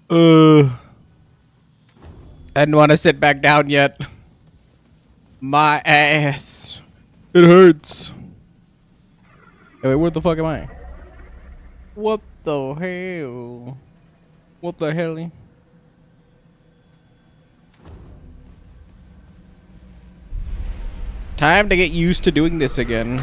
I didn't want to sit back down yet. My ass. It hurts. Hey, wait, where the fuck am I? What the hell? What the hell? Time to get used to doing this again.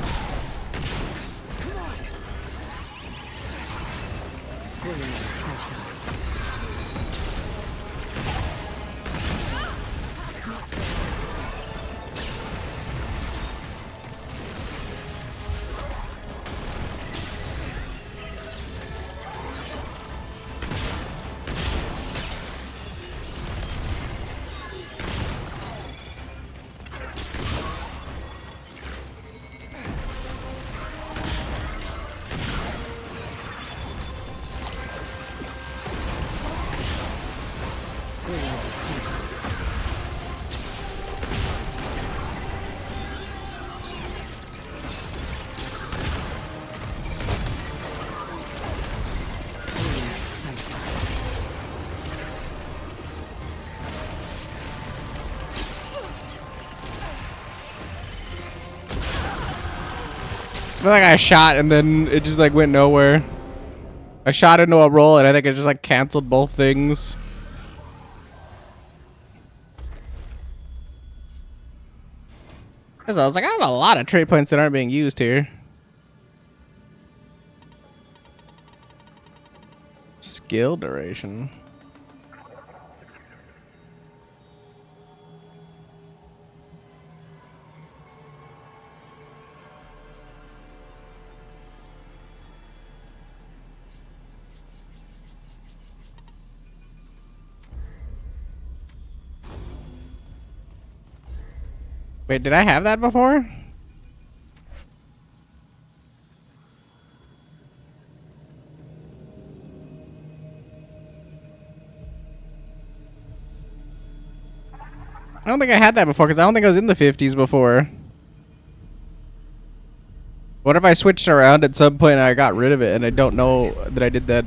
I feel like I shot and then it just like went nowhere. I shot into a roll and I think it just like canceled both things. Cause I was like, I have a lot of trade points that aren't being used here. Skill duration. Wait, did I have that before? I don't think I had that before because I don't think I was in the 50s before. What if I switched around at some point and I got rid of it and I don't know that I did that?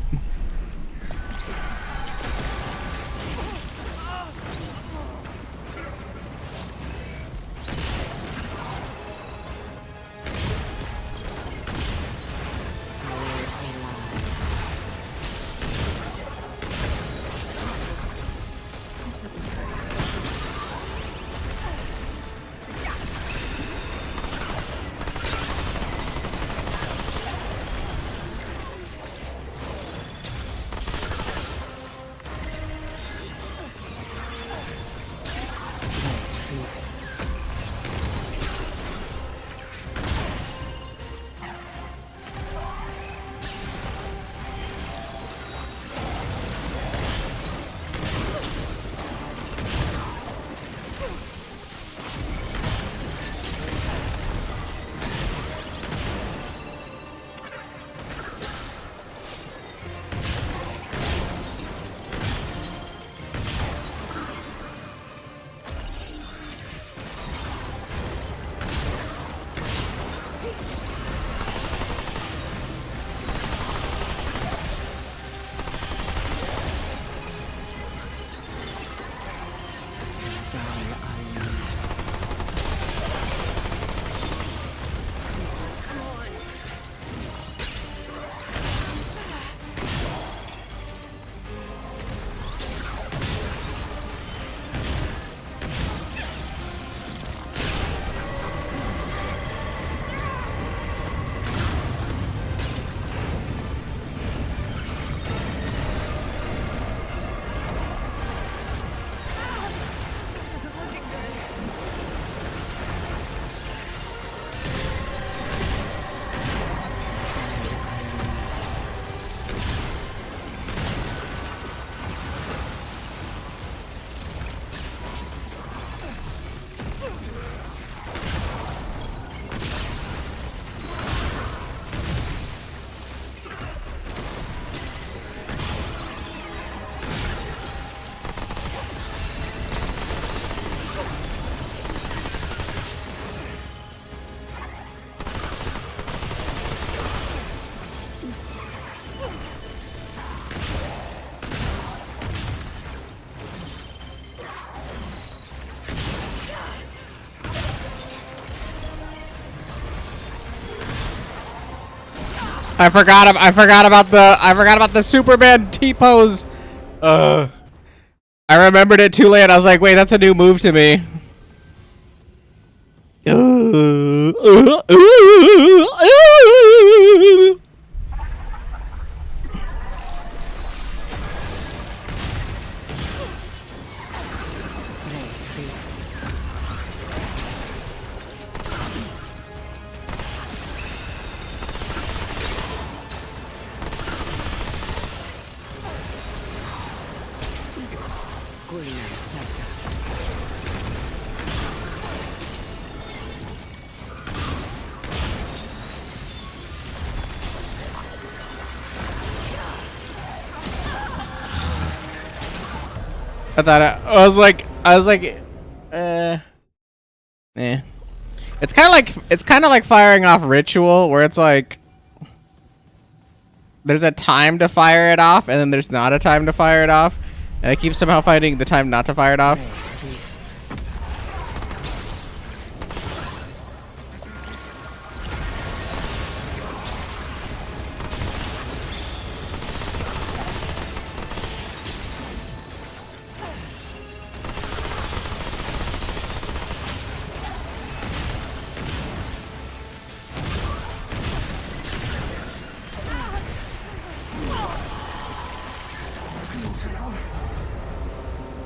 I forgot about the Superman T-pose. I remembered it too late. I was like, wait, that's a new move to me. I was like, eh. It's kind of like firing off ritual, where it's like there's a time to fire it off, and then there's not a time to fire it off, and I keep somehow finding the time not to fire it off.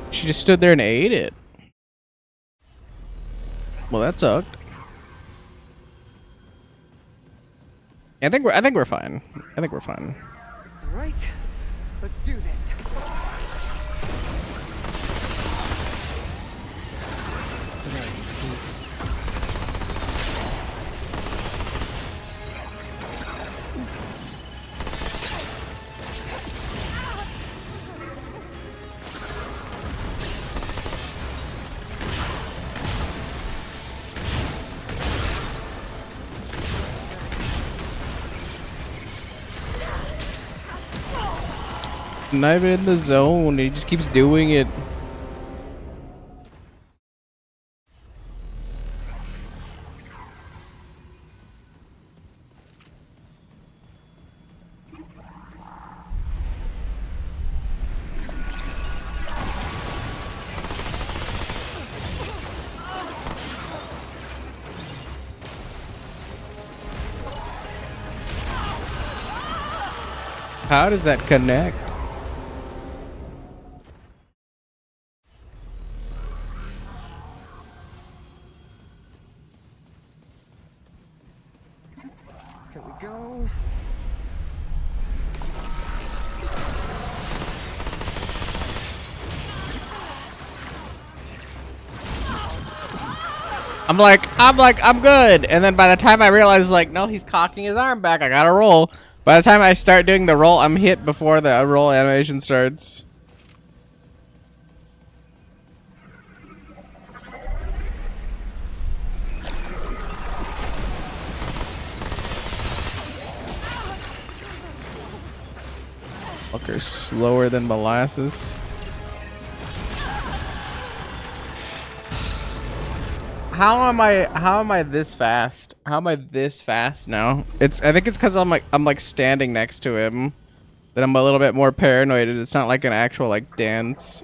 She just stood there and ate it. Well, that sucked. I think we're fine. I think we're fine. Right. Let's do this. Not even in the zone. He just keeps doing it. How does that connect? Here we go. I'm good. And then by the time I realize, like, no, he's cocking his arm back. I gotta roll. By the time I start doing the roll, I'm hit before the roll animation starts. Fucker's slower than molasses. How am I this fast? How am I this fast now? I think it's because I'm like standing next to him that I'm a little bit more paranoid. It's not like an actual like dance.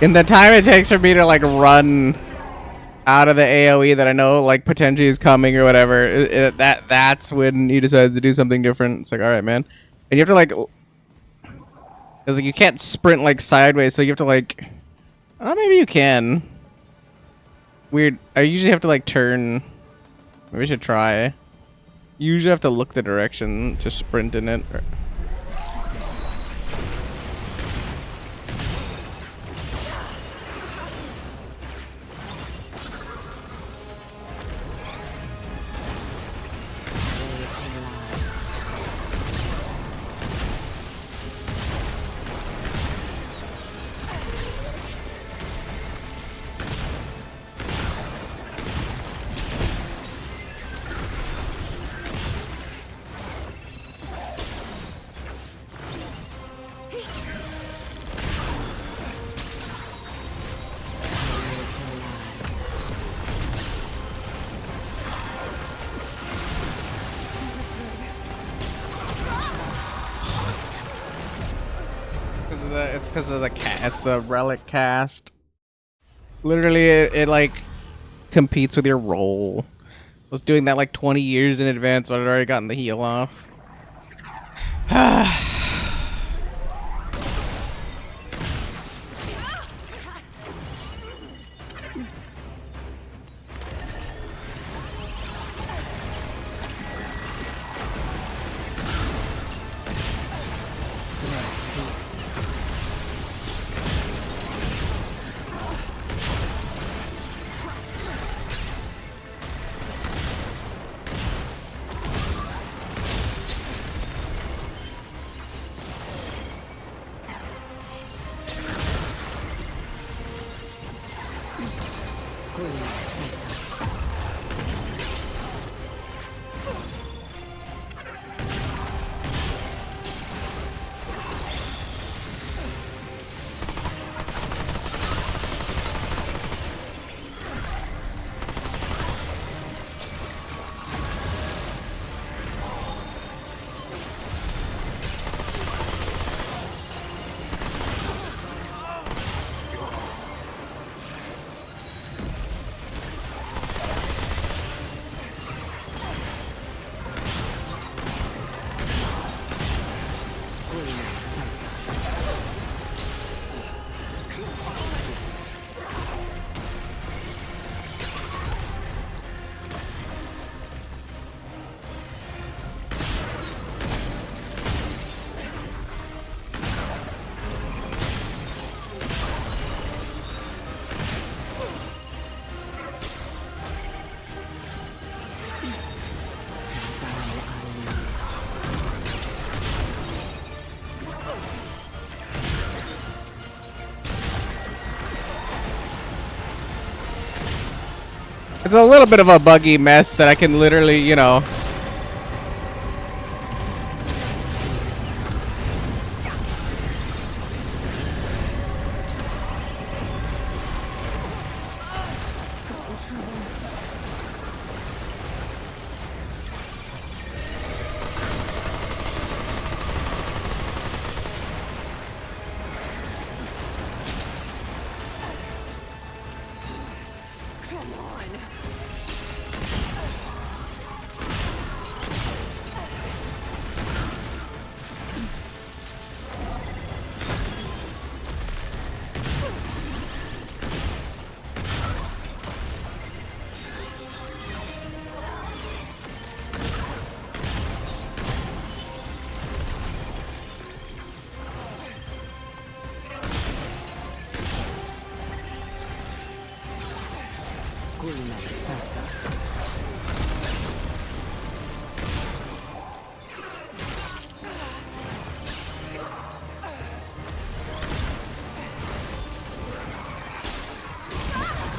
In the time it takes for me to like run out of the AoE that I know like potentially is coming or whatever, that's when he decides to do something different. It's like, all right, man, and you have to like, it's like you can't sprint like sideways, so you have to like, oh, maybe you can. Weird. I usually have to like turn. Maybe we should try. You usually have to look the direction to sprint in it. It's because of the it's the relic cast. Literally, it like competes with your roll. I was doing that like 20 years in advance, but I'd already gotten the heal off. It's a little bit of a buggy mess that I can literally, you know.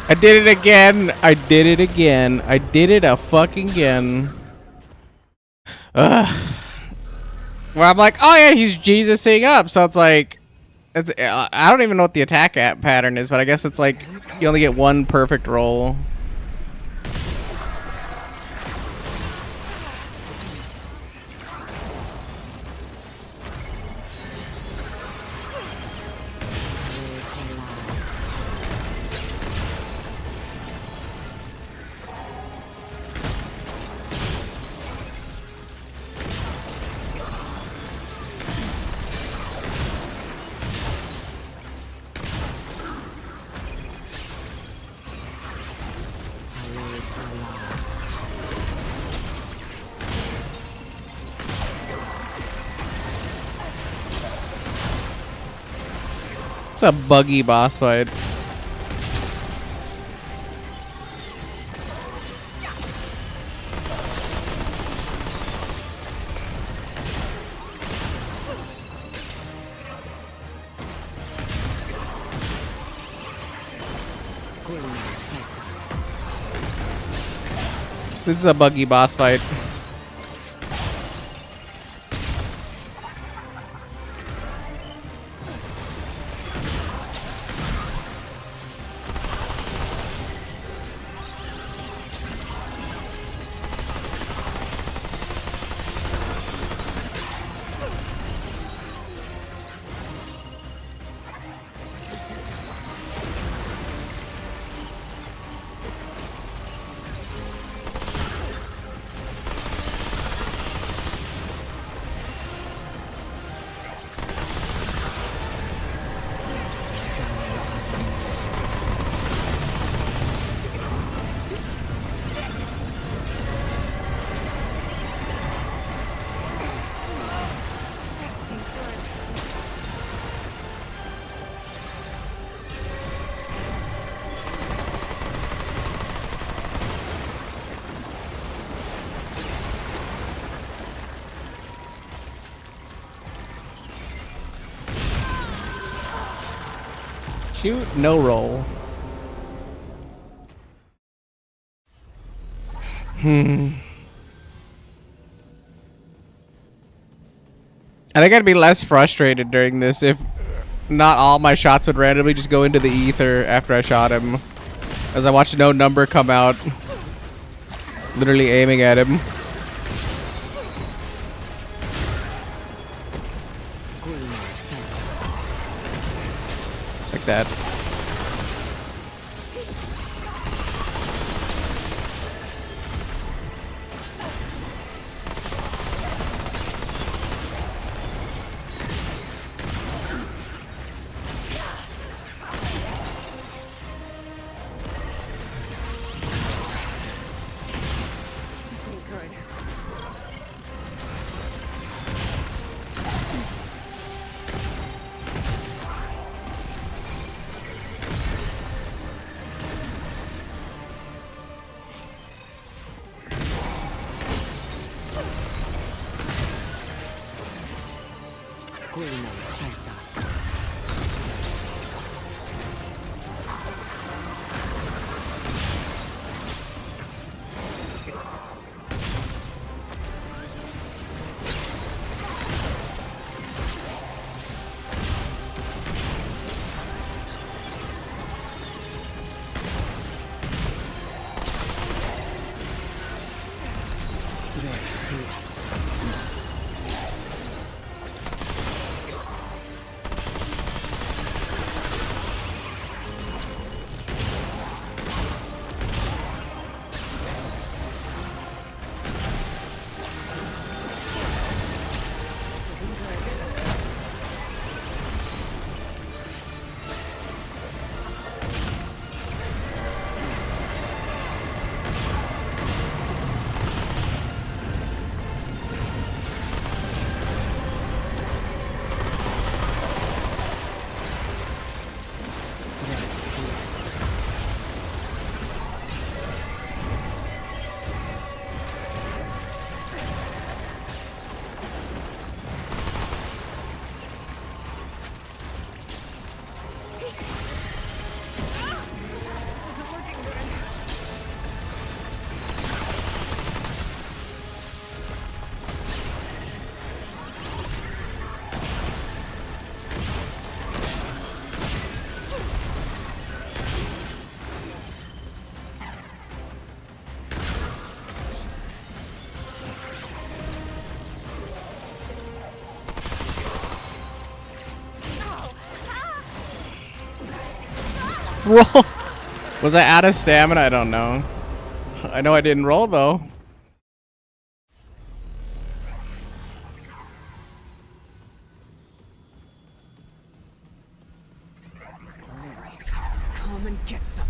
I did it again. I did it again. I did it a fucking again. Ugh. Well, I'm like, oh yeah, he's Jesusing up. So it's like, I don't even know what the attack pattern is, but I guess it's like you only get one perfect roll. It's a buggy boss fight. This is a buggy boss fight. Shoot, no roll. I think I'd be less frustrated during this if not all my shots would randomly just go into the ether after I shot him. As I watched no number come out. Literally aiming at him. Like that. Whoa! Was I out of stamina? I don't know. I know I didn't roll though. Alright, come and get some.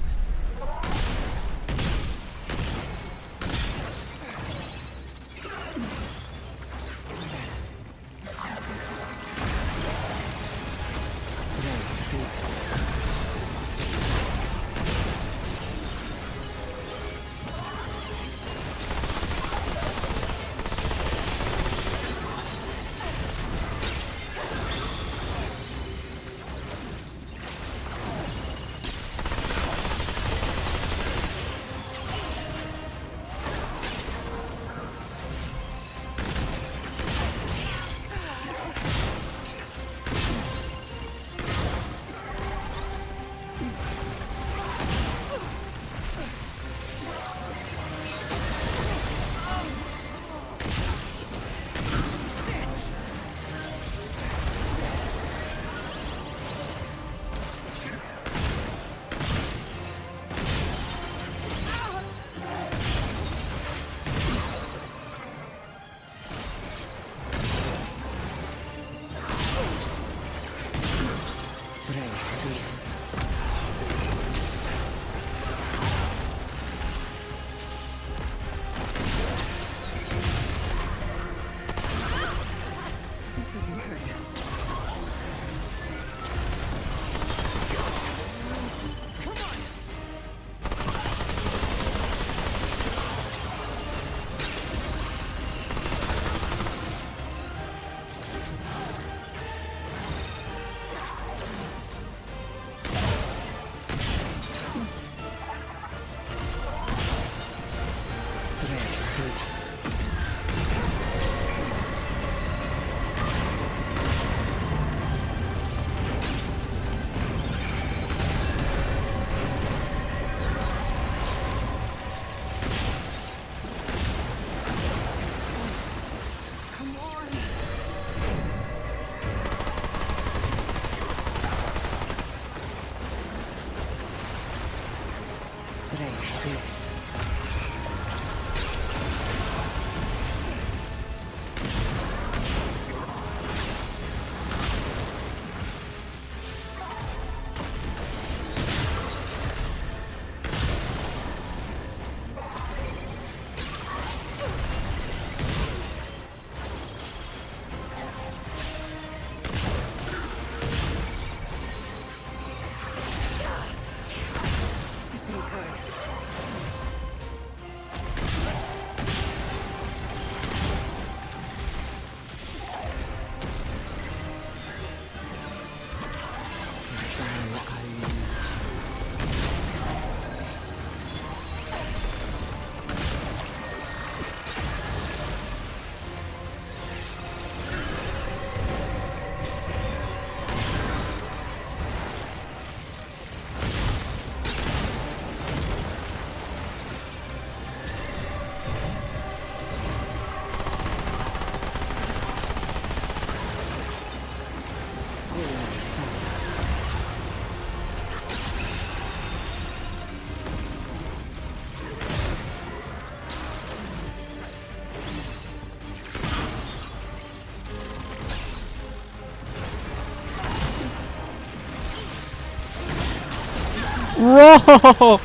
Roll!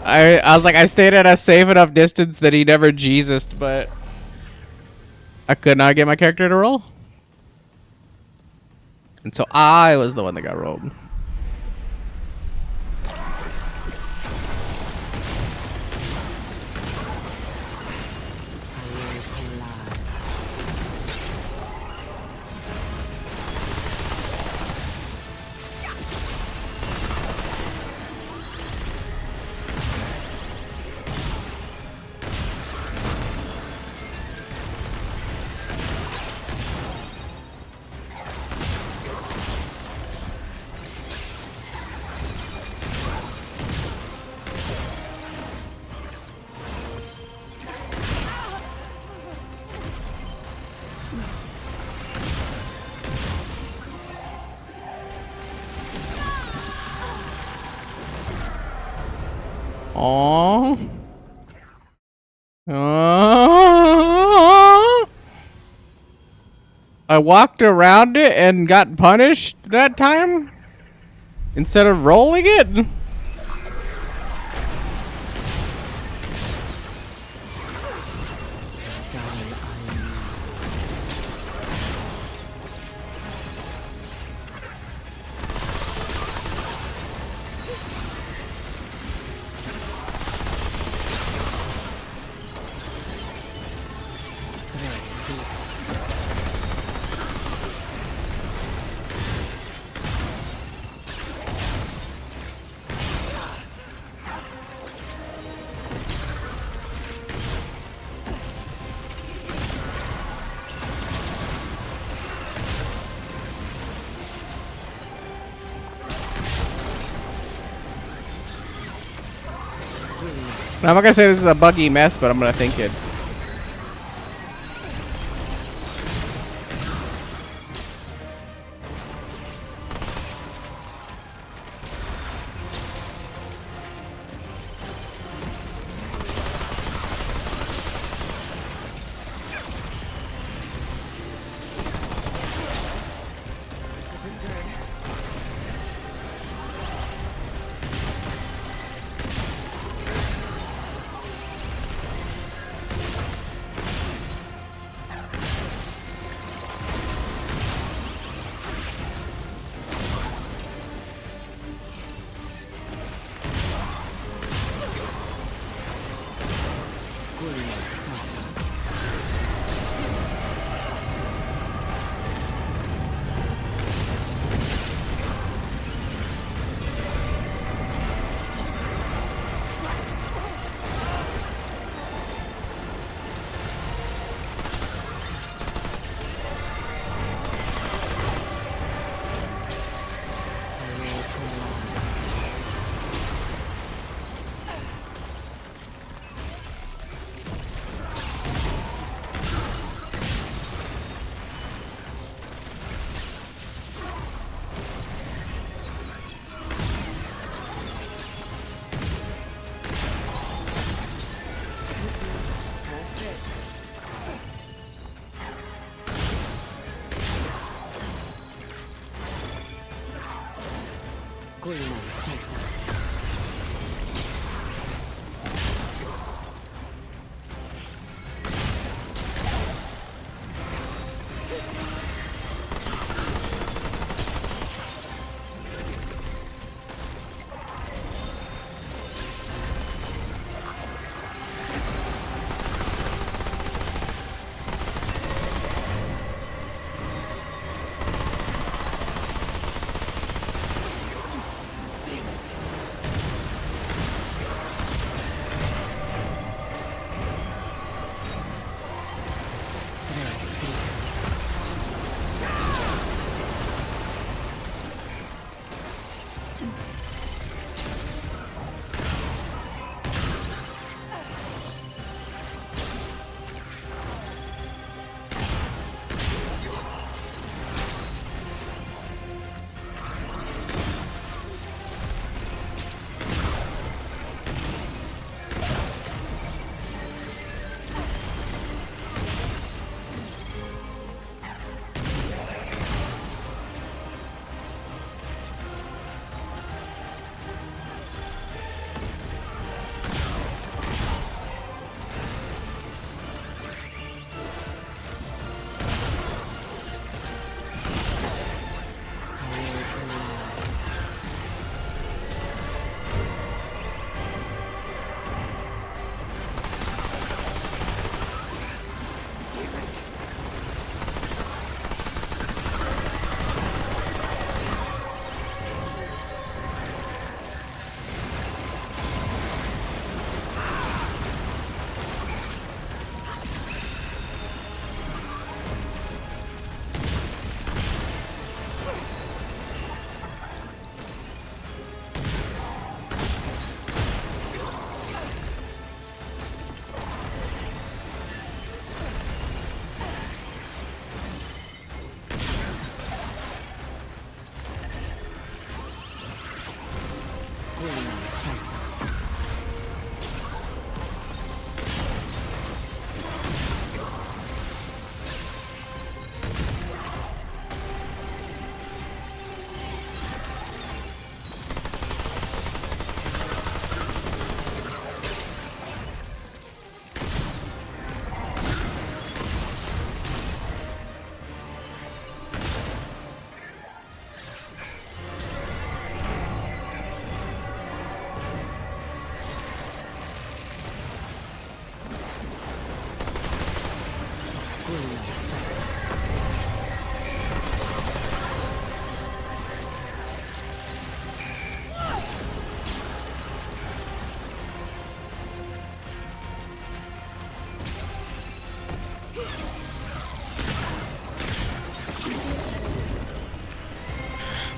I was like, I stayed at a safe enough distance that he never Jesused, but I could not get my character to roll. And so I was the one that got rolled. Aww. Aww. I walked around it and got punished that time instead of rolling it. Now, I'm not gonna say this is a buggy mess, but I'm gonna think it.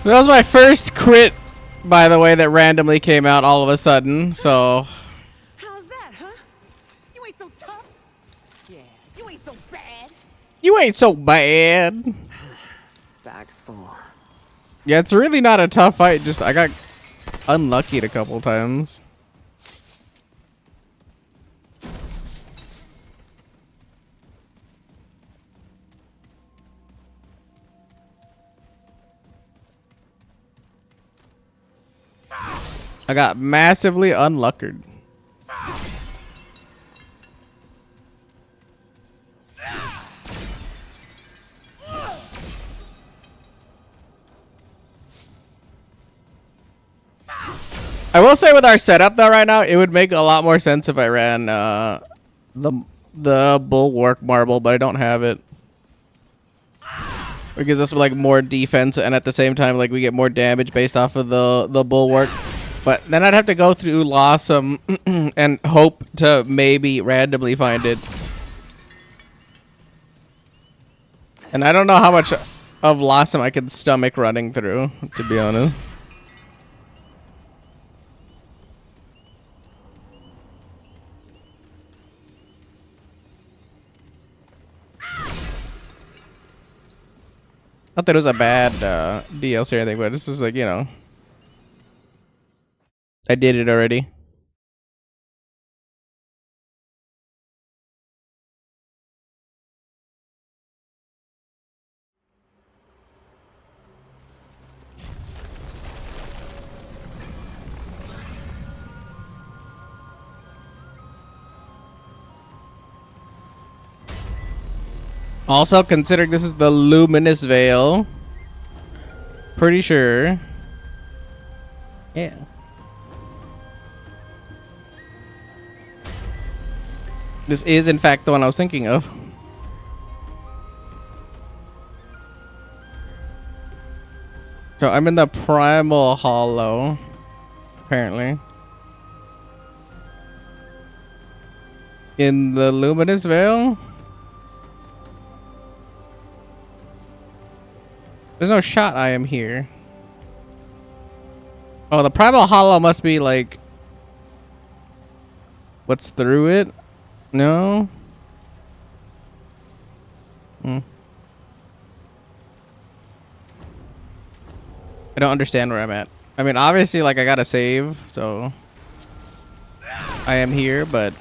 That was my first crit, by the way, that randomly came out all of a sudden, so... How's that, huh? You ain't so tough. Yeah, you ain't so bad. You ain't so bad. Bag's full. Yeah, it's really not a tough fight, just I got unlucky a couple times. I got massively unluckered. I will say with our setup though right now, it would make a lot more sense if I ran the bulwark marble, but I don't have it. It gives us like more defense, and at the same time, like we get more damage based off of the bulwark. But then I'd have to go through Lawsome and hope to maybe randomly find it. And I don't know how much of Lawsome I could stomach running through, to be honest. Not that it was a bad DLC or anything, but this is like, you know, I did it already. Also, considering this is the Luminous Veil, pretty sure. Yeah. This is, in fact, the one I was thinking of. So I'm in the Primal Hollow, apparently. In the Luminous Veil? There's no shot I am here. Oh, the Primal Hollow must be like... what's through it? No? Hmm. I don't understand where I'm at. I mean, obviously, like, I gotta save, so... I am here, but...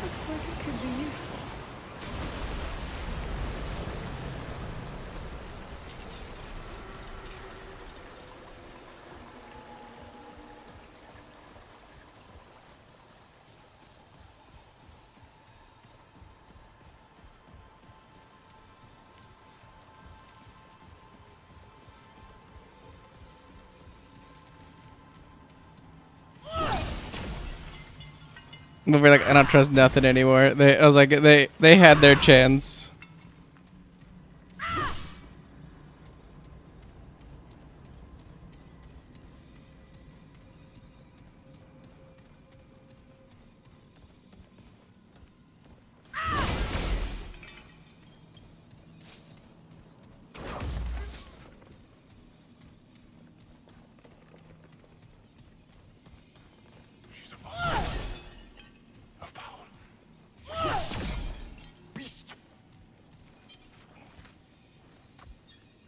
Looks like it could be useful. We'll be like, I don't trust nothing anymore. I was like, they had their chance.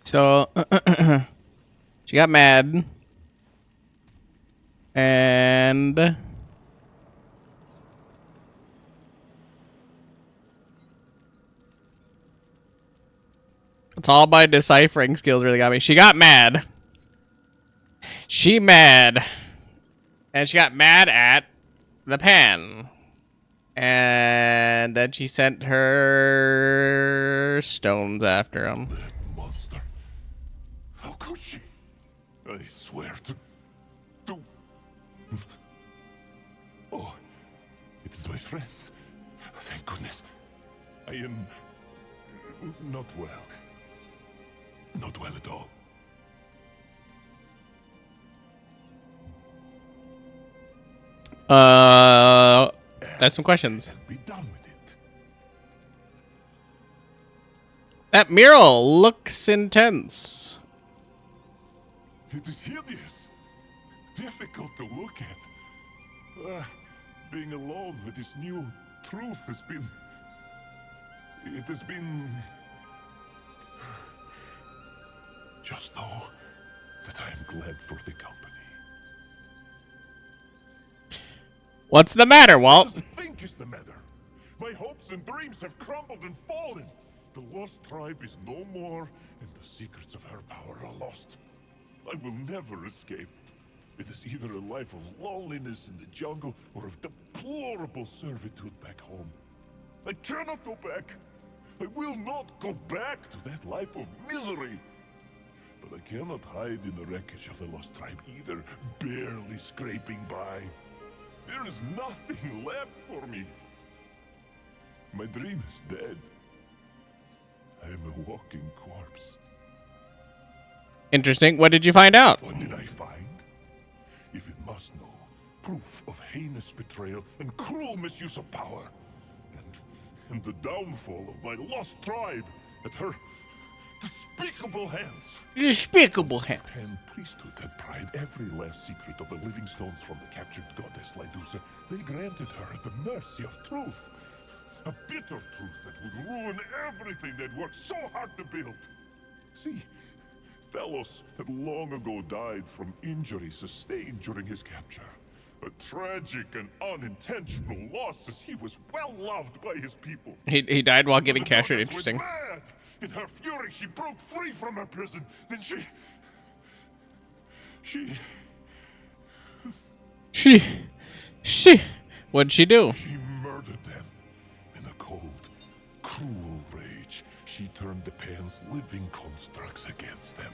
So she got mad, and it's all my deciphering skills really got me. She got mad. She mad, and she got mad at the pen, And then she sent her stones after him. That monster. How could she? I swear to... Oh, it is my friend. Thank goodness. I am... not well. Not well at all. That's some questions. And be done with it. That mural looks intense. It is hideous. Difficult to look at. Being alone with this new truth has been... It has been... Just know that I am glad for the company. What's the matter, Walt? What does it think is the matter? My hopes and dreams have crumbled and fallen. The lost tribe is no more, and the secrets of her power are lost. I will never escape. It is either a life of loneliness in the jungle or of deplorable servitude back home. I cannot go back. I will not go back to that life of misery. But I cannot hide in the wreckage of the lost tribe either, barely scraping by. There is nothing left for me. My dream is dead. I am a walking corpse. Interesting. What did you find out? What did I find? If it must know, proof of heinous betrayal and cruel misuse of power. And the downfall of my lost tribe at her despicable hands. Despicable hand. The Pan priesthood had pried every last secret of the living stones from the captured goddess Lydusa. They granted her the mercy of truth. A bitter truth that would ruin everything they'd worked so hard to build. See, Thelos had long ago died from injuries sustained during his capture. A tragic and unintentional loss, as he was well loved by his people. He died while getting The captured. goddess went Interesting. mad. In her fury, she broke free from her prison. Then she... What'd she do? She murdered them. In a cold, cruel rage, she turned the Pan's living constructs against them.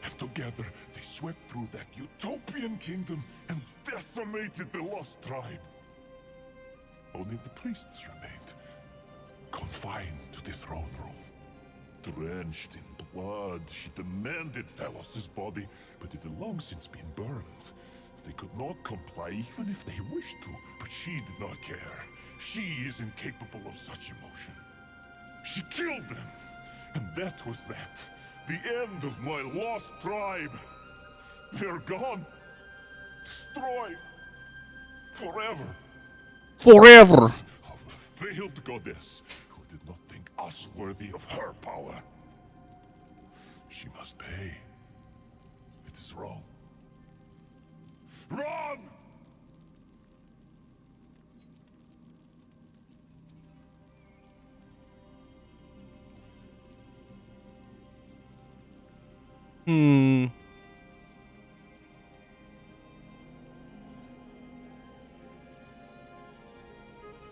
And together, they swept through that utopian kingdom and decimated the lost tribe. Only the priests remained, confined to the throne room. Drenched in blood, she demanded Thelos' body, but it had long since been burned. They could not comply even if they wished to, but she did not care. She is incapable of such emotion. She killed them, and that was that. The end of my lost tribe. They're gone. Destroyed. Forever. Forever. Of a failed goddess who did not think us worthy of her power. She must pay. It is wrong. Wrong!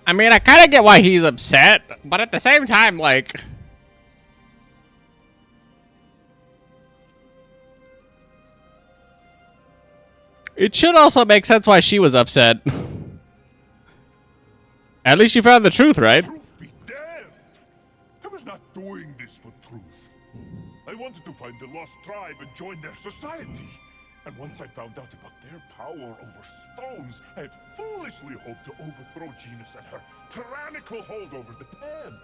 I mean, I kind of get why he's upset, but at the same time, like... It should also make sense why she was upset. At least you found the truth, right? Truth be damned! I was not doing this for truth. I wanted to find the lost tribe and join their society. And once I found out about their power over stones, I had foolishly hoped to overthrow Genus and her tyrannical hold over the Pan.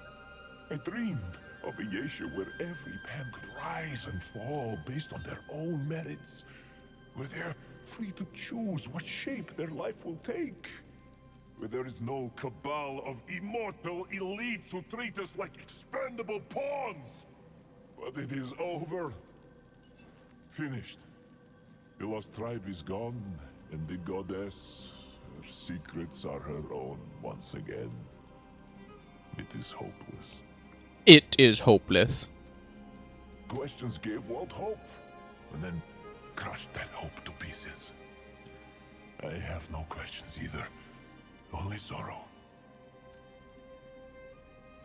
I dreamed of a Yesha where every Pan could rise and fall based on their own merits. Where they're free to choose what shape their life will take. Where there is no cabal of immortal elites who treat us like expendable pawns. But it is over. Finished. The lost tribe is gone, and the goddess, her secrets are her own once again. It is hopeless. It is hopeless. Questions gave Walt hope, and then crushed that hope to pieces. I have no questions either, only sorrow.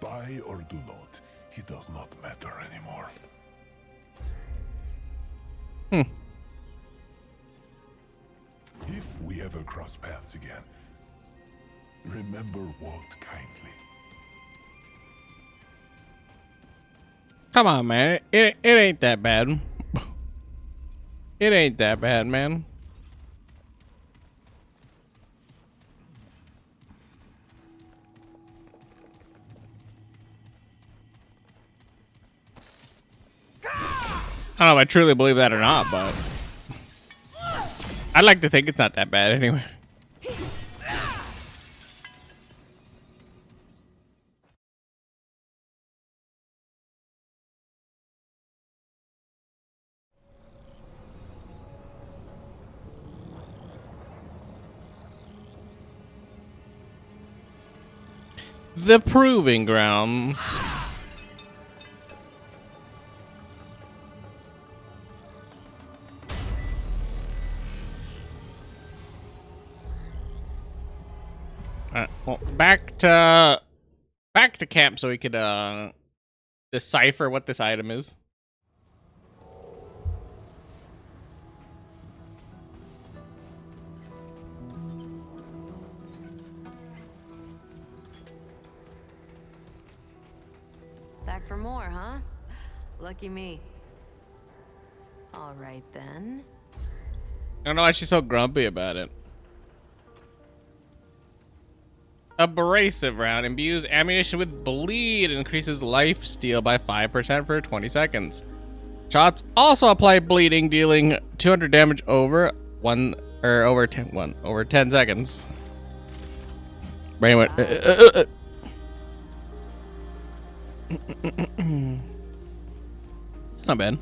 Buy or do not, he does not matter anymore. If we ever cross paths again, remember Walt kindly. Come on, man. It ain't that bad. It ain't that bad, man. I don't know if I truly believe that or not, but I'd like to think it's not that bad anyway. The Proving Grounds. Alright, well, back to camp so we could decipher what this item is. Back for more, huh? Lucky me. All right then. I don't know why she's so grumpy about it. Abrasive round imbues ammunition with bleed, increases life steal by 5% for 20 seconds. Shots also apply bleeding, dealing 200 damage over 10 seconds. Brain went. It's not bad.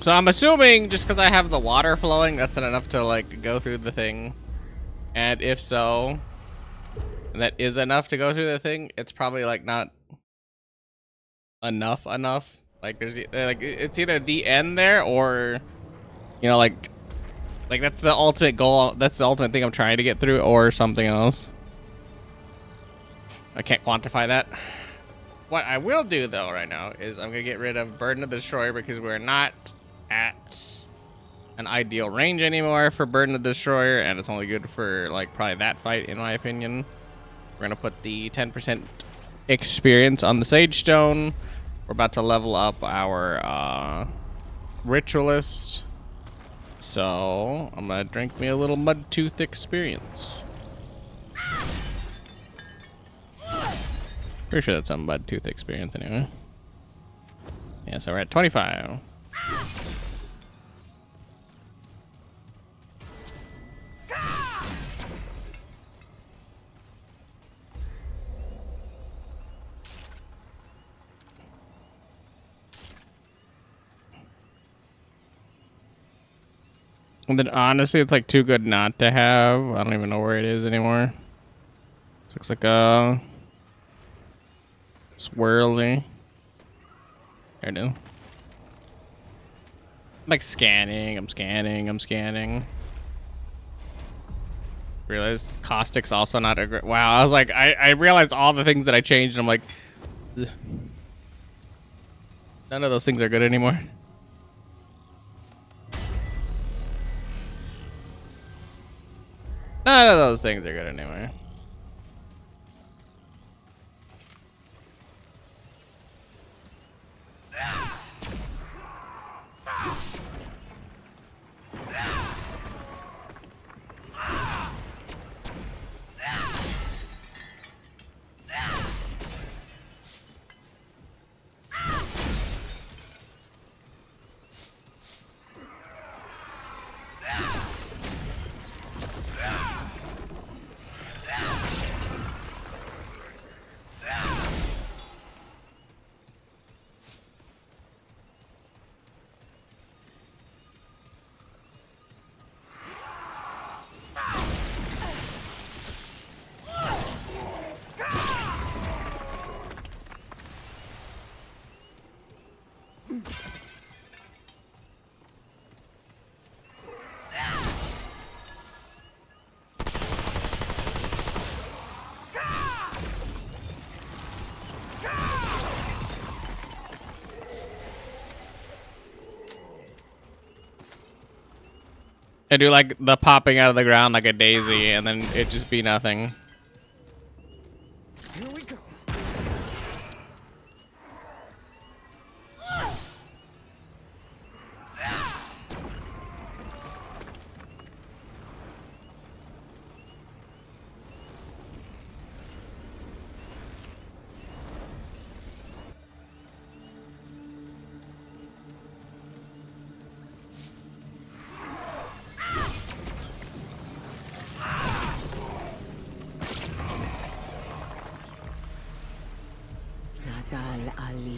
So I'm assuming just because I have the water flowing, that's not enough to like go through the thing. And if so, that is enough to go through the thing. It's probably like not enough. Like there's like it's either the end there or, you know, like that's the ultimate goal. That's the ultimate thing I'm trying to get through, or something else. I can't quantify that. What I will do though right now is I'm gonna get rid of Burden of the Destroyer because we're not at an ideal range anymore for Burden of the Destroyer, and it's only good for like probably that fight in my opinion. We're gonna put the 10% experience on the Sage Stone. We're about to level up our Ritualist, so I'm gonna drink me a little Mudtooth experience. Pretty sure that's some Mudtooth experience anyway. Yeah, so we're at 25. And then honestly, it's like too good not to have. I don't even know where it is anymore. Looks like a swirly. There it is. I'm like scanning. I'm scanning. Realized Caustic's also not a great. Wow, I was like, I realized all the things that I changed. And I'm like, ugh. None of those things are good anymore. None of those things are good anymore. I do like the popping out of the ground like a daisy, and then it just be nothing. Here we go. Nadal Ali.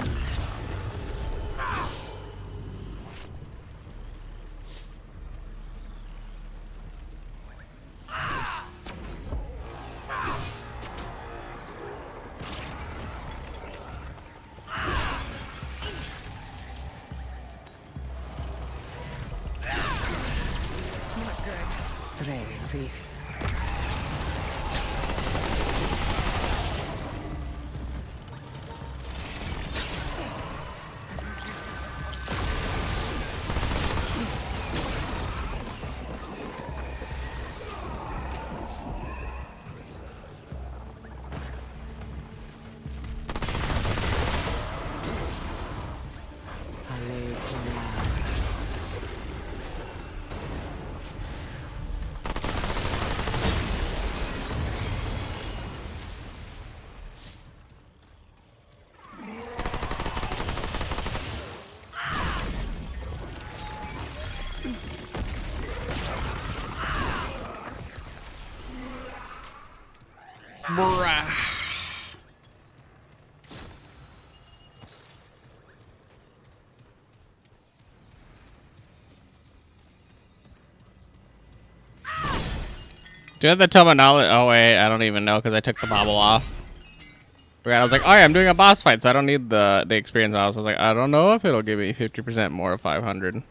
Tre Reef. Bruh. Do you have the terminology? Oh wait, I don't even know because I took the bobble off. Forgot. I was like, oh yeah, I'm doing a boss fight, so I don't need the experience models. I was like, I don't know if it'll give me 50% more of 500.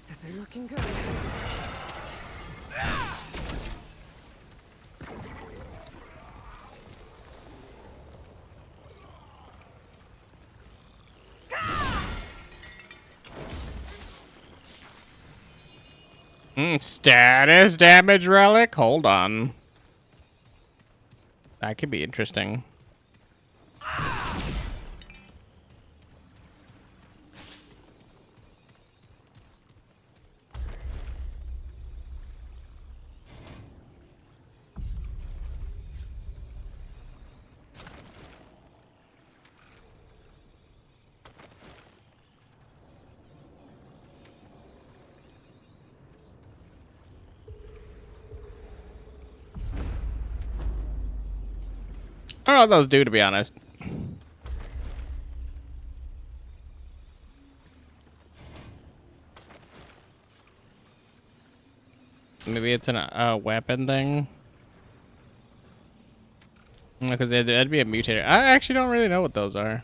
This isn't looking good. Status damage relic? Hold on. That could be interesting. I don't know what those do, to be honest. Maybe it's a weapon thing. Because that'd be a mutator. I actually don't really know what those are.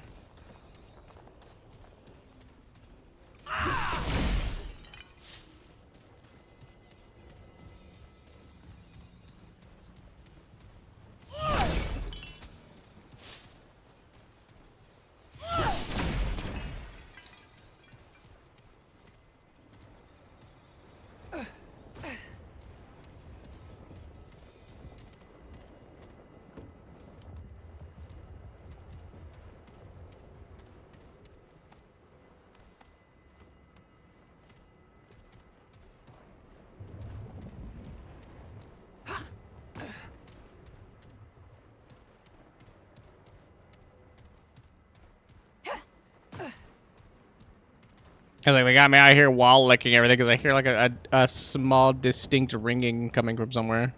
I think they got me out here wall licking everything because I hear like a small distinct ringing coming from somewhere.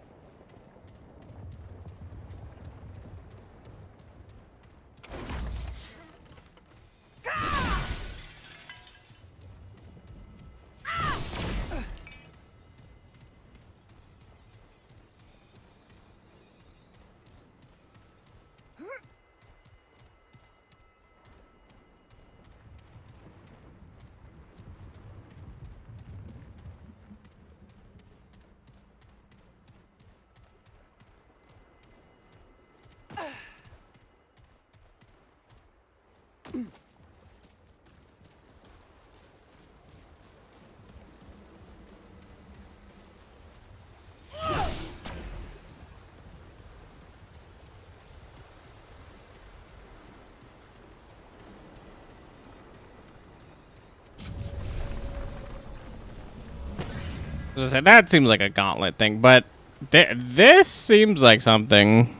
I was gonna say, that seems like a gauntlet thing, but this seems like something.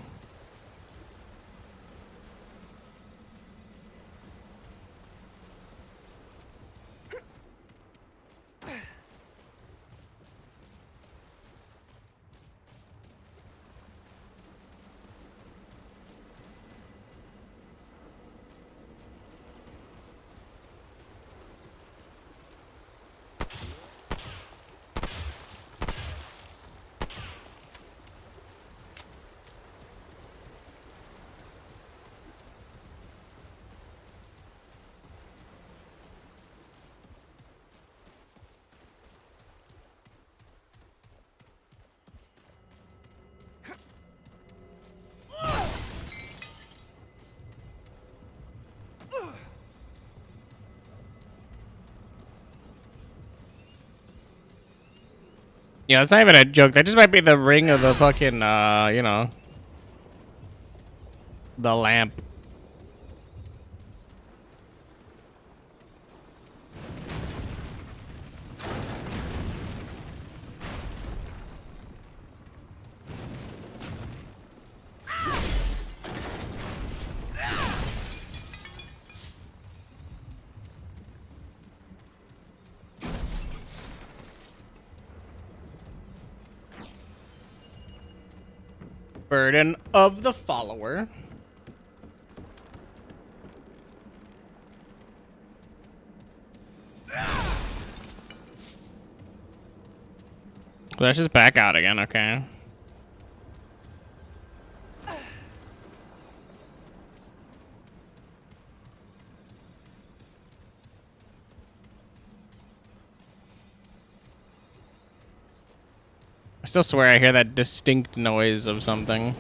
Yeah, it's not even a joke. That just might be the ring of the fucking, you know, the lamp. Burden of the follower. Let's just back out again, okay? I still swear I hear that distinct noise of something.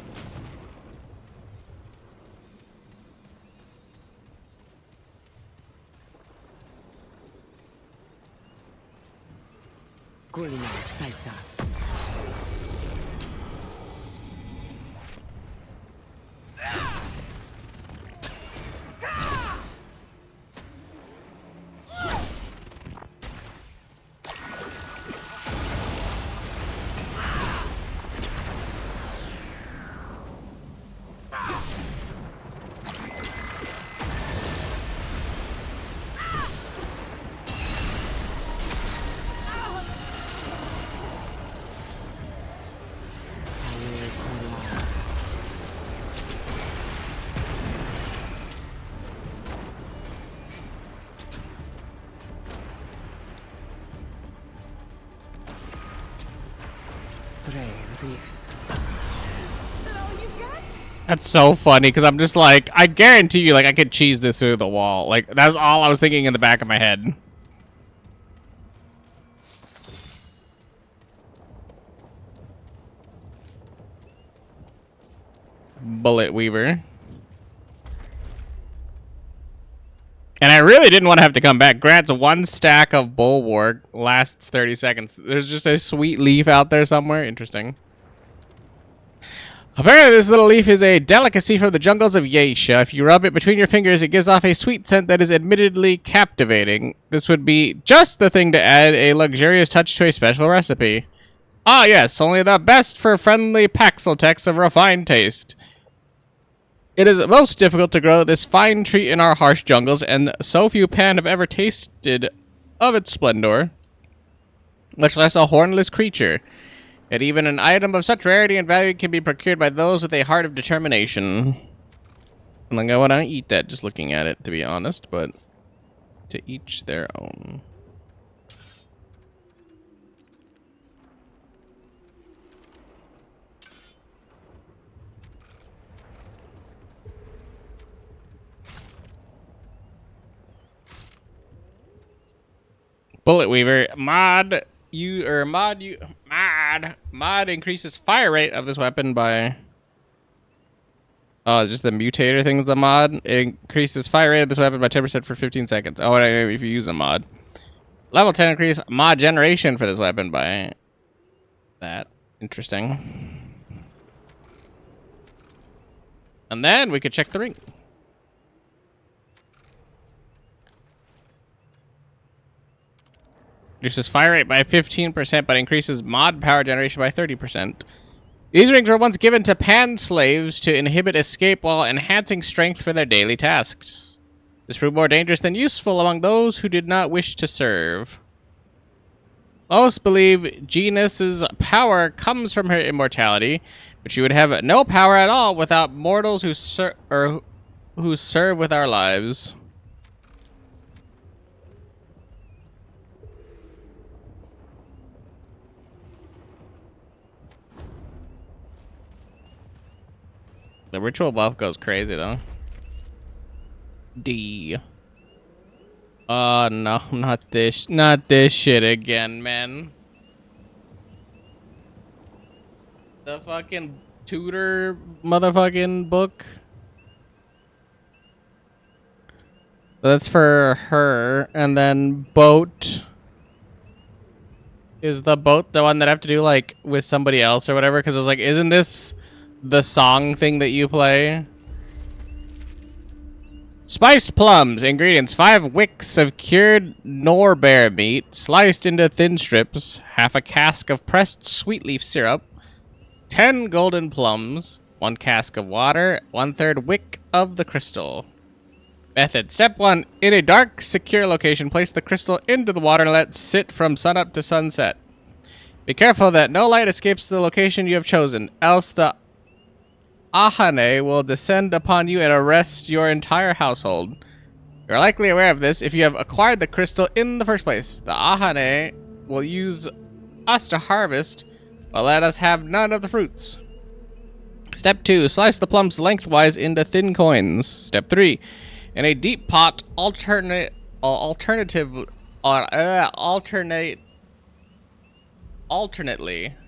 That's so funny because I'm just like, I guarantee you, like, I could cheese this through the wall. Like, that's all I was thinking in the back of my head. Bullet Weaver. And I really didn't want to have to come back. Grants one stack of Bulwark, lasts 30 seconds. There's just a sweet leaf out there somewhere. Interesting. Apparently, this little leaf is a delicacy from the jungles of Yeisha. If you rub it between your fingers, it gives off a sweet scent that is admittedly captivating. This would be just the thing to add a luxurious touch to a special recipe. Ah, yes, only the best for friendly Paxeltex of refined taste. It is most difficult to grow this fine treat in our harsh jungles, and so few Pan have ever tasted of its splendor, much less a hornless creature. Yet even an item of such rarity and value can be procured by those with a heart of determination. I'm like, I want to eat that just looking at it, to be honest, but to each their own. Bullet Weaver mod increases fire rate of this weapon by just the mutator thing's the mod. It increases fire rate of this weapon by 10% for 15 seconds. Oh, if you use a mod. Level 10 increase mod generation for this weapon by that. Interesting. And then we could check the ring. Reduces fire rate by 15%, but increases mod power generation by 30%. These rings were once given to pan slaves to inhibit escape while enhancing strength for their daily tasks. This proved more dangerous than useful among those who did not wish to serve. Most believe Genus's power comes from her immortality, but she would have no power at all without mortals who serve with our lives. The ritual buff goes crazy, though. D. Oh, no, not this shit again, man. The fucking tutor motherfucking book. That's for her, and then boat. Is the boat the one that I have to do, like, with somebody else or whatever? Because I was like, isn't this the song thing that you play? Spiced plums. Ingredients: 5 wicks of cured norbear meat, sliced into thin strips, half a cask of pressed sweet leaf syrup, 10 golden plums, 1 cask of water, 1/3 wick of the crystal. Method. Step 1. In a dark, secure location, place the crystal into the water and let it sit from sunup to sunset. Be careful that no light escapes the location you have chosen, else the Ahane will descend upon you and arrest your entire household. You're likely aware of this if you have acquired the crystal in the first place. The Ahane will use us to harvest, but let us have none of the fruits. Step 2. Slice the plums lengthwise into thin coins. Step 3. In a deep pot, alternately,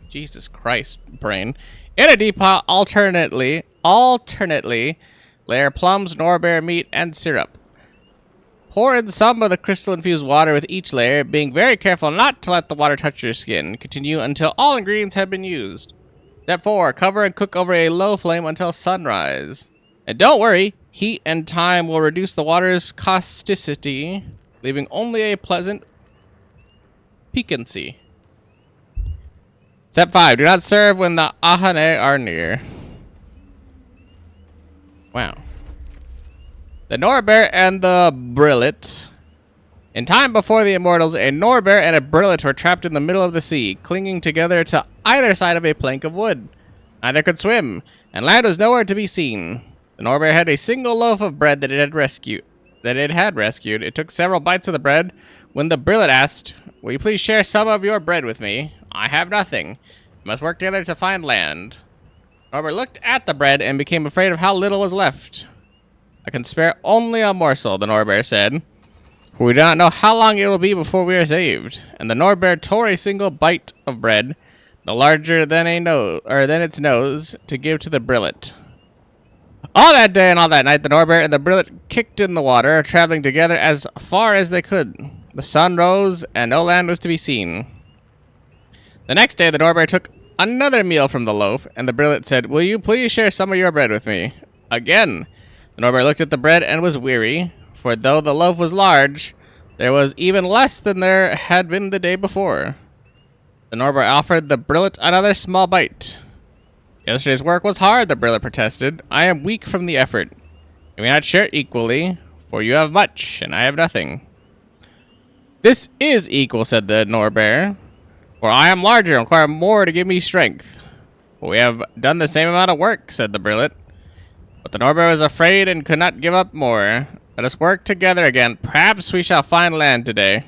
Jesus Christ, brain. In a deep pot, alternately, layer plums, norbear meat, and syrup. Pour in some of the crystal-infused water with each layer, being very careful not to let the water touch your skin. Continue until all ingredients have been used. Step 4. Cover and cook over a low flame until sunrise. And don't worry, heat and time will reduce the water's causticity, leaving only a pleasant piquancy. Step 5. Do not serve when the Ahane are near. Wow. The Norbear and the Brillet. In time before the Immortals, a Norbear and a Brillet were trapped in the middle of the sea, clinging together to either side of a plank of wood. Neither could swim, and land was nowhere to be seen. The Norbear had a single loaf of bread that it had rescued. It took several bites of the bread when the Brillet asked, "Will you please share some of your bread with me? I have nothing. We must work together to find land." Norbear looked at the bread and became afraid of how little was left. "I can spare only a morsel," the Norbear said, "for we do not know how long it will be before we are saved." And the Norbear tore a single bite of bread, no larger than its nose, to give to the Brillet. All that day and all that night, the Norbear and the Brillet kicked in the water, traveling together as far as they could. The sun rose, and no land was to be seen. The next day, the Norbear took another meal from the loaf, and the Brillet said, "Will you please share some of your bread with me?" Again, the Norbear looked at the bread and was weary, for though the loaf was large, there was even less than there had been the day before. The Norbear offered the Brillet another small bite. "Yesterday's work was hard," the Brillet protested. "I am weak from the effort. We may not share equally, for you have much, and I have nothing." This is equal, said the Norbear. For I am larger and require more to give me strength. We have done the same amount of work, said the Brillet. But the Norbear was afraid and could not give up more. Let us work together again. Perhaps we shall find land today.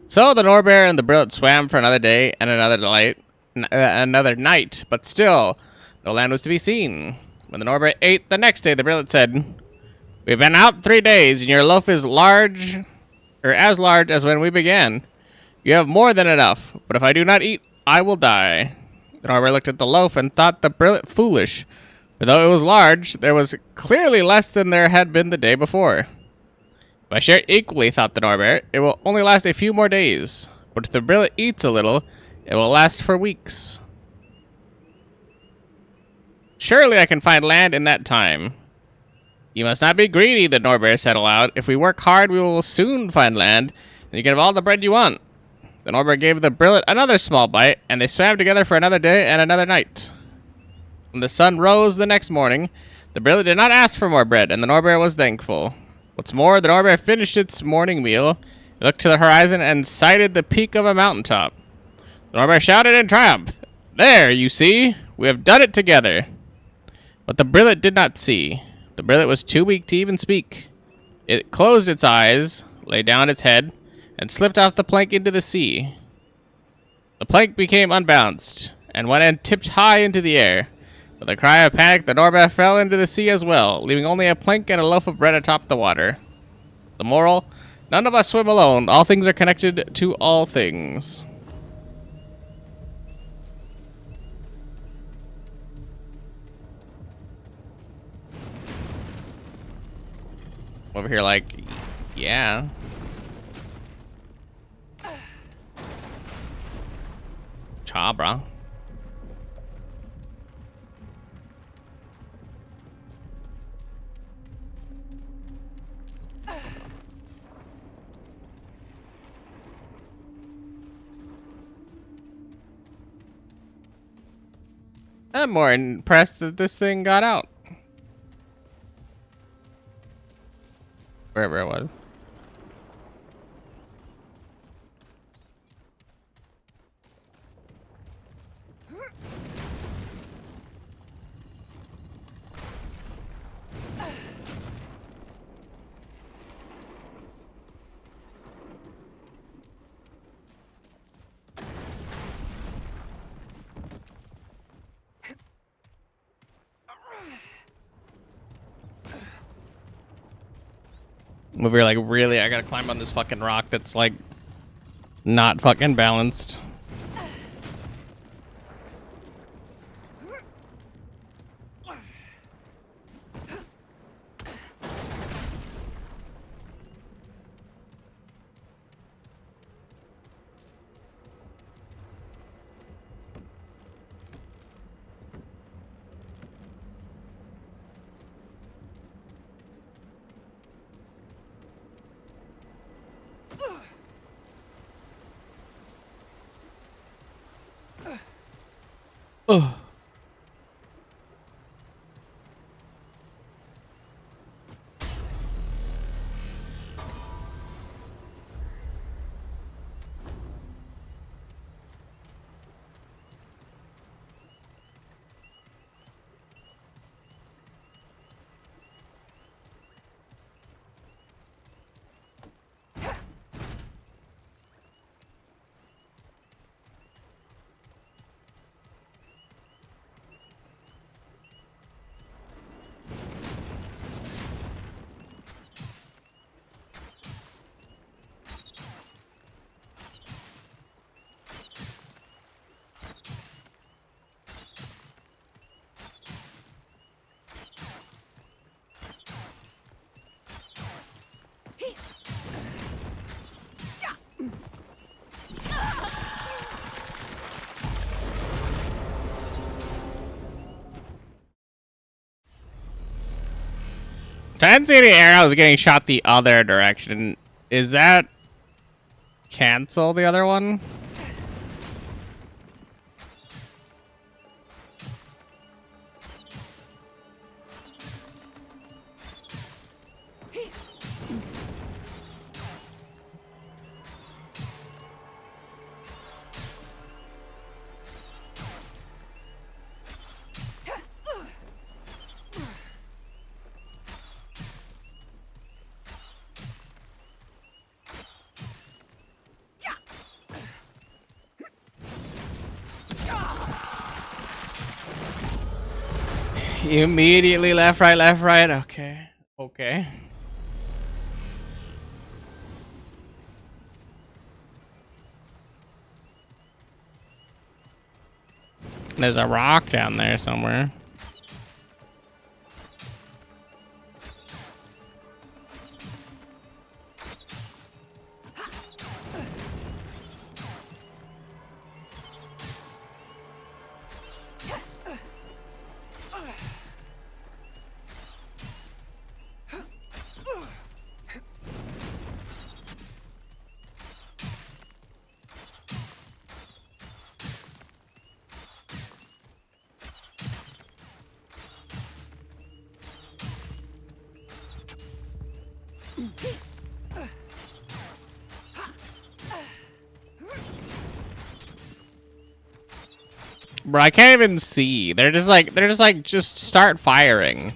So the Norbear and the Brillet swam for another day and another night, but still no land was to be seen. When the Norbear ate the next day, the Brillet said, "We've been out 3 days, and your loaf is large, or as large as when we began. You have more than enough, but if I do not eat, I will die." The Norbear looked at the loaf and thought the Brillet foolish, for though it was large, there was clearly less than there had been the day before. If I share equally, thought the Norbear, it will only last a few more days, but if the Brillet eats a little, it will last for weeks. Surely I can find land in that time. You must not be greedy, the Norbear said aloud. If we work hard, we will soon find land, and you can have all the bread you want. The Norbear gave the Brillet another small bite, and they swam together for another day and another night. When the sun rose the next morning, the Brillet did not ask for more bread, and the Norbear was thankful. What's more, the Norbear finished its morning meal, looked to the horizon, and sighted the peak of a mountaintop. The Norbear shouted in triumph, "There, you see! We have done it together!" But the Brillet did not see. The Brillet was too weak to even speak. It closed its eyes, lay down its head, and slipped off the plank into the sea. The plank became unbalanced, and one end tipped high into the air. With a cry of panic, the Norbear fell into the sea as well, leaving only a plank and a loaf of bread atop the water. The moral: none of us swim alone. All things are connected to all things. Over here, like, yeah. Cha, bro. I'm more impressed that this thing got out. Wherever it was. Over here, like, really, I gotta climb on this fucking rock that's, like, not fucking balanced. Ugh. I didn't see any arrows getting shot the other direction. Is that cancel the other one? Immediately left, right, left, right. Okay. Okay. There's a rock down there somewhere. Bro, I can't even see. They're just like, just start firing.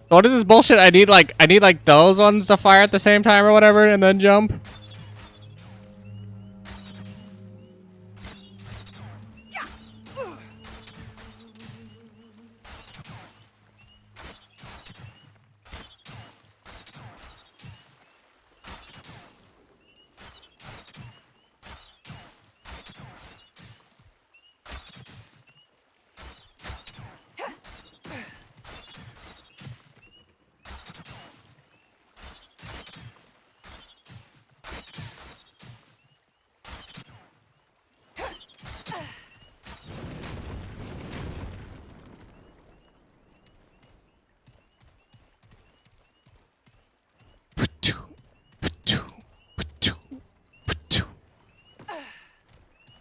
What is this bullshit? I need like those ones to fire at the same time or whatever and then jump.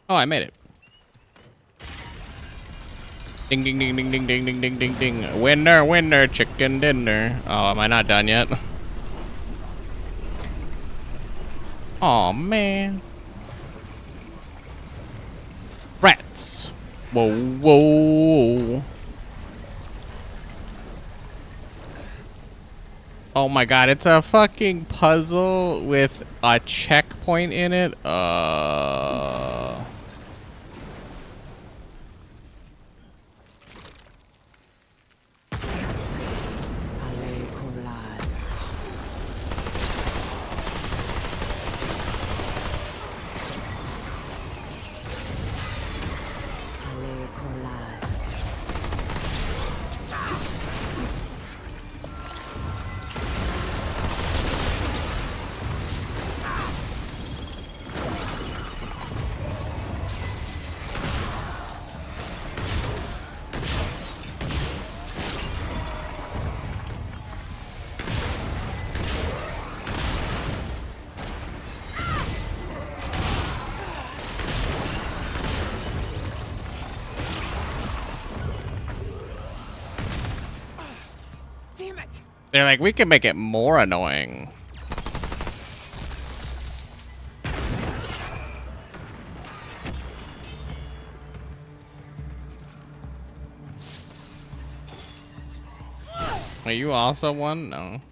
Oh, I made it. Ding ding ding ding ding ding ding ding ding ding. Winner, winner, chicken dinner. Oh, am I not done yet? Oh man. Rats. Whoa, whoa. Oh my god, it's a fucking puzzle with a checkpoint in it. Damn it! They're like, we can make it more annoying. Are you also one? No.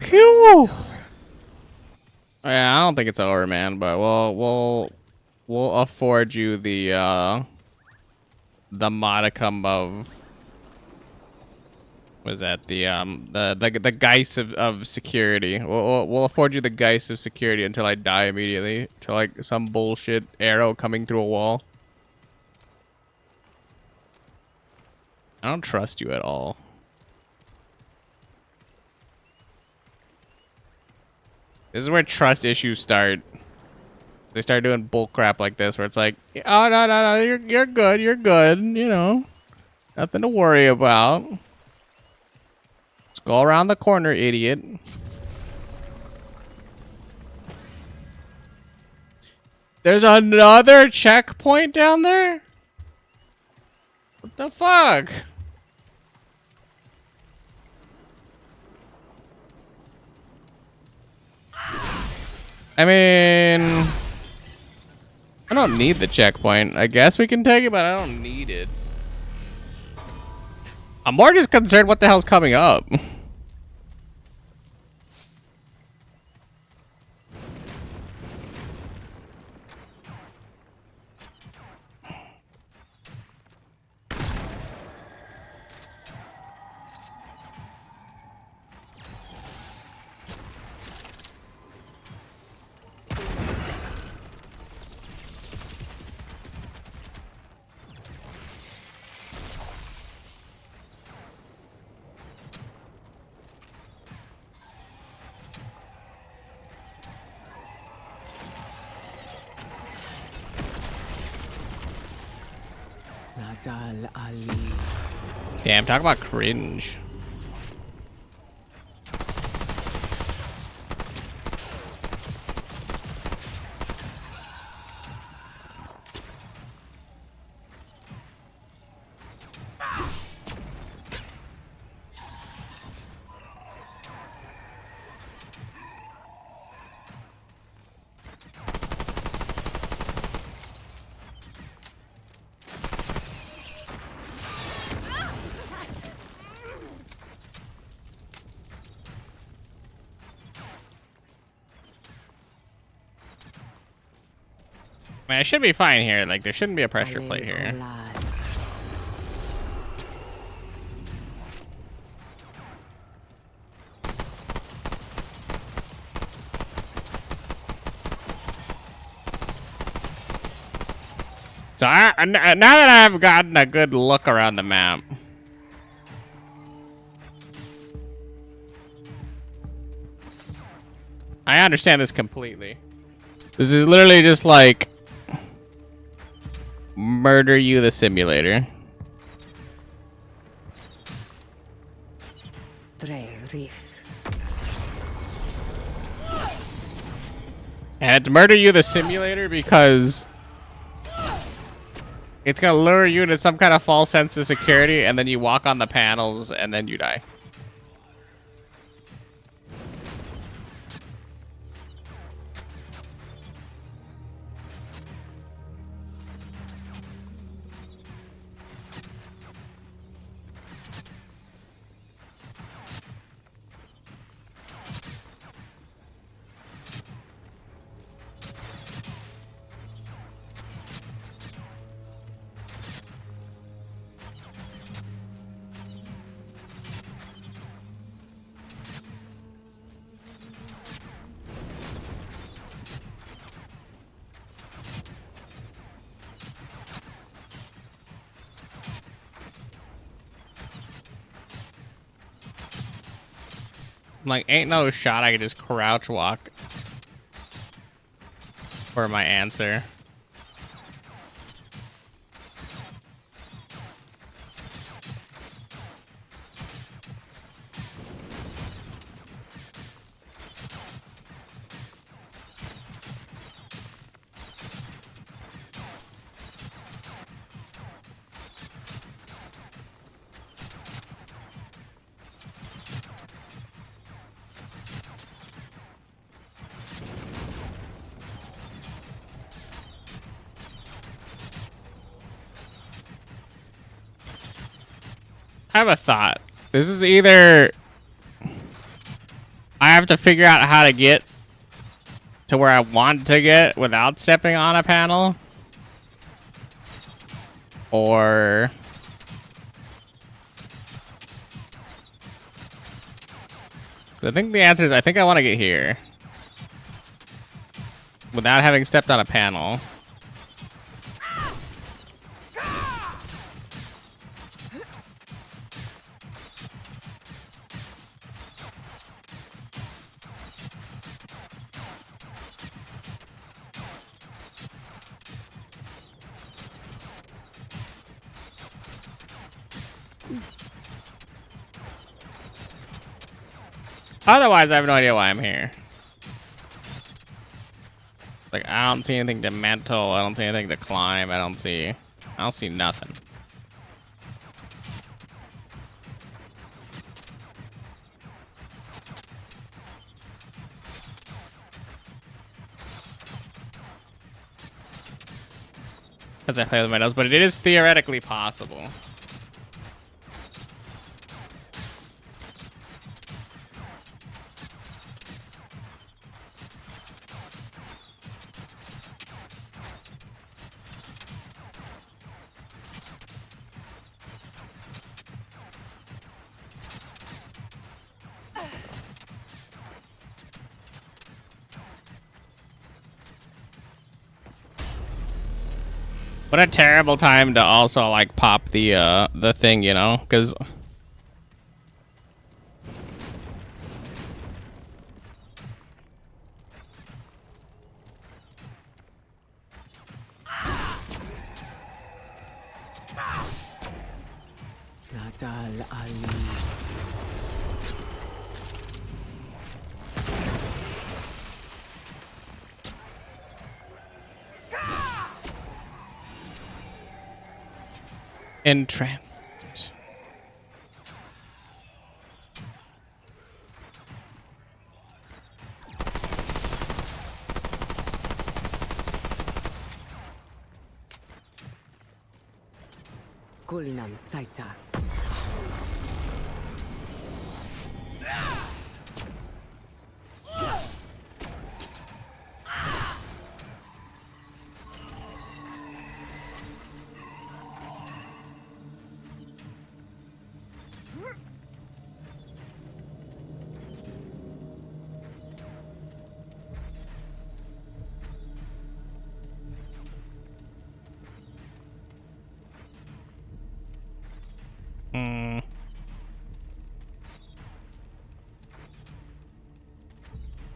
Phew. Yeah, I don't think it's over, man. But we'll afford you the modicum of, what is that, the geist of security. We'll afford you the geist of security until I die immediately, to like some bullshit arrow coming through a wall. I don't trust you at all. This is where trust issues start. They start doing bull crap like this, where it's like, oh no, you're good, you know, nothing to worry about. Let's go around the corner, idiot. There's another checkpoint down there? What the fuck? I mean, oh don't need the checkpoint. I guess we can take it, but I don't need it. I'm more just concerned what the hell's coming up. Nadal Ali. Damn, talk about cringe. I mean, I should be fine here. Like, there shouldn't be a pressure plate here. So now that I've gotten a good look around the map, I understand this completely. This is literally just like Murder You the Simulator. And it's Murder You the Simulator because it's gonna lure you into some kind of false sense of security, and then you walk on the panels, and then you die. I'm like, ain't no shot I could just crouch walk for my answer. I have a thought. This is either I have to figure out how to get to where I want to get without stepping on a panel, or I think the answer is I think I want to get here without having stepped on a panel. Otherwise, I have no idea why I'm here. Like, I don't see anything to mental. I don't see anything to climb. I don't see nothing. as I play with my nose, but it is theoretically possible. What a terrible time to also like pop the thing, you know, because Natal Ali. entranced. Kulinam Saita.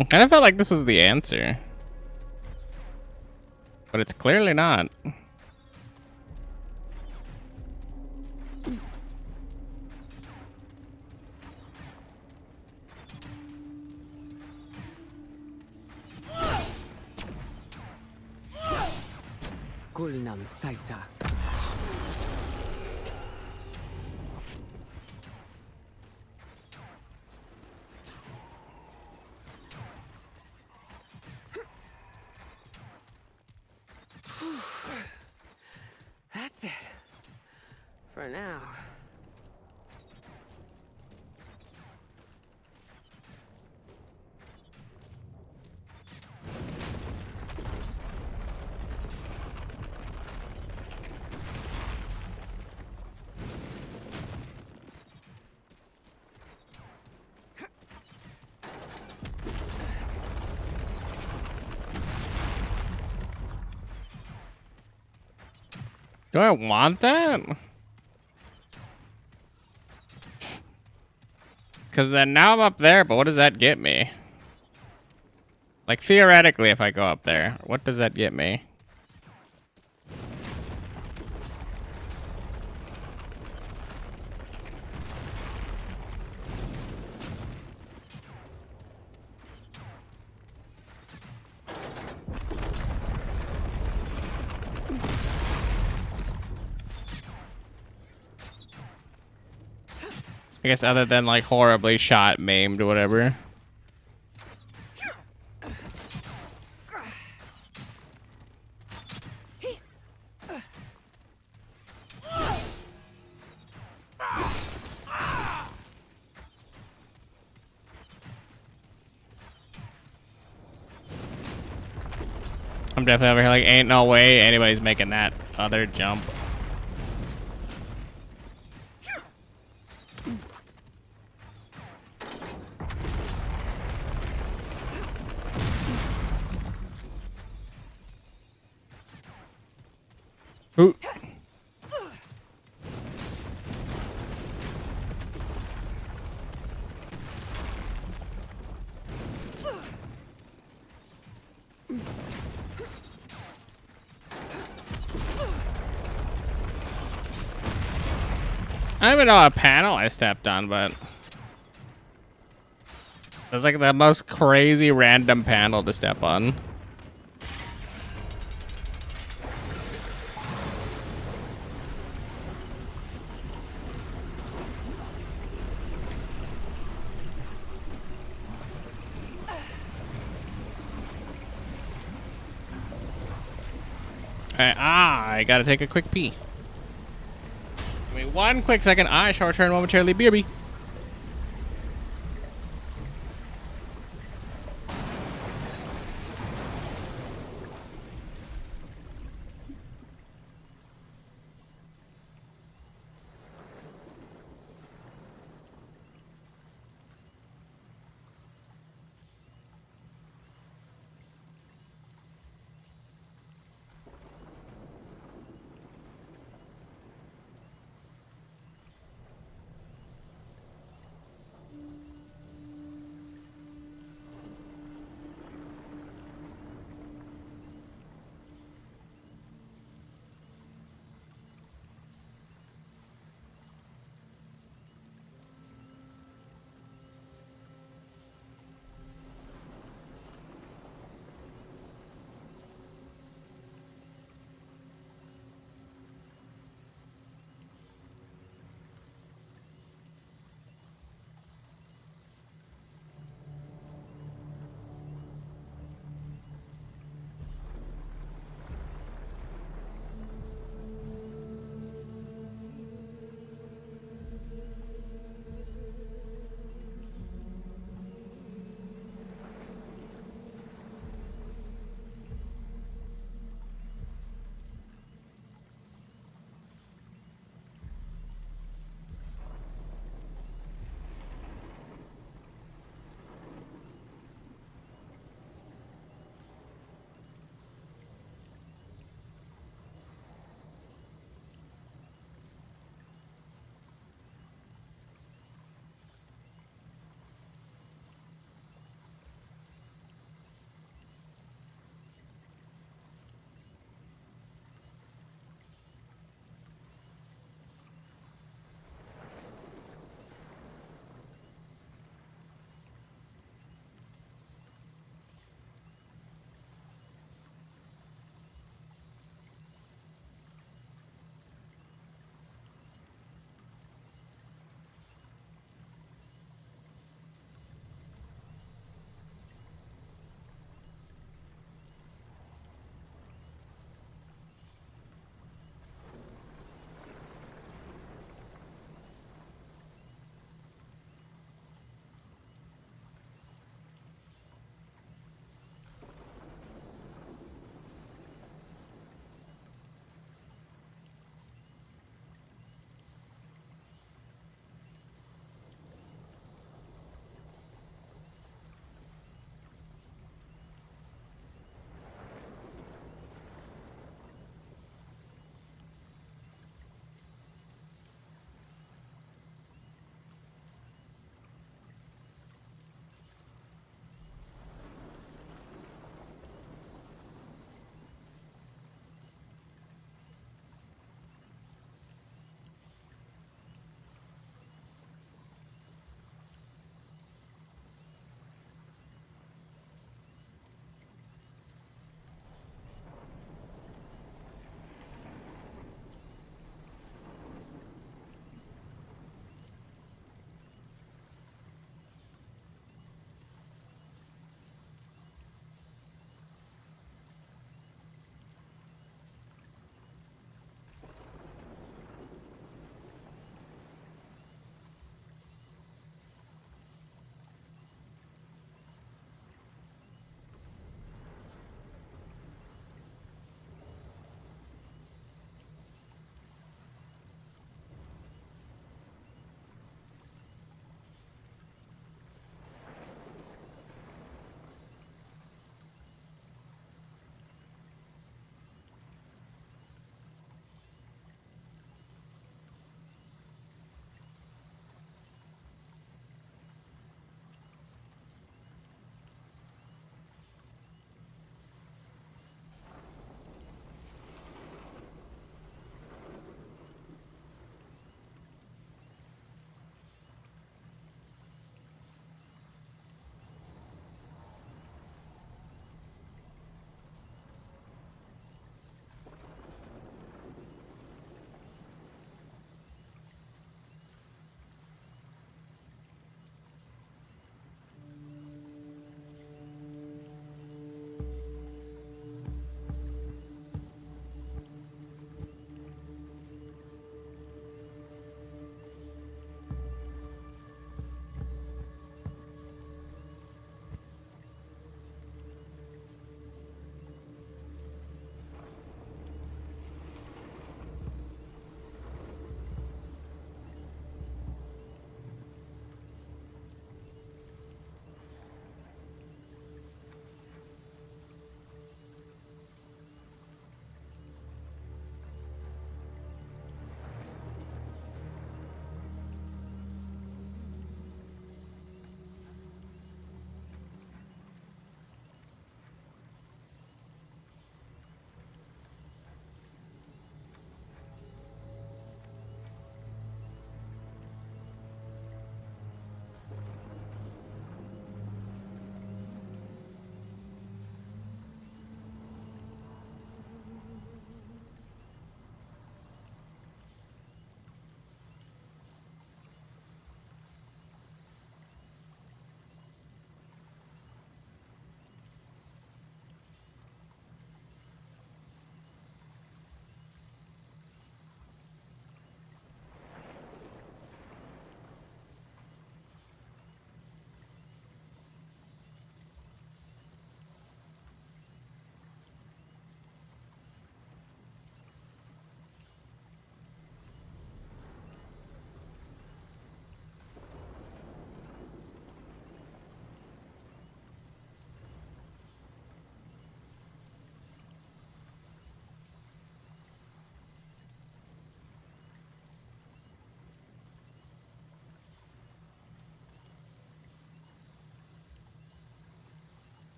I kind of felt like this was the answer, but it's clearly not. Kulinam Saita. That's it. For now. Do I want that? Because then now I'm up there, but what does that get me? Like, theoretically, if I go up there, what does that get me? I guess other than like horribly shot, maimed, whatever. I'm definitely over here like, ain't no way anybody's making that other jump. Ooh. I don't even know what panel I stepped on, but it was like the most crazy random panel to step on. I gotta take a quick pee. Give me 1 quick second. I shall return momentarily. BRB.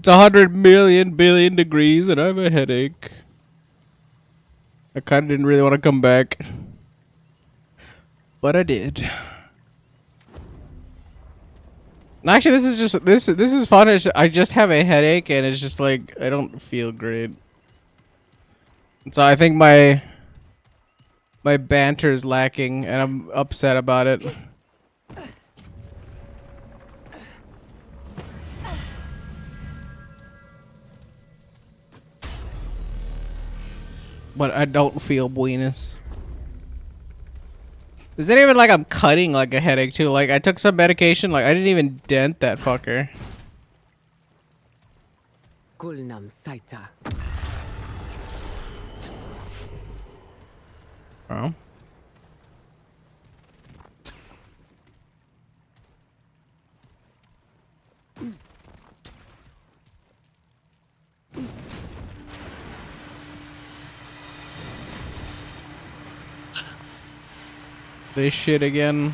It's 100 million degrees and I have a headache. I kind of didn't really want to come back, but I did. Actually, this is just this is fun. I just have a headache and it's just like I don't feel great. So I think my banter is lacking and I'm upset about it. But I don't feel buenos. Is it even like I'm cutting like a headache too? Like I took some medication, like I didn't even dent that fucker. Gulnam Saita. Oh. This shit again.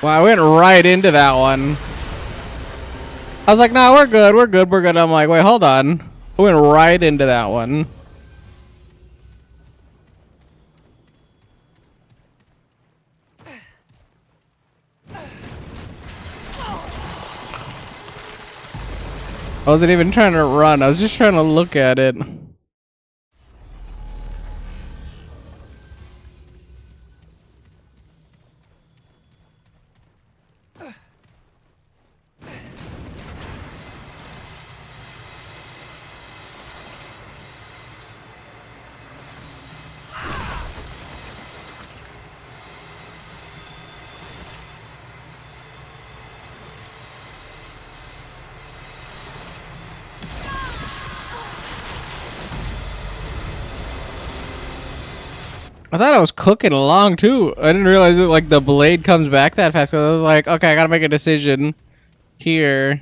Wow, I went right into that one. I was like, nah, we're good, we're good, we're good. I'm like, wait, hold on. I went right into that one. I wasn't even trying to run, I was just trying to look at it. I thought I was cooking along too. I didn't realize that like the blade comes back that fast. Cause I was like, okay, I gotta make a decision here.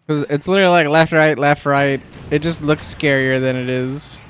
Cause it's literally like left, right, left, right. It just looks scarier than it is.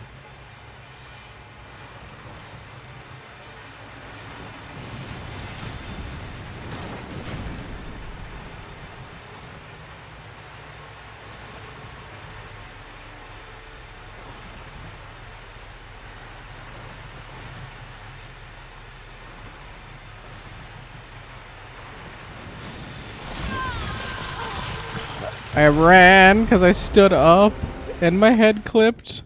I ran because I stood up and my head clipped.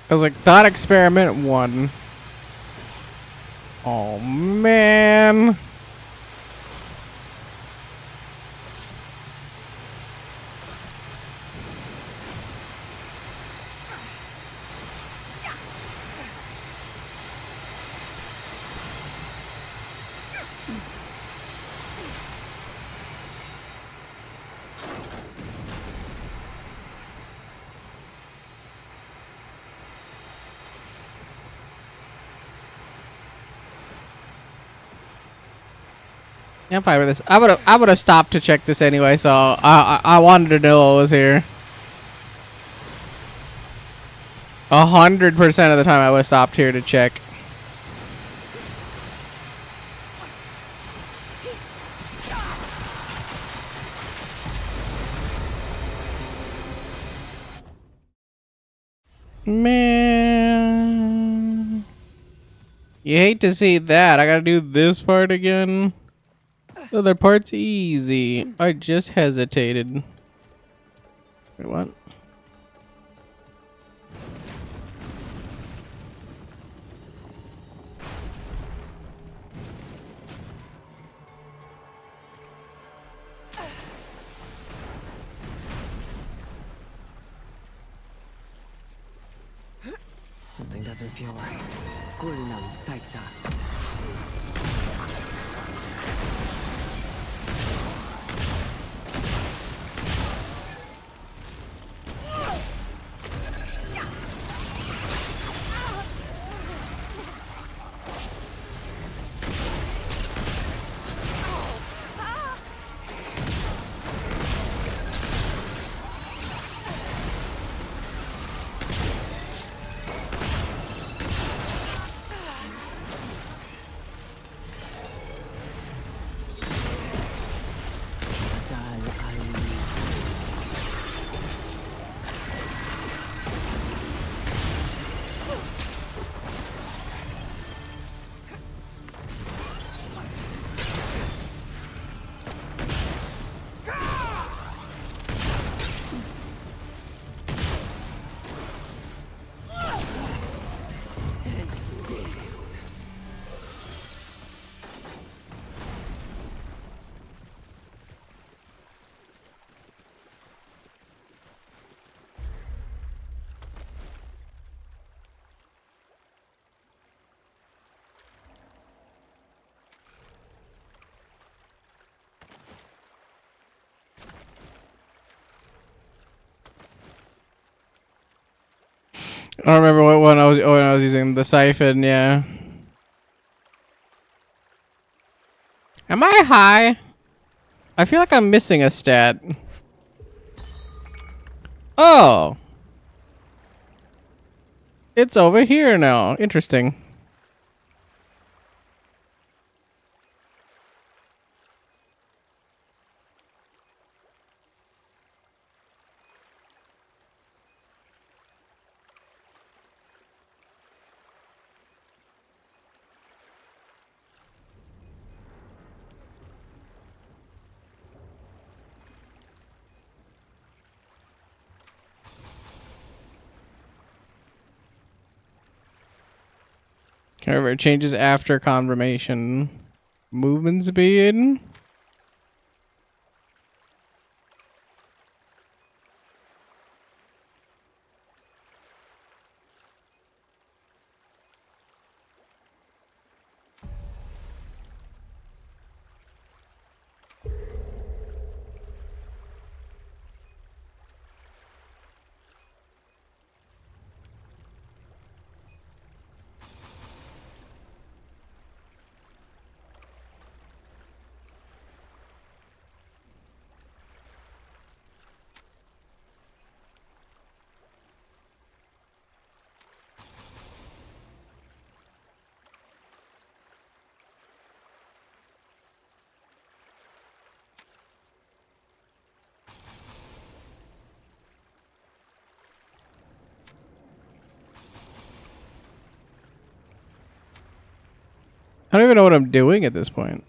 I was like, thought experiment 1. Oh man. Yeah, I'm fine with this. I would have stopped to check this anyway, so I wanted to know what was here. 100% of the time I would have stopped here to check. Man, you hate to see that. I gotta do this part again. The other part's easy. I just hesitated. Wait, what? Something doesn't feel right. Gulnam Saita. I don't remember what one I was. Oh, when I was using the siphon. Yeah. Am I high? I feel like I'm missing a stat. Oh, it's over here now. Interesting. However, it changes after confirmation. Movement speed. I don't even know what I'm doing at this point.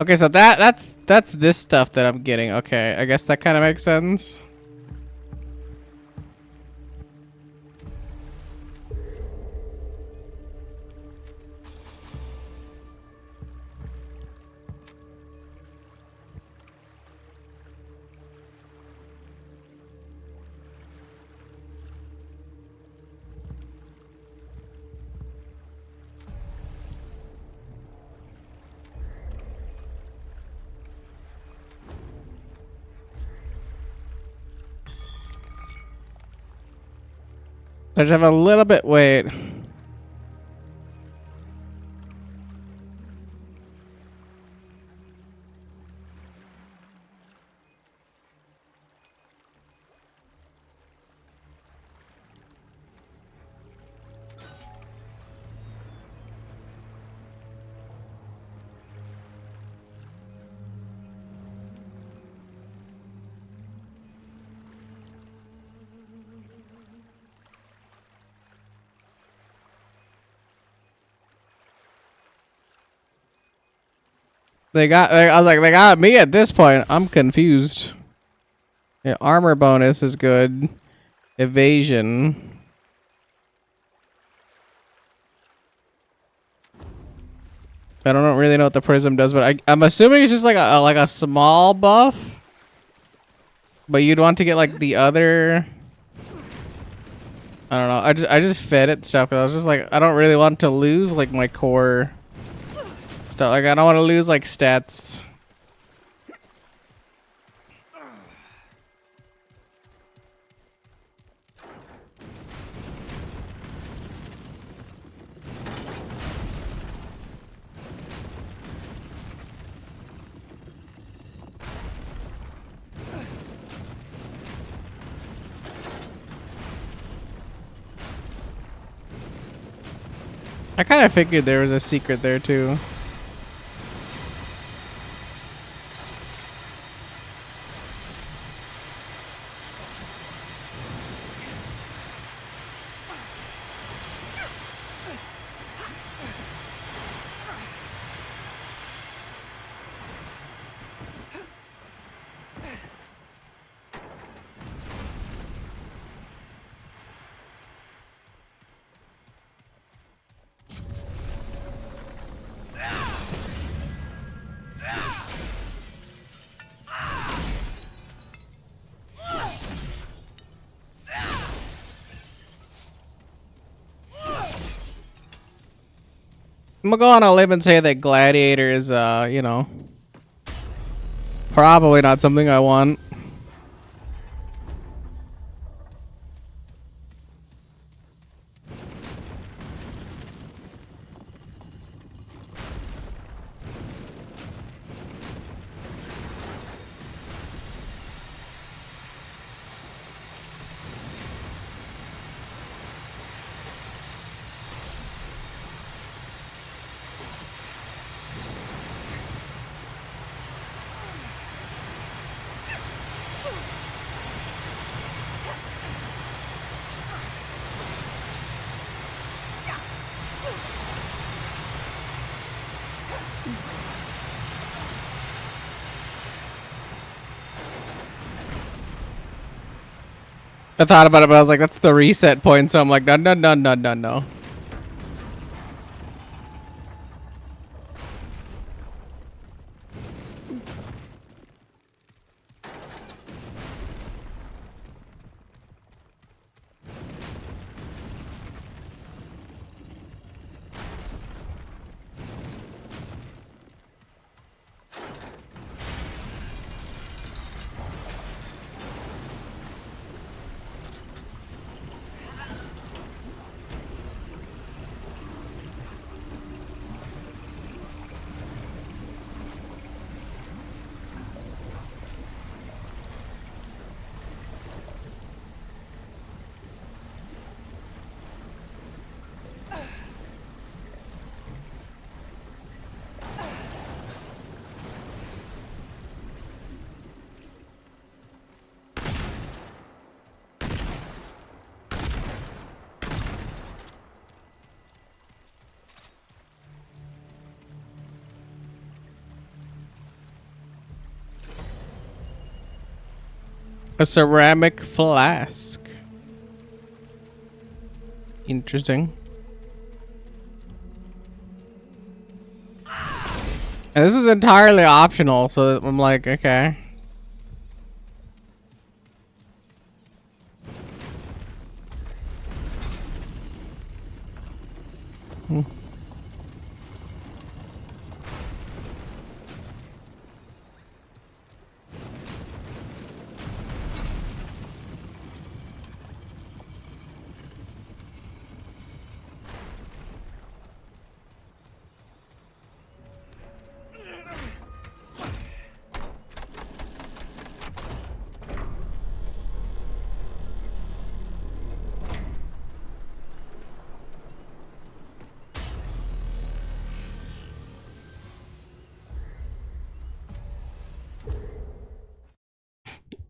Okay, so that's this stuff that I'm getting. Okay, I guess that kind of makes sense. I just have a little bit. Wait. I was like, they got me at this point. I'm confused. Yeah, armor bonus is good. Evasion. I don't really know what the prism does, but I'm assuming it's just like a small buff. But you'd want to get like the other. I don't know. I just fed it stuff. I was just like, I don't really want to lose like my core stuff. Like I don't want to lose like stats. I kind of figured there was a secret there too. I'm gonna go on a limb and say that Gladiator is, you know, probably not something I want. I thought about it, but I was like, that's the reset point, so I'm like, no, no, no, no, no, no. A ceramic flask. Interesting. And this is entirely optional, so I'm like, okay.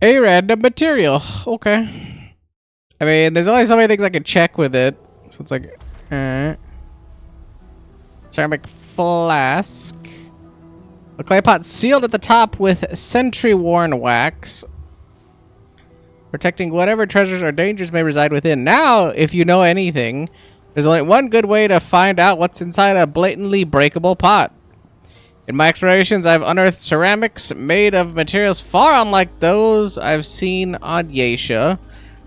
A random material. Okay. I mean, there's only so many things I can check with it. So it's like, ceramic flask. A clay pot sealed at the top with century-worn wax, protecting whatever treasures or dangers may reside within. Now, if you know anything, there's only one good way to find out what's inside a blatantly breakable pot. In my explorations, I've unearthed ceramics made of materials far unlike those I've seen on Yeisha.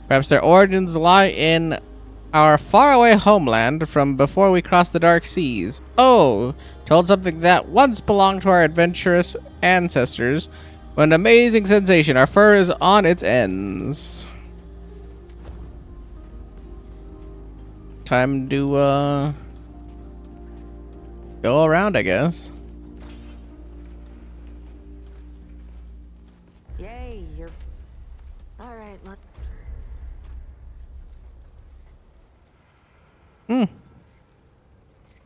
Perhaps their origins lie in our faraway homeland from before we crossed the dark seas. Oh, told something that once belonged to our adventurous ancestors. What an amazing sensation. Our fur is on its ends. Time to, go around, I guess. Yay, you're... Alright, look.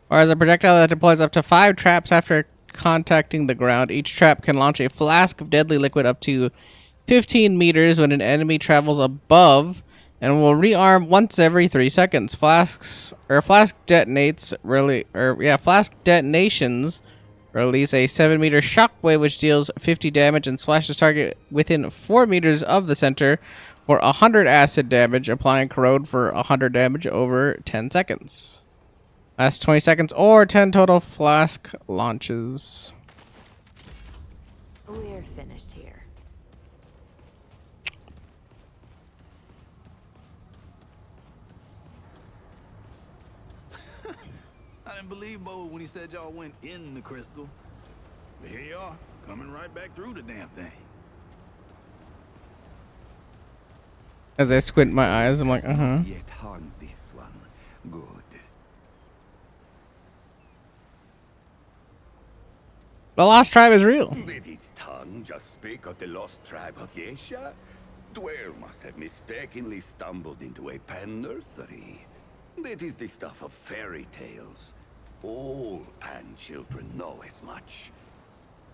Or as a projectile that deploys up to 5 traps after contacting the ground. Each trap can launch a flask of deadly liquid up to 15 meters when an enemy travels above, and will rearm once every 3 seconds. Flask detonations release a 7-meter shockwave which deals 50 damage and splashes target within 4 meters of the center for 100 acid damage, applying corrode for 100 damage over 10 seconds. Last 20 seconds or 10 total flask launches. We're finished here. I didn't believe Bo when he said y'all went in the crystal. But here you are, coming right back through the damn thing. As I squint my eyes, I'm like, Yet harmed this one. Good. The Lost Tribe is real. Did its tongue just speak of the lost tribe of Yeisha? Dwyer must have mistakenly stumbled into a pan nursery. That is the stuff of fairy tales. All pan children know as much.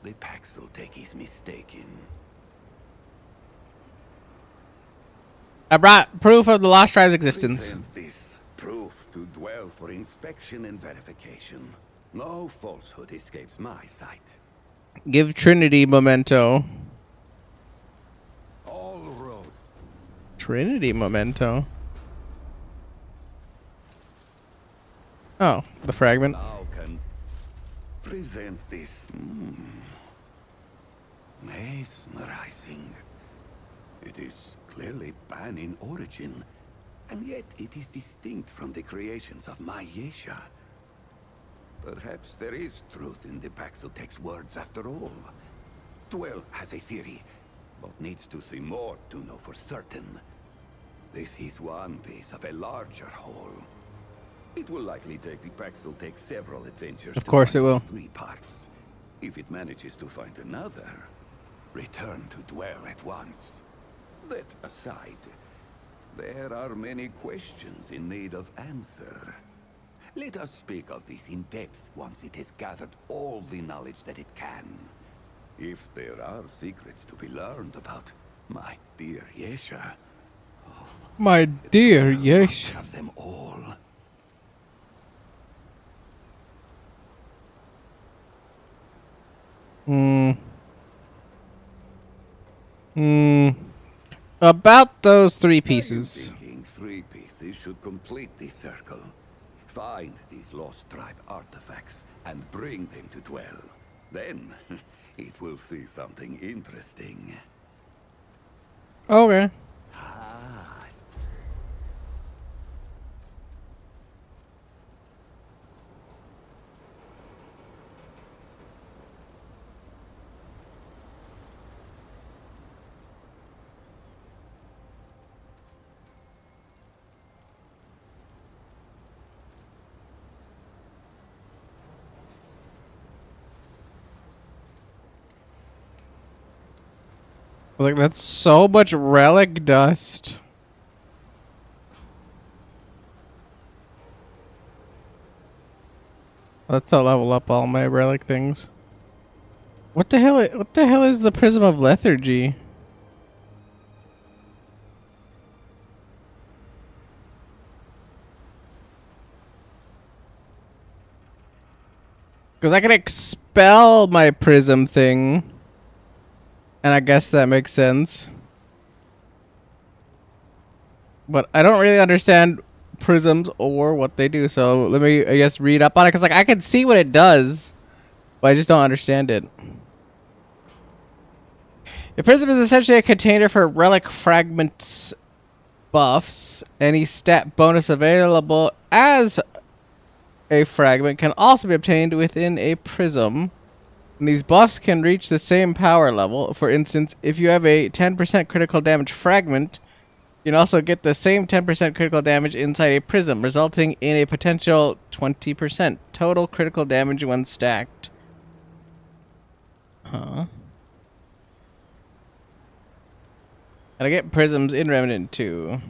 The Paxeltech is mistaken. I brought proof of the Lost Tribe's existence. Present this proof to Dwell for inspection and verification. No falsehood escapes my sight. Give Trinity memento. All roads. Trinity memento. Oh, the fragment. Now can present this. Mesmerizing. It is clearly pan in origin, and yet it is distinct from the creations of my Yeisha. Perhaps there is truth in the Paxeltech's words after all. Dwell has a theory, but needs to see more to know for certain. This is one piece of a larger whole. It will likely take the Paxeltech several adventures. Of course to it find will. the 3 parts. If it manages to find another, return to Dwell at once. That aside, there are many questions in need of answer. Let us speak of this in depth once it has gathered all the knowledge that it can. If there are secrets to be learned about my dear Yeisha, My dear, Dwell yes. must have them all. About those 3 I am pieces. thinking 3 pieces should complete this circle. Find these lost tribe artifacts and bring them to Dwell. Then it will see something interesting. Okay. Like, that's so much relic dust. Let's not level up all my relic things. What the hell? What the hell is the Prism of Lethargy? Because I can expel my prism thing. And I guess that makes sense. But I don't really understand prisms or what they do. So let me, I guess, read up on it. Because like, I can see what it does. But I just don't understand it. A prism is essentially a container for relic fragments buffs. Any stat bonus available as a fragment can also be obtained within a prism. And these buffs can reach the same power level. For instance, if you have a 10% critical damage fragment, you can also get the same 10% critical damage inside a prism, resulting in a potential 20% total critical damage when stacked. Huh. And I get prisms in Remnant too.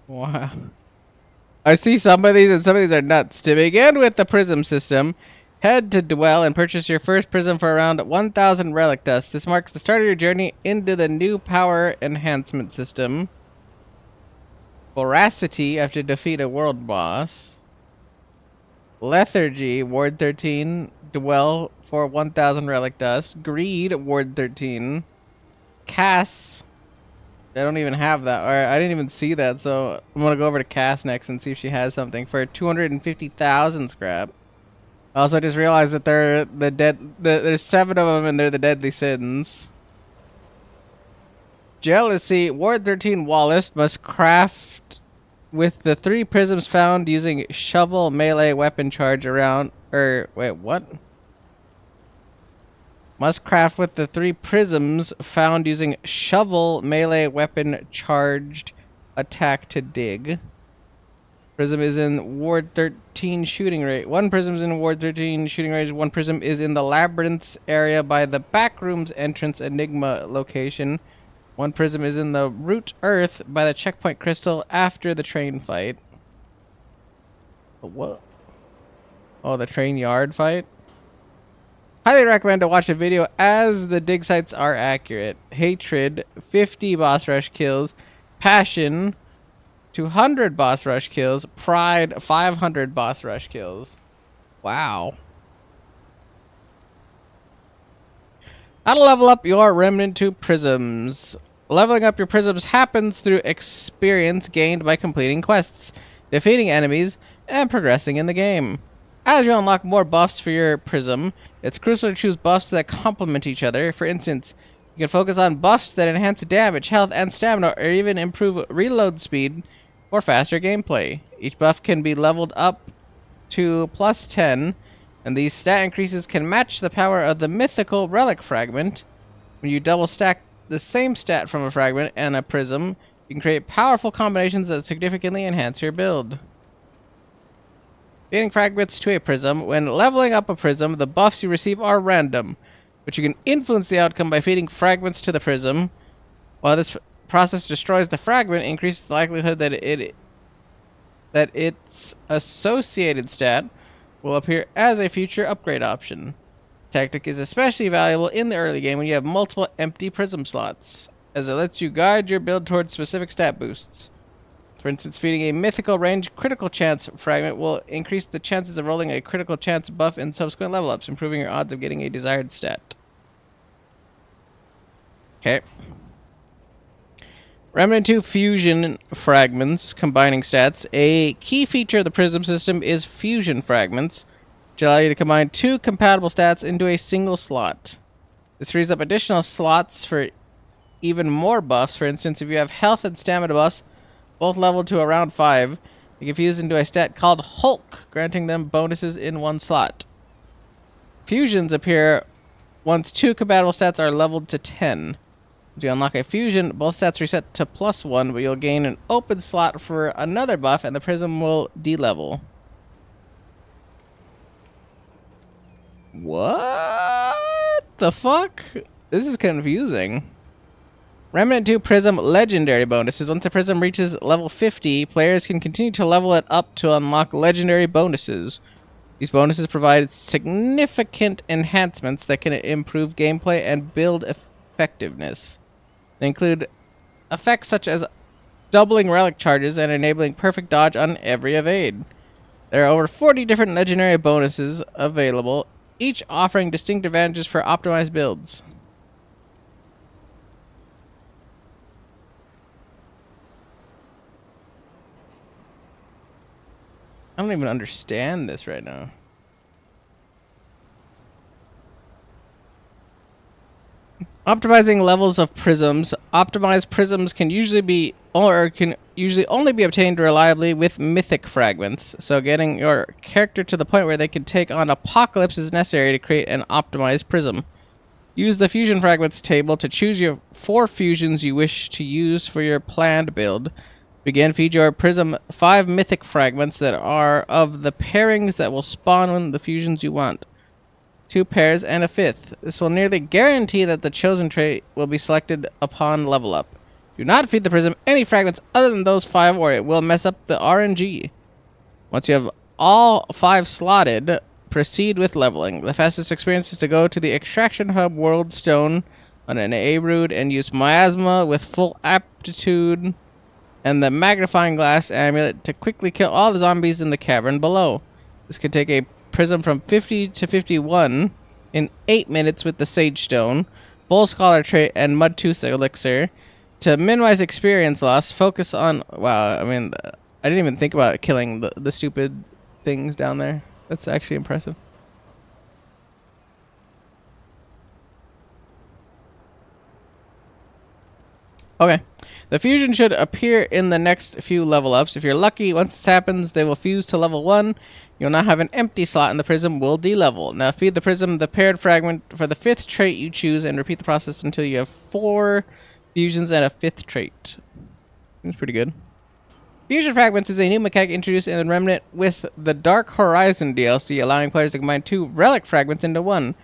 Wow. I see some of these, and some of these are nuts. To begin with the prism system, head to Dwell and purchase your first prism for around 1,000 relic dust. This marks the start of your journey into the new power enhancement system. Voracity after defeat a world boss. Lethargy, Ward 13. Dwell for 1,000 relic dust. Greed, Ward 13. Cass. I don't even have that. Or I didn't even see that, so I'm gonna go over to Cass next and see if she has something for 250,000 scrap. Also, I just realized that they're there's 7 of them and they're the deadly sins. Jealousy. Ward 13 Wallace must craft with the 3 prisms found using shovel melee weapon charge around. Wait, what? Must craft with the 3 prisms found using shovel melee weapon charged attack to dig. Prism is in Ward 13 shooting range. 1 prism is in Ward 13 shooting range. 1 prism is in the labyrinths area by the backrooms entrance enigma location. 1 prism is in the root earth by the checkpoint crystal after the train fight. What? Oh, the train yard fight? Highly recommend to watch a video as the dig sites are accurate. Hatred, 50 boss rush kills. Passion, 200 boss rush kills. Pride, 500 boss rush kills. Wow. How to level up your Remnant 2 prisms. Leveling up your prisms happens through experience gained by completing quests, defeating enemies, and progressing in the game. As you unlock more buffs for your prism, it's crucial to choose buffs that complement each other. For instance, you can focus on buffs that enhance damage, health, and stamina, or even improve reload speed for faster gameplay. Each buff can be leveled up to plus 10, and these stat increases can match the power of the mythical relic fragment. When you double stack the same stat from a fragment and a prism, you can create powerful combinations that significantly enhance your build. Feeding fragments to a prism. When leveling up a prism, the buffs you receive are random, but you can influence the outcome by feeding fragments to the prism. While this process destroys the fragment, increases the likelihood that its associated stat will appear as a future upgrade option. Tactic is especially valuable in the early game when you have multiple empty prism slots, as it lets you guide your build towards specific stat boosts. For instance, feeding a mythical range critical chance fragment will increase the chances of rolling a critical chance buff in subsequent level ups, improving your odds of getting a desired stat. Okay. Remnant 2 fusion fragments combining stats. A key feature of the Prism system is fusion fragments, which allow you to combine 2 compatible stats into a single slot. This frees up additional slots for even more buffs. For instance, if you have health and stamina buffs, both leveled to around 5, you can fuse into a stat called Hulk, granting them bonuses in one slot. Fusions appear once 2 compatible stats are leveled to 10. If you unlock a fusion, both stats reset to +1, but you'll gain an open slot for another buff, and the prism will de-level. What the fuck? This is confusing. Remnant 2 Prism Legendary bonuses. Once a prism reaches level 50, players can continue to level it up to unlock legendary bonuses. These bonuses provide significant enhancements that can improve gameplay and build effectiveness. They include effects such as doubling relic charges and enabling perfect dodge on every evade. There are over 40 different legendary bonuses available, each offering distinct advantages for optimized builds. I don't even understand this right now. Optimizing levels of prisms. Optimized prisms can usually only be obtained reliably with mythic fragments. So getting your character to the point where they can take on Apocalypse is necessary to create an optimized prism. Use the fusion fragments table to choose your 4 fusions you wish to use for your planned build. Begin, feed your prism 5 mythic fragments that are of the pairings that will spawn the fusions you want. 2 pairs and a 5th. This will nearly guarantee that the chosen trait will be selected upon level up. Do not feed the prism any fragments other than those 5 or it will mess up the RNG. Once you have all 5 slotted, proceed with leveling. The fastest experience is to go to the Extraction Hub World Stone on an A-Root and use Miasma with full aptitude and the Magnifying Glass Amulet to quickly kill all the zombies in the cavern below. This could take a prism from 50 to 51 in 8 minutes with the Sage Stone, Full Scholar Trait, and Mudtooth Elixir. To minimize experience loss, focus on... Wow, I mean, I didn't even think about killing the stupid things down there. That's actually impressive. Okay. The fusion should appear in the next few level ups. If you're lucky, once this happens, they will fuse to level 1. You'll now have an empty slot and the prism will de-level. Now feed the prism the paired fragment for the 5th trait you choose and repeat the process until you have 4 fusions and a 5th trait. Seems pretty good. Fusion fragments is a new mechanic introduced in Remnant with the Dark Horizon DLC, allowing players to combine 2 relic fragments into 1.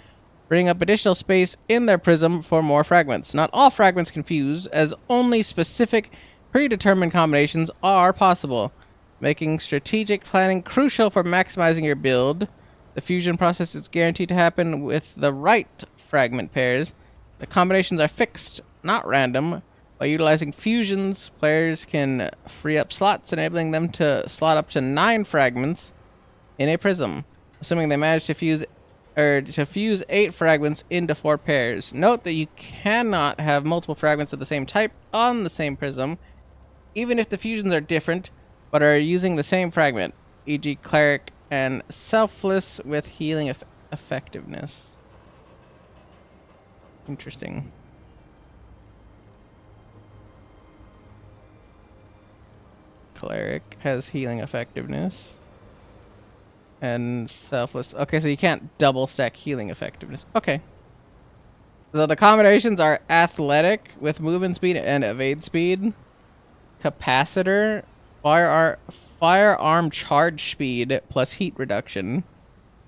Bring up additional space in their prism for more fragments. Not all fragments can fuse, as only specific predetermined combinations are possible, making strategic planning crucial for maximizing your build. The fusion process is guaranteed to happen with the right fragment pairs. The combinations are fixed, not random. By utilizing fusions, players can free up slots, enabling them to slot up to 9 fragments in a prism, assuming they manage to fuse 8 fragments into 4 pairs. Note that you cannot have multiple fragments of the same type on the same prism, even if the fusions are different, but are using the same fragment, e.g. Cleric and Selfless with healing effectiveness. Interesting. Cleric has healing effectiveness. And Selfless. Okay, so you can't double stack healing effectiveness. Okay. So the combinations are Athletic with movement speed and evade speed. Capacitor. Firearm charge speed plus heat reduction.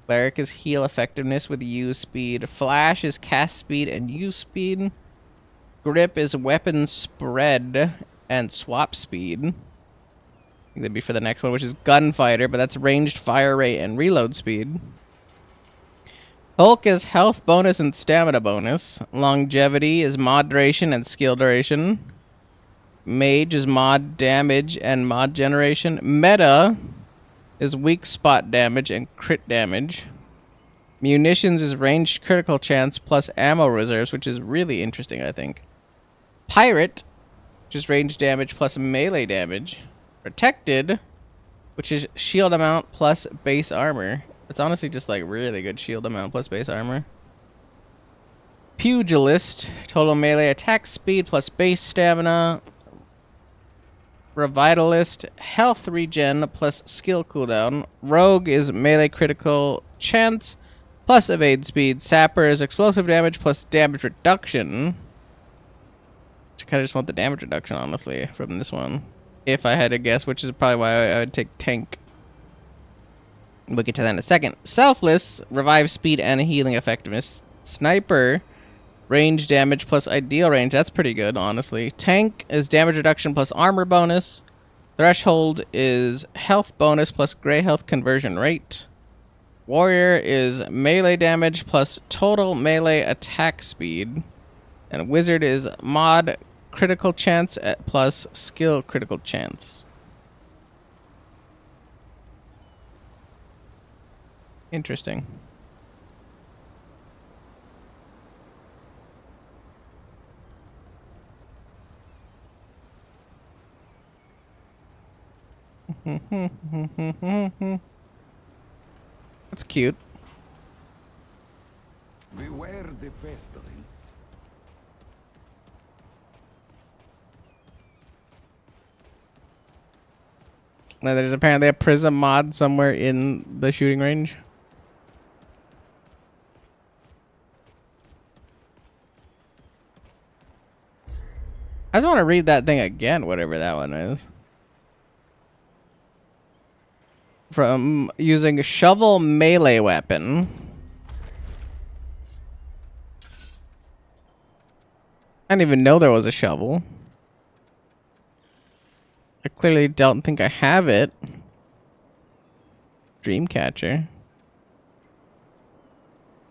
Cleric is heal effectiveness with use speed. Flash is cast speed and use speed. Grip is weapon spread and swap speed. I think that'd be for the next one, which is Gunfighter, but that's ranged fire rate and reload speed. Hulk is health bonus and stamina bonus. Longevity is mod duration and skill duration. Mage is mod damage and mod generation. Meta is weak spot damage and crit damage. Munitions is ranged critical chance plus ammo reserves, which is really interesting, I think. Pirate, which is range damage plus melee damage. Protected, which is shield amount plus base armor. It's honestly just like really good shield amount plus base armor. Pugilist, total melee attack speed plus base stamina. Revitalist, health regen plus skill cooldown. Rogue is melee critical chance plus evade speed. Sapper is explosive damage plus damage reduction. I kind of just want the damage reduction, honestly, from this one. If I had to guess, which is probably why I would take tank. We'll get to that in a second. Selfless, revive speed and healing effectiveness. Sniper, range damage plus ideal range. That's pretty good, honestly. Tank is damage reduction plus armor bonus. Threshold is health bonus plus gray health conversion rate. Warrior is melee damage plus total melee attack speed. And Wizard is mod critical chance plus skill critical chance. Interesting. That's cute. Beware the pestilence. Now there's apparently a prism mod somewhere in the shooting range. I just want to read that thing again, whatever that one is. From using a shovel melee weapon. I didn't even know there was a shovel. I clearly don't think I have it. Dreamcatcher.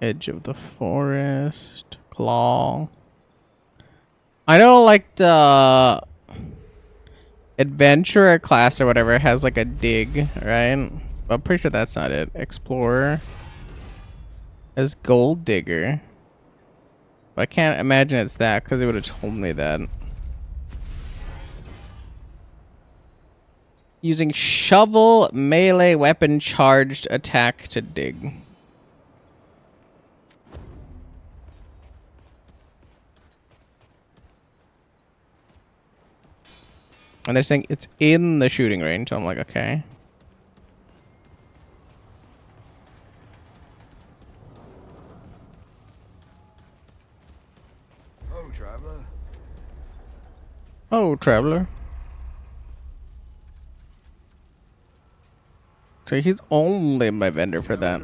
Edge of the forest. Claw. I know, like, the adventurer class or whatever has like a dig, right? But I'm pretty sure that's not it. Explorer as gold digger. But I can't imagine it's that because they would have told me that. Using shovel melee weapon charged attack to dig. And they're saying it's in the shooting range. So I'm like, okay. Oh, traveler. Oh, traveler. So he's only my vendor for that.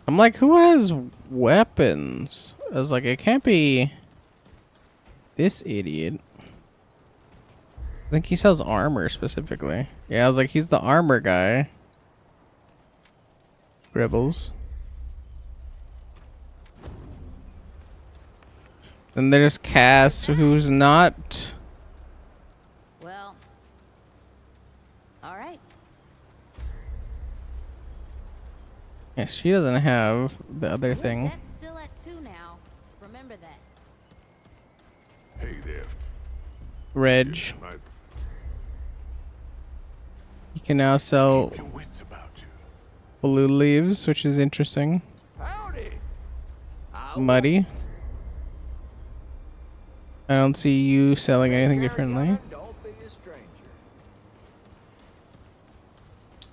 I'm like, who has weapons? I was like, it can't be this idiot. I think he sells armor specifically. Yeah, I was like, he's the armor guy. Rebels. Then there's Cass, who's not. Well, all right. Yes, she doesn't have the other thing. That's still at 2 now. Remember that. Hey there. Reg. My You can now sell keep your wits about you. blue leaves, which is interesting. Howdy. Muddy. I don't see you selling anything differently. Don't be a stranger.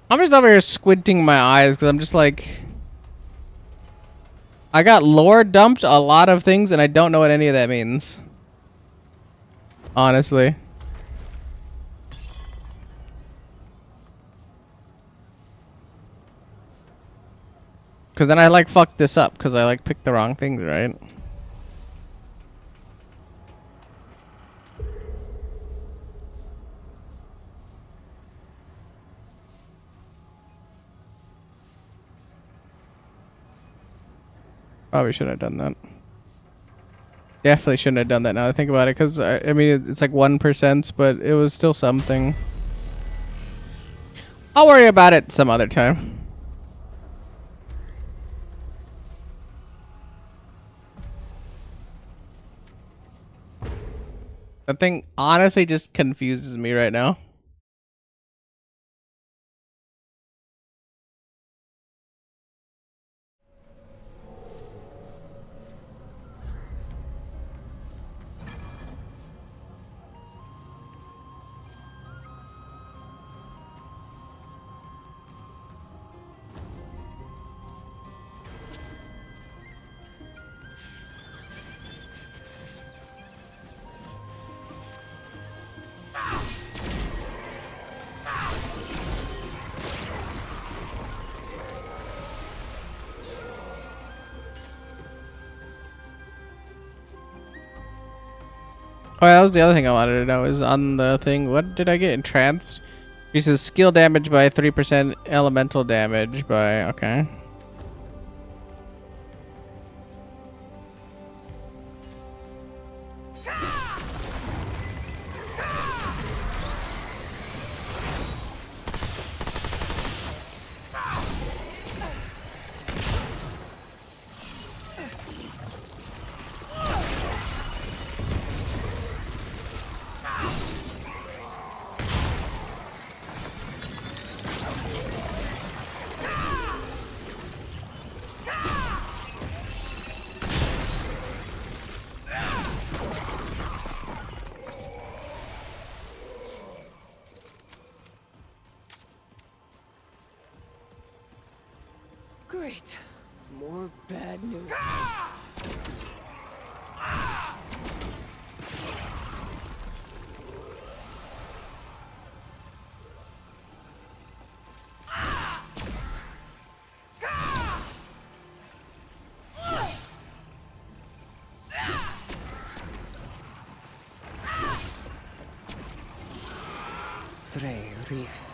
I'm just over here squinting my eyes because I'm just like, I got lore dumped a lot of things and I don't know what any of that means. Honestly. Because then I like fucked this up because I like picked the wrong things, right? Probably should have done that. Definitely shouldn't have done that now that I think about it, because I mean, it's like 1%, but it was still something. I'll worry about it some other time. That thing honestly just confuses me right now. Oh, that was the other thing I wanted to know is on the thing. What did I get? Entranced? Increases skill damage by 3%, elemental damage by... Okay. Great. More bad news. Tre Reef.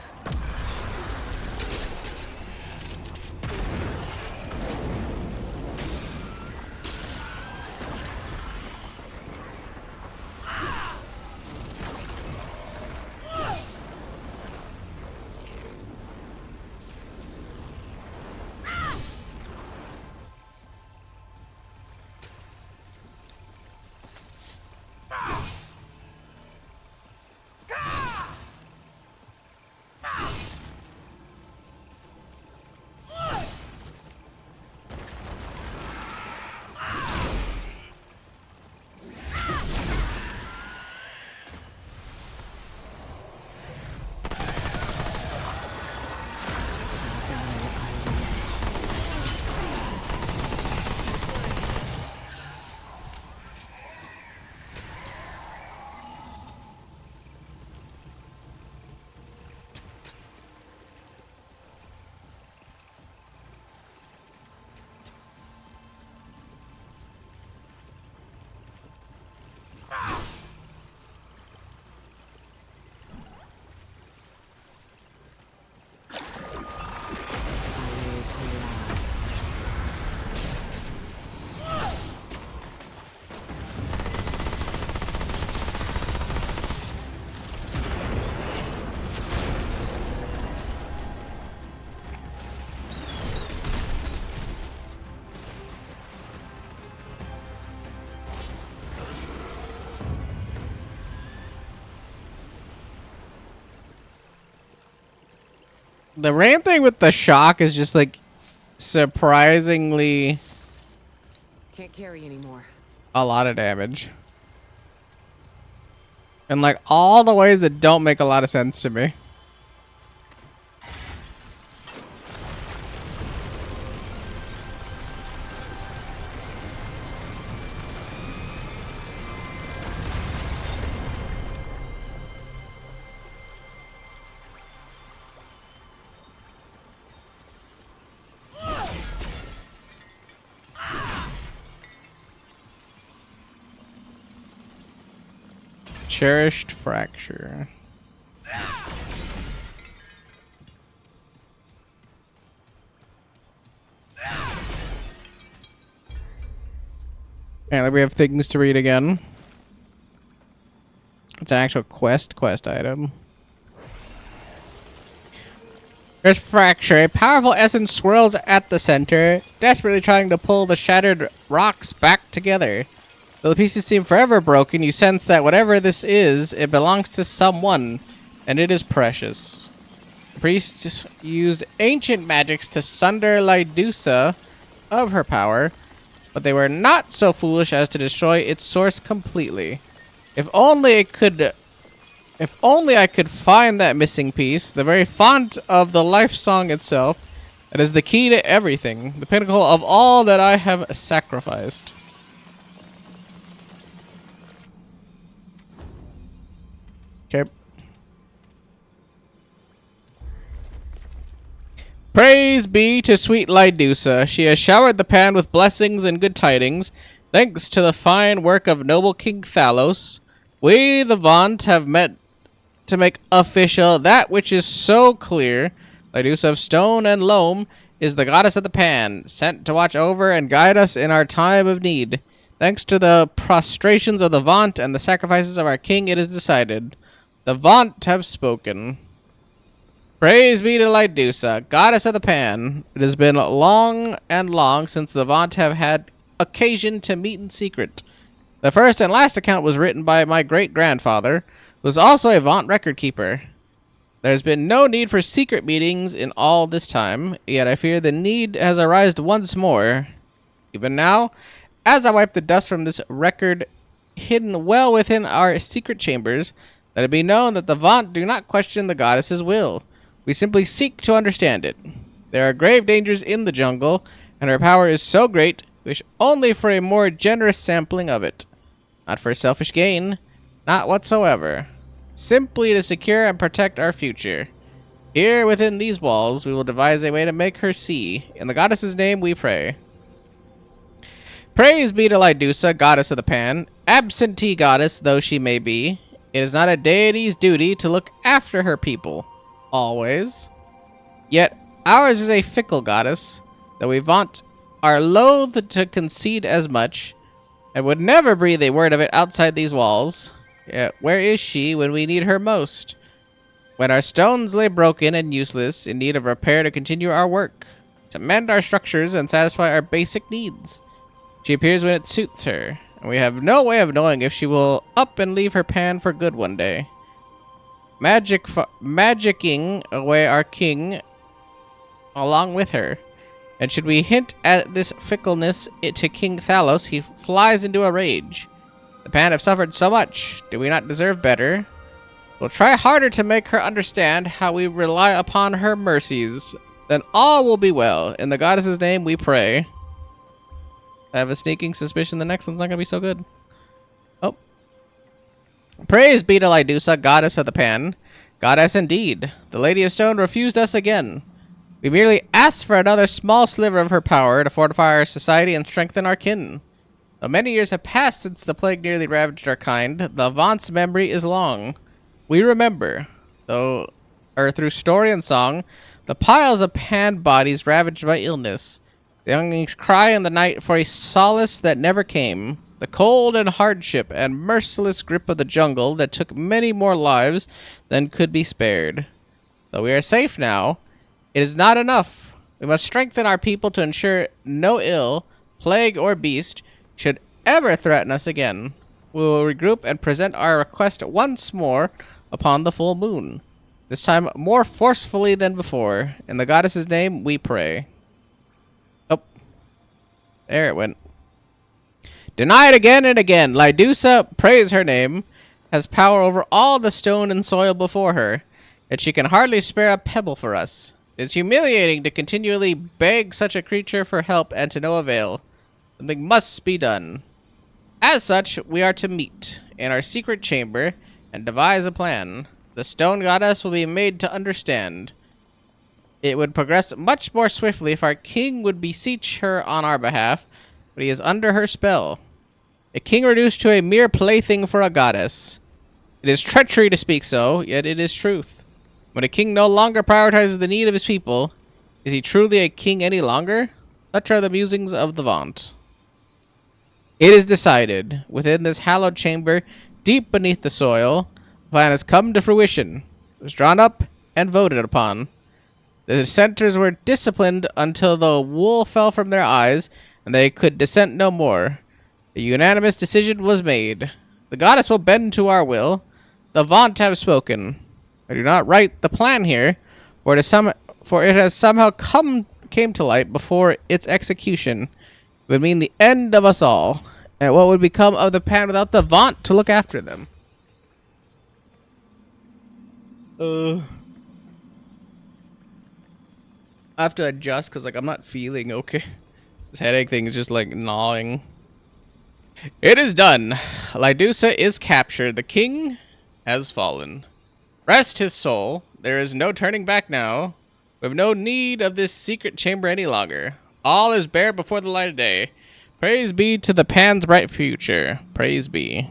The rain thing with the shock is just like surprisingly Can't carry anymore. a lot of damage. And like all the ways that don't make a lot of sense to me. Cherished fracture. Apparently we have things to read again. It's an actual quest item. There's fracture. A powerful essence swirls at the center, desperately trying to pull the shattered rocks back together. Though the pieces seem forever broken, you sense that whatever this is, it belongs to someone, and it is precious. The priests used ancient magics to sunder Lydusa of her power, but they were not so foolish as to destroy its source completely. If only I could find that missing piece, the very font of the life song itself, that is the key to everything, the pinnacle of all that I have sacrificed. Okay. Praise be to sweet Lydusa. She has showered the pan with blessings and good tidings. Thanks to the fine work of noble King Thalos, we, the Vaunt, have met to make official that which is so clear. Lydusa of stone and loam is the goddess of the pan, sent to watch over and guide us in our time of need. Thanks to the prostrations of the Vaunt and the sacrifices of our king, it is decided. The Vaunt have spoken. Praise be to Lydusa, goddess of the pan. It has been long and long since the Vaunt have had occasion to meet in secret. The first and last account was written by my great-grandfather, who was also a Vaunt record keeper. There has been no need for secret meetings in all this time, yet I fear the need has arisen once more. Even now, as I wipe the dust from this record hidden well within our secret chambers, let it be known that the Vaunt do not question the goddess's will. We simply seek to understand it. There are grave dangers in the jungle, and her power is so great, we wish only for a more generous sampling of it. Not for selfish gain, not whatsoever. Simply to secure and protect our future. Here within these walls, we will devise a way to make her see. In the goddess's name we pray. Praise be to Lydusa, goddess of the pan. Absentee goddess though she may be, it is not a deity's duty to look after her people. Always. Yet ours is a fickle goddess, though we vaunt are loath to concede as much, and would never breathe a word of it outside these walls. Yet where is she when we need her most? When our stones lay broken and useless, in need of repair to continue our work, to mend our structures and satisfy our basic needs. She appears when it suits her, and we have no way of knowing if she will up and leave her pan for good one day. Magicking away our king along with her. And should we hint at this fickleness to King Thalos, he flies into a rage. The pan have suffered so much. Do we not deserve better? We'll try harder to make her understand how we rely upon her mercies. Then all will be well. In the goddess's name we pray. I have a sneaking suspicion the next one's not going to be so good. Oh. Praise be to Lydusa, goddess of the pan. Goddess indeed. The Lady of Stone refused us again. We merely asked for another small sliver of her power to fortify our society and strengthen our kin. Though many years have passed since the plague nearly ravaged our kind, the Vaunt's memory is long. We remember, through story and song, the piles of pan bodies ravaged by illness. The younglings cry in the night for a solace that never came. The cold and hardship and merciless grip of the jungle that took many more lives than could be spared. Though we are safe now, it is not enough. We must strengthen our people to ensure no ill, plague or beast, should ever threaten us again. We will regroup and present our request once more upon the full moon. This time more forcefully than before. In the goddess's name we pray. Oh. There it went. Denied again and again, Lydusa, praise her name, has power over all the stone and soil before her, yet she can hardly spare a pebble for us. It is humiliating to continually beg such a creature for help and to no avail. Something must be done. As such, we are to meet in our secret chamber and devise a plan. The stone goddess will be made to understand. It would progress much more swiftly if our king would beseech her on our behalf, but he is under her spell. A king reduced to a mere plaything for a goddess. It is treachery to speak so, yet it is truth. When a king no longer prioritizes the need of his people, is he truly a king any longer? Such are the musings of the Vaunt. It is decided, within this hallowed chamber, deep beneath the soil, the plan has come to fruition. It was drawn up and voted upon. The dissenters were disciplined until the wool fell from their eyes, and they could dissent no more. A unanimous decision was made. The goddess will bend to our will. The Vaunt have spoken. I do not write the plan here, for it has somehow came to light before its execution. It would mean the end of us all. And what would become of the pan without the Vaunt to look after them? I have to adjust because like I'm not feeling okay. This headache thing is just like gnawing. It is done. Lydusa is captured. The king has fallen. Rest his soul. There is no turning back now. We have no need of this secret chamber any longer. All is bare before the light of day. Praise be to the Pan's bright future. Praise be.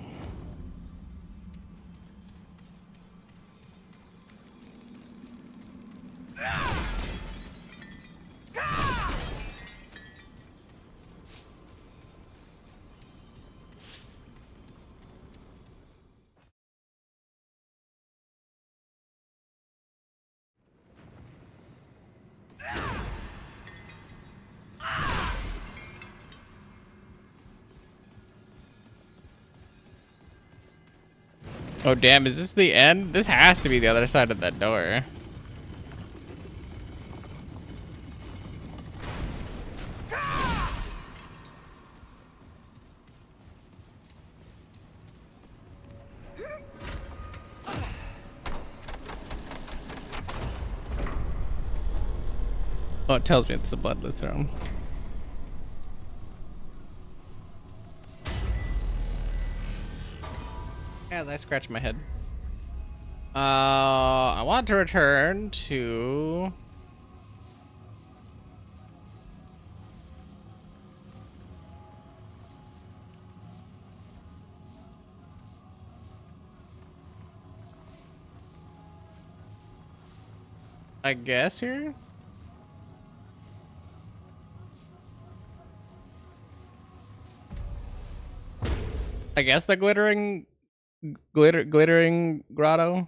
Oh damn, is this the end? This has to be the other side of that door. Oh, it tells me it's the bloodless throne. As I scratch my head. I want to return to... I guess here? I guess the glittering grotto,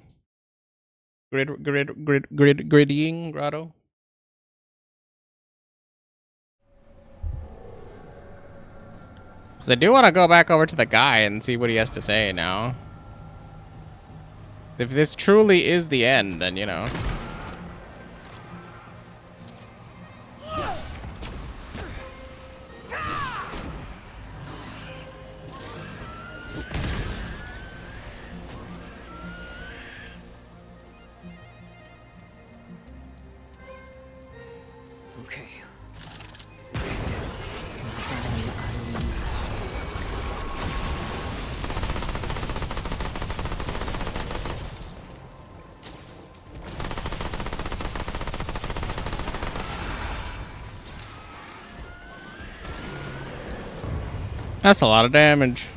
griddying grotto. Because I do want to go back over to the guy and see what he has to say now. If this truly is the end, then you know. Okay. That's a lot of damage.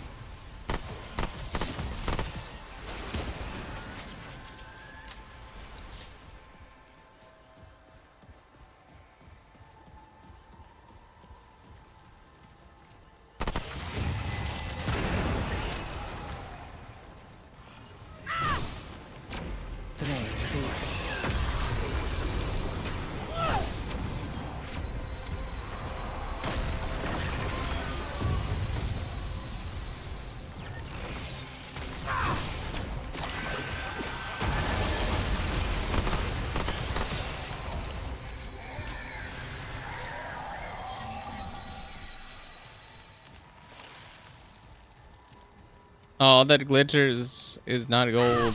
Oh, that glitters is not gold.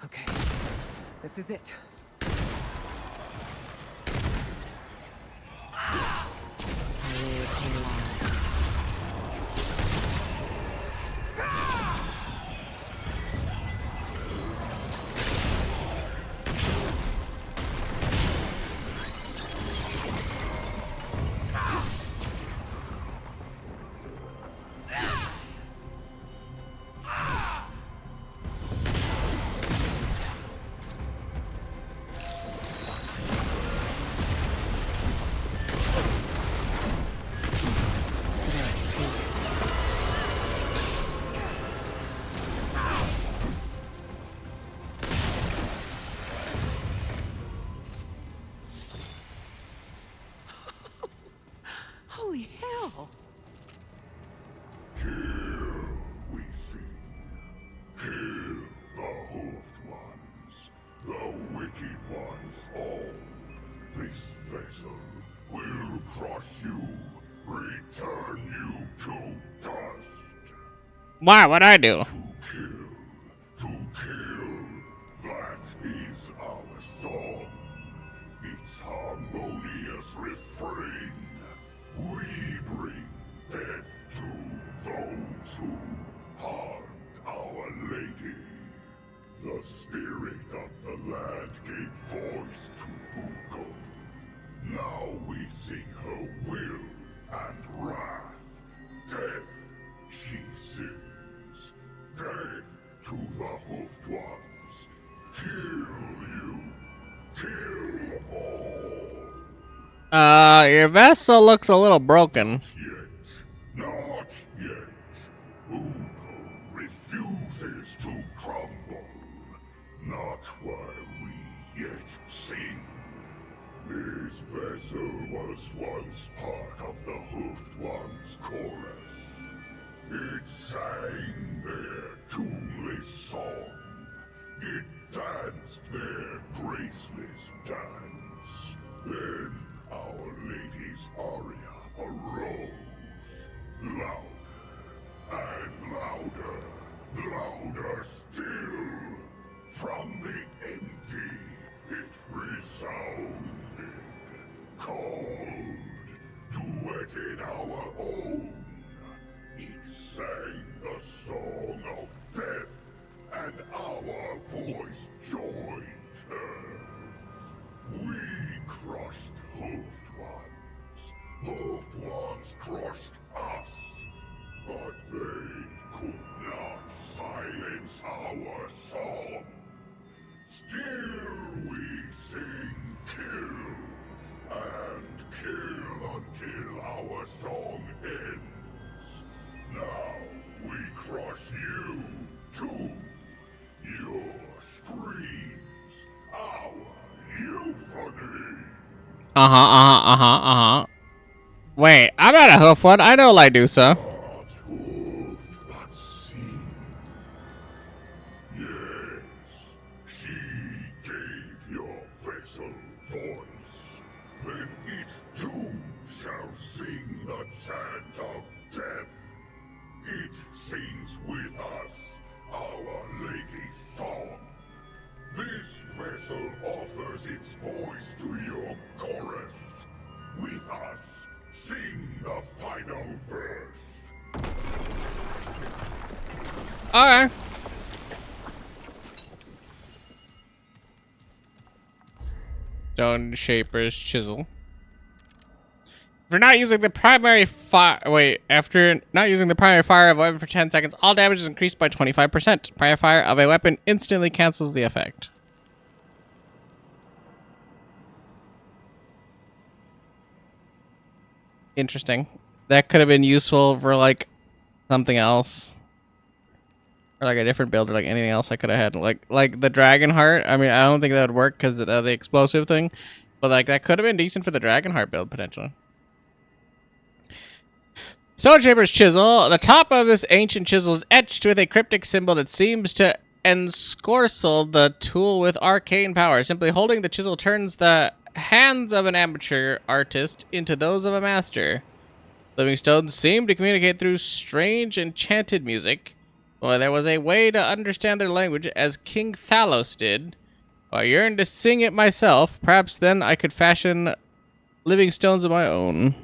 Okay. This is it. vessel will crush you, return you to dust. Why? What'd I do? To kill, that is our song. Its harmonious refrain. We bring death to those who harmed our lady. The spirit of the land gave voice to Uko. Now we sing her will and wrath. Death she sings. Death to the hoofed ones. Kill you. Kill all. Your vessel looks a little broken. Not yet. Uko refuses to crumble. Not while we yet sing. This vessel was once part of the Hoofed One's chorus. It sang their tuneless song. It danced their graceless dance. Then Our Lady's aria arose. Louder and louder, louder still. From the empty it resounded. Called to it in our own. It sang the song of death, and our voice joined hers. We crushed Hoofed Ones. Hoofed Ones crushed us. But they could not silence our song. Still we sing kill, and kill until our song ends. Now we crush you, too. Your screams, our euphony. Wait, I'm not a hoof one. I know Lydusa. Not hoofed, but seen. Yes, she gave your vessel voice. Then it too shall sing the chant of death. It sings with us, Our Lady's song. This vessel offers its voice to your chorus. With us, sing the final verse. Okay. Stone Shaper's Chisel. For not using the primary fire, after not using the primary fire of a weapon for 10 seconds, all damage is increased by 25%. Primary fire of a weapon instantly cancels the effect. Interesting. That could have been useful for like something else, or like a different build, or like anything else I could have had. Like the Dragon Heart. I mean, I don't think that would work because of the explosive thing, but like that could have been decent for the Dragon Heart build potentially. Stone Shaper's Chisel. The top of this ancient chisel is etched with a cryptic symbol that seems to ensorcel the tool with arcane power. Simply holding the chisel turns the hands of an amateur artist into those of a master. Living stones seem to communicate through strange enchanted music. Well, there was a way to understand their language, as King Thalos did. I yearned to sing it myself. Perhaps then I could fashion living stones of my own.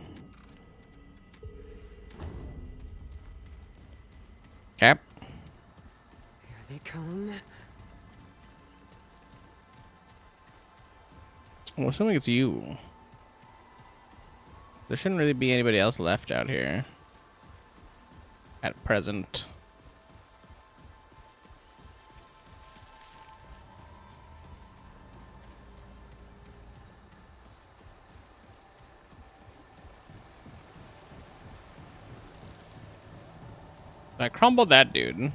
Cap. Here they come. I'm assuming it's you. There shouldn't really be anybody else left out here at present. I crumbled that dude.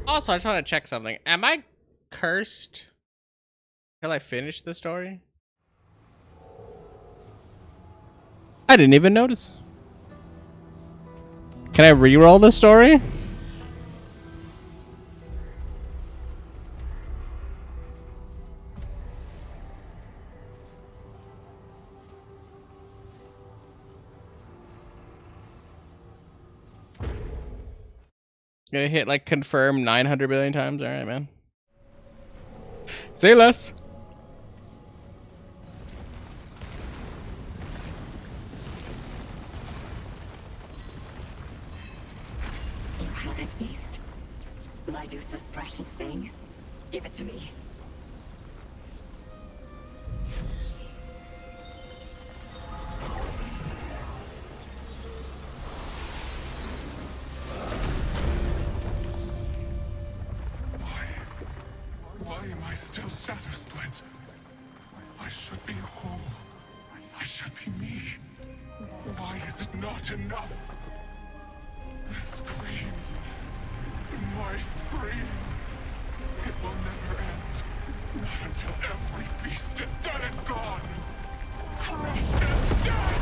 Also, I just want to check something. Am I cursed till I finish the story? I didn't even notice. Can I re-roll the story? Gonna hit like confirm 900 billion times. All right, man. Say less. You have that beast. Lydusa's precious thing. Give it to me. Why am I still Shatter Split? I should be whole. I should be me. Why is it not enough? The screams. My screams. It will never end. Not until every beast is dead and gone. Crushed and dead!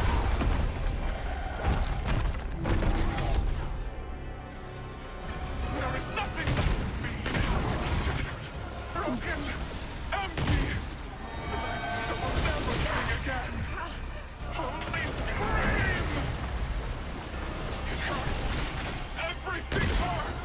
There is nothing left of me. Shattered, broken, empty. The Lydusa will never sing again. Only scream! It hurts. Everything hurts.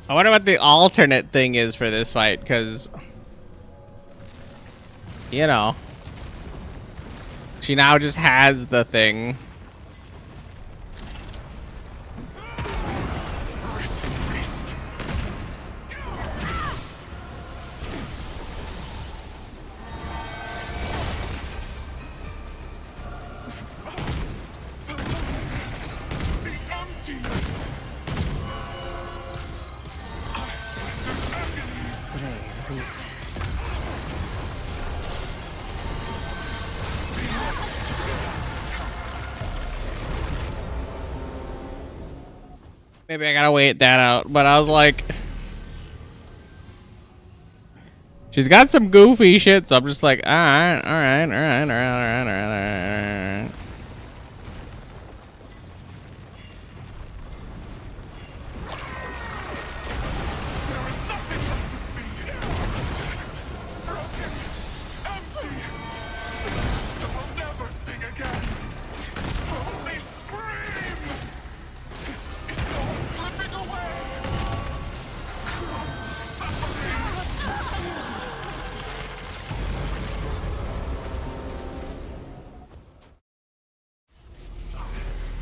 I wonder what the alternate thing is for this fight, because, you know, she now just has the thing. The emptiness. Maybe I gotta wait that out, but I was like, she's got some goofy shit, so I'm just like, alright.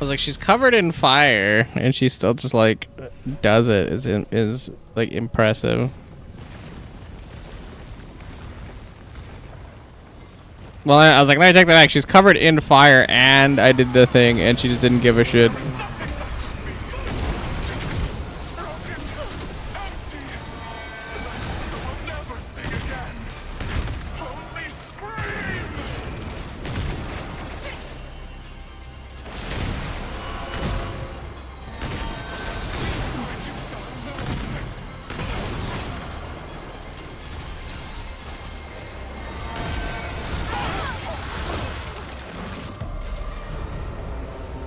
I was like, she's covered in fire, and she still just like does it. Is like impressive. Well, I was like, let me take that back. She's covered in fire, and I did the thing, and she just didn't give a shit.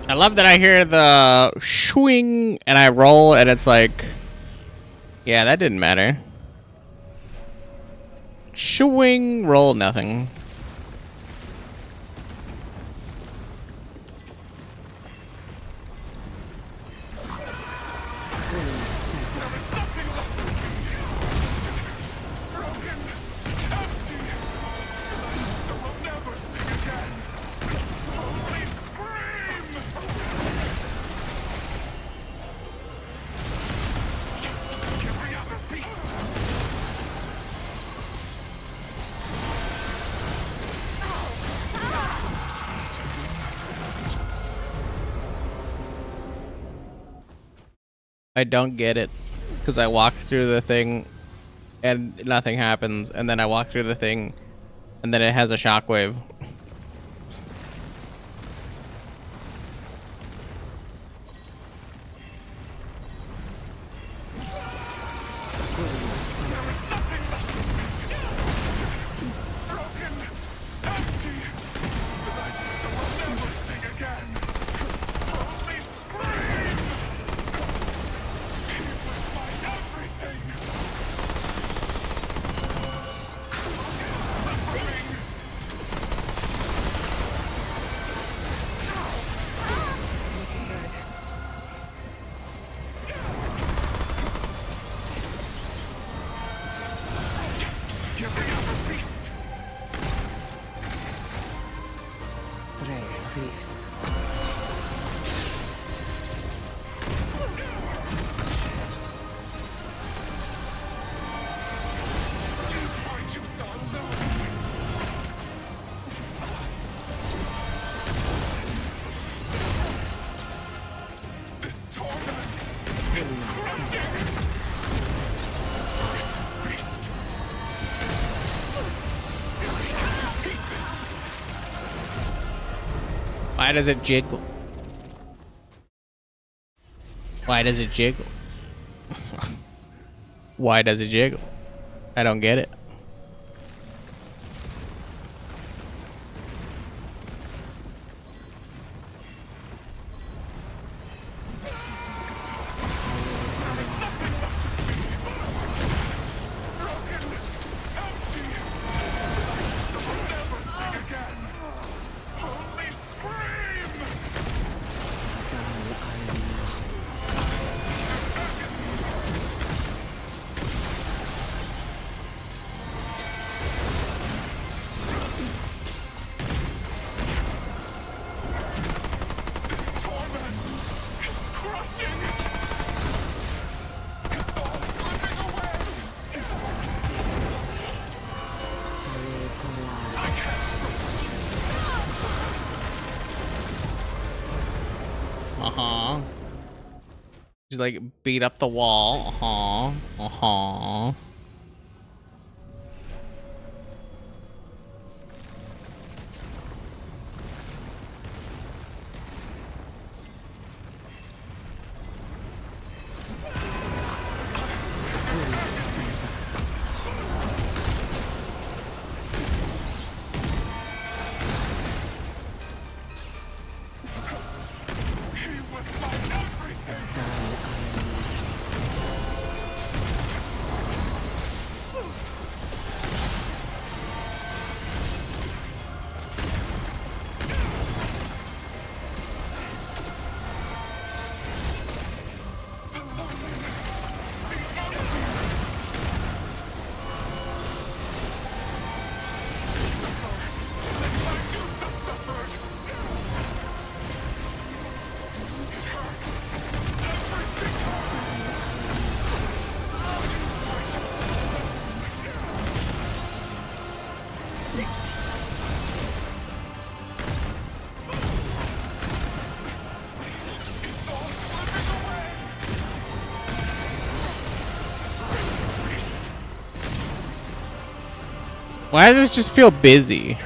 I love that I hear the swing and I roll and it's like, yeah, that didn't matter. Swing, roll, nothing. I don't get it, because I walk through the thing and nothing happens, and then I walk through the thing and then it has a shockwave. Why does it jiggle? Why does it jiggle? Why does it jiggle? I don't get it. Uh-huh. Just like beat up the wall. Uh-huh. Uh-huh. Why does this just feel busy?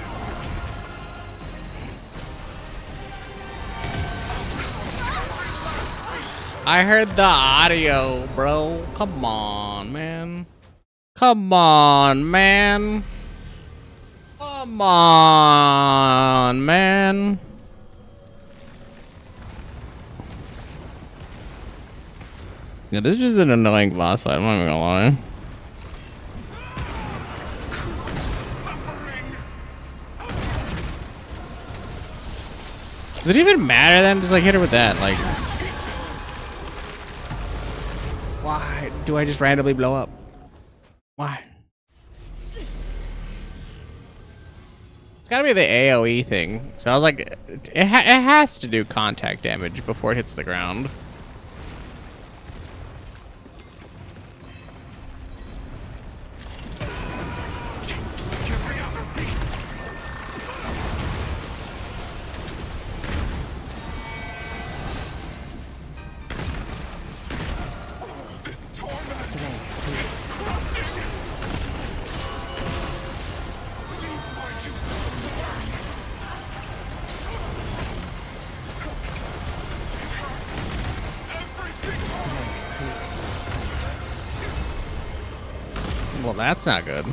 I heard the audio, bro. Come on, man. Come on, man. Come on, man. Yeah, this is an annoying boss fight, I'm not even gonna lie. Does it even matter then? Just like hit her with that, like. Why do I just randomly blow up? Why? It's gotta be the AoE thing. So I was like, it has to do contact damage before it hits the ground. Well, that's not good.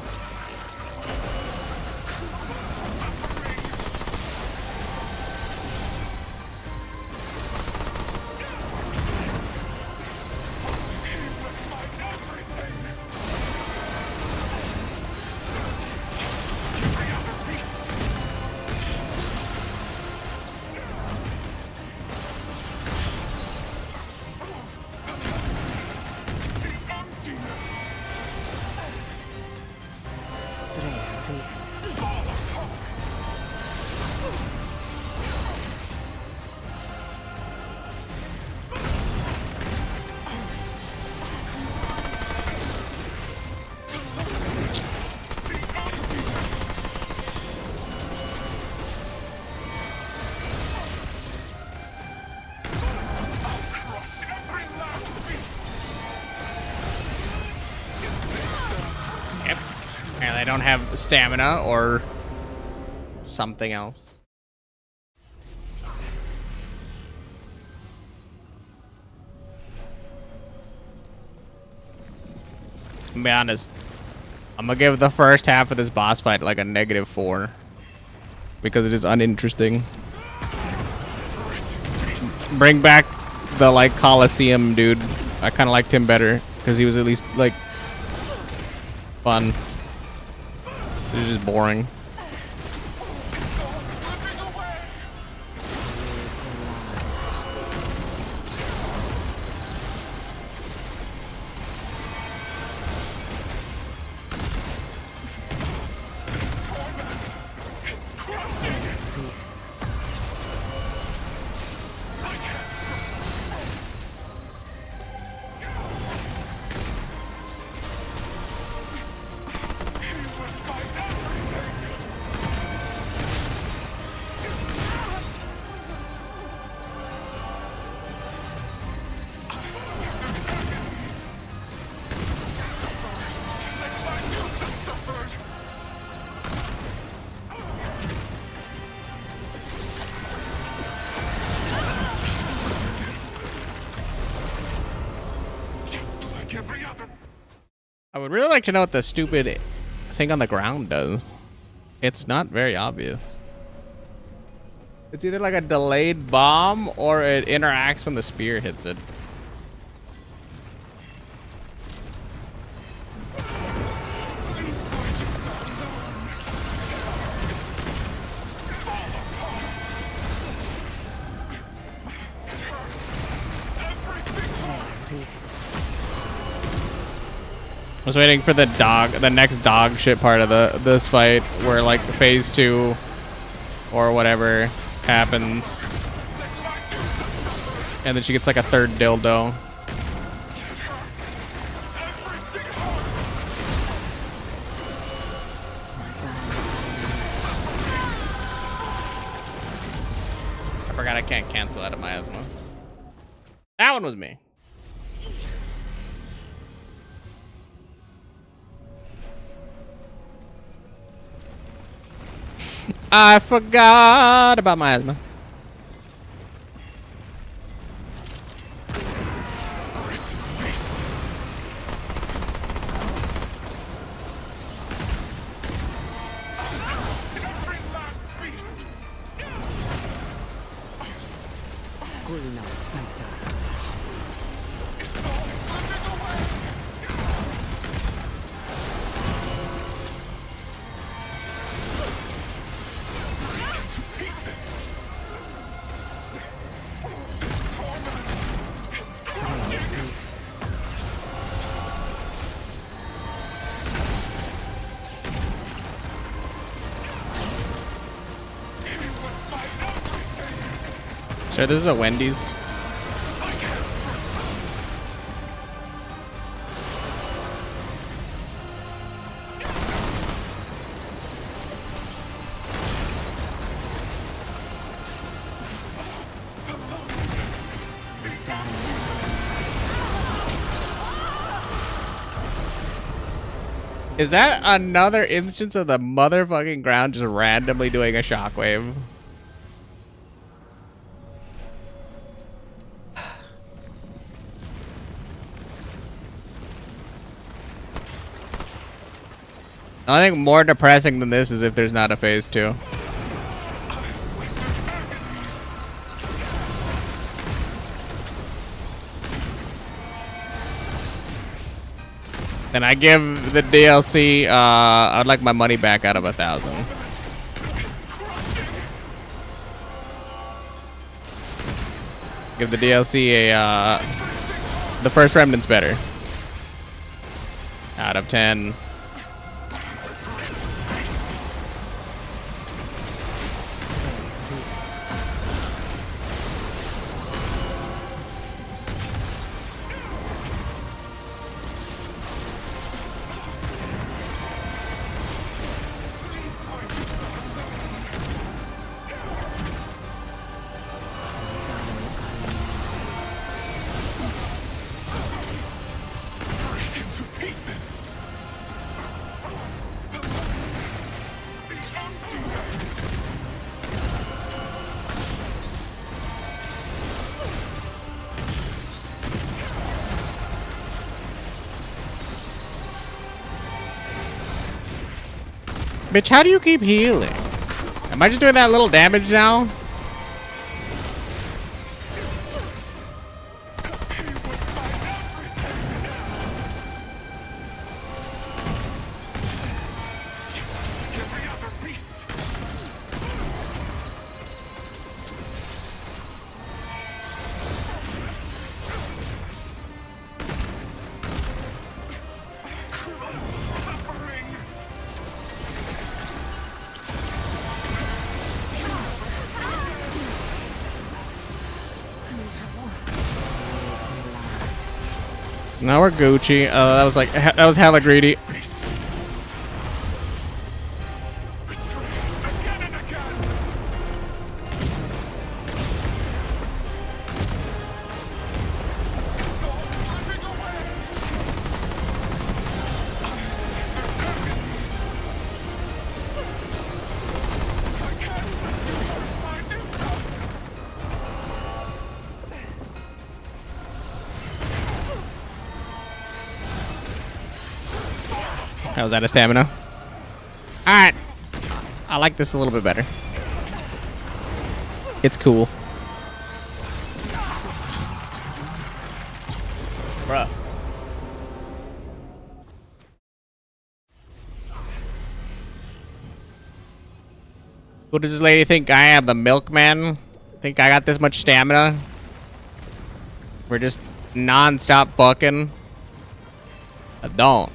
And I don't have stamina or something else. To be honest, I'm gonna give the first half of this boss fight like a -4 because it is uninteresting. Bring back the like Coliseum dude. I kind of liked him better because he was at least like fun. It was just boring. I would really like to know what the stupid thing on the ground does. It's not very obvious. It's either like a delayed bomb or it interacts when the spear hits it. I was waiting for the next dog shit part of this fight where like phase 2 or whatever happens. And then she gets like a third dildo. I forgot I can't cancel out of my asthma. That one was me. I forgot about my asthma. Sure, this is a Wendy's. Is that another instance of the motherfucking ground just randomly doing a shockwave? I think more depressing than this is if there's not a phase 2. And I give the DLC, I'd like my money back out of 1,000. Give the DLC the first Remnant's better. Out of 10. Bitch, how do you keep healing? Am I just doing that little damage now? Now we're Gucci. That was hella greedy. How's that a stamina? Alright. I like this a little bit better. It's cool. Bruh. What does this lady think I am? The milkman? Think I got this much stamina? We're just non-stop fucking. I don't.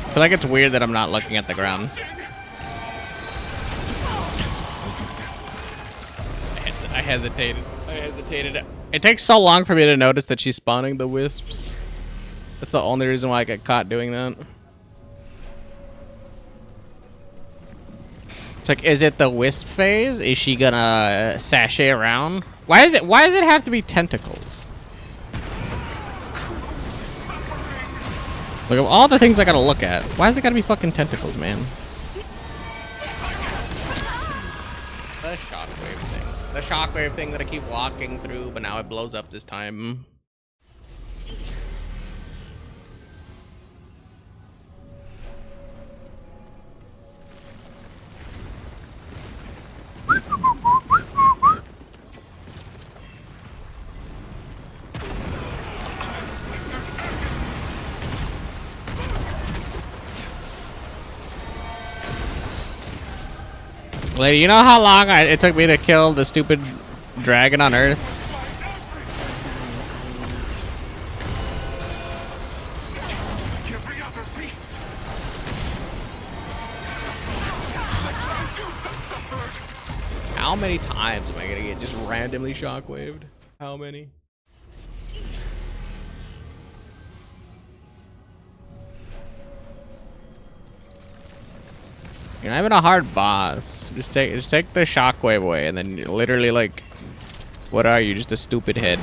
I feel like it's weird that I'm not looking at the ground. I hesitated. It takes so long for me to notice that she's spawning the wisps. That's the only reason why I get caught doing that. It's like, is it the wisp phase? Is she gonna sashay around? Why does it have to be tentacles? Look at all the things I gotta look at. Why is it gotta be fucking tentacles, man? The shockwave thing. The shockwave thing that I keep walking through, but now it blows up this time. Lady, you know how long it took me to kill the stupid dragon on Earth? How many times am I gonna get just randomly shockwaved? How many? You're not even a hard boss. Just take the shockwave away, and then you're literally like, what are you? Just a stupid head.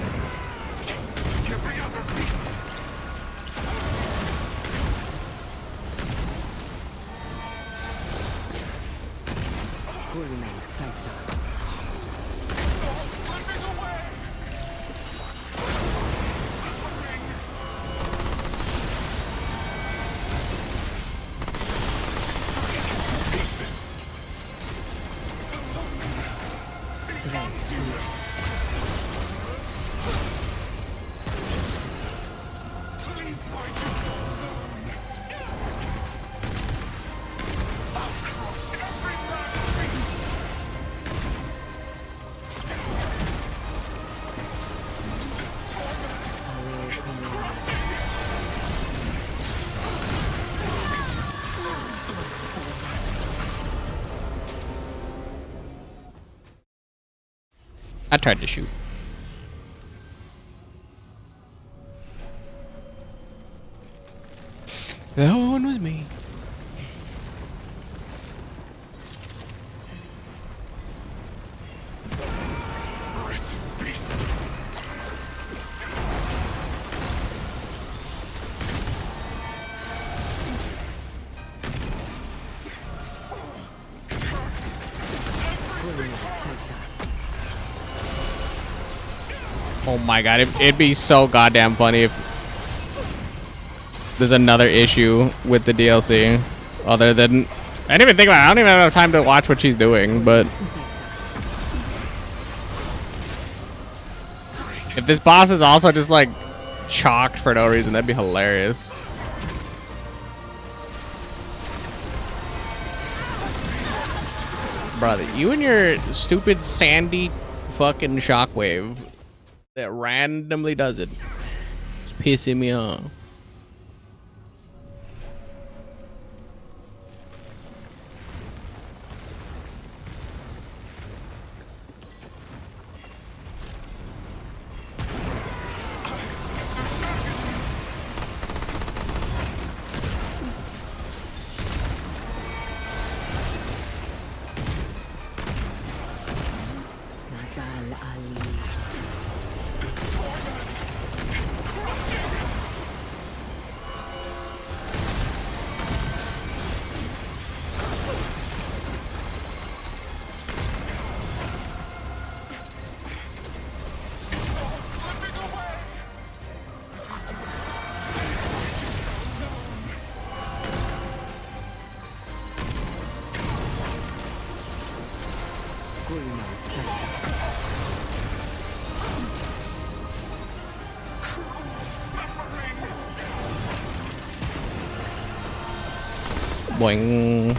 I tried to shoot. That one was me. Oh my god, it'd be so goddamn funny if there's another issue with the DLC. Other than, I didn't even think about it. I don't even have time to watch what she's doing, but if this boss is also just like chalked for no reason, that'd be hilarious. Brother, you and your stupid sandy fucking shockwave that randomly does it. It's pissing me off. Boing.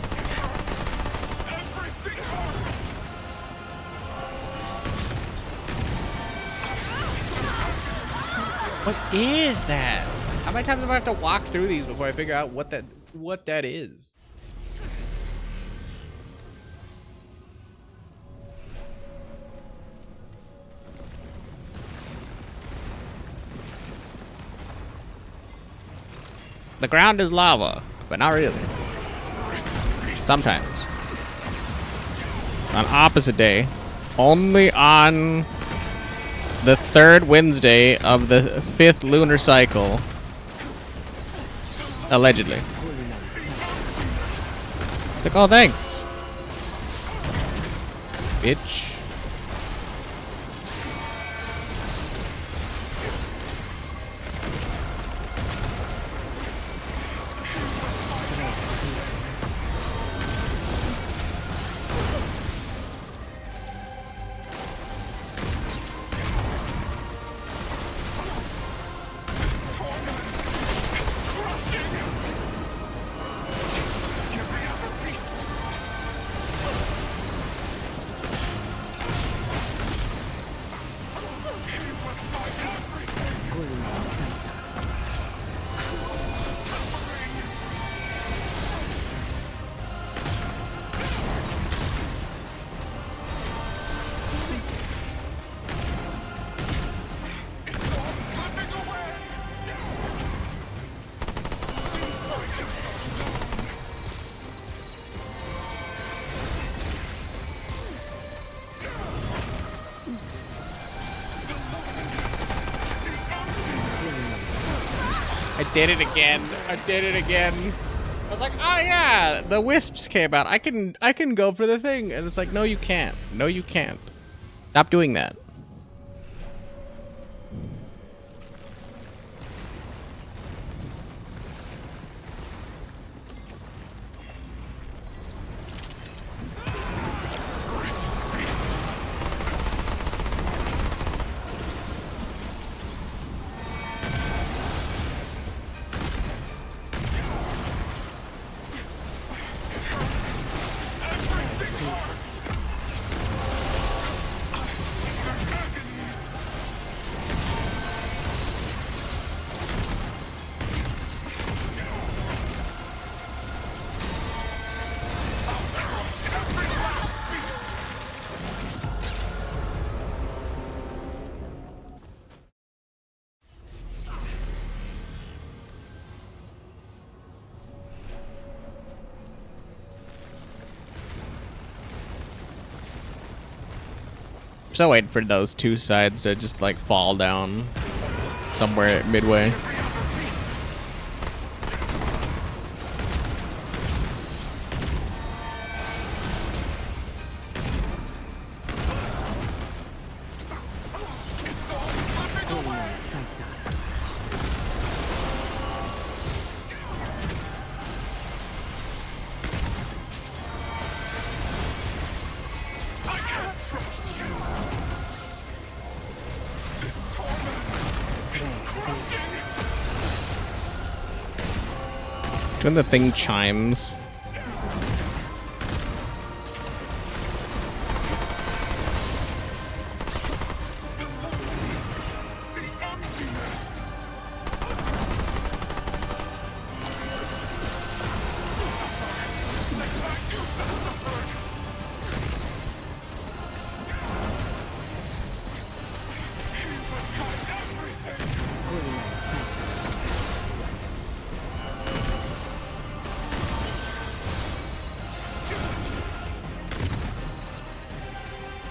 What is that? How many times do I have to walk through these before I figure out what that is? The ground is lava, but not really. Sometimes. On opposite day, only on the third Wednesday of the 5th lunar cycle. Allegedly. Like, oh, thanks. Bitch. I did it again. I did it again. I was like, oh yeah, the wisps came out. I can go for the thing. And it's like, no, you can't. No, you can't. Stop doing that. Still waiting for those two sides to just like fall down somewhere midway. When the thing chimes.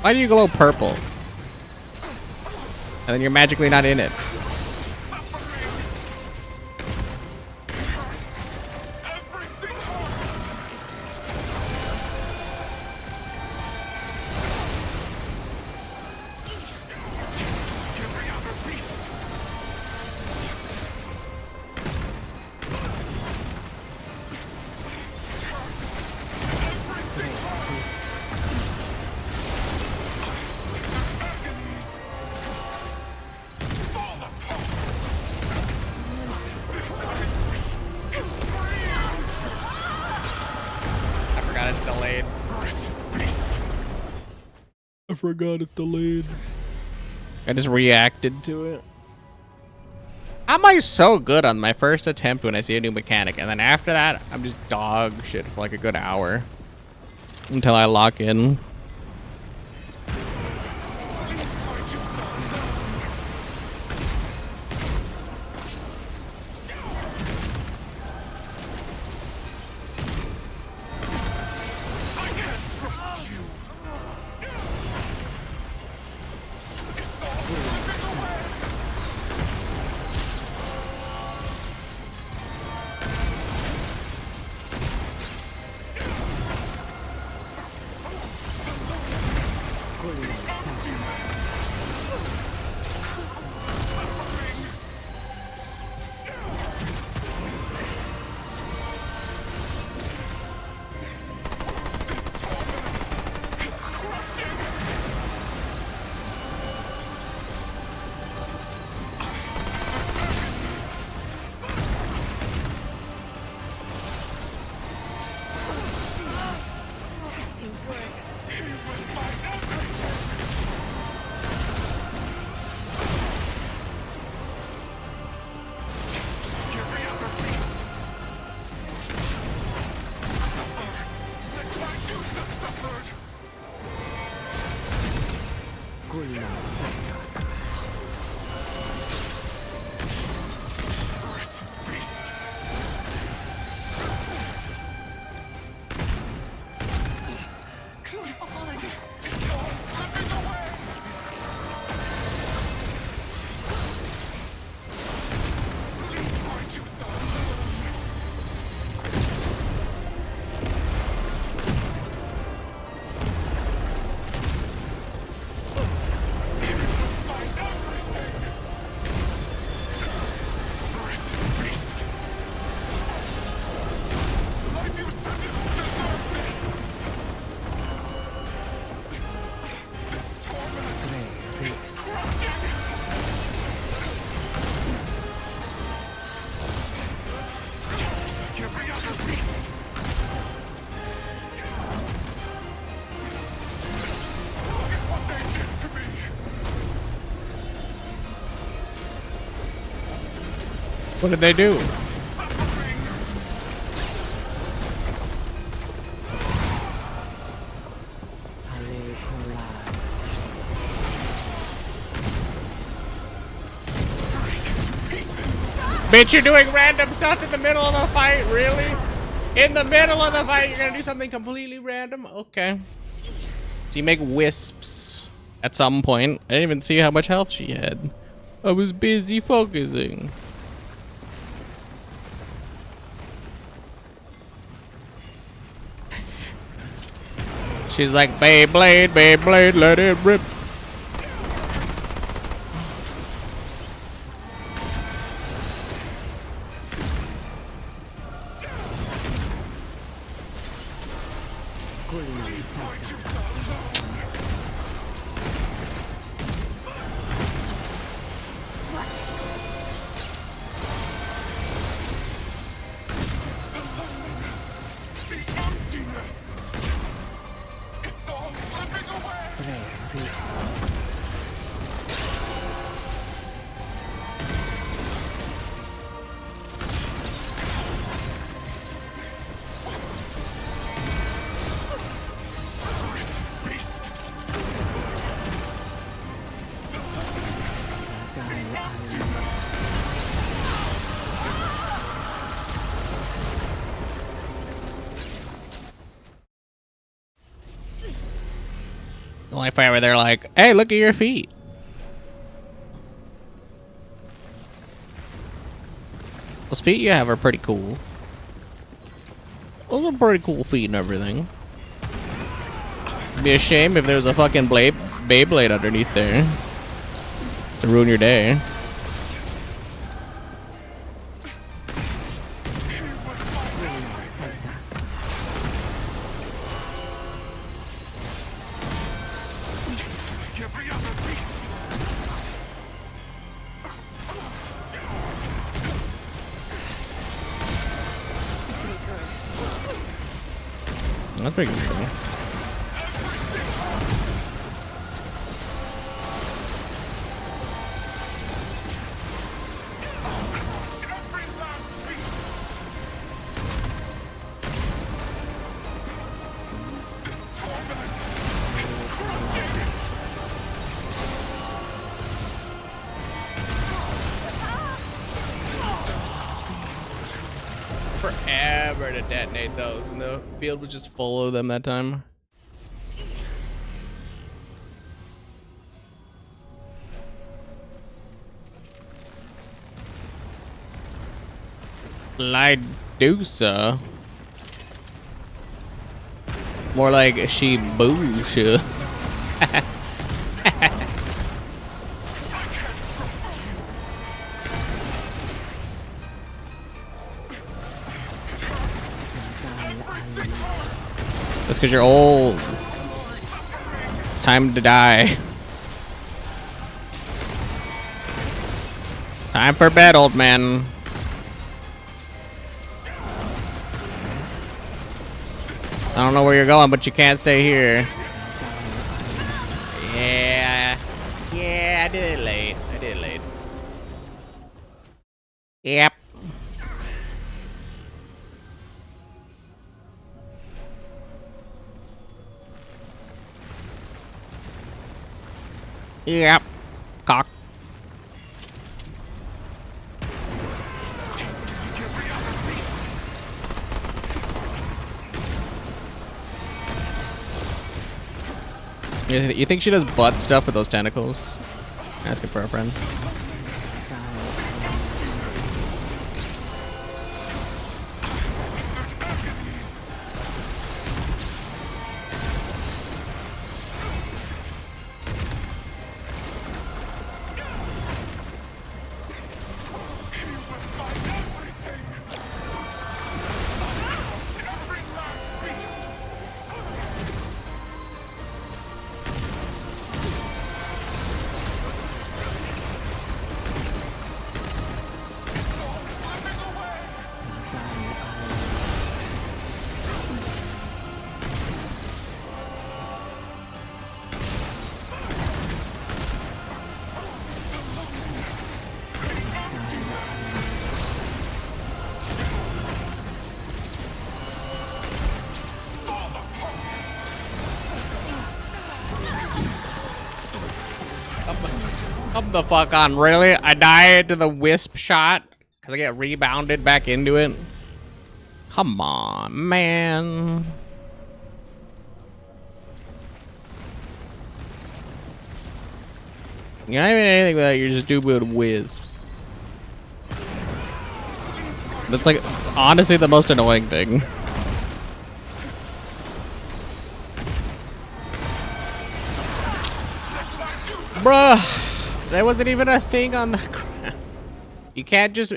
Why do you glow purple? And then you're magically not in it. I forgot it's delayed. I just reacted to it. How am I so good on my first attempt when I see a new mechanic, and then after that, I'm just dog shit for like a good hour until I lock in. What did they do? Bitch, you're doing random stuff in the middle of a fight, really? In the middle of the fight, you're gonna do something completely random? Okay. So you make wisps. At some point, I didn't even see how much health she had. I was busy focusing. She's like, Beyblade, Beyblade, let it rip. The only fight where they're like, hey, look at your feet. Those feet you have are pretty cool. Those are pretty cool feet and everything. It'd be a shame if there was a fucking Beyblade underneath there to ruin your day. That's pretty good. Forever to detonate those, and the field was just full of them that time. Lidusa. More like Shibuya. That's because you're old. It's time to die. Time for bed, old man. I don't know where you're going, but you can't stay here. Yeah. Yeah, I did it late. I did it late. Yep. Yep. Cock. You think she does butt stuff with those tentacles? Asking for a friend. Come the fuck on, really? I died to the wisp shot because I get rebounded back into it. Come on, man. You're not even anything like that. You're just stupid wisps. That's like honestly the most annoying thing. Bruh, that wasn't even a thing on the ground. You can't just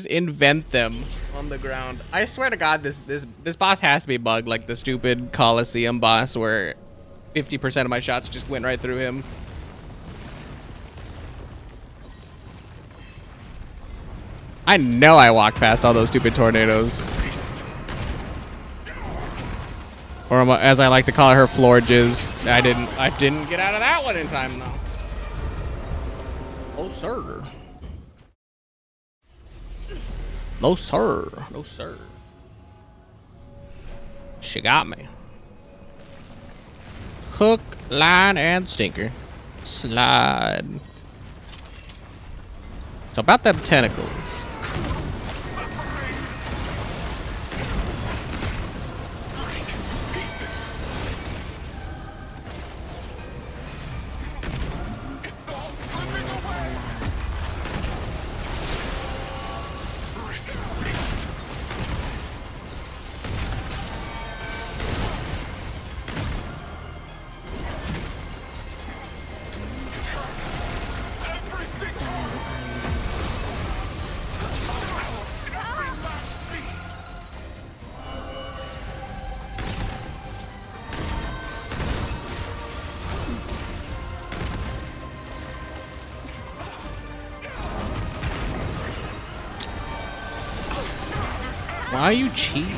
invent them on the ground. I swear to God, this boss has to be bugged, like the stupid Coliseum boss where 50% of my shots just went right through him. I know I walked past all those stupid tornadoes. Or as I like to call her, Florges. I didn't get out of that one in time though. Oh sir. No sir. No sir. She got me. Hook, line, and sinker. Slide. So about them tentacles. Why are you cheating?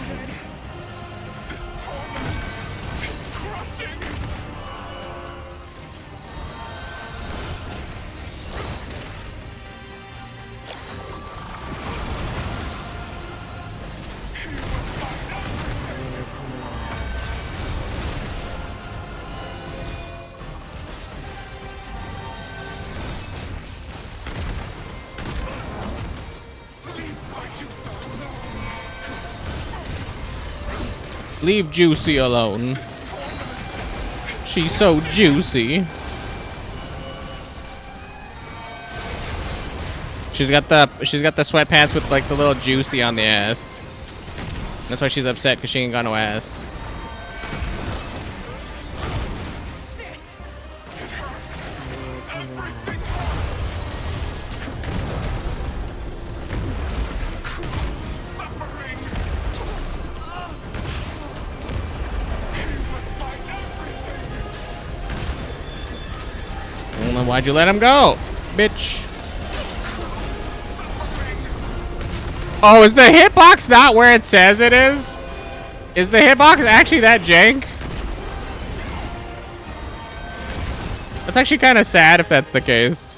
Leave Juicy alone. She's so juicy. She's got the sweatpants with like the little juicy on the ass. That's why she's upset because she ain't got no ass. Why'd you let him go, bitch? Oh, is the hitbox not where it says it is? Is the hitbox actually that jank? That's actually kind of sad if that's the case.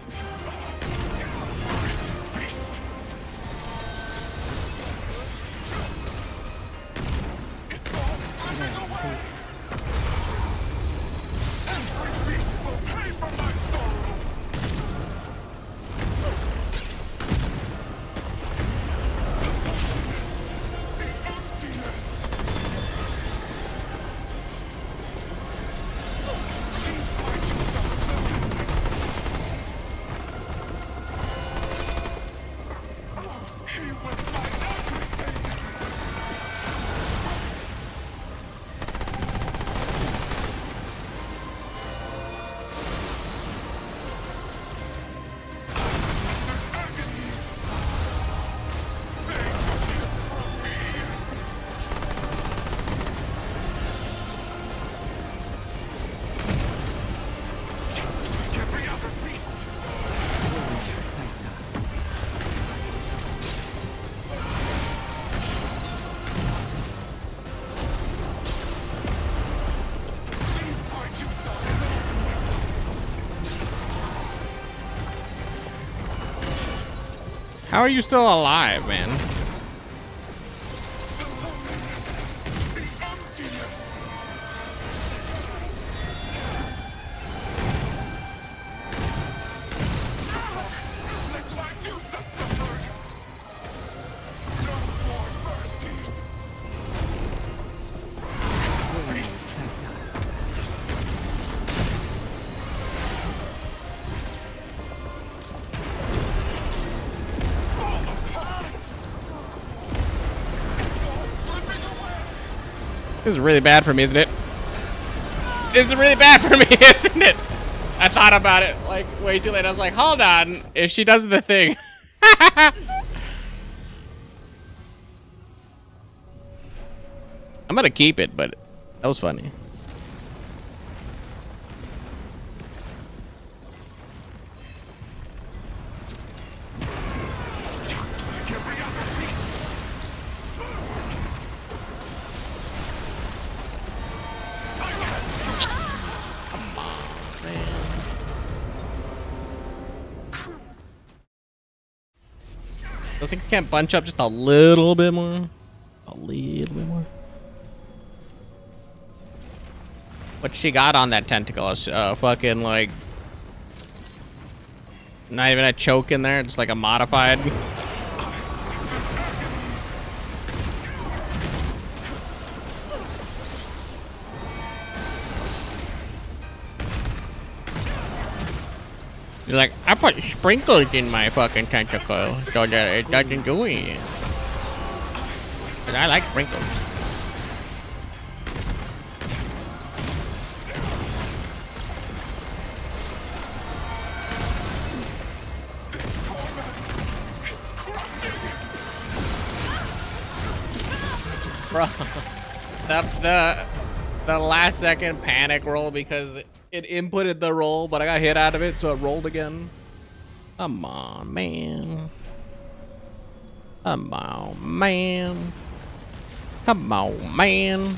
How are you still alive, man? This is really bad for me, isn't it? This is really bad for me, isn't it? I thought about it like way too late. I was like, hold on. If she does the thing. I'm gonna keep it, but that was funny. I think I can't bunch up just a little bit more. A little bit more. What she got on that tentacle is fucking like not even a choke in there, just like a modified. You're like, I put sprinkles in my fucking tentacle so that it doesn't do anything. 'Cause I like sprinkles. Bro, the last second panic roll because it inputted the roll, but I got hit out of it, so it rolled again. Come on, man. Come on, man. Come on, man.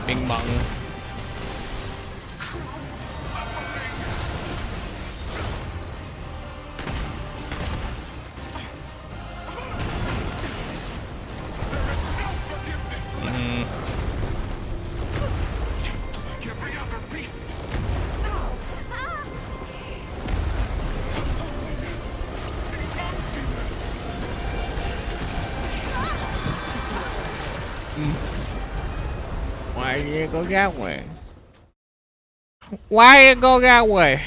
Bing bong. Why did it go that way? Why did it go that way?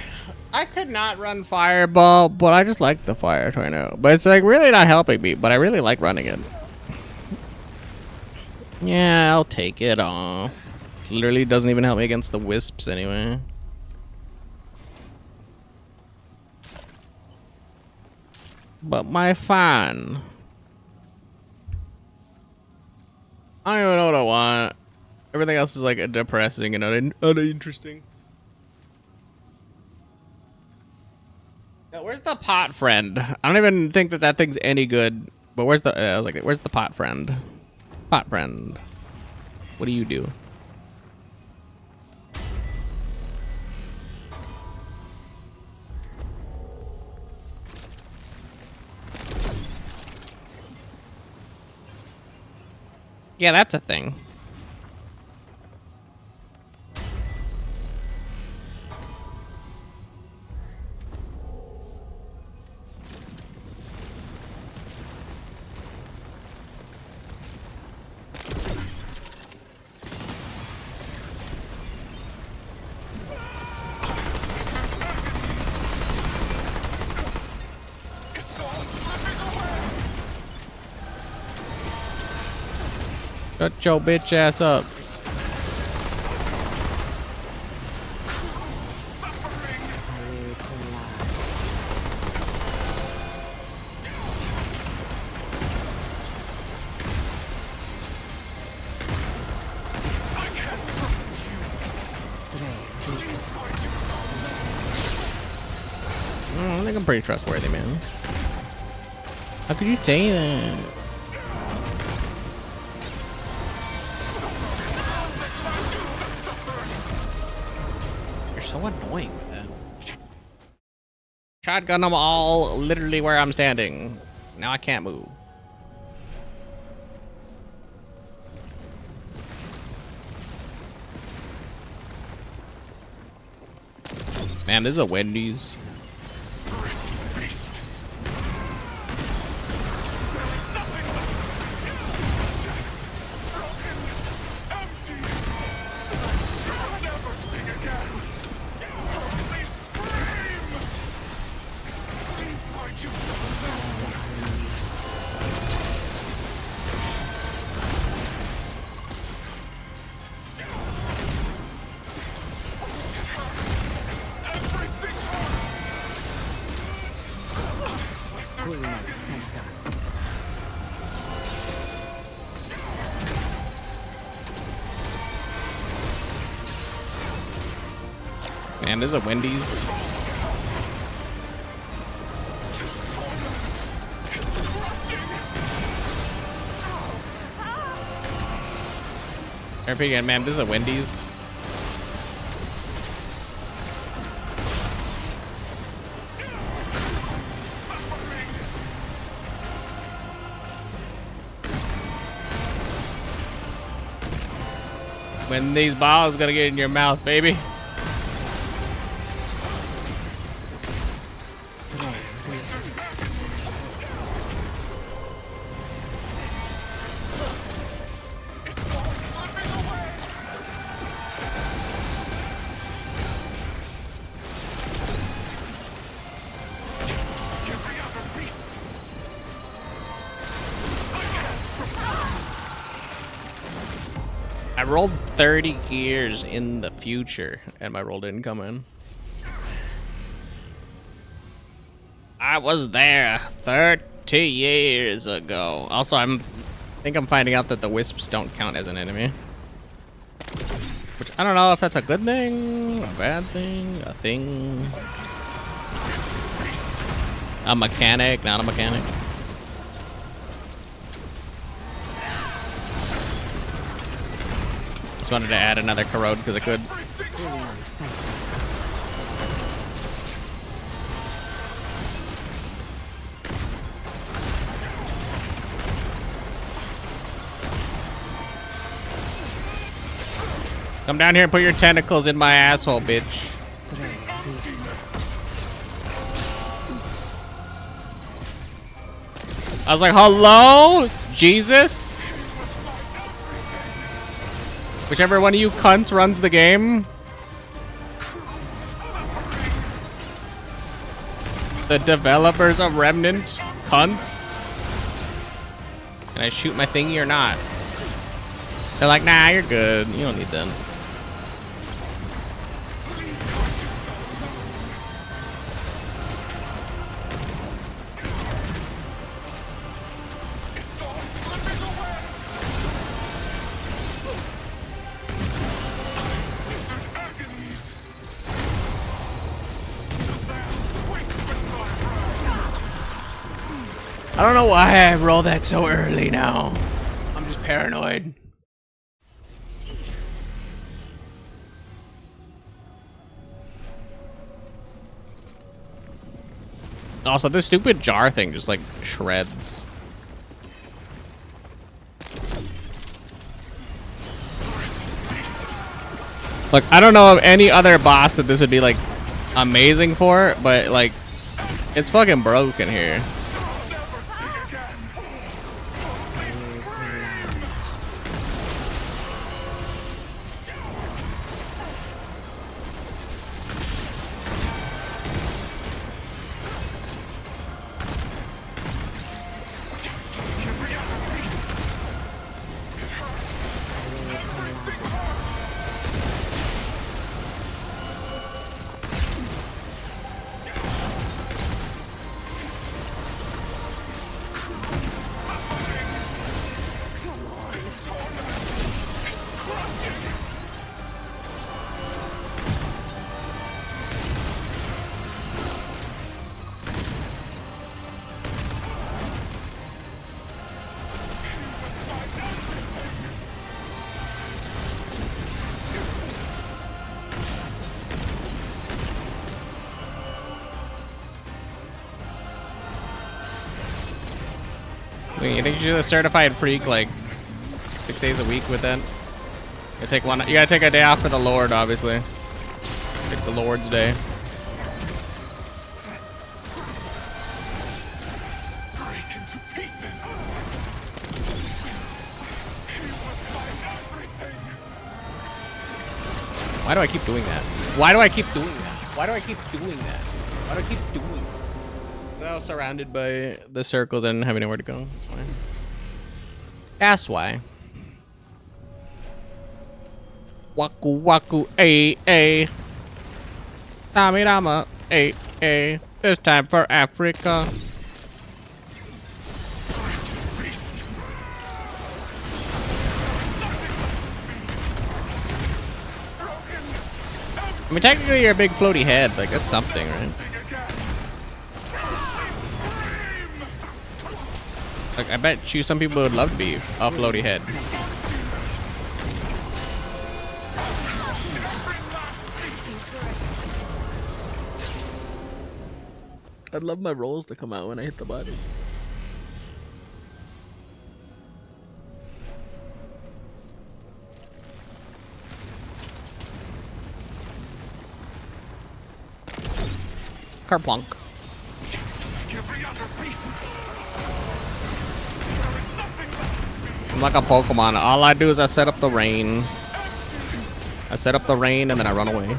I could not run fireball, but I just like the fire tornado. But it's like really not helping me, but I really like running it. Yeah, I'll take it all. Literally doesn't even help me against the wisps anyway. But my fan. I don't even know what I want. Everything else is like depressing and uninteresting. Where's the pot friend? I don't even think that that thing's any good. But where's the? I was like, where's the pot friend? Pot friend. What do you do? Yeah, that's a thing. Shut your bitch ass up. I think I'm pretty trustworthy, man. How could you say that? You're so annoying with that. Shotgun them all literally where I'm standing. Now I can't move. Man, this is a Wendy's. Man, there's a Wendy's. Repeat again, man, there's a Wendy's. When these balls gonna get in your mouth, baby. I rolled 30 gears in the future, and my roll didn't come in. I was there 30 years ago. Also, I think I'm finding out that the wisps don't count as an enemy. Which, I don't know if that's a good thing, a bad thing, a thing. A mechanic, not a mechanic. Just wanted to add another corrode because I could. Come down here and put your tentacles in my asshole, bitch. I was like, hello, Jesus? Whichever one of you cunts runs the game. The developers of Remnant, cunts. Can I shoot my thingy or not? They're like, nah, you're good. You don't need them. I don't know why I roll that so early now. I'm just paranoid. Also, this stupid jar thing just like shreds. Look, I don't know of any other boss that this would be like amazing for, but like it's fucking broken here. You think you're a certified freak like 6 days a week with that? You gotta take a day off for the Lord, obviously. Take the Lord's Day. Break into pieces. Why do I keep doing that? Why do I keep doing that? Why do I keep doing that? Why do I keep doing that? I was surrounded by the circles and didn't have anywhere to go. That's why. Waku waku, ay. Tommy Rama, ay. It's time for Africa. I mean, technically you're a big floaty head. Like, that's something, right? Like, I bet you some people would love to be a floaty head. I'd love my rolls to come out when I hit the button. Carplunk. I'm like a Pokemon. All I do is I set up the rain. I set up the rain and then I run away.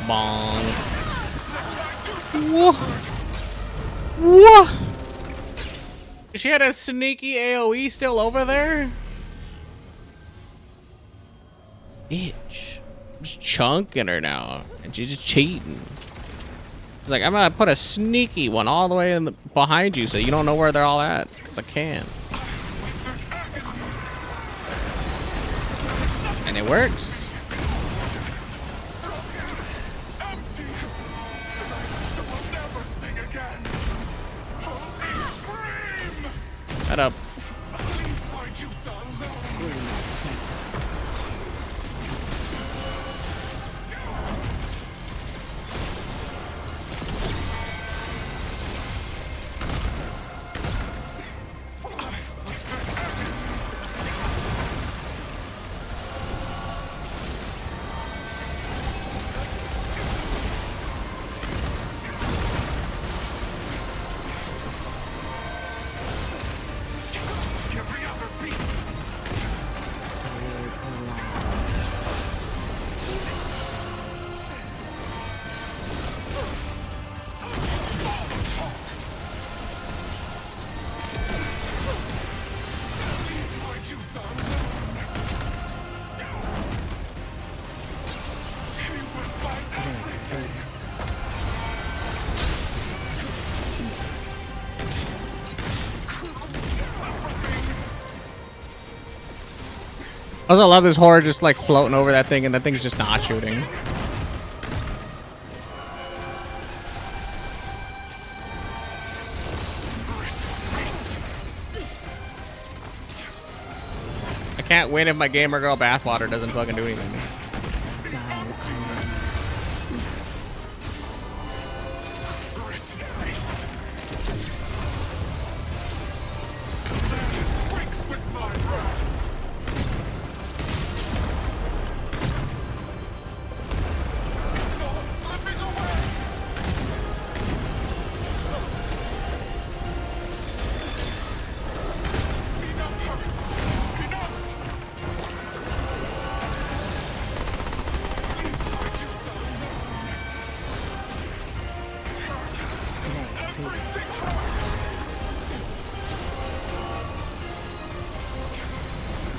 Bong. Whoa. Whoa. She had a sneaky AoE still over there? Bitch. I'm just chunking her now. And she's just cheating. It's like, I'm gonna put a sneaky one all the way behind you so you don't know where they're all at. Because I can. And it works. Shut up. I also love this horror just like floating over that thing and that thing's just not shooting. I can't win if my gamer girl bathwater doesn't fucking do anything.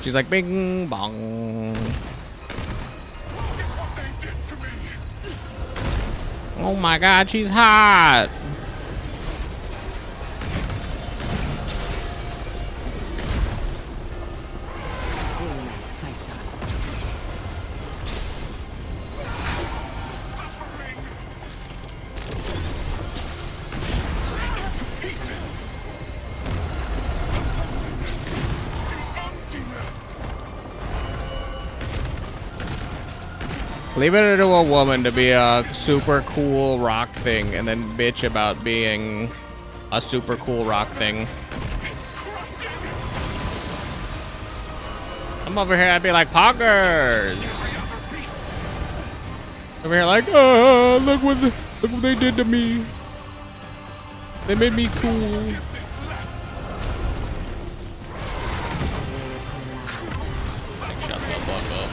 She's like, bing bong. Oh my god, she's hot. Leave it to a woman to be a super cool rock thing and then bitch about being a super cool rock thing. I'm over here, I'd be like, poggers! Over here like, oh, look what they did to me. They made me cool. Shut the fuck up.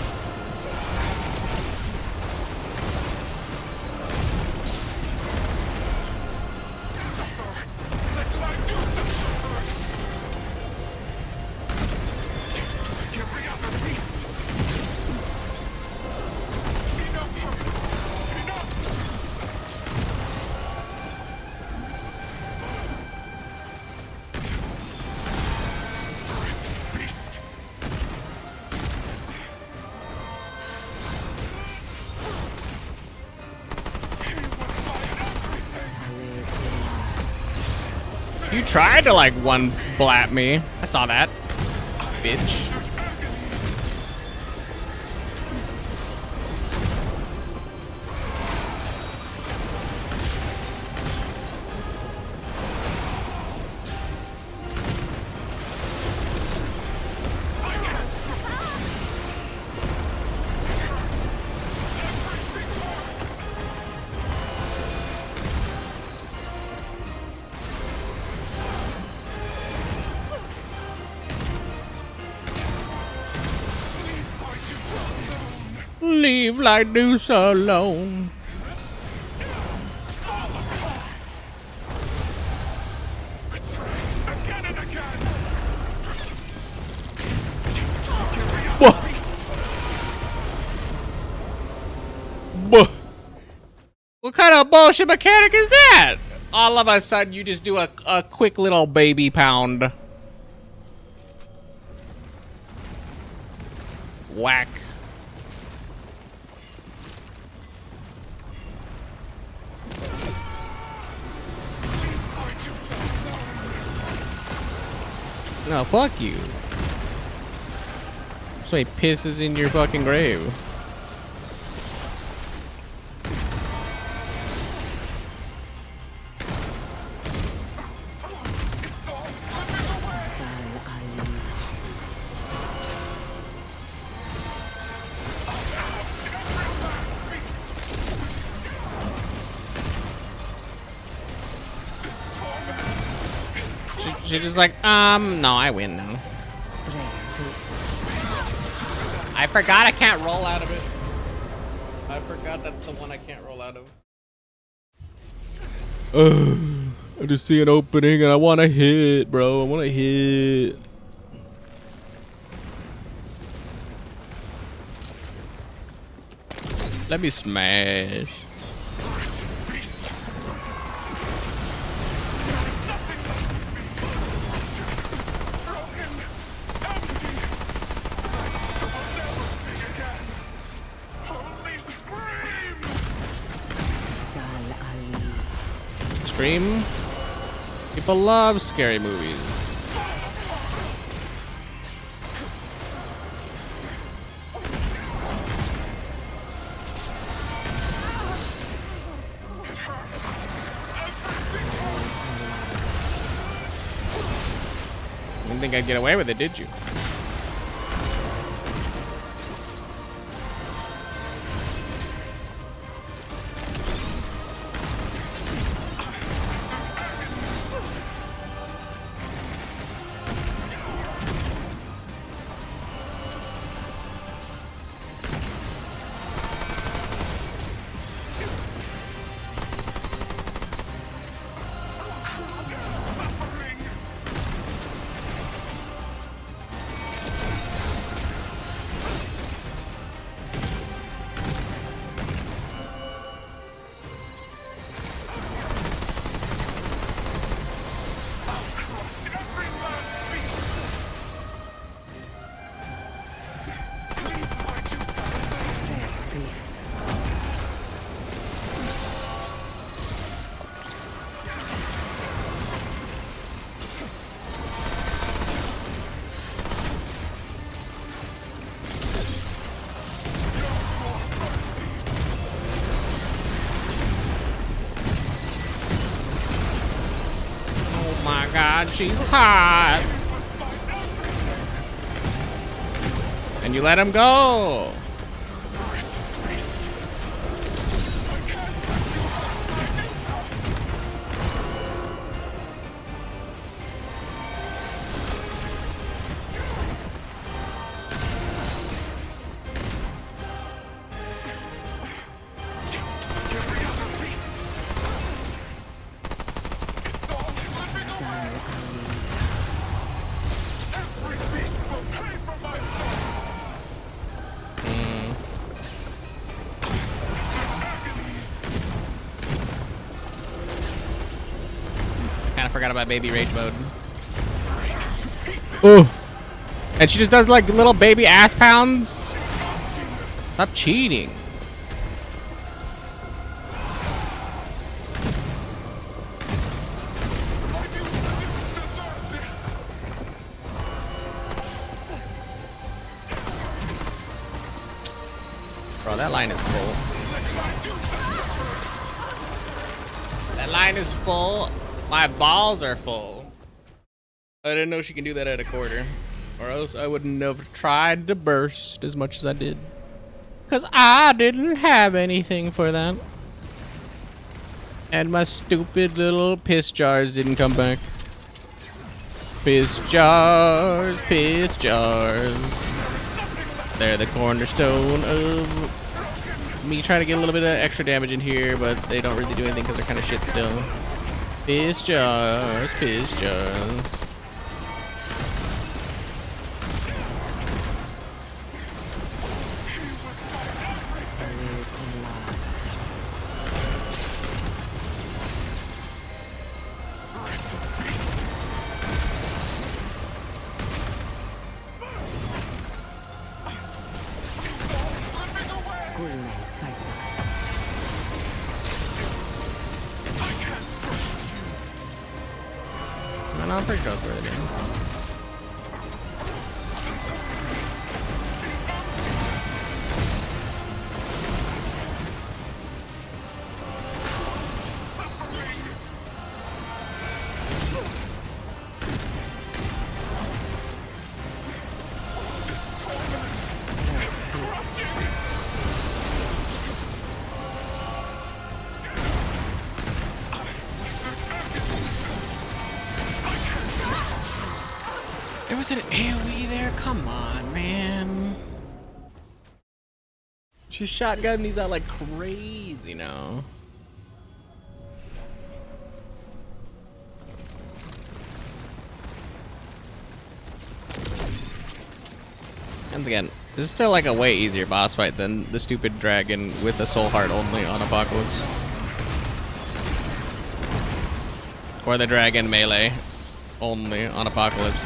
You tried to like one blap me. I saw that, bitch. Leave Lydusa alone. What kind of bullshit mechanic is that? All of a sudden you just do a quick little baby pound. Whack. No, fuck you. So he pisses in your fucking grave. She's just like, no, I win now. I forgot I can't roll out of it. I forgot that's the one I can't roll out of. I just see an opening and I want to hit, bro. I want to hit. Let me smash. Scream. People love scary movies. Didn't think I'd get away with it, did you? god, she's hot. And you let him go. Kind of forgot about baby rage mode. Ooh. And she just does like little baby ass pounds. Stop cheating. Bro, that line is full. That line is full. My balls are full. I didn't know she can do that at a quarter. Or else I wouldn't have tried to burst as much as I did. Because I didn't have anything for that. And my stupid little piss jars didn't come back. Piss jars, piss jars. They're the cornerstone of me trying to get a little bit of extra damage in here, but they don't really do anything because they're kind of shit still. Piss jars, piss jars. No, I'm pretty trustworthy. There was an AoE there? Come on, man. She's shotgunning these out like crazy now. Once again, this is still like a way easier boss fight than the stupid dragon with a soul heart only on Apocalypse. Or the dragon melee only on Apocalypse.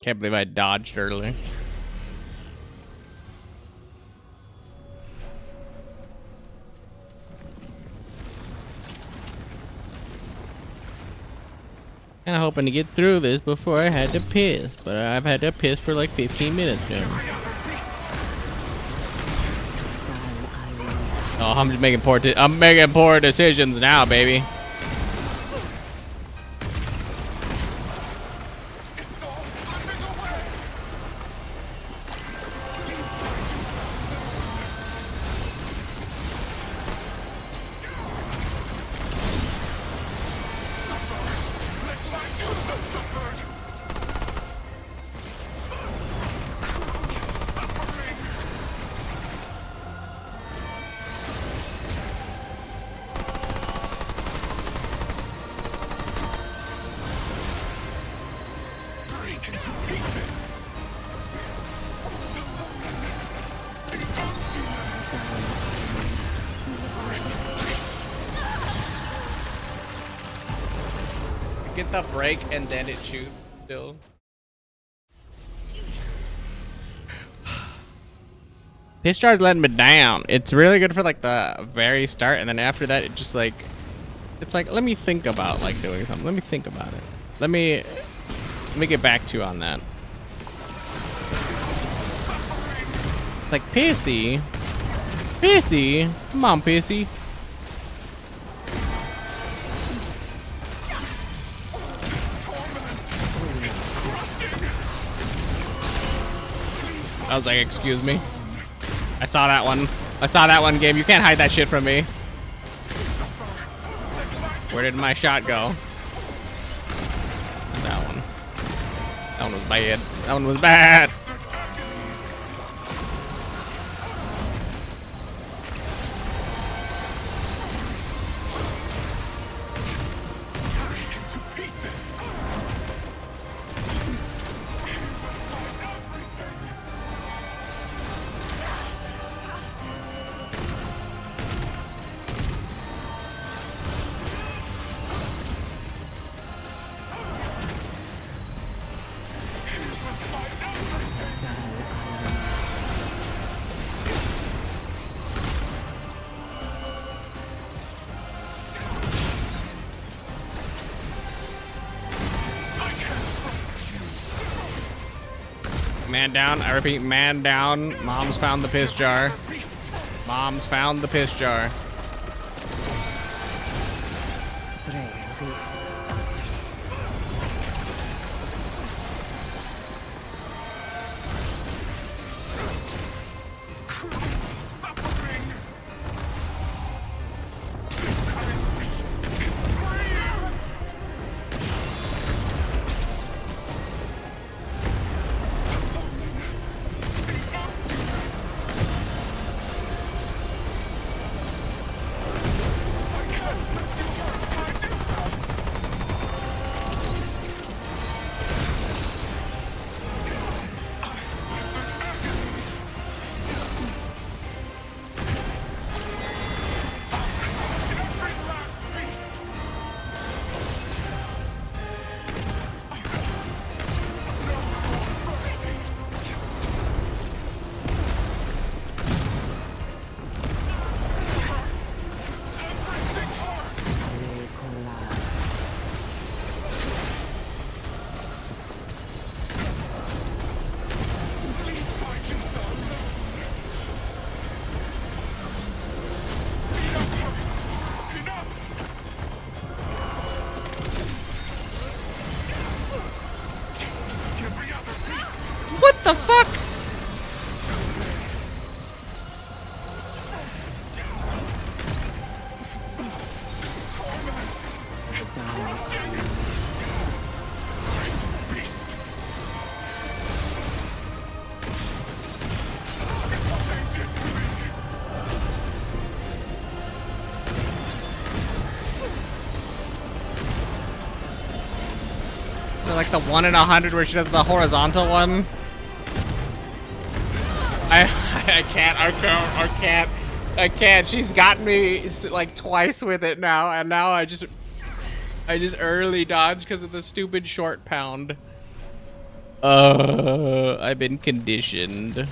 Can't believe I dodged early. Kinda hoping to get through this before I had to piss, but I've had to piss for like 15 minutes now. Oh, I'm just making I'm making poor decisions now, baby. Get the break and then it shoots still. This jar's letting me down. It's really good for like the very start, and then after that it just like, it's like, let me think about like doing something. Let me think about it. Let me get back to you on that. It's like Pissy. Pissy. Come on, Pissy. I was like, excuse me. I saw that one. I saw that one, game. You can't hide that shit from me. Where did my shot go? That one. That one was bad. That one was bad. Man down. I repeat, man down. Mom's found the piss jar. Mom's found the piss jar. What the fuck? Like the 1 in 100 where she does the horizontal one. I can't. She's gotten me like twice with it now, and now I just early dodge because of the stupid short pound. I've been conditioned.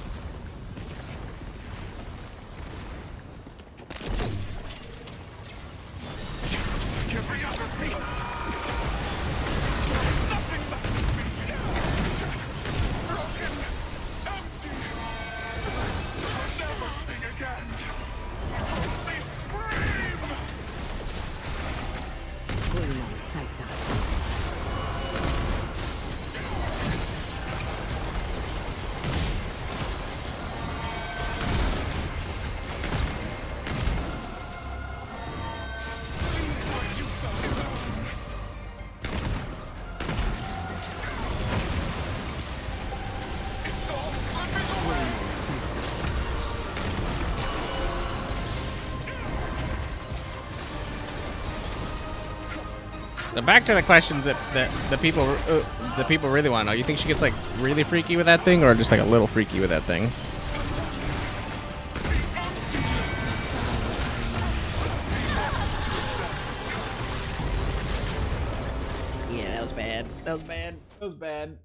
So back to the questions that the people really want to know. You think she gets like really freaky with that thing, or just like a little freaky with that thing? Yeah, that was bad. That was bad. That was bad.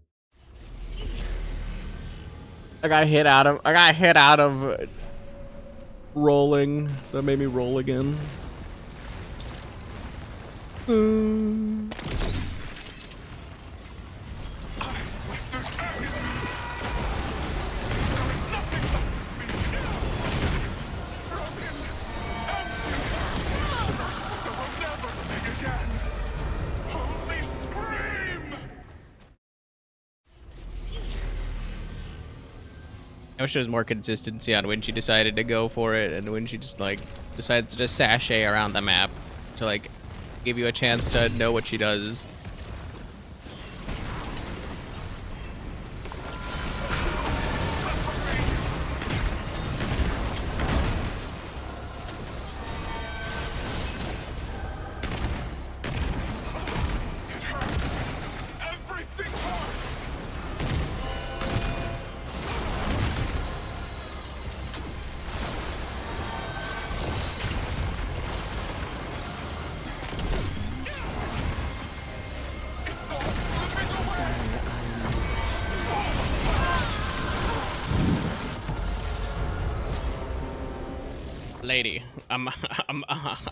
I got hit out of rolling, so it made me roll again. I wish there was more consistency on when she decided to go for it and when she just like decides to just sashay around the map to like give you a chance to know what she does. Lady, I'm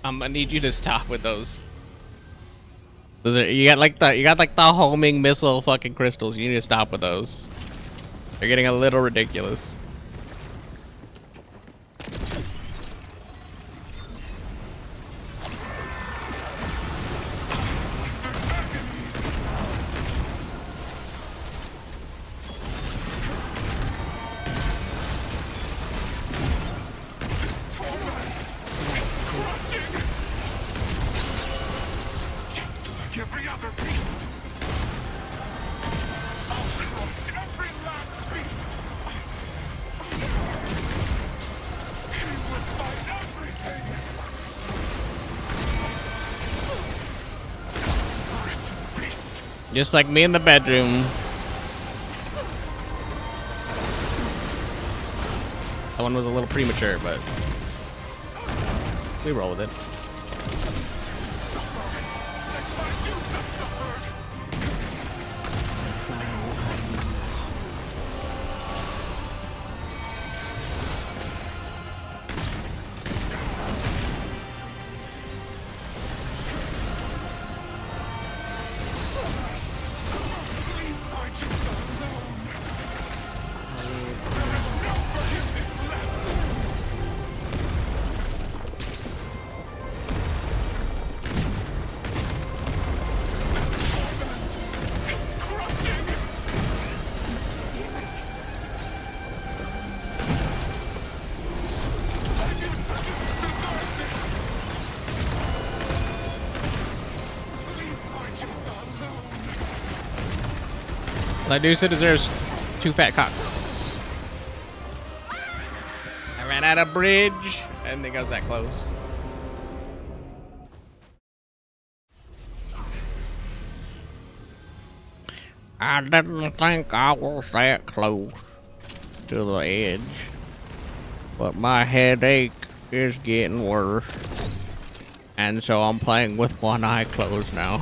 gonna need you to stop with those. Those are you got like the homing missile fucking crystals. You need to stop with those. They're getting a little ridiculous. Every other beast! I'll crush every last beast! He was my everything! Wretched beast! Just like me in the bedroom. That one was a little premature, but we roll with it. Medusa deserves 2 fat cocks. I ran out of bridge. I didn't think I was that close. I didn't think I was that close to the edge. But my headache is getting worse. And so I'm playing with one eye closed now.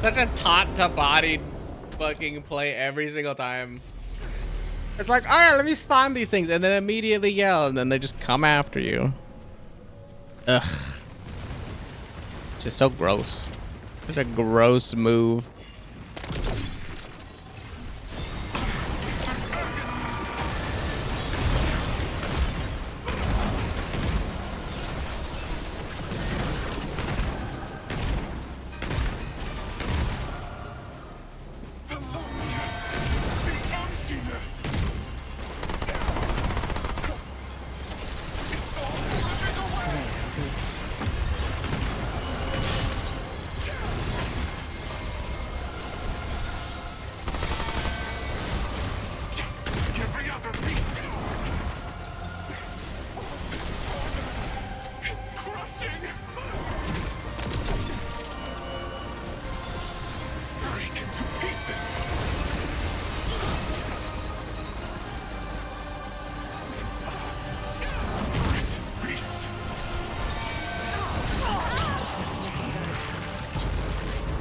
such a top-to-bodied fucking play every single time. It's like, all right, let me spawn these things, and then immediately yell, and then they just come after you. Ugh. It's just so gross. Such a gross move.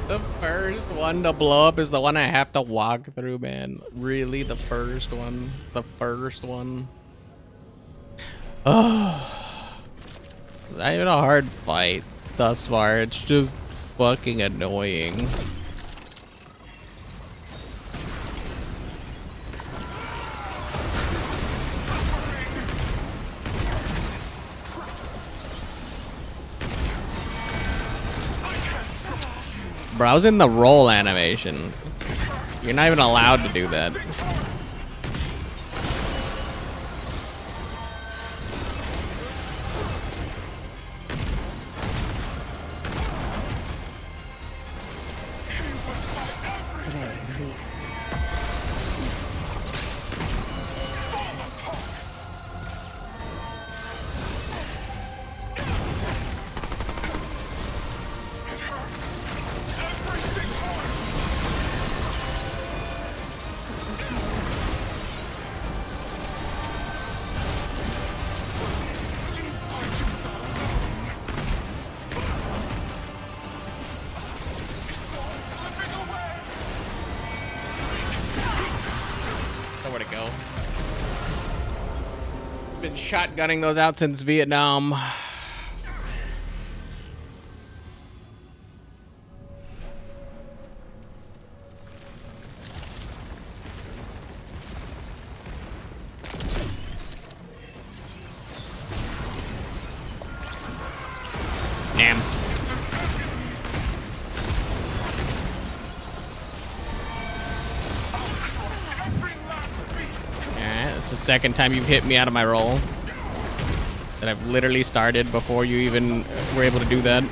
The first one to blow up is the one I have to walk through, man. Really, the first one? The first one? Oh, it's not even a hard fight thus far. It's just fucking annoying. Bro, I was in the roll animation. You're not even allowed to do that. Nowhere to go. Been shotgunning those out since Vietnam. Damn. It's the second time you've hit me out of my roll. That I've literally started before you even were able to do that.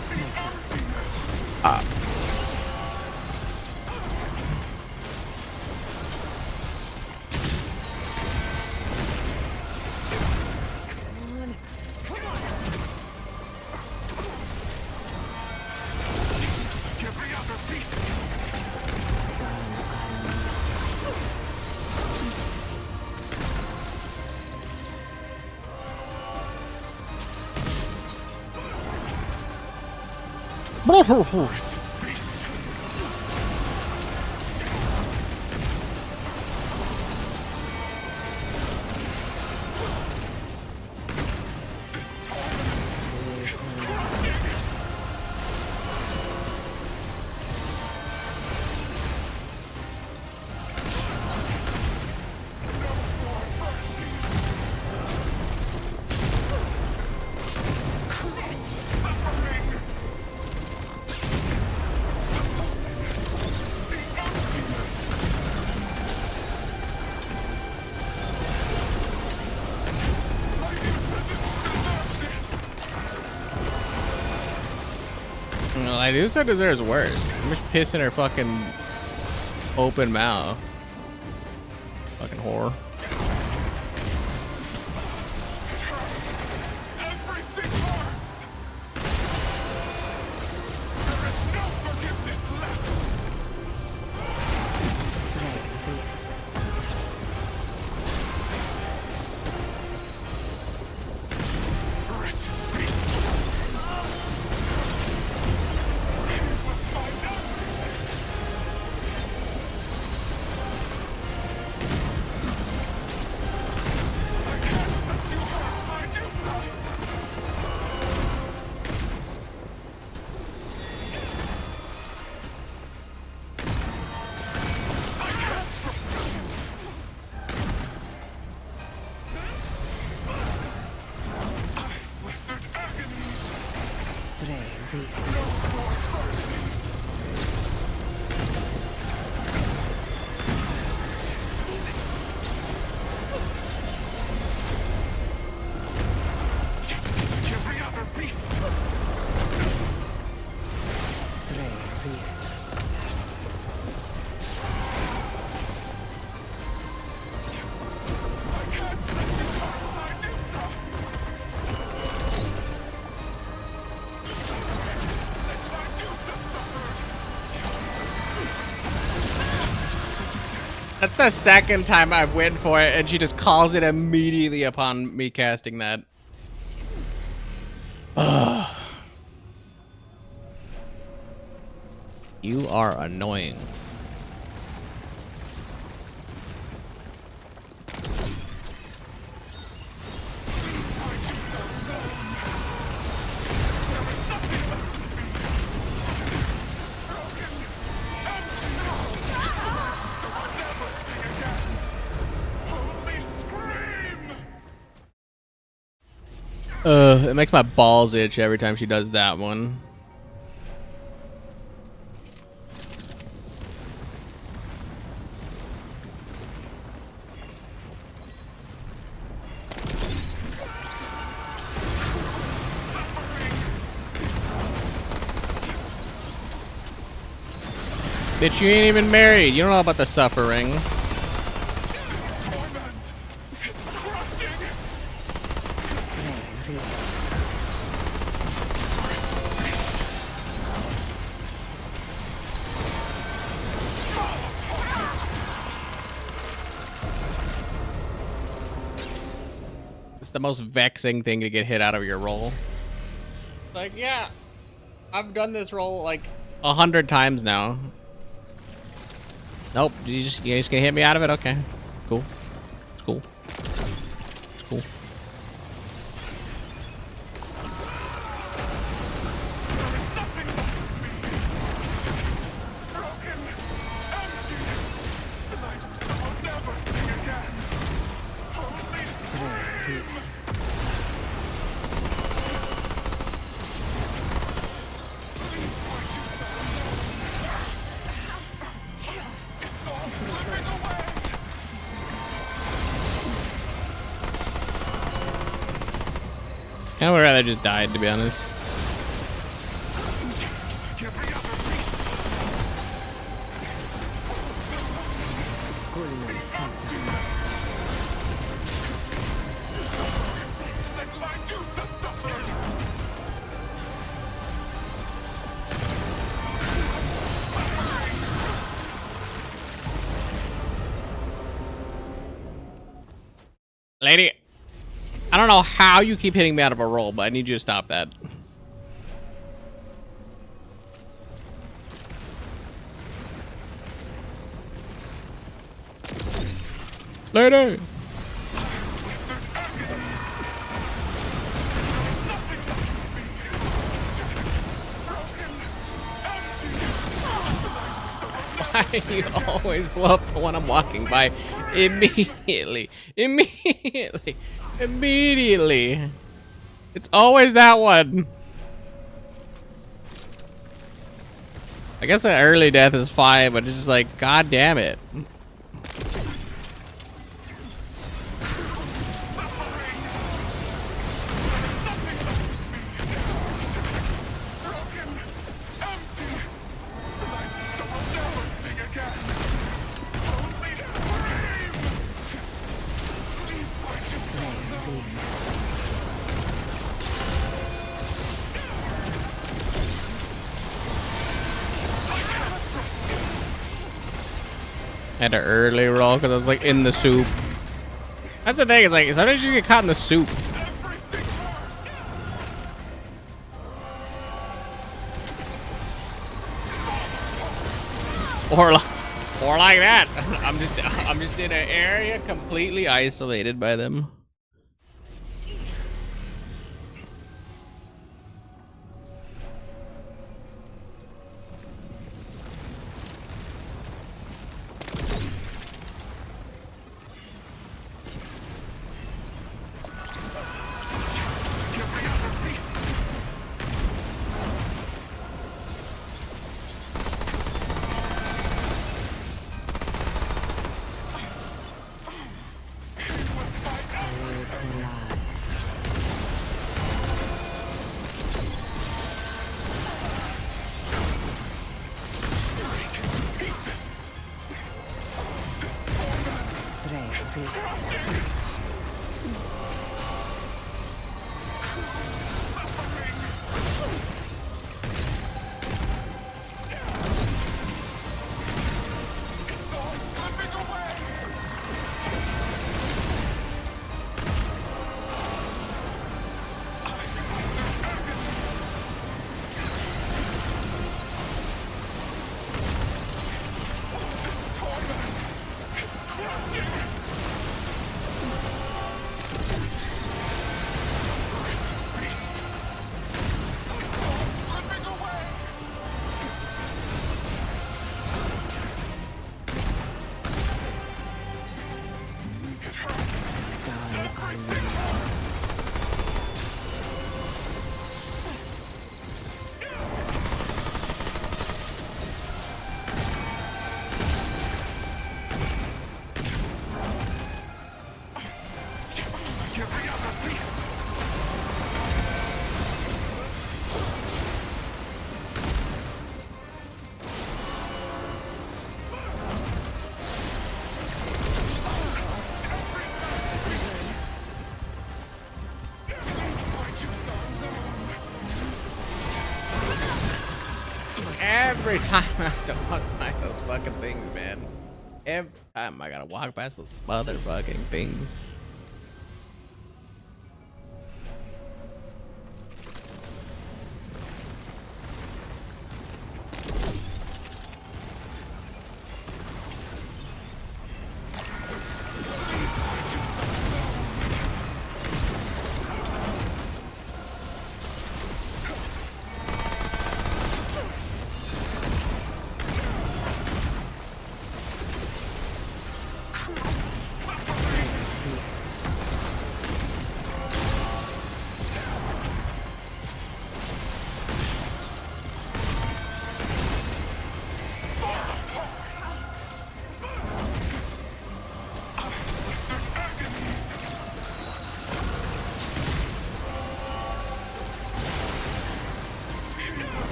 Well, I do so deserves worse. I'm just pissing her fucking open mouth. Fucking whore. That's the second time I've went for it, and she just calls it immediately upon me casting that. You are annoying. It makes my balls itch every time she does that one. Bitch, you ain't even married. You don't know about the suffering. It's the most vexing thing to get hit out of your roll. Like, yeah, I've done this roll like 100 times now. Nope, you just gonna hit me out of it? Okay, cool. It's cool. It's cool. I would rather just died, to be honest. Lady, I don't know how you keep hitting me out of a roll, but I need you to stop that. Lady! Why do you always blow up when I'm walking by? Immediately. Immediately. Immediately. It's always that one. I guess an early death is fine, but it's just like, god damn it. Had an early roll because I was like in the soup. That's the thing, it's like sometimes you get caught in the soup. Or like that. I'm just in an area completely isolated by them. Every time I have to walk by those fucking things, man. Every time I gotta walk past those motherfucking things.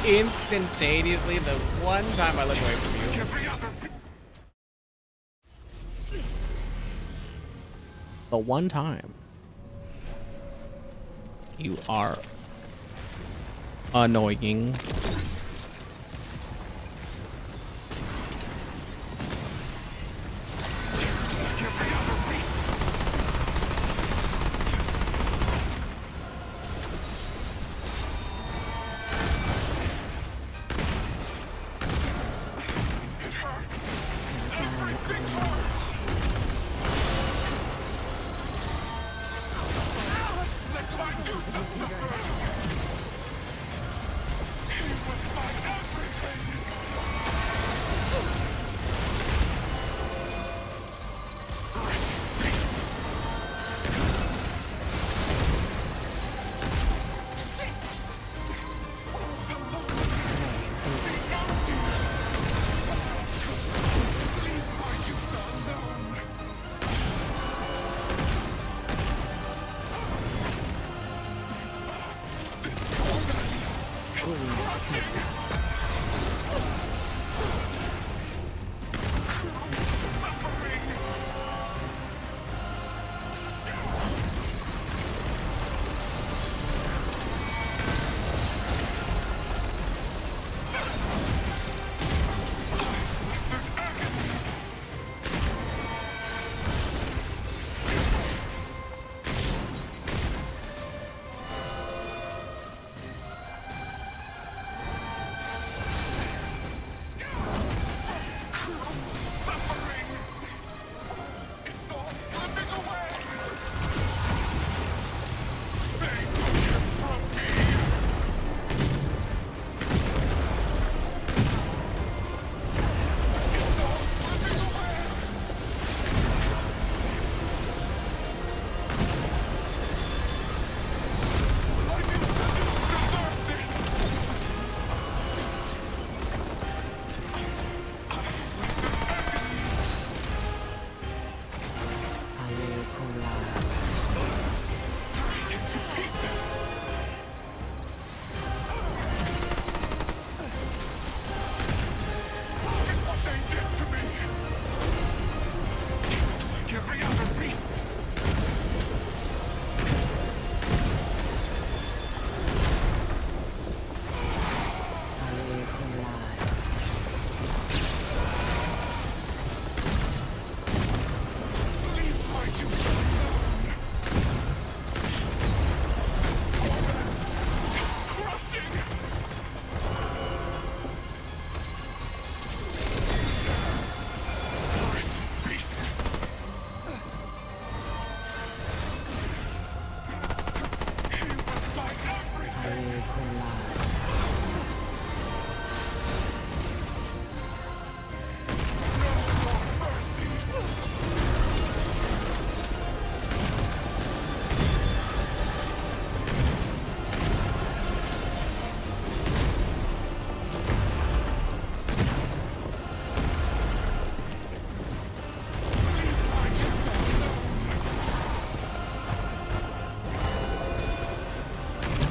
Instantaneously, the one time I look away from you. The one time you are annoying.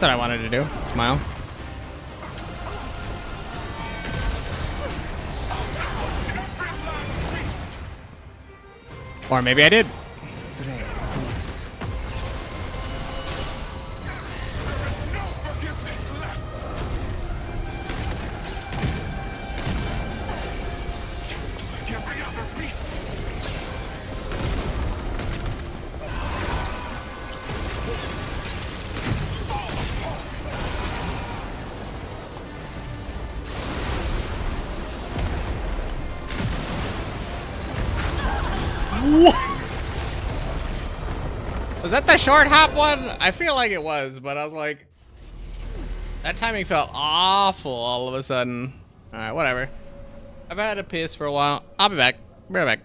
That's what I wanted to do. Smile. Or maybe I did. Was that the short hop one? I feel like it was, but I was like, that timing felt awful all of a sudden. Alright, whatever. I've had a piss for a while. I'll be back. Be right back.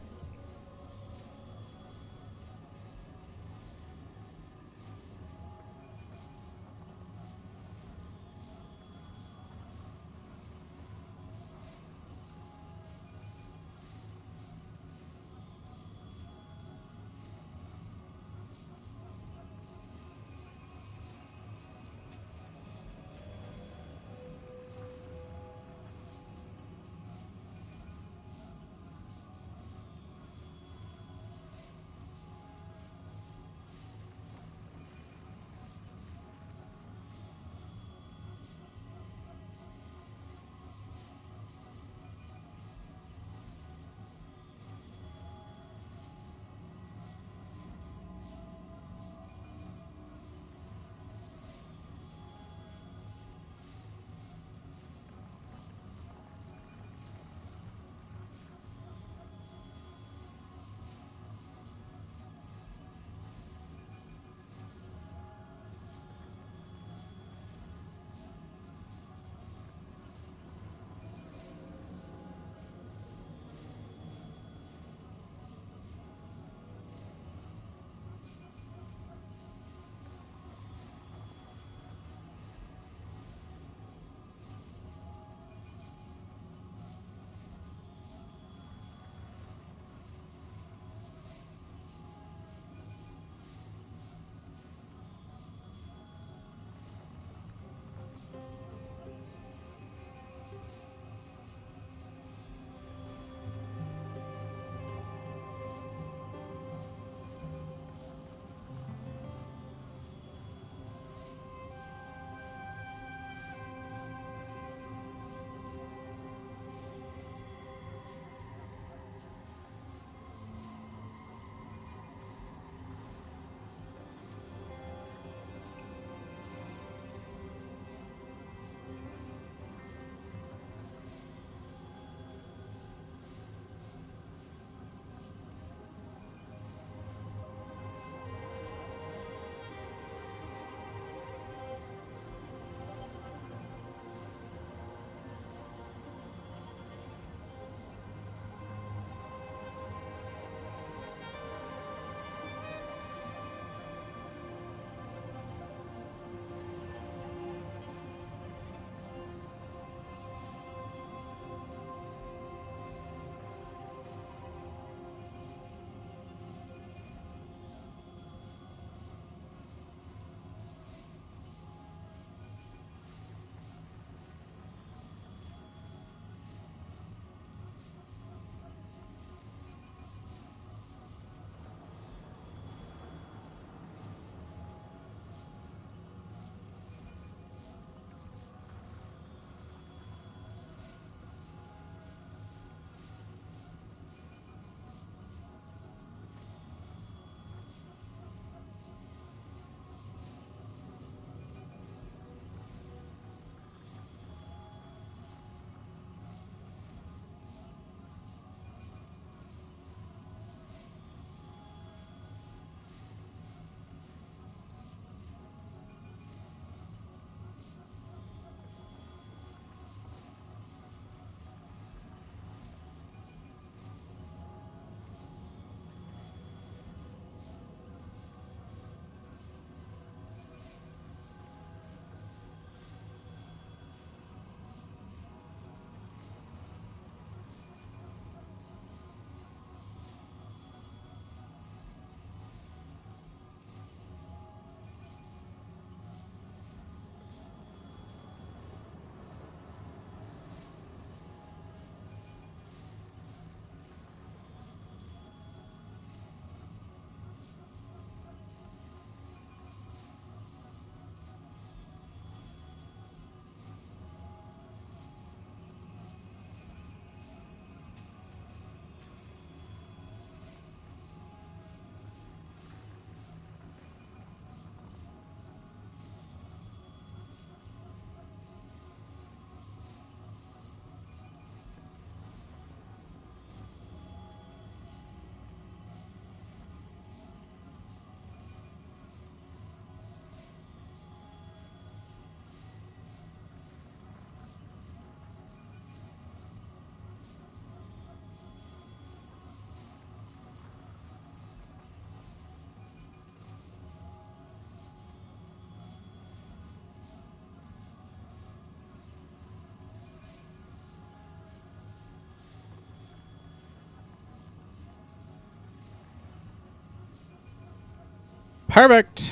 Perfect.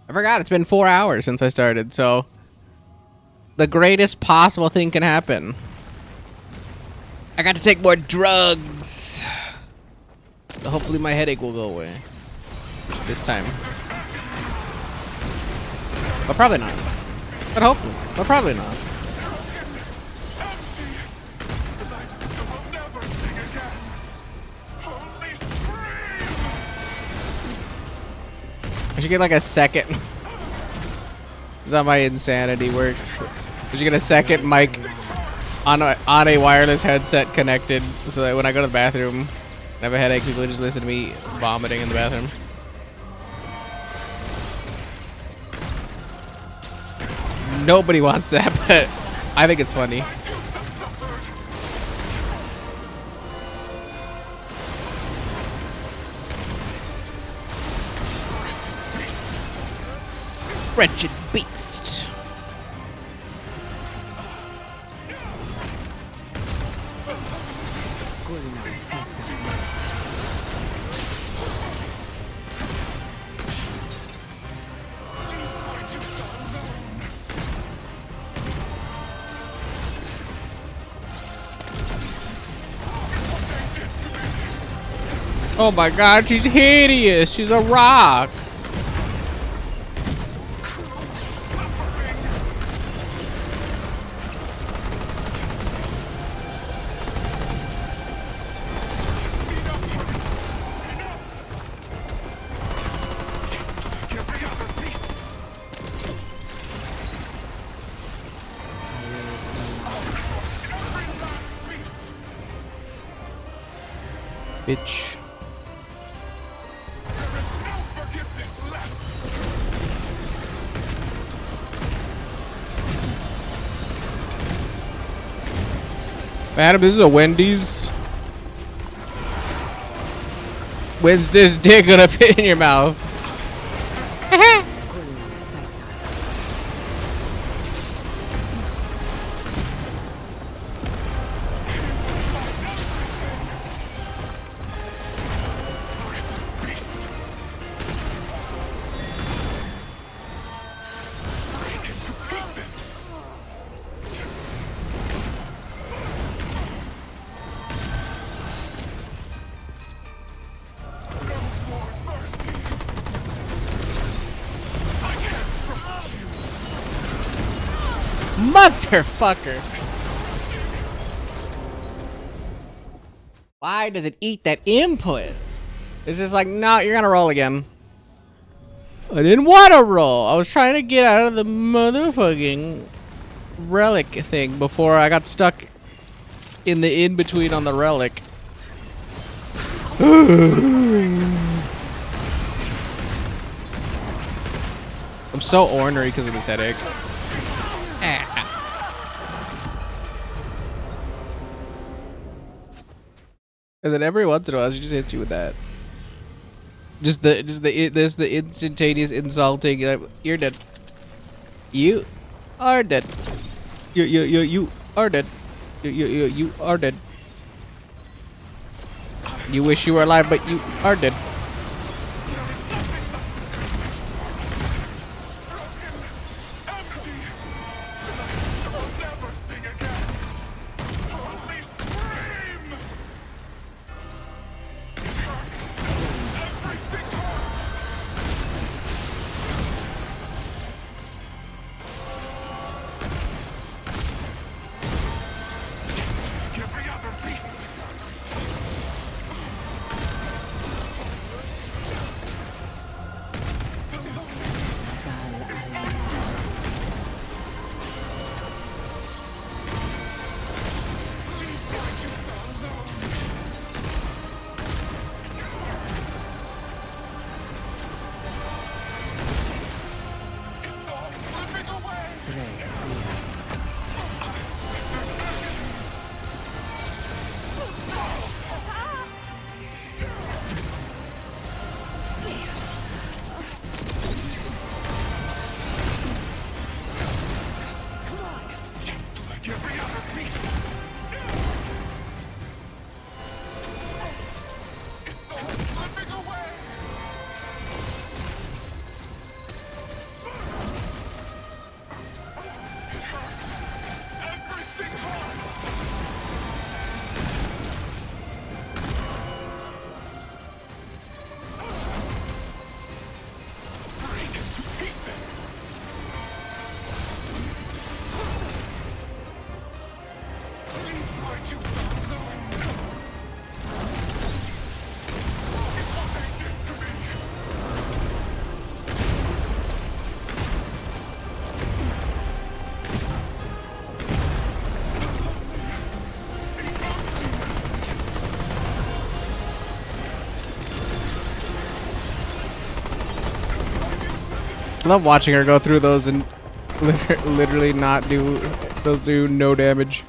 I forgot it's been 4 hours since I started, so the greatest possible thing can happen. I got to take more drugs. So hopefully my headache will go away this time. But probably not. But hopefully. But probably not. I should get like a second. Is that my insanity works? I should get a second mic on a wireless headset connected, so that when I go to the bathroom and have a headache, people just listen to me vomiting in the bathroom. Nobody wants that, but I think it's funny. Wretched beast. Oh my god, she's hideous. She's a rock. Bitch. Adam, this is a Wendy's. When's this dick gonna fit in your mouth? Motherfucker. Why does it eat that input? It's just like, no, you're gonna roll again. I didn't want to roll. I was trying to get out of the motherfucking relic thing before I got stuck in the in-between on the relic. I'm so ornery because of this headache. And then every once in a while, she just hits you with that. Just the instantaneous insulting. You're dead. You are dead. You are dead. You are dead. You wish you were alive, but you are dead. I love watching her go through those and literally not do those do no damage.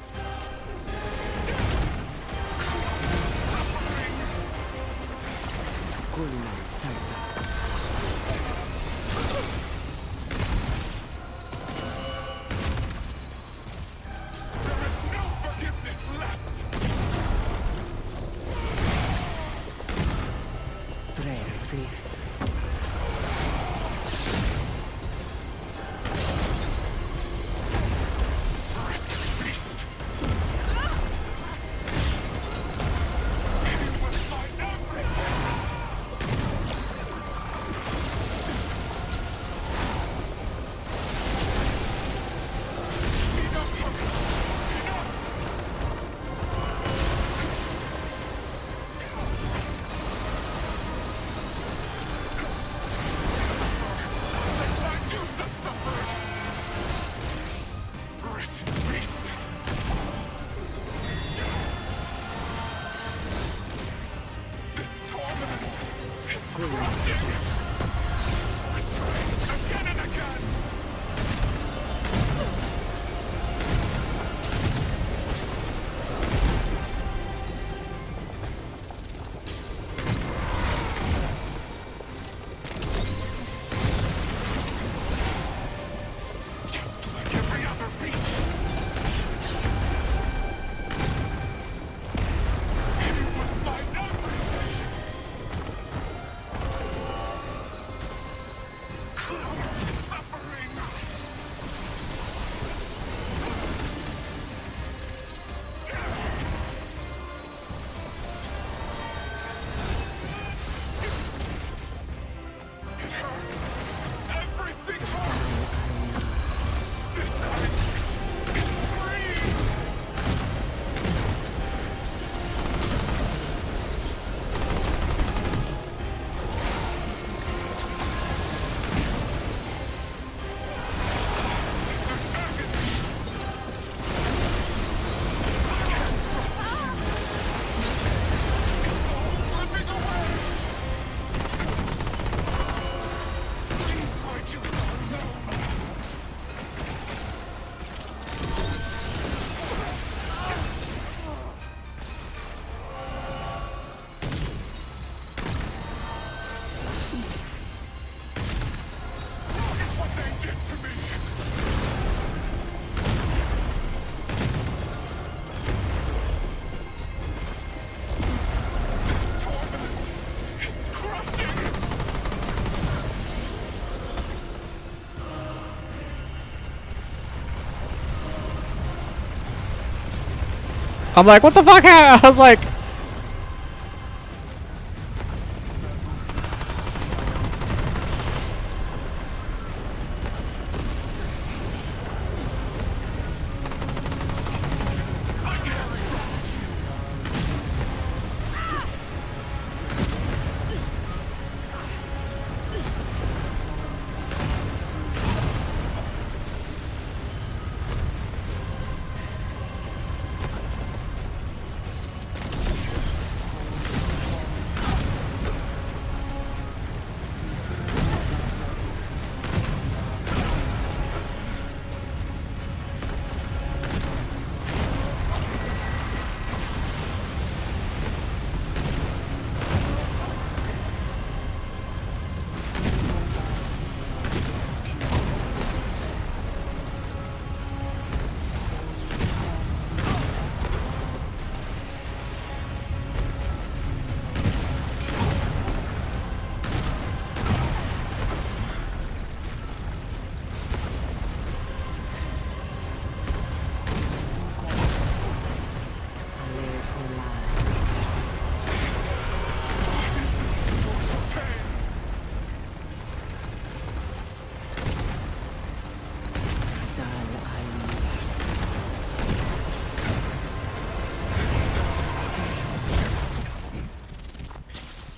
I'm like, what the fuck? I was like,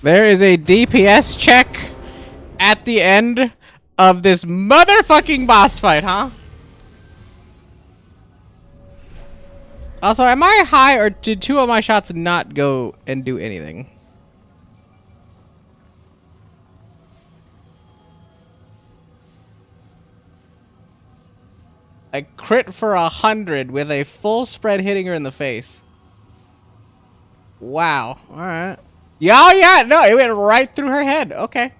there is a DPS check at the end of this motherfucking boss fight, huh? Also, am I high or did two of my shots not go and do anything? I crit for 100 with a full spread hitting her in the face. Wow. All right. Yeah, yeah. No, it went right through her head. Okay.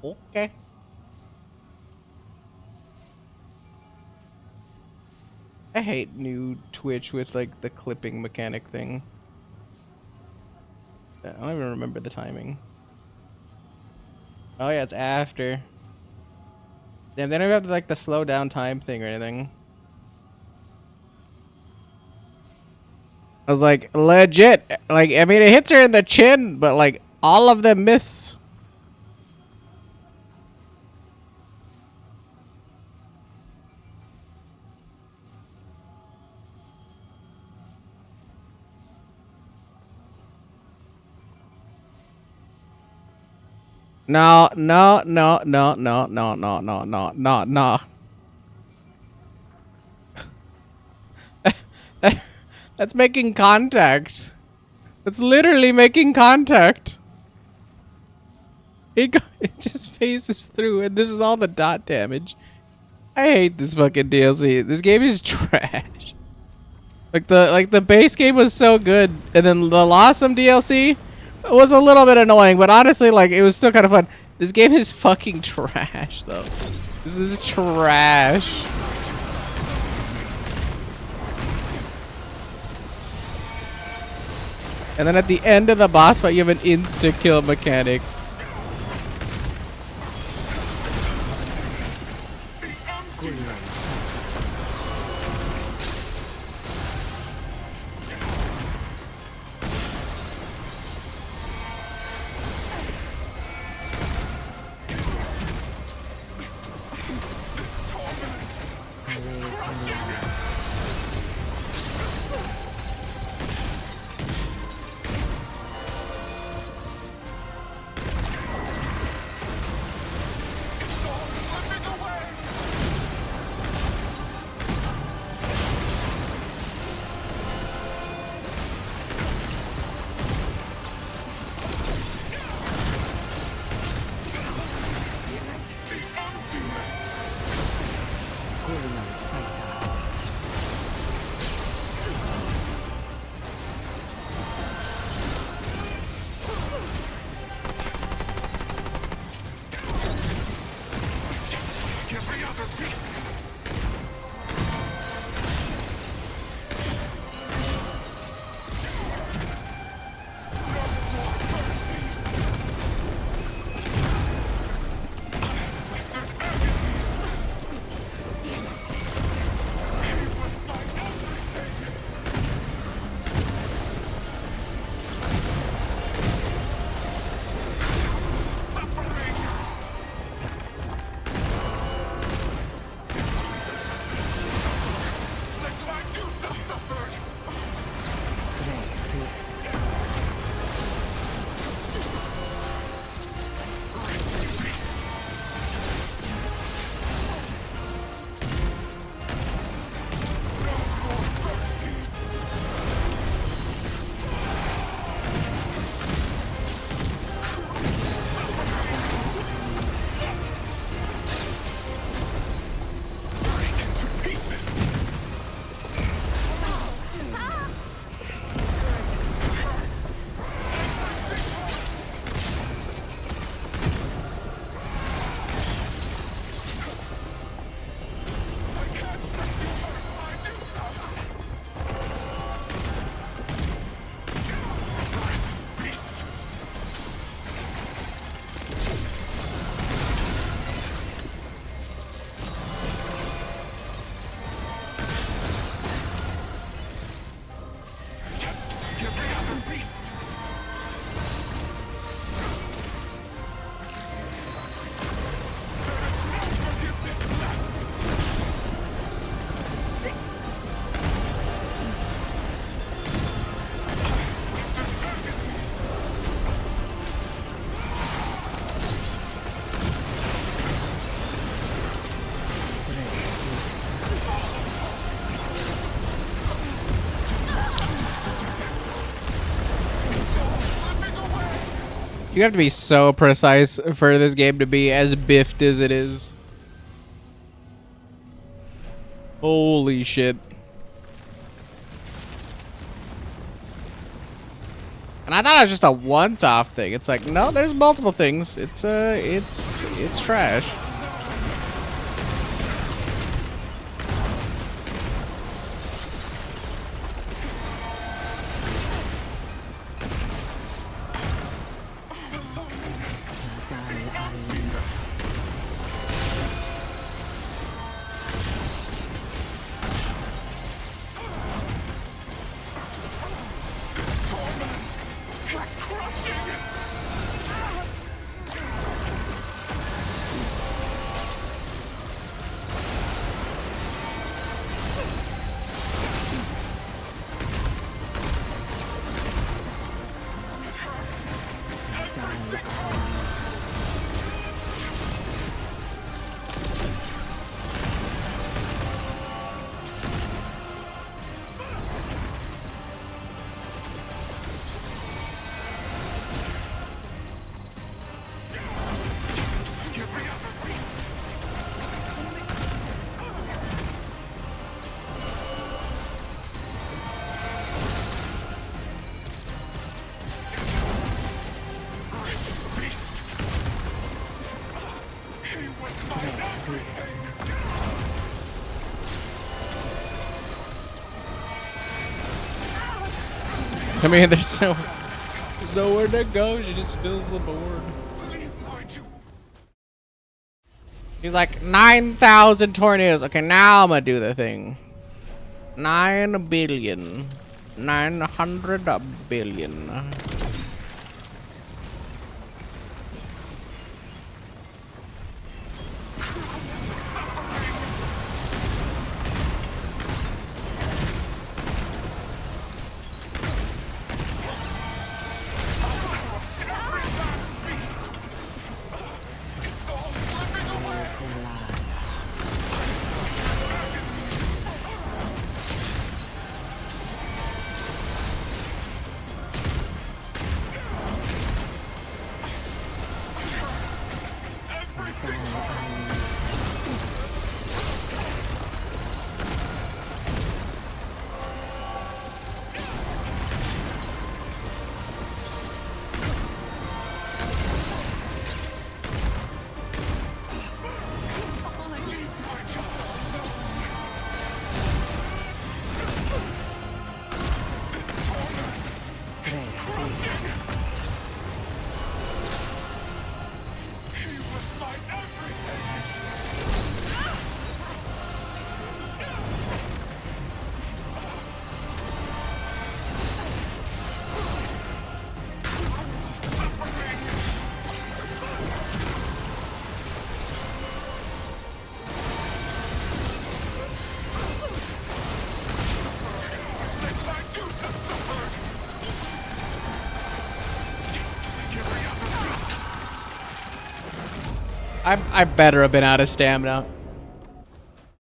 Okay. I hate new Twitch with like the clipping mechanic thing. I don't even remember the timing. Oh yeah, it's after. Damn, they don't have like the slow down time thing or anything. I was like, legit. Like, I mean, it hits her in the chin, but like all of them miss. No, no, no, no, no, no, no, no, no, no, no. That's making contact. That's literally making contact. It just phases through, and this is all the dot damage. I hate this fucking DLC. This game is trash. Like the base game was so good, and then the Lawsome DLC was a little bit annoying, but honestly, like it was still kind of fun. This game is fucking trash, though. This is trash. And then at the end of the boss fight, you have an insta-kill mechanic. You have to be so precise for this game to be as biffed as it is. Holy shit. And I thought it was just a once-off thing. It's like, no, there's multiple things. It's trash. I mean, there's nowhere to go. She just fills the board. He's like 9,000 tornadoes. Okay, now I'm gonna do the thing. 9 billion. 900 billion. I better have been out of stamina.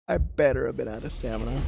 I better have been out of stamina.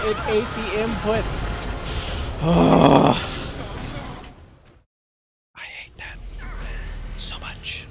it ate the input. Oh. I hate that so much.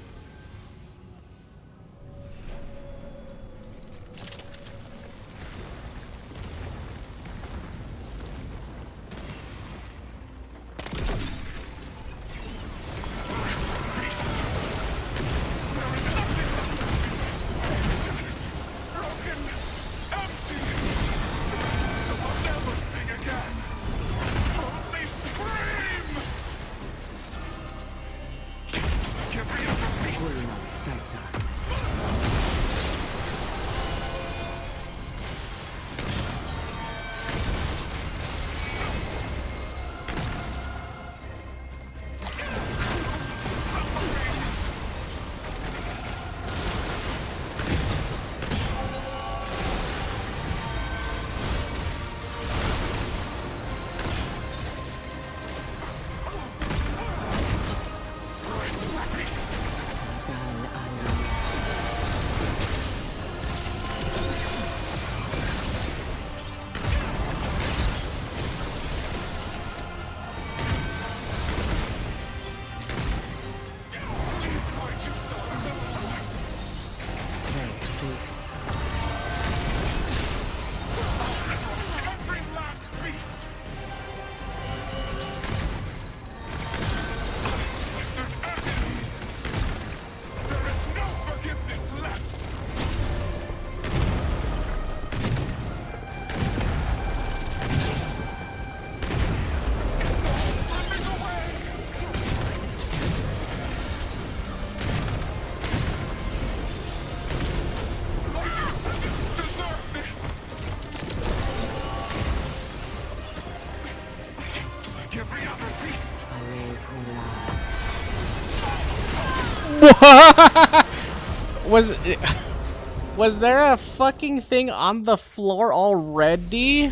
Was there a fucking thing on the floor already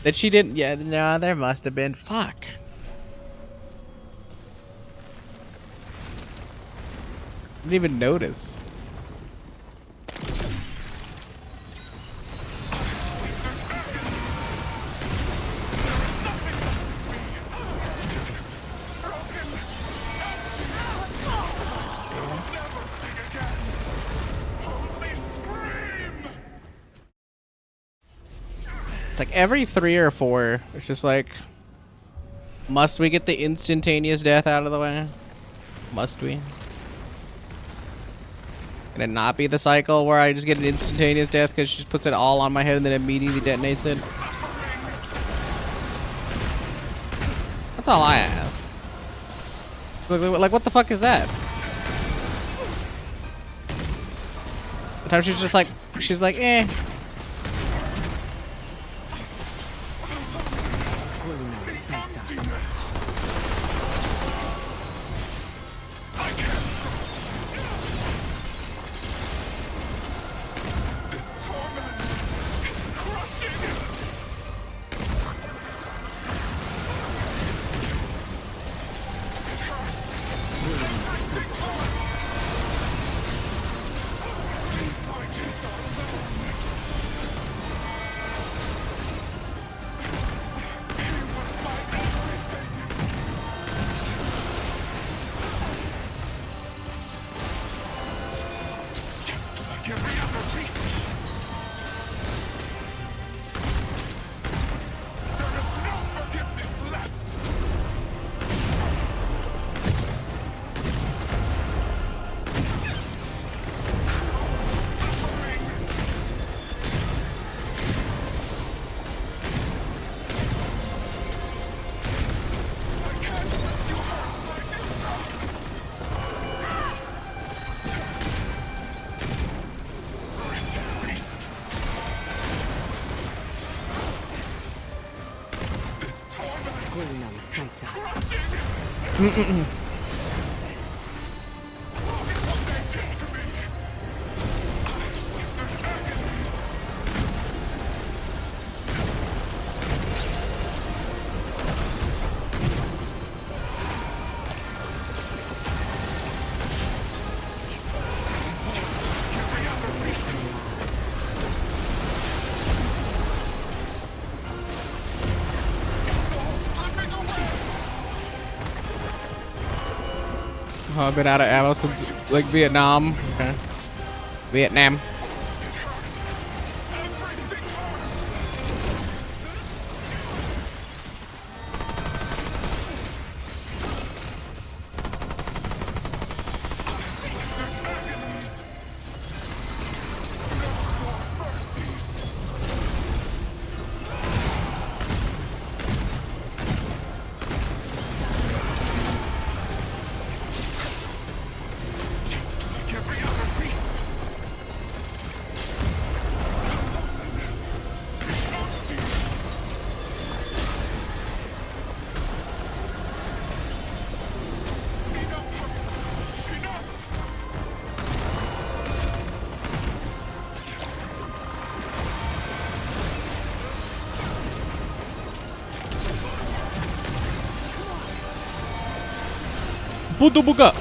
that she didn't? Yeah, no, there must have been. Fuck. Didn't even notice. It's like every 3 or 4, it's just like, must we get the instantaneous death out of the way? Must we? Can it not be the cycle where I just get an instantaneous death because she just puts it all on my head and then immediately detonates it? That's all I ask. Like, what the fuck is that? Sometimes she's like, eh. I've been out of ammo since like Vietnam. Okay. Vietnam. Puto buka.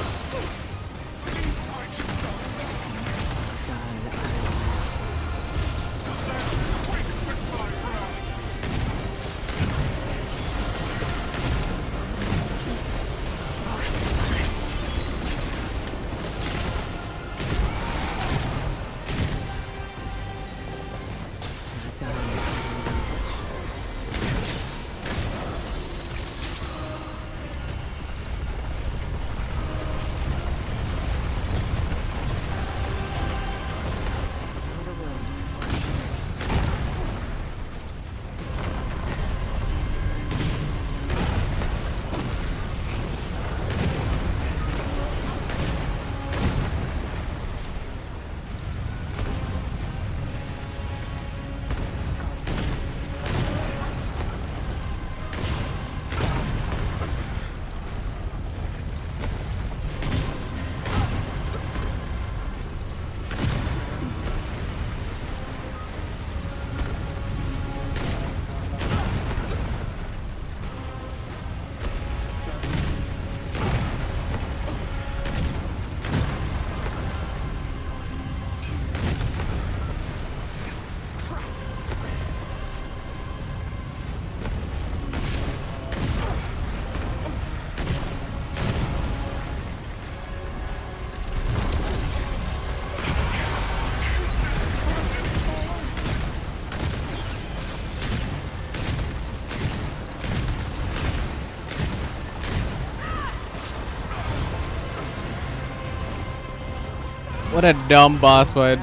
What a dumb boss fight.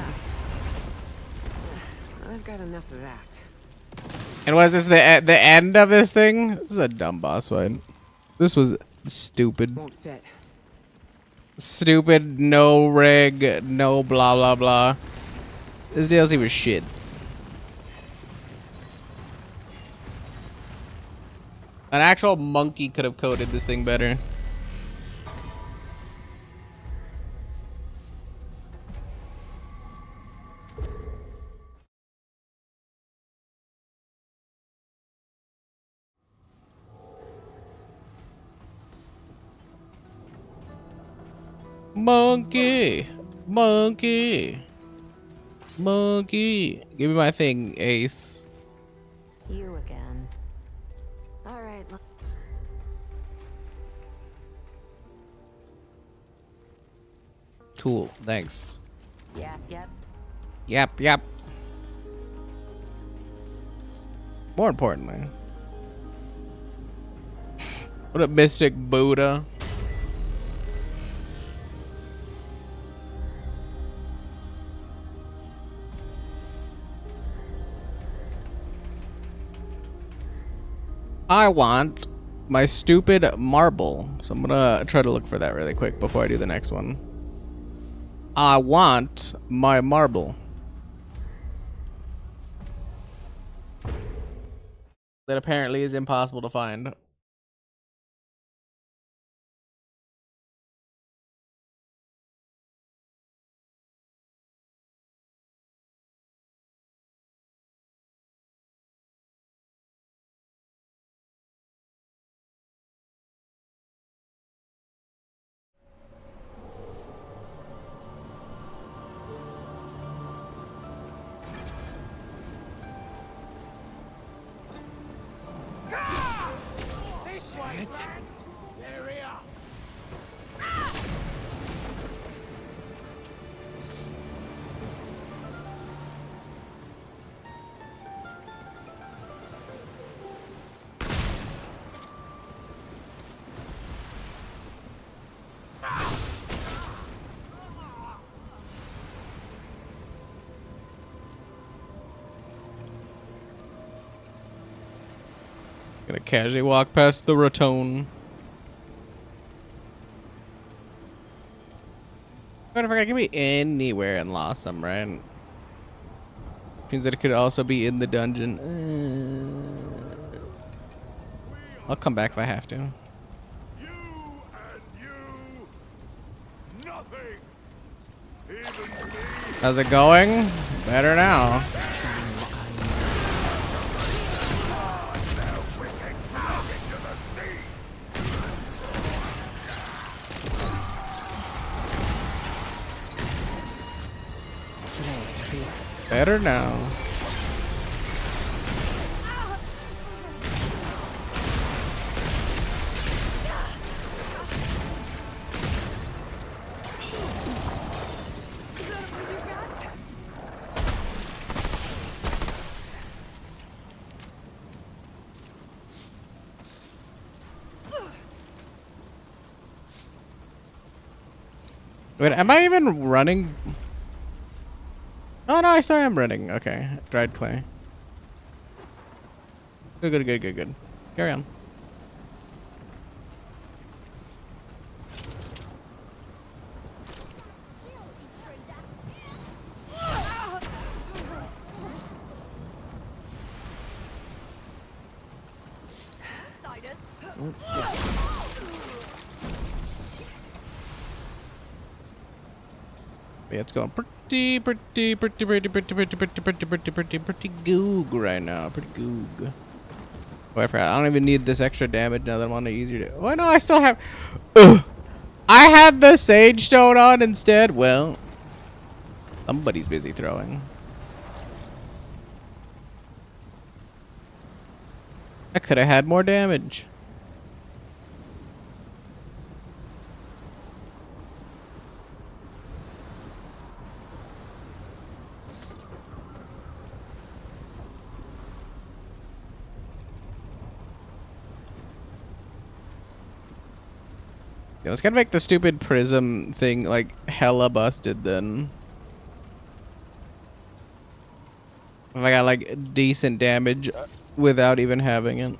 I've got enough of that. And was this the end of this thing? This is a dumb boss fight. This was stupid. Won't fit. Stupid, no rig, no blah blah blah. This DLC was shit. An actual monkey could have coded this thing better. Monkey, monkey, monkey. Give me my thing, Ace. You again. All right. Cool, thanks. Yep, yep. Yep, yep. More importantly, what a mystic Buddha. I want my stupid marble. So I'm gonna try to look for that really quick before I do the next one. I want my marble. That apparently is impossible to find. Gonna casually walk past the Raton. But if I could be anywhere in Lossum, right? Means that it could also be in the dungeon. I'll come back if I have to. You and you, nothing. Even me. How's it going? Better now. Better now. Wait, am I even running? Oh no, I still am running. Okay, dried clay. Good. Carry on. Yeah, it's going pretty goog right now. Pretty goog. Oh, I forgot. I don't even need this extra damage now that I'm on the easier to. Oh no, I still have. Ugh. I had the Sage Stone on instead. Well, somebody's busy throwing. I could have had more damage. Yeah, let's gotta make the stupid prism thing like hella busted then. If I got like decent damage without even having it.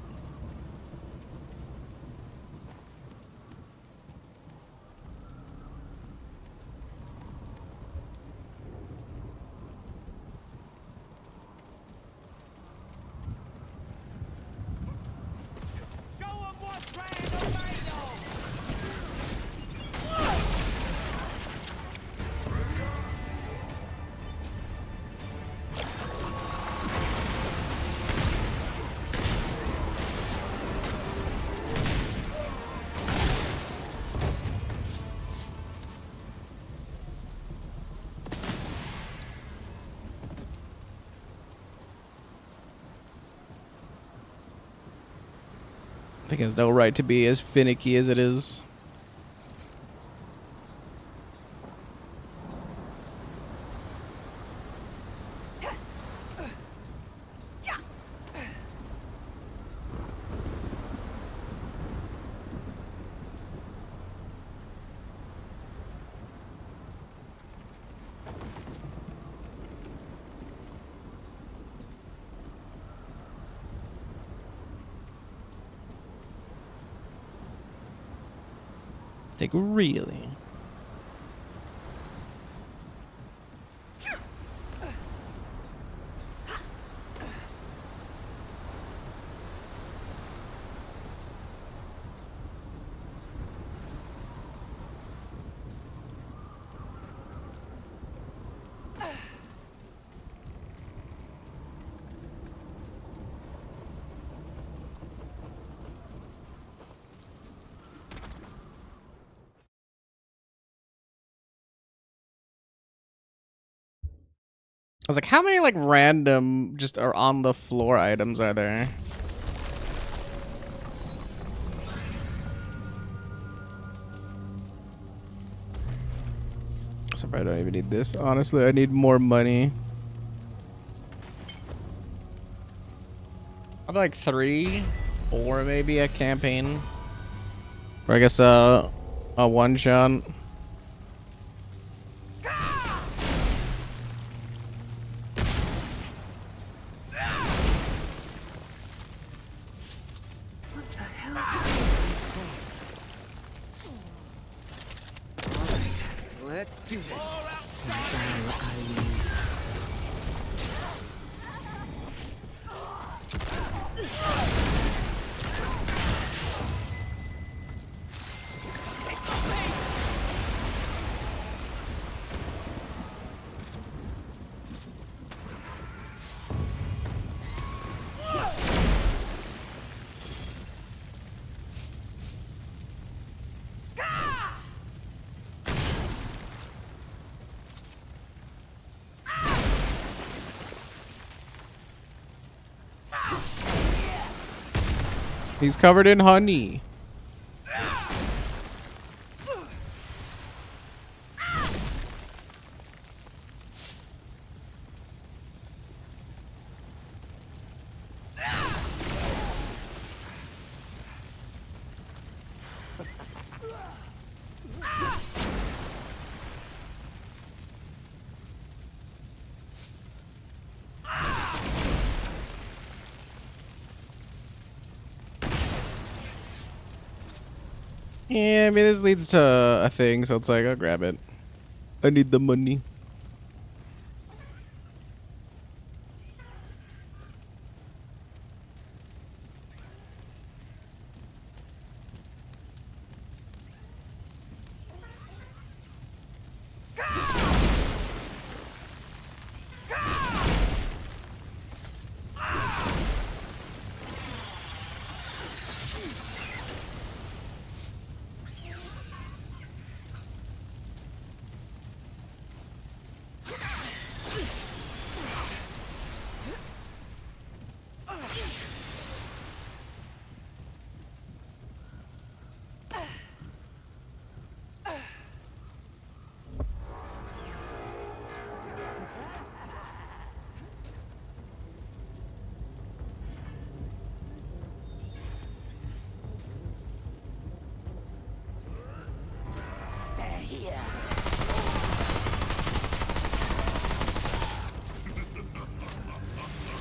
Show 'em what's grand made of. I think it has no right to be as finicky as it is. Like, really? I was like, how many like random just are on the floor items are there? So I don't even need this. Honestly, I need more money. Probably like 3, 4 maybe a campaign. Or I guess a one shot. Let's do this. He's covered in honey. Yeah, I mean, this leads to a thing, so it's like, I'll grab it. I need the money.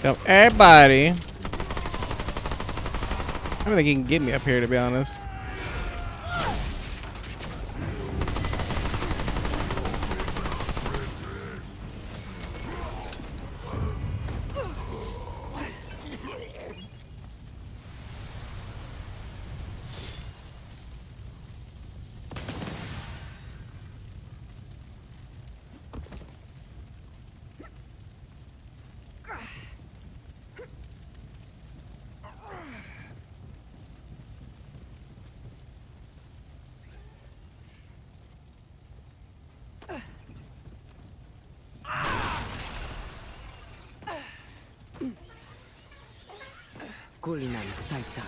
Yo, everybody. I don't think he can get me up here, to be honest. Kulinan Saita.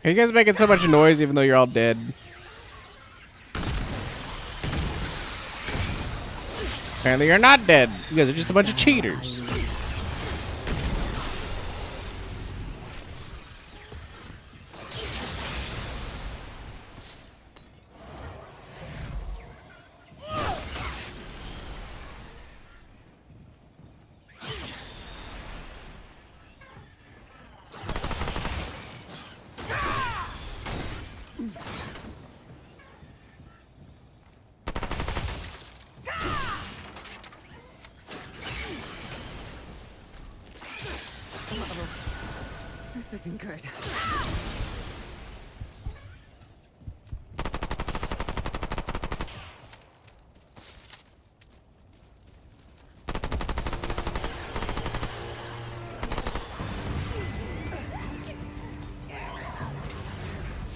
Are you guys making so much noise even though you're all dead? Apparently you're not dead. You guys are just a bunch of cheaters. This isn't good.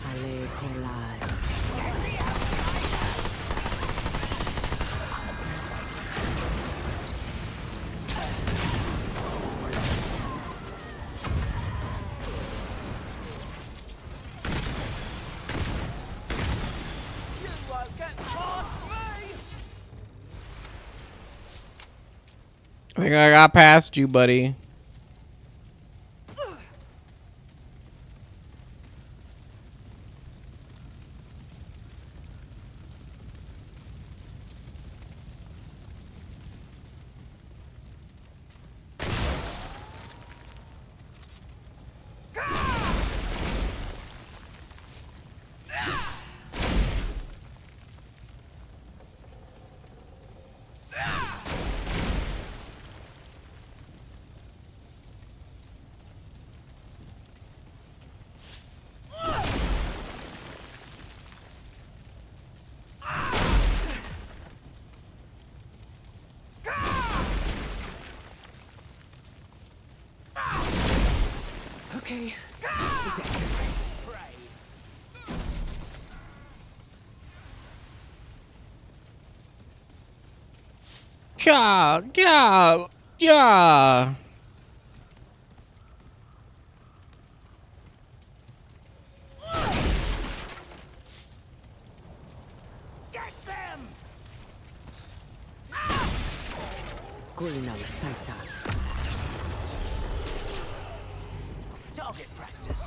Ale Kolai. I think I got past you, buddy. Okay. Yeah, yeah, yeah. Get them! Target practice.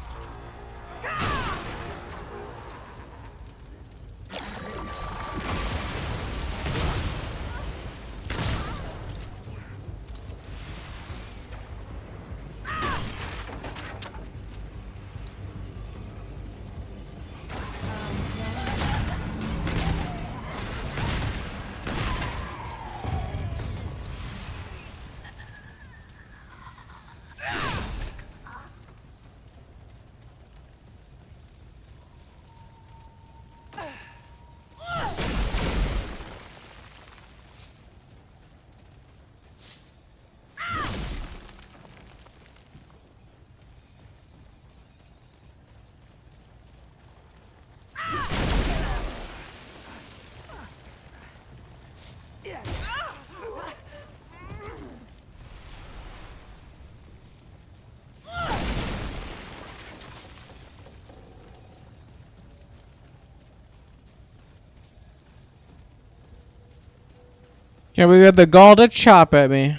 Can we get the gall to chop at me?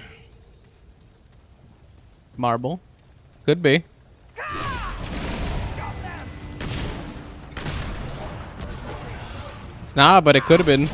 Marble. Could be. It's not, but it could have been.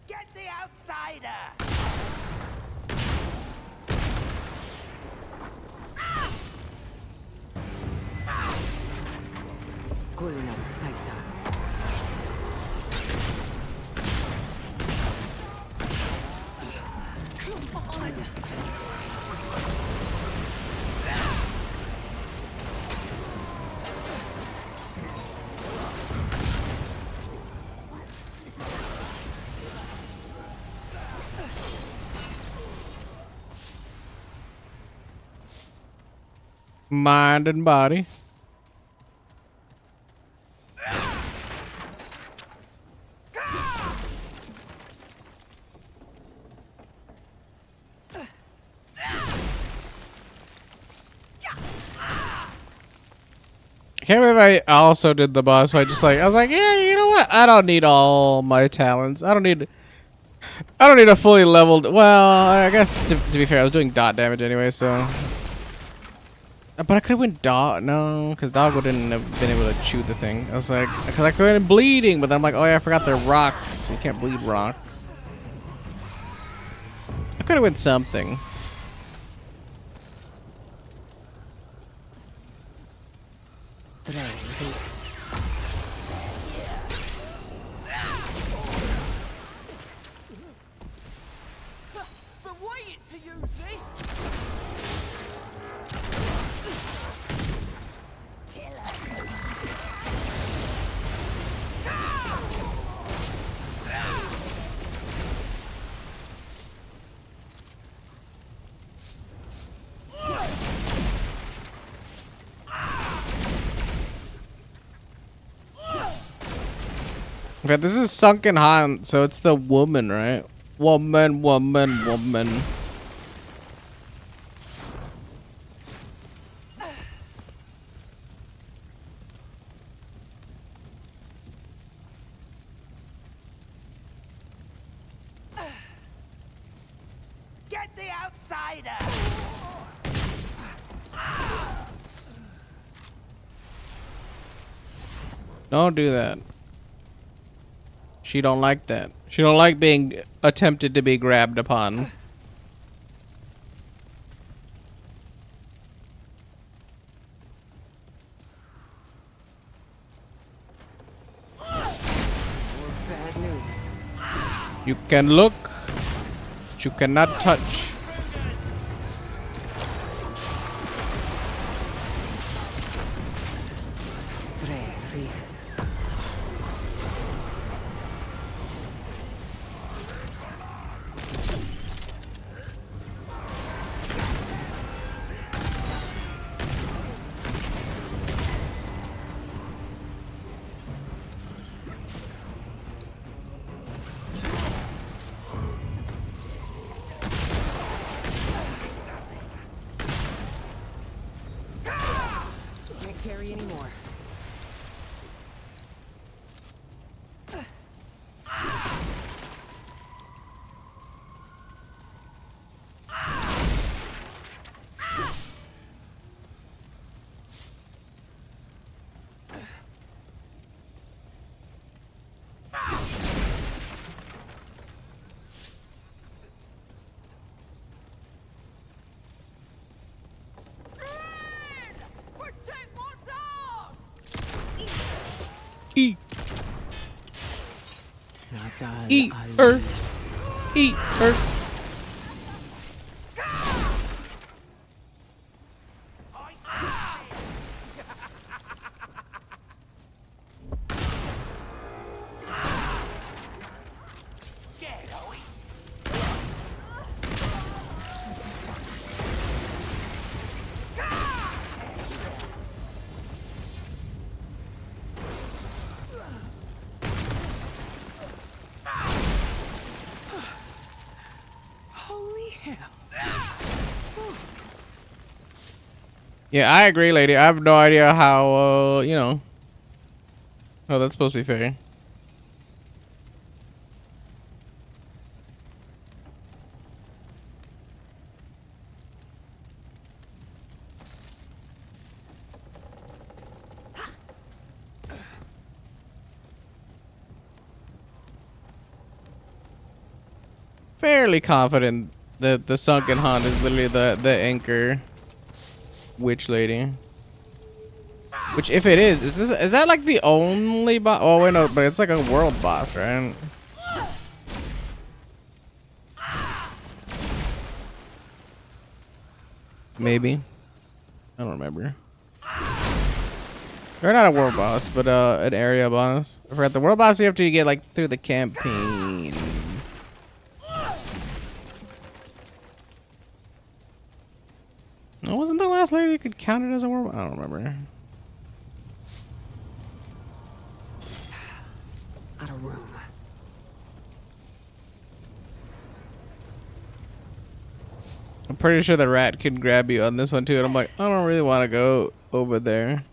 Get the outsider! Mind and body. I can't believe I also did the boss fight. Just like I was like, yeah, you know what? I don't need all my talents. I don't need a fully leveled. Well, I guess to be fair, I was doing dot damage anyway, so. But I could have went dog. No, because dog wouldn't have been able to chew the thing. I was like, because I could have been bleeding, but then I'm like, oh yeah, I forgot they're rocks. You can't bleed rocks. I could have went something. But waiting to use this! Okay, this is Sunken Han, so it's the woman, right? Woman, woman, woman. outsider. Don't do that. She don't like that. She don't like being attempted to be grabbed upon. Bad news. You can look, but you cannot touch. Can't carry anymore. Eat. Eat earth. Eat earth. Holy hell. Yeah, I agree, lady. I have no idea how, you know. Oh, that's supposed to be fair. Fairly confident that the sunken hunt is literally the anchor witch lady. Which, if it is that like the only boss? Oh wait, no, but it's like a world boss, right? Maybe. I don't remember. Or not a world boss, but an area boss. I forgot the world boss you have to get like through the campaign. No, wasn't the last lady you could count it as a world? I don't remember. Out of room. I'm pretty sure the rat can grab you on this one too, and I'm like, I don't really want to go over there.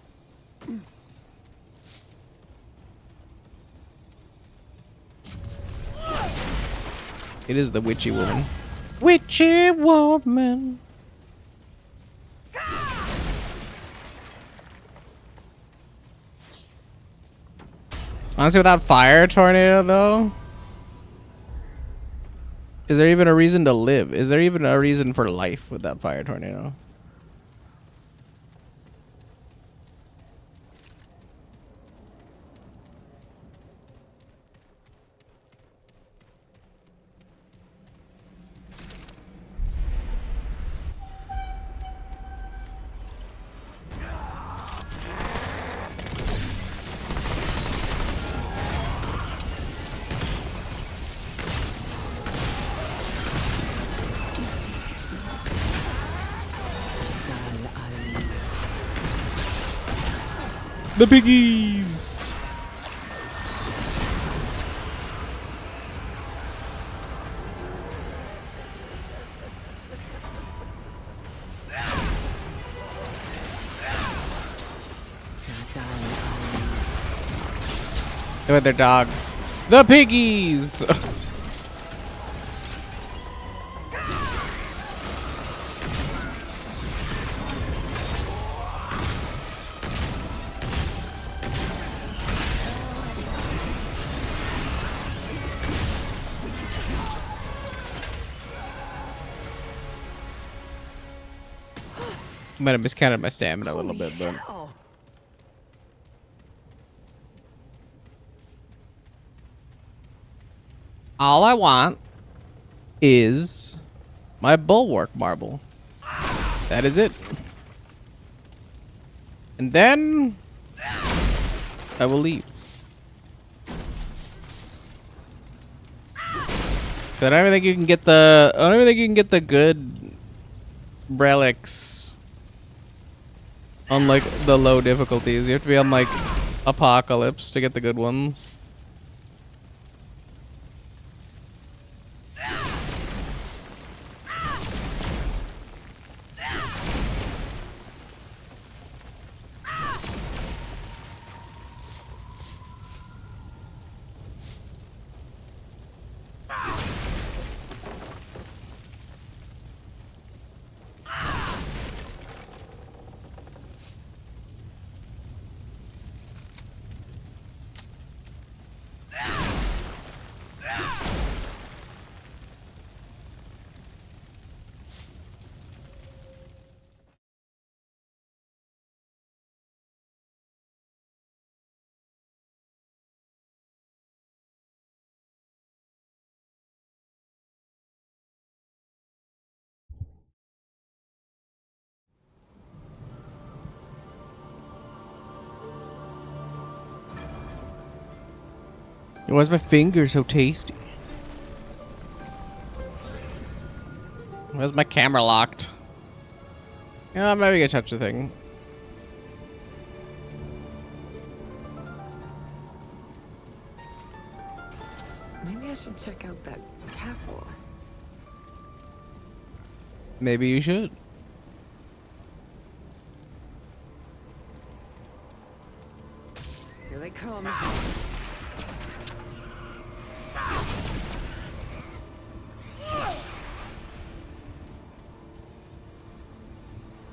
It is the witchy woman. Witchy woman. Honestly, without fire tornado though, is there even a reason to live? Is there even a reason for life without fire tornado? The piggies! Look at their dogs. The piggies! Might have miscounted my stamina a little bit, but Hell. all I want is my bulwark marble. That is it. And then I will leave. So I don't even think you can get the. I don't even think you can get the good relics on like the low difficulties. You have to be on like Apocalypse to get the good ones. Why is my finger so tasty? Why's my camera locked? Yeah, I'm never gonna touch the thing. Maybe I should check out that castle. Maybe you should. Here they come.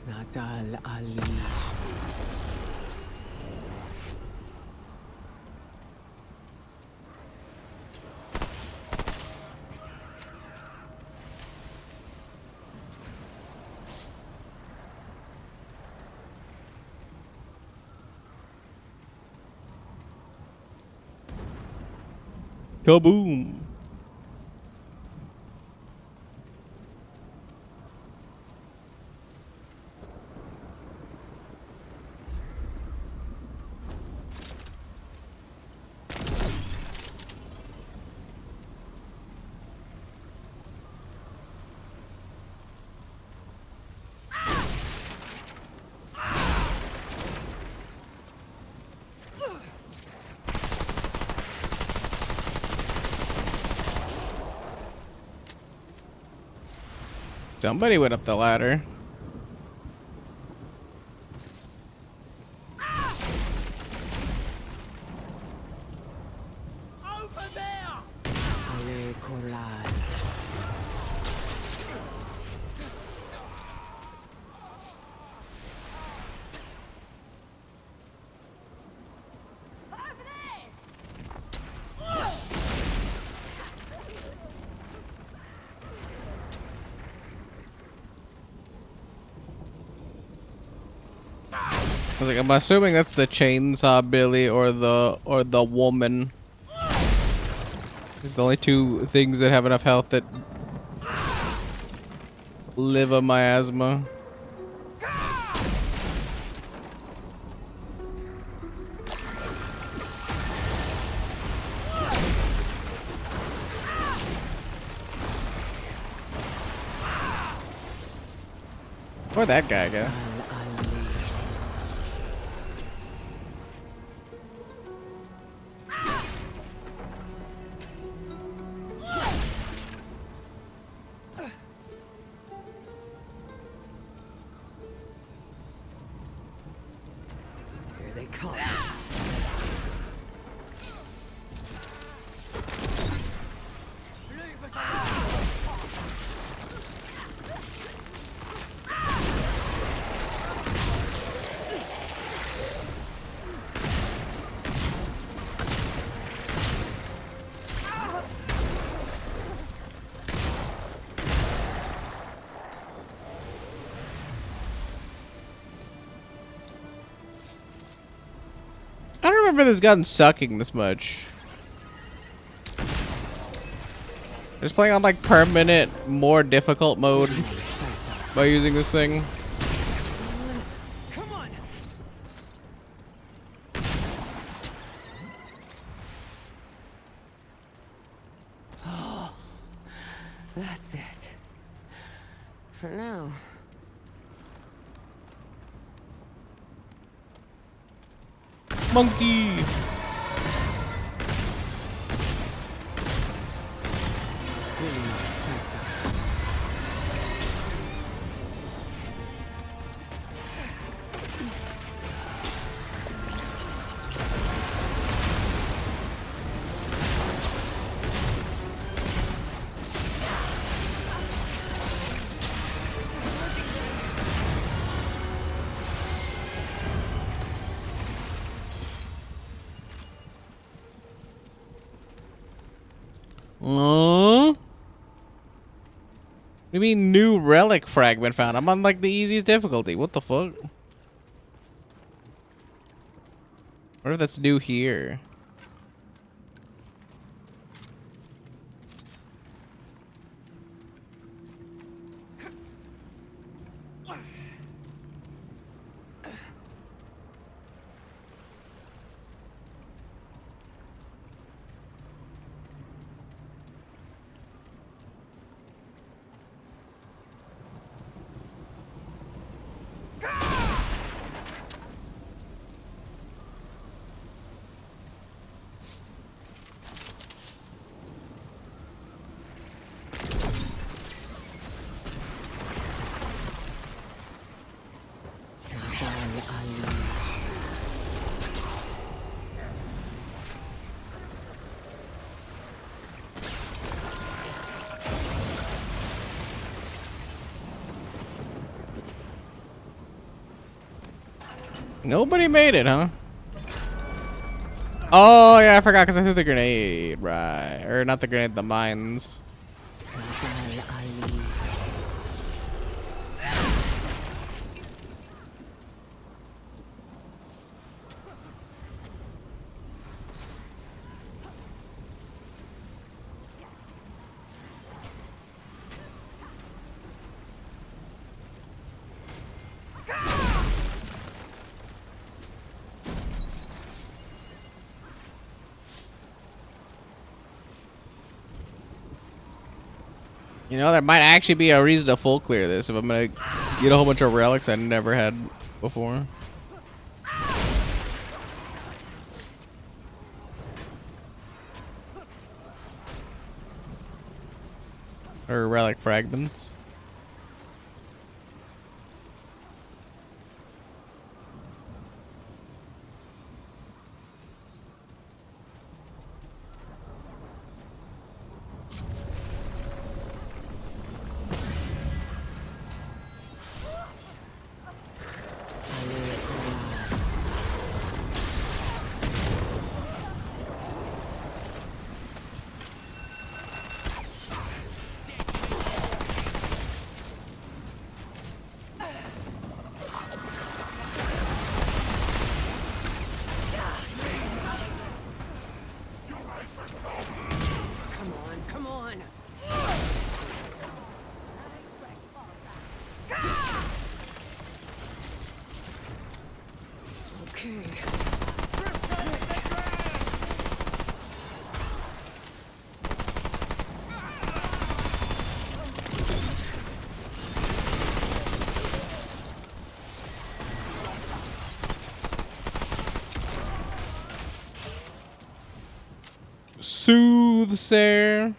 Nadal Ali. Kaboom! Somebody went up the ladder. Over there! Ale Corral. I was like, I'm assuming that's the chainsaw Billy or the woman. It's the only two things that have enough health that live a miasma. Where'd that guy go? Here they come. remember this gun sucking this much. Just playing on like permanent, more difficult mode by using this thing. Come on. Oh, that's it. For now. Monkey. What do you mean new relic fragment found? I'm on like the easiest difficulty. What the fuck? What if that's new here? Nobody made it, huh? Oh, yeah, I forgot because I threw the grenade. Right. Or not the grenade, the mines. You know, there might actually be a reason to full clear this if I'm gonna get a whole bunch of relics I never had before. Or relic fragments. Come on. Okay. Soothsayer.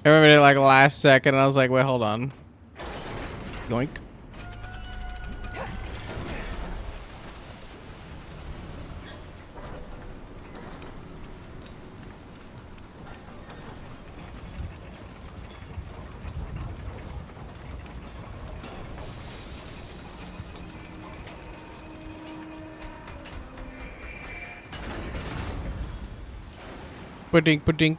I remember it like last second, and I was like, wait, hold on. Yoink. Pudding, pudding.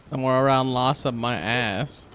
Somewhere around loss of my ass.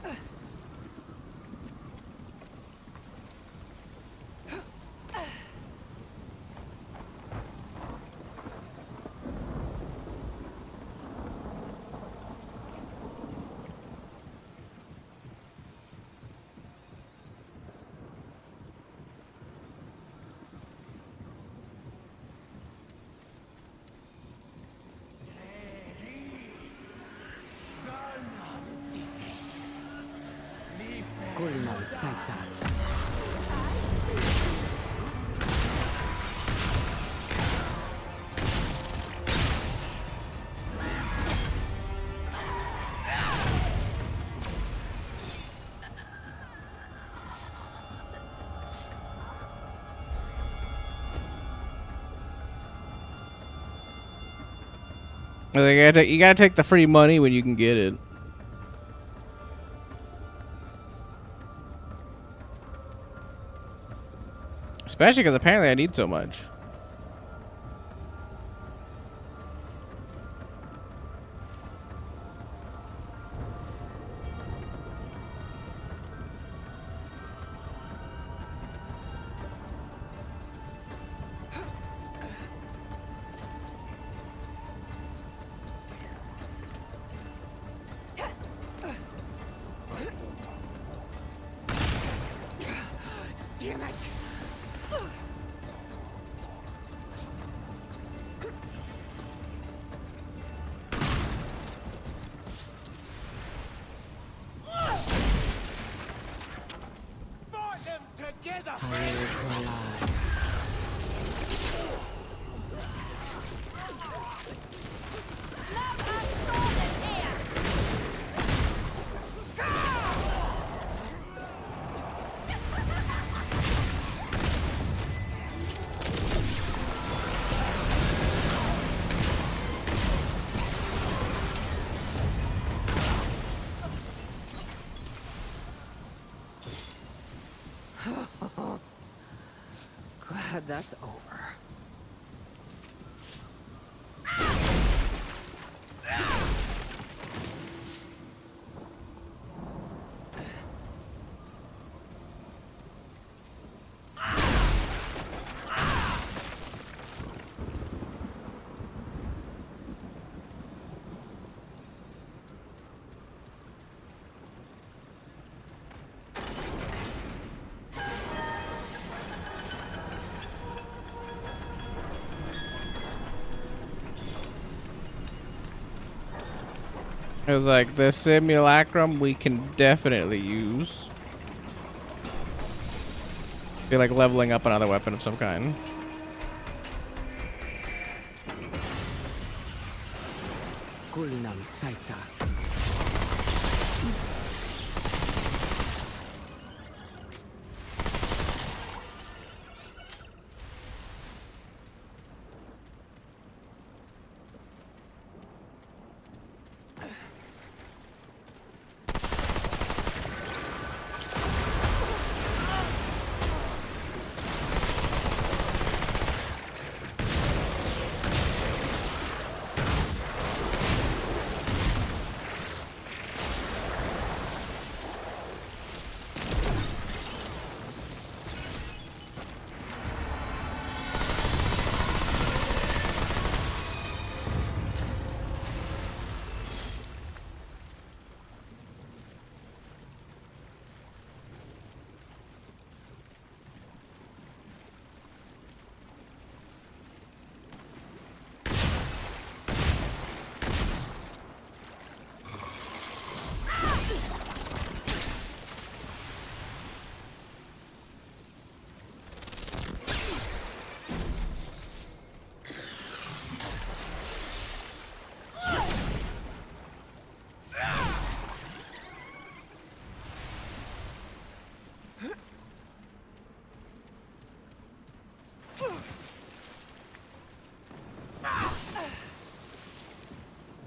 You gotta take the free money when you can get it. Especially because apparently I need so much. Glad that's over. It was like the simulacrum we can definitely use. Feel like leveling up another weapon of some kind. Kulinam Saita.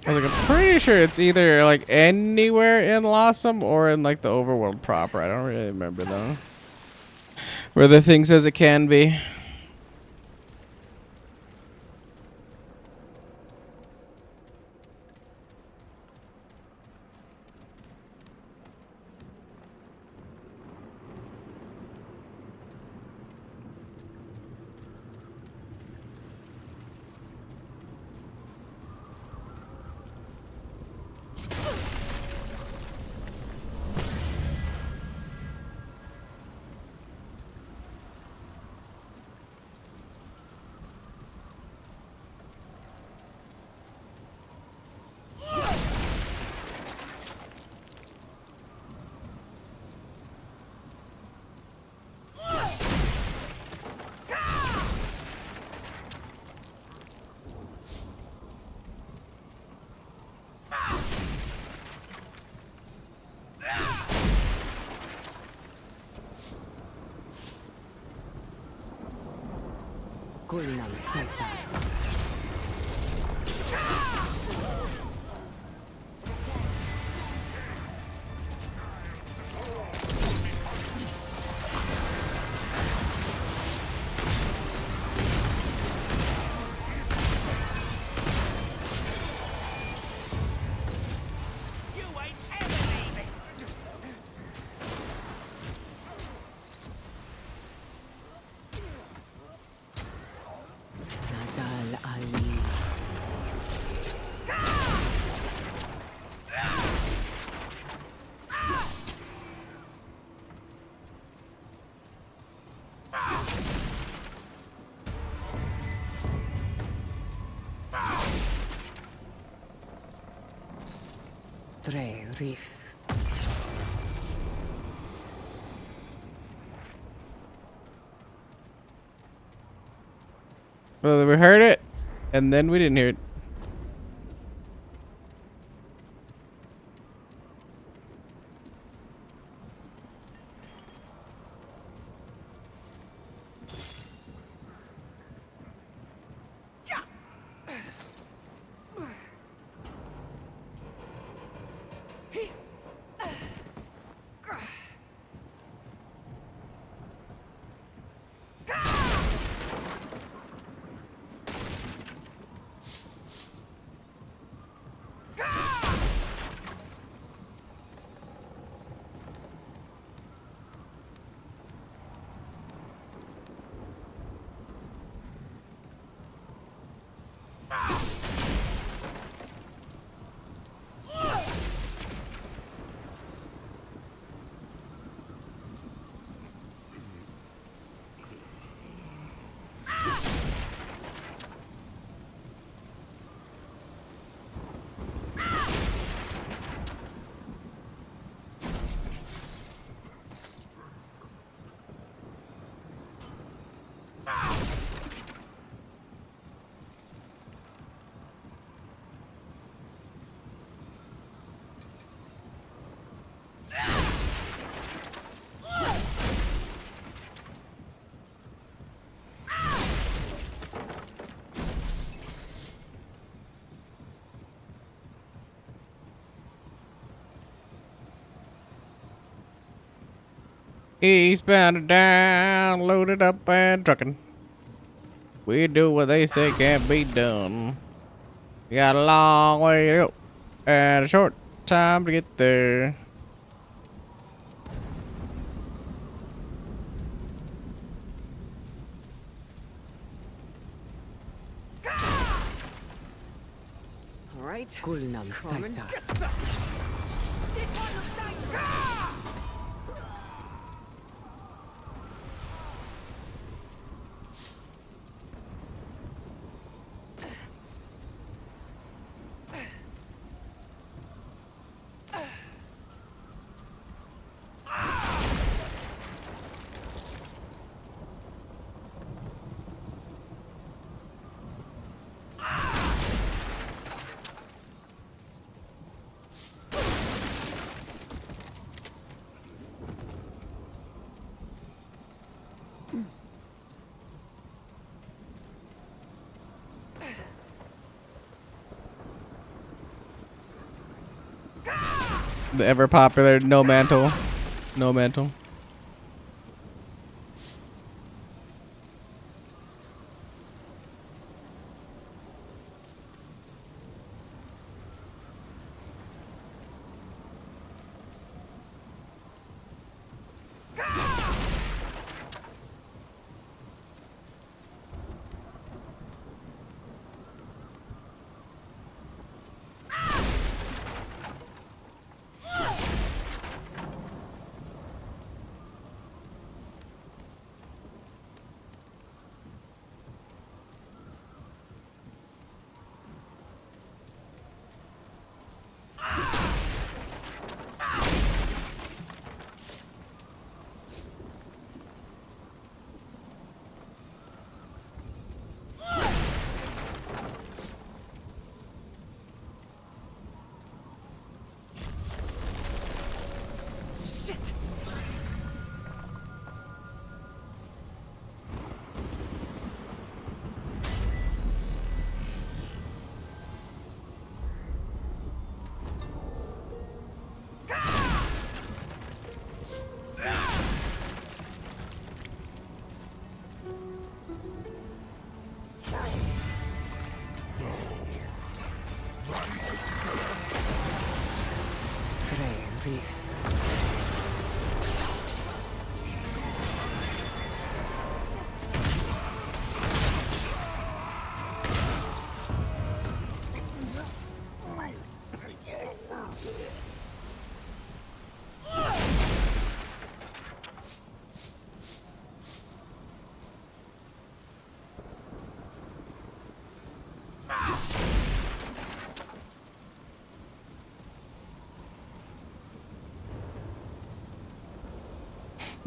I was like, I'm pretty sure it's either like anywhere in Lossum or in like the overworld proper. I don't really remember though. Where the thing says it can be. Kulinam Saita. Nadal Ali. Tre Reef. Well, we heard it, and then we didn't hear it. Eastbound and down, loaded up and trucking. We do what they say can't be done. We got a long way to go and a short time to get there. All right. Kulnam Coming. Saita. The ever popular no mantle. No mantle.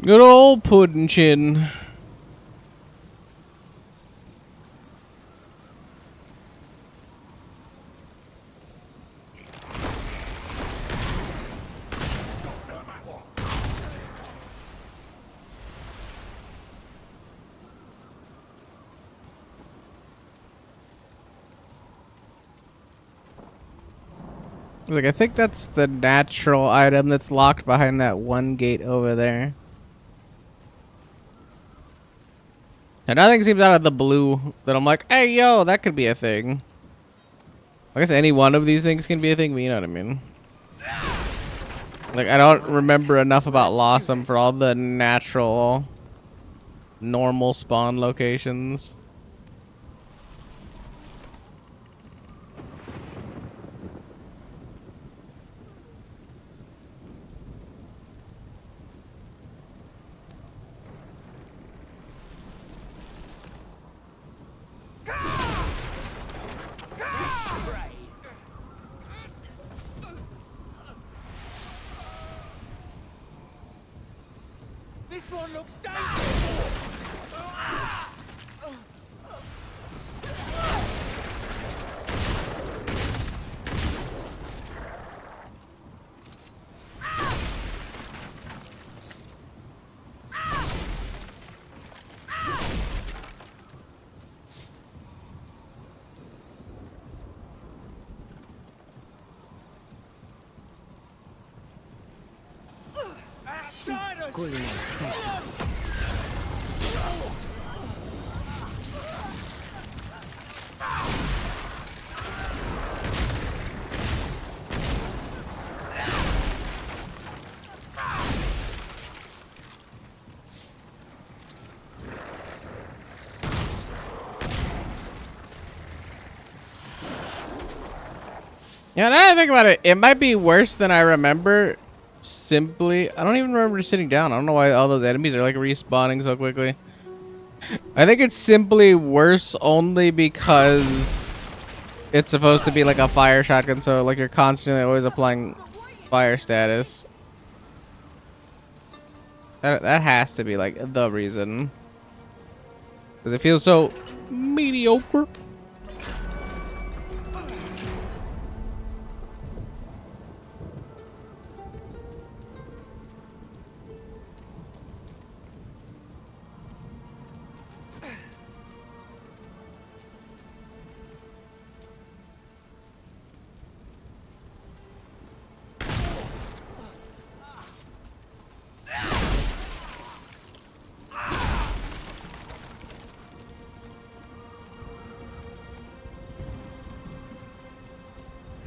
Good old pudding chin. Like, I think that's the natural item that's locked behind that one gate over there. And nothing seems out of the blue that I'm like, hey, yo, that could be a thing. I guess any one of these things can be a thing, but you know what I mean. Like, I don't remember enough about Lossum for all the natural, normal spawn locations. This one looks dangerous. Yeah, now that I think about it, it might be worse than I remember. Simply, I don't even remember sitting down. I don't know why all those enemies are like respawning so quickly. I think it's simply worse only because it's supposed to be like a fire shotgun, so like you're constantly always applying fire status. That has to be like the reason. 'Cause it feels so mediocre.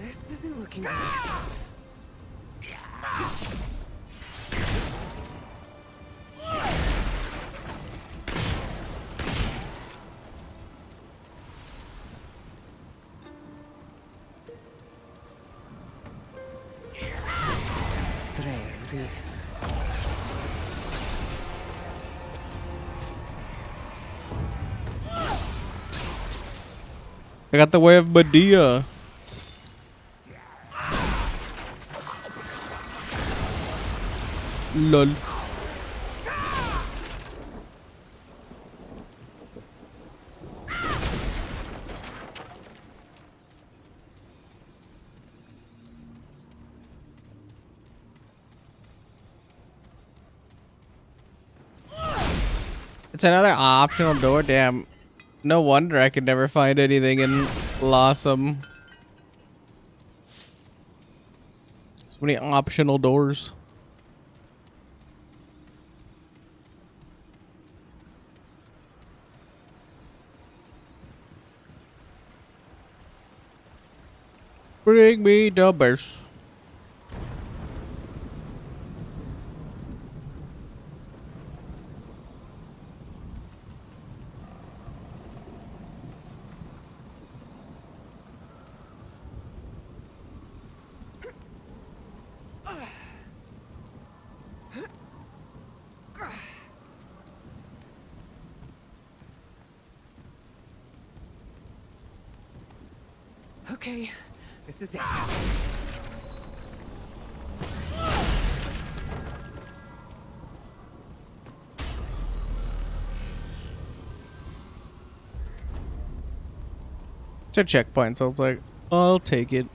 This isn't looking good. I got the way of Medea. Lol. It's another optional door. Damn. No wonder I could never find anything in Blossom. So many optional doors. Bring me the bears. Okay, this is it. It's a checkpoint, so it's like, I'll take it.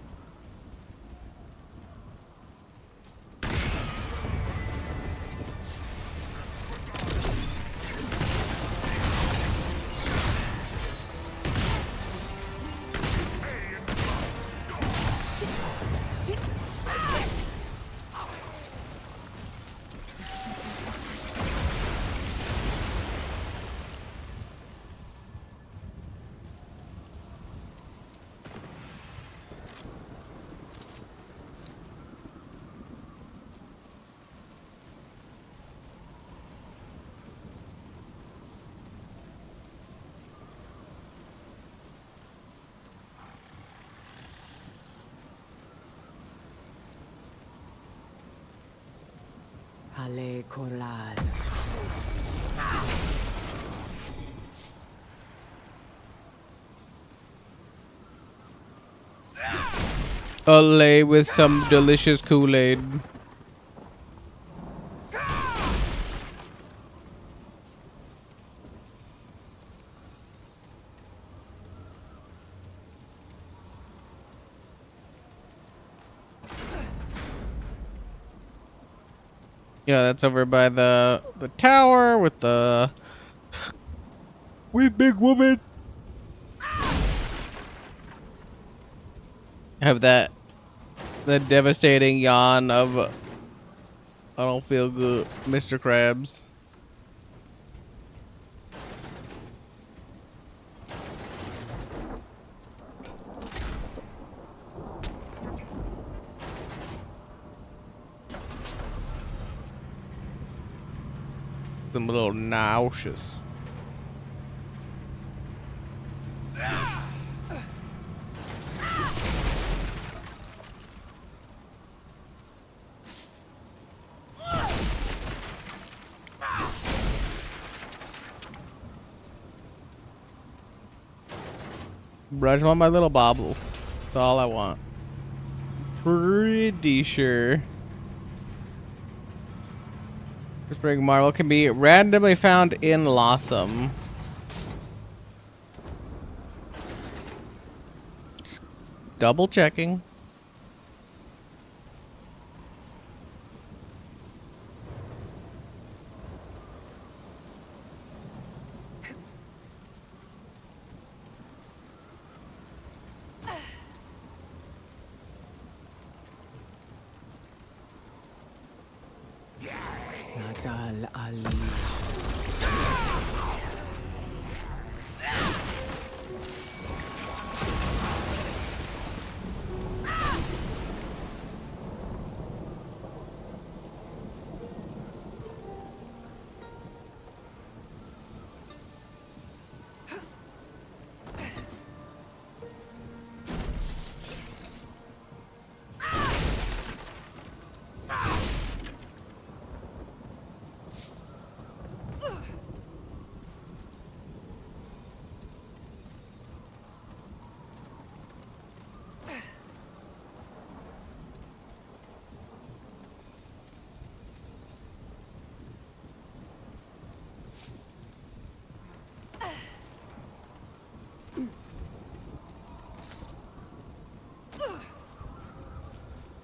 Ale Coral. I'll lay with some delicious Kool-Aid. Yeah, that's over by the tower with the big woman. Have that the devastating yawn of I don't feel good, Mr. Krabs. I'm a little nauseous. Bro, I just want my little bobble. That's all I want. Pretty sure. Spring marble can be randomly found in Lossum. Just double checking.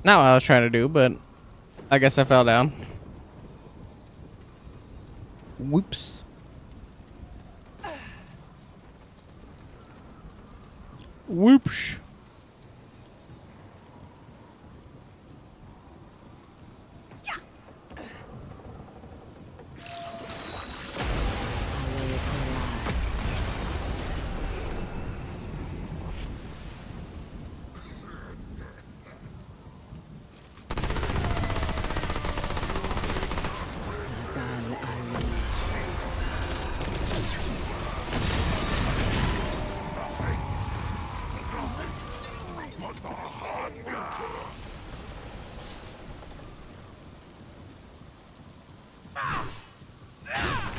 Not what I was trying to do, but I guess I fell down. Whoops. Whoops.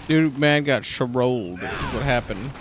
Dude, man got shrolled. What happened?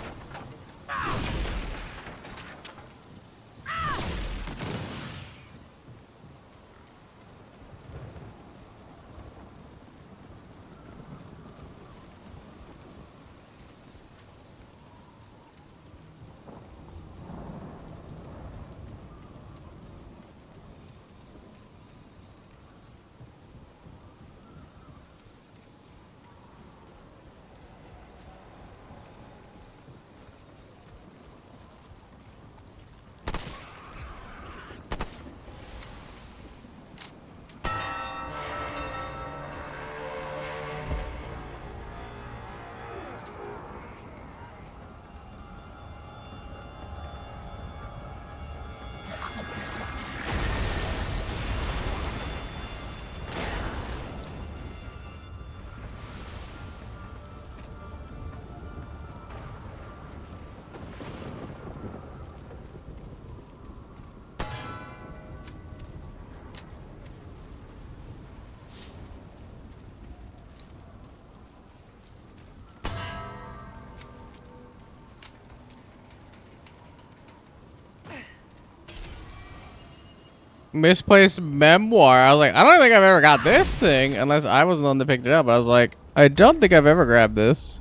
Misplaced memoir. I was like, I don't think I've ever got this thing unless I was the one that picked it up. I was like, I don't think I've ever grabbed this.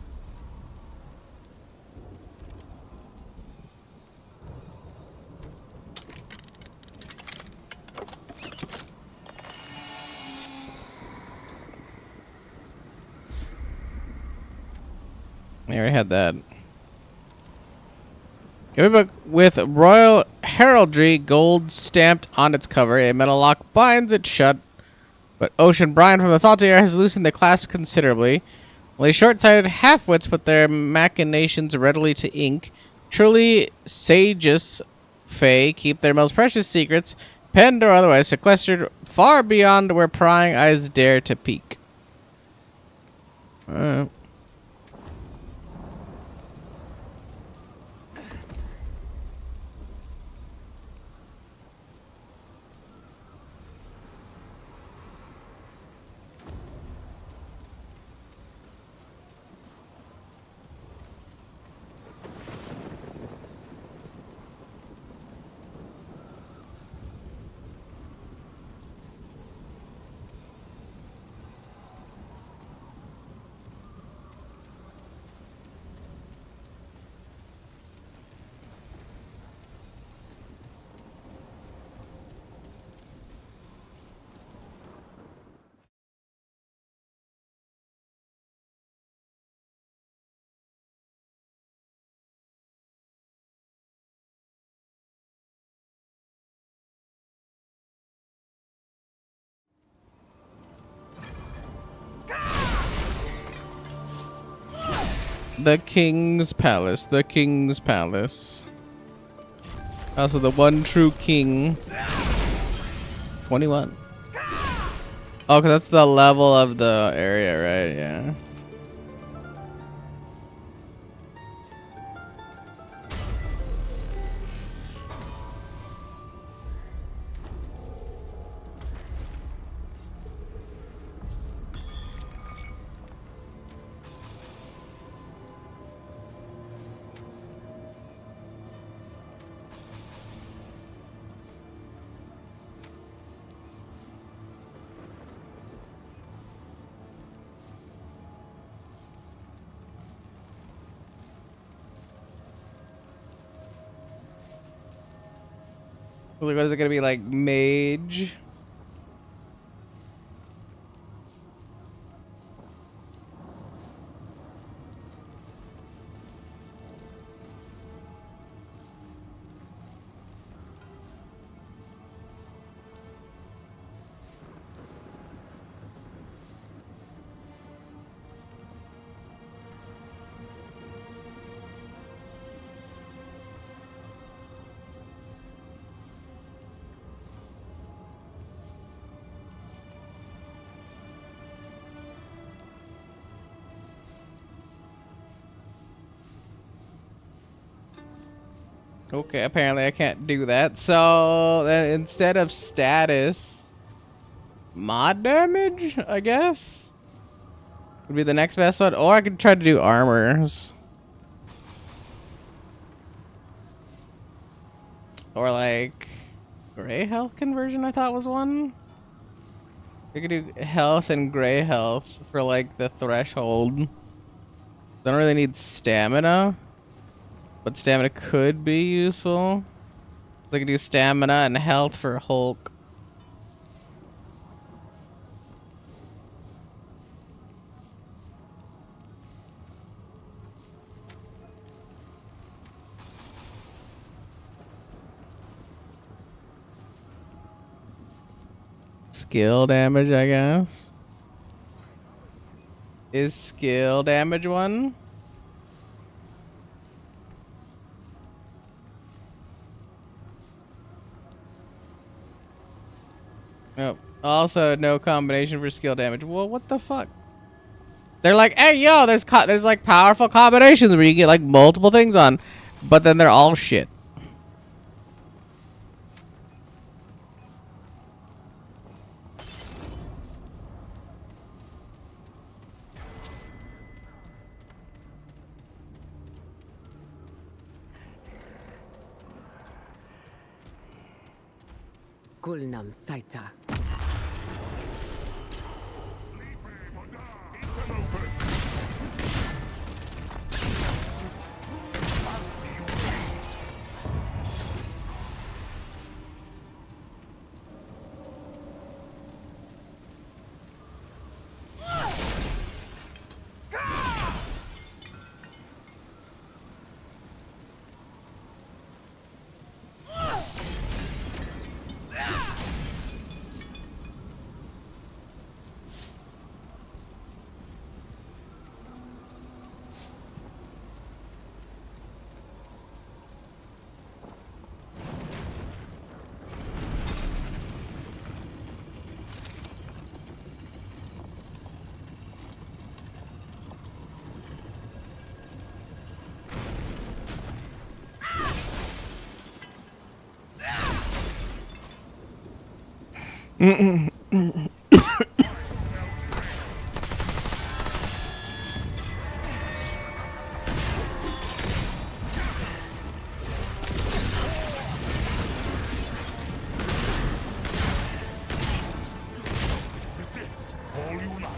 I already had that. Give me a book with royal heraldry, gold stamped on its cover. A metal lock binds it shut But ocean brine from the salty air has loosened the clasp considerably. Only short-sighted half-wits put their machinations readily to ink. Truly sageous Fae keep their most precious secrets, penned or otherwise sequestered, far beyond where prying eyes dare to peek. The King's Palace. The King's Palace. Also the one true king. 21. Oh, because that's the level of the area, right? Yeah. What is it gonna be like, mage? Okay, apparently I can't do that. So then instead of status, mod damage, I guess, would be the next best one. Or I could try to do armors. Or like gray health conversion, I thought was one. We could do health and gray health for like the threshold. Don't really need stamina, but stamina could be useful. I could do stamina and health for Hulk. Skill damage, I guess. Is skill damage one? Nope. Also, no combination for skill damage. Well, what the fuck? They're like, hey, yo, there's like powerful combinations where you get like multiple things on, but then they're all shit. Gulnam Saita. Resist all you like.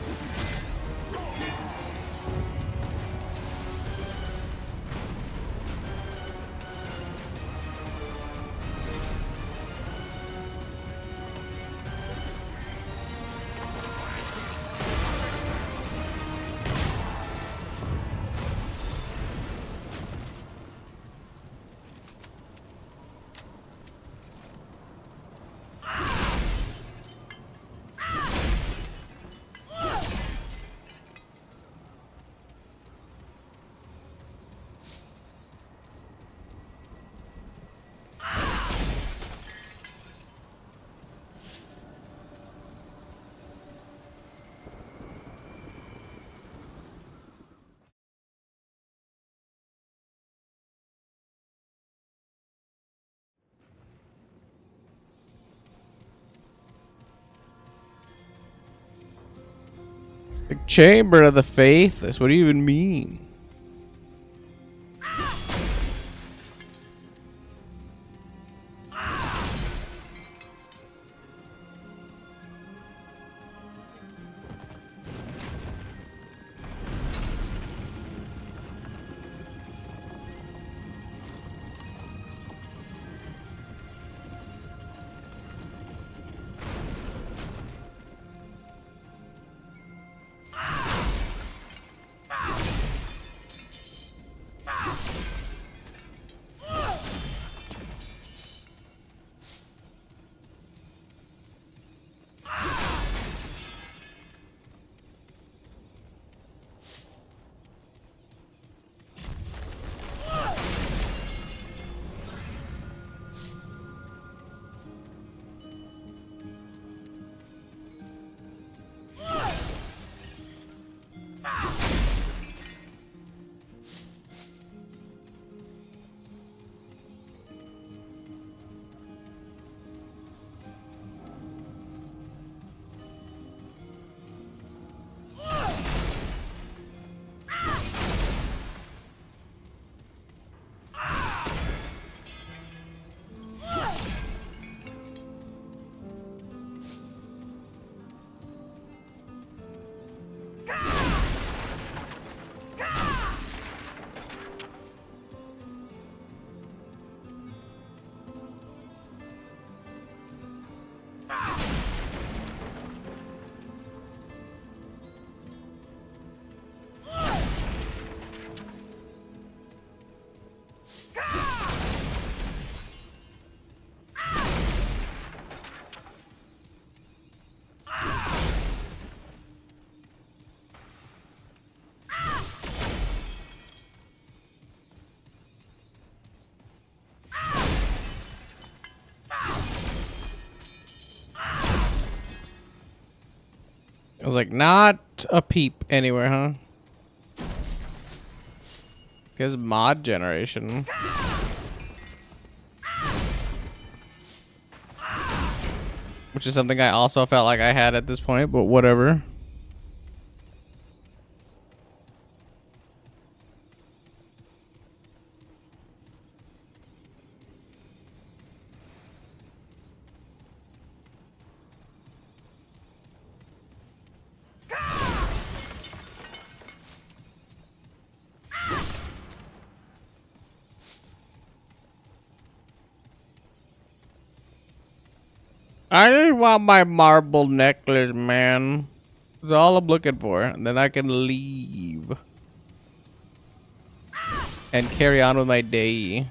The Chamber of the Faithless. What do you even mean? I was like, not a peep anywhere, huh? Because mod generation. Which is something I also felt like I had at this point, but whatever. I just want my marble necklace, man. That's all I'm looking for. And then I can leave. And carry on with my day.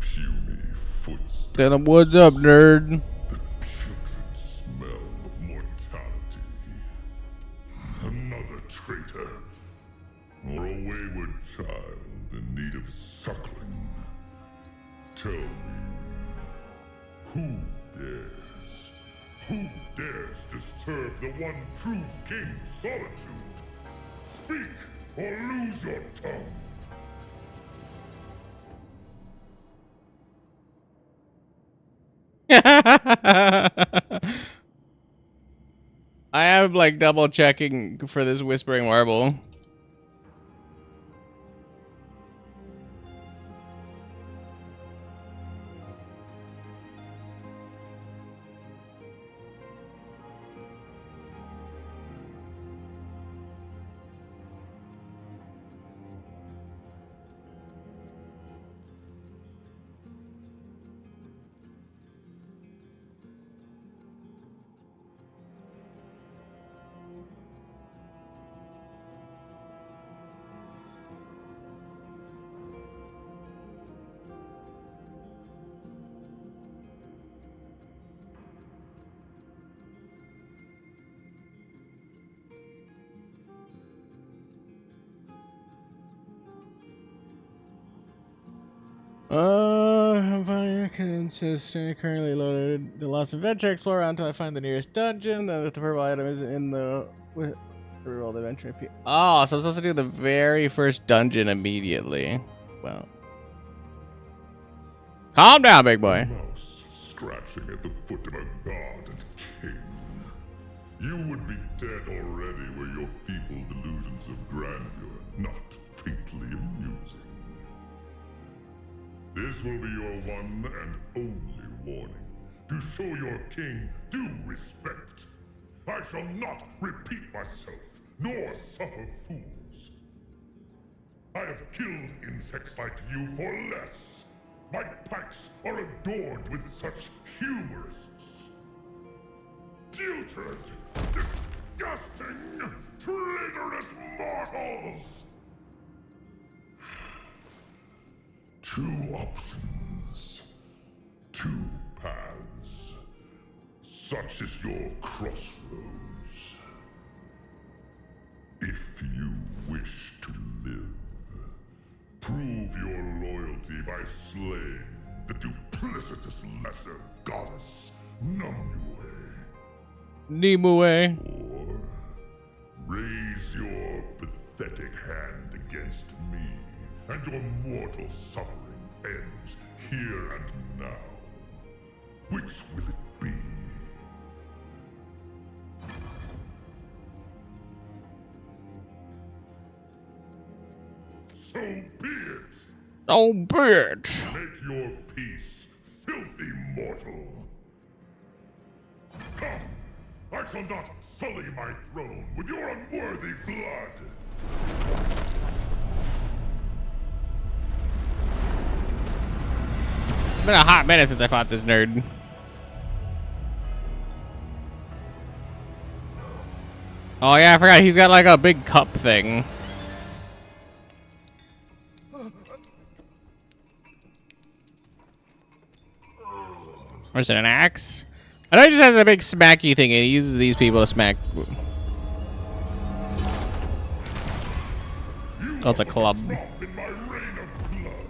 Puny footsteps. Tell him what's up, nerd. The putrid smell of mortality. Another traitor. or a wayward child in need of suckling? Tell me, who dares? Who dares disturb the one true king's solitude? Speak, or lose your tongue. I am like double checking for this whispering marble. Vampire consistent, currently loaded. The Lost Adventure Explorer until I find the nearest dungeon. The purple item is in the roll the adventure. Oh, so I'm supposed to do the very first dungeon immediately. Well, calm down, big boy. Mouse scratching at the foot of a god and king. You would be dead already were your feeble delusions of grandeur not faintly amusing. This will be your one and only warning, to show your king due respect. I shall not repeat myself, nor suffer fools. I have killed insects like you for less. My pipes are adorned with such humorists. Putrid, disgusting, traitorous mortals! Two options. Two paths. Such is your crossroads. If you wish to live, prove your loyalty by slaying the duplicitous lesser goddess Numue. Nimue. Or raise your pathetic hand against me, and your mortal suffering ends here and now. Which will it be? So be it! Oh, bitch. Make your peace, filthy mortal. Come! I shall not sully my throne with your unworthy blood! It's been a hot minute since I fought this nerd. Oh yeah, I forgot he's got like a big cup thing. Or is it an axe? I know he just has a big smacky thing and he uses these people to smack. Oh, it's a club. In my reign of blood,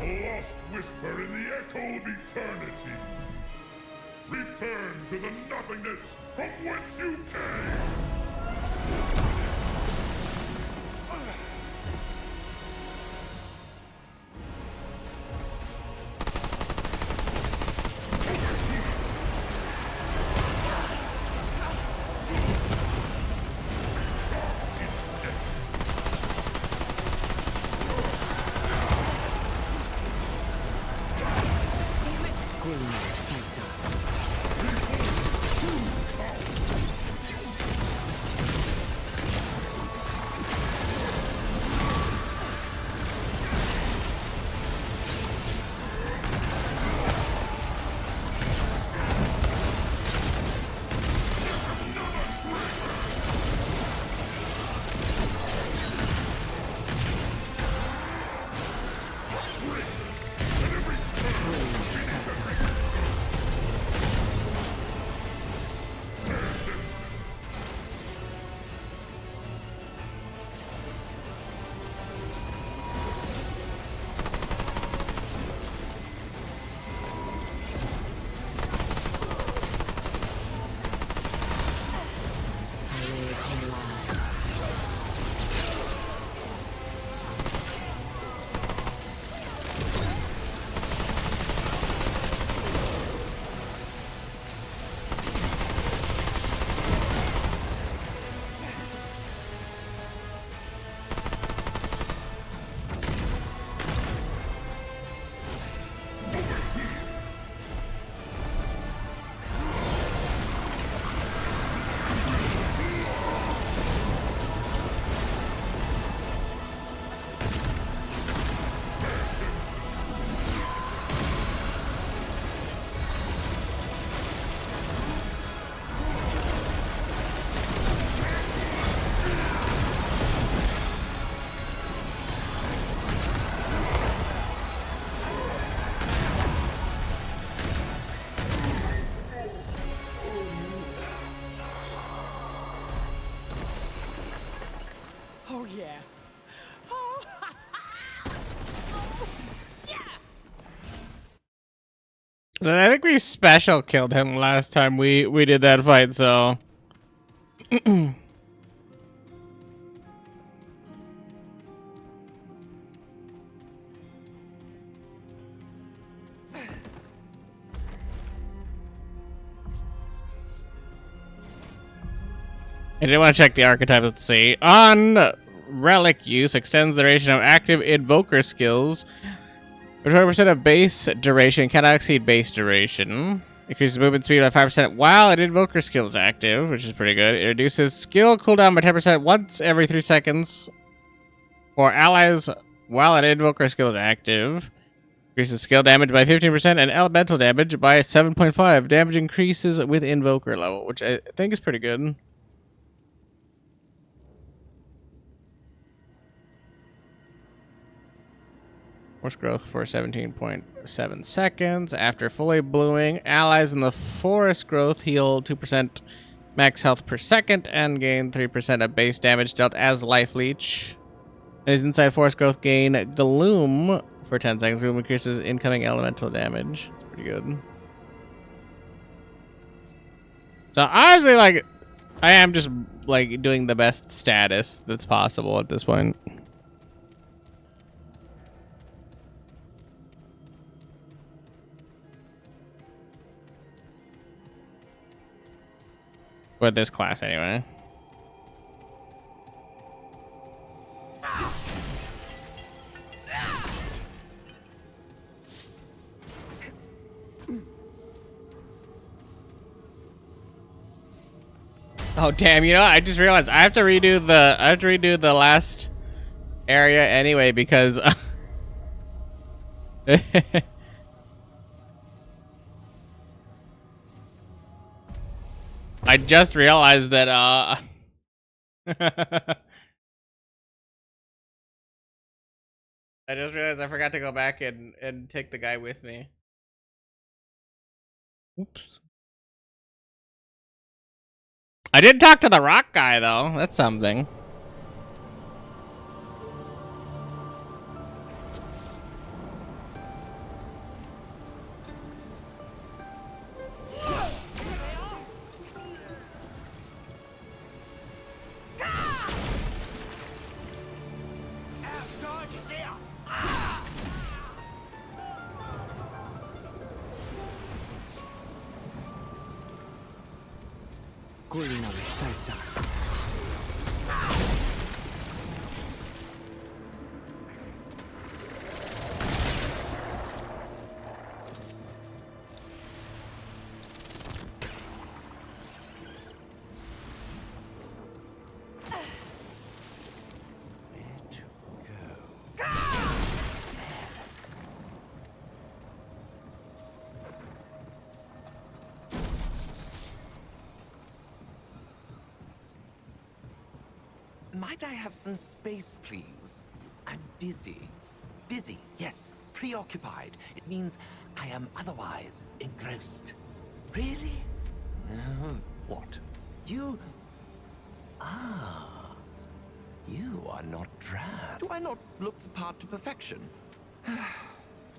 a lost whisper in the echo of eternity. Return to the nothingness from whence you came. Oh yeah. Oh, oh yeah. So I think we special killed him last time we did that fight, so I did want to check the archetype. Let's see. On relic use extends the duration of active invoker skills. 20% of base duration cannot exceed base duration. Increases movement speed by 5% while an invoker skill is active, which is pretty good. It reduces skill cooldown by 10% once every 3 seconds for allies while an invoker skill is active. Increases skill damage by 15% and elemental damage by 7.5. Damage increases with invoker level, which I think is pretty good. Force growth for 17.7 seconds. After fully blooming, allies in the forest growth heal 2% max health per second and gain 3% of base damage dealt as life leech. And his inside forest growth gain gloom for 10 seconds. Gloom increases incoming elemental damage. It's pretty good. So honestly, like, I am just like doing the best status that's possible at this point. With this class, anyway. Oh damn! You know what? I just realized I have to redo the last area anyway because I just realized that I just realized I forgot to go back and take the guy with me. Oops. I did talk to the rock guy though. That's something. Might I have some space, please? I'm busy. Busy, yes. Preoccupied. It means I am otherwise engrossed. Really? What? You... Ah. You are not drab. Do I not look the part to perfection? But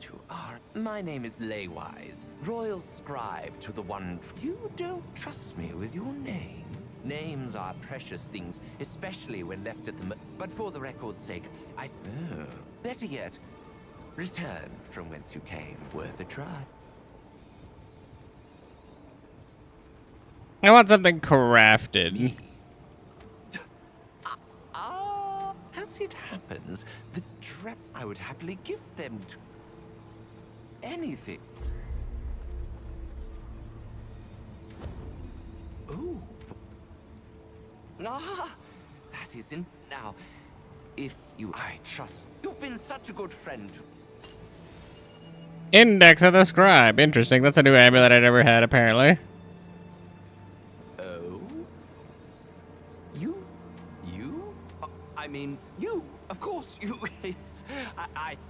you are. My name is Laywise, Royal Scribe to the One. You don't trust me with your name. Names are precious things, especially when left at the but for the record's sake, better yet, return from whence you came. Worth a try. I want something crafted. As it happens, the trap I would happily give them to anything. Ooh. Ah, that isn't now. If you, I trust you've been such a good friend. Index of the Scribe. Interesting. That's a new amulet I never had, apparently. Oh? You? I mean, you. Of course, you. Yes.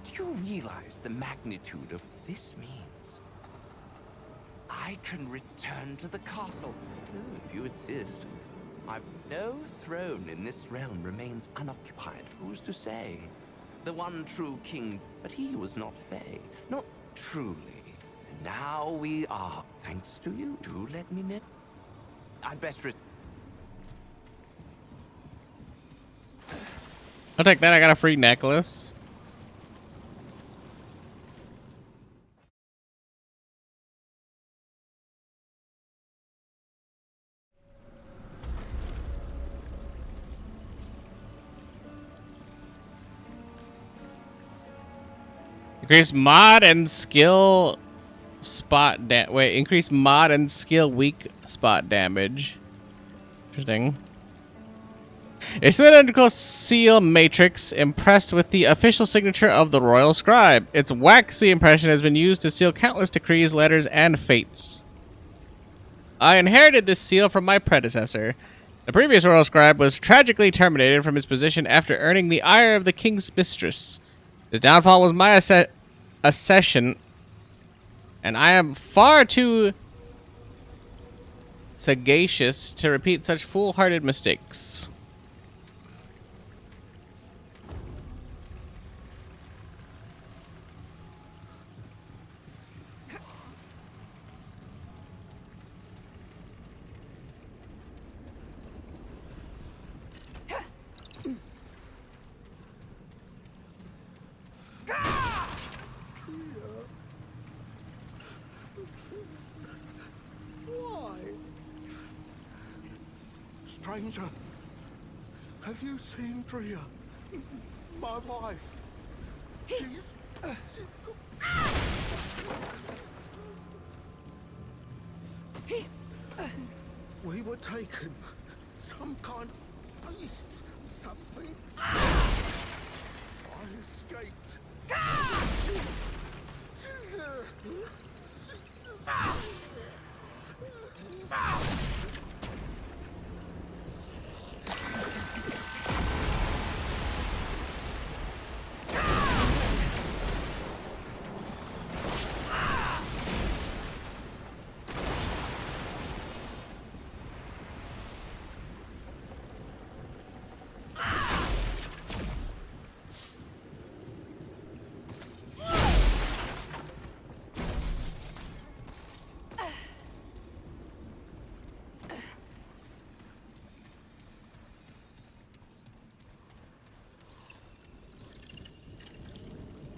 Do you realize the magnitude of this means? I can return to the castle. If you insist. No throne in this realm remains unoccupied. Who's to say? The one true king, but he was not Fae. Not truly. And now we are. Thanks to you. Do let me nip. I'd best I'll take that. I got a free necklace. Increase mod and skill spot increase mod and skill weak spot damage. Interesting. A cylindrical seal matrix impressed with the official signature of the royal scribe. Its waxy impression has been used to seal countless decrees, letters, and fates. I inherited this seal from my predecessor. The previous royal scribe was tragically terminated from his position after earning the ire of the king's mistress. His downfall was my accession, and I am far too sagacious to repeat such foolhardy mistakes. Stranger, have you seen Drea? My wife. She's... We were taken. Some kind of beast. Something. I escaped.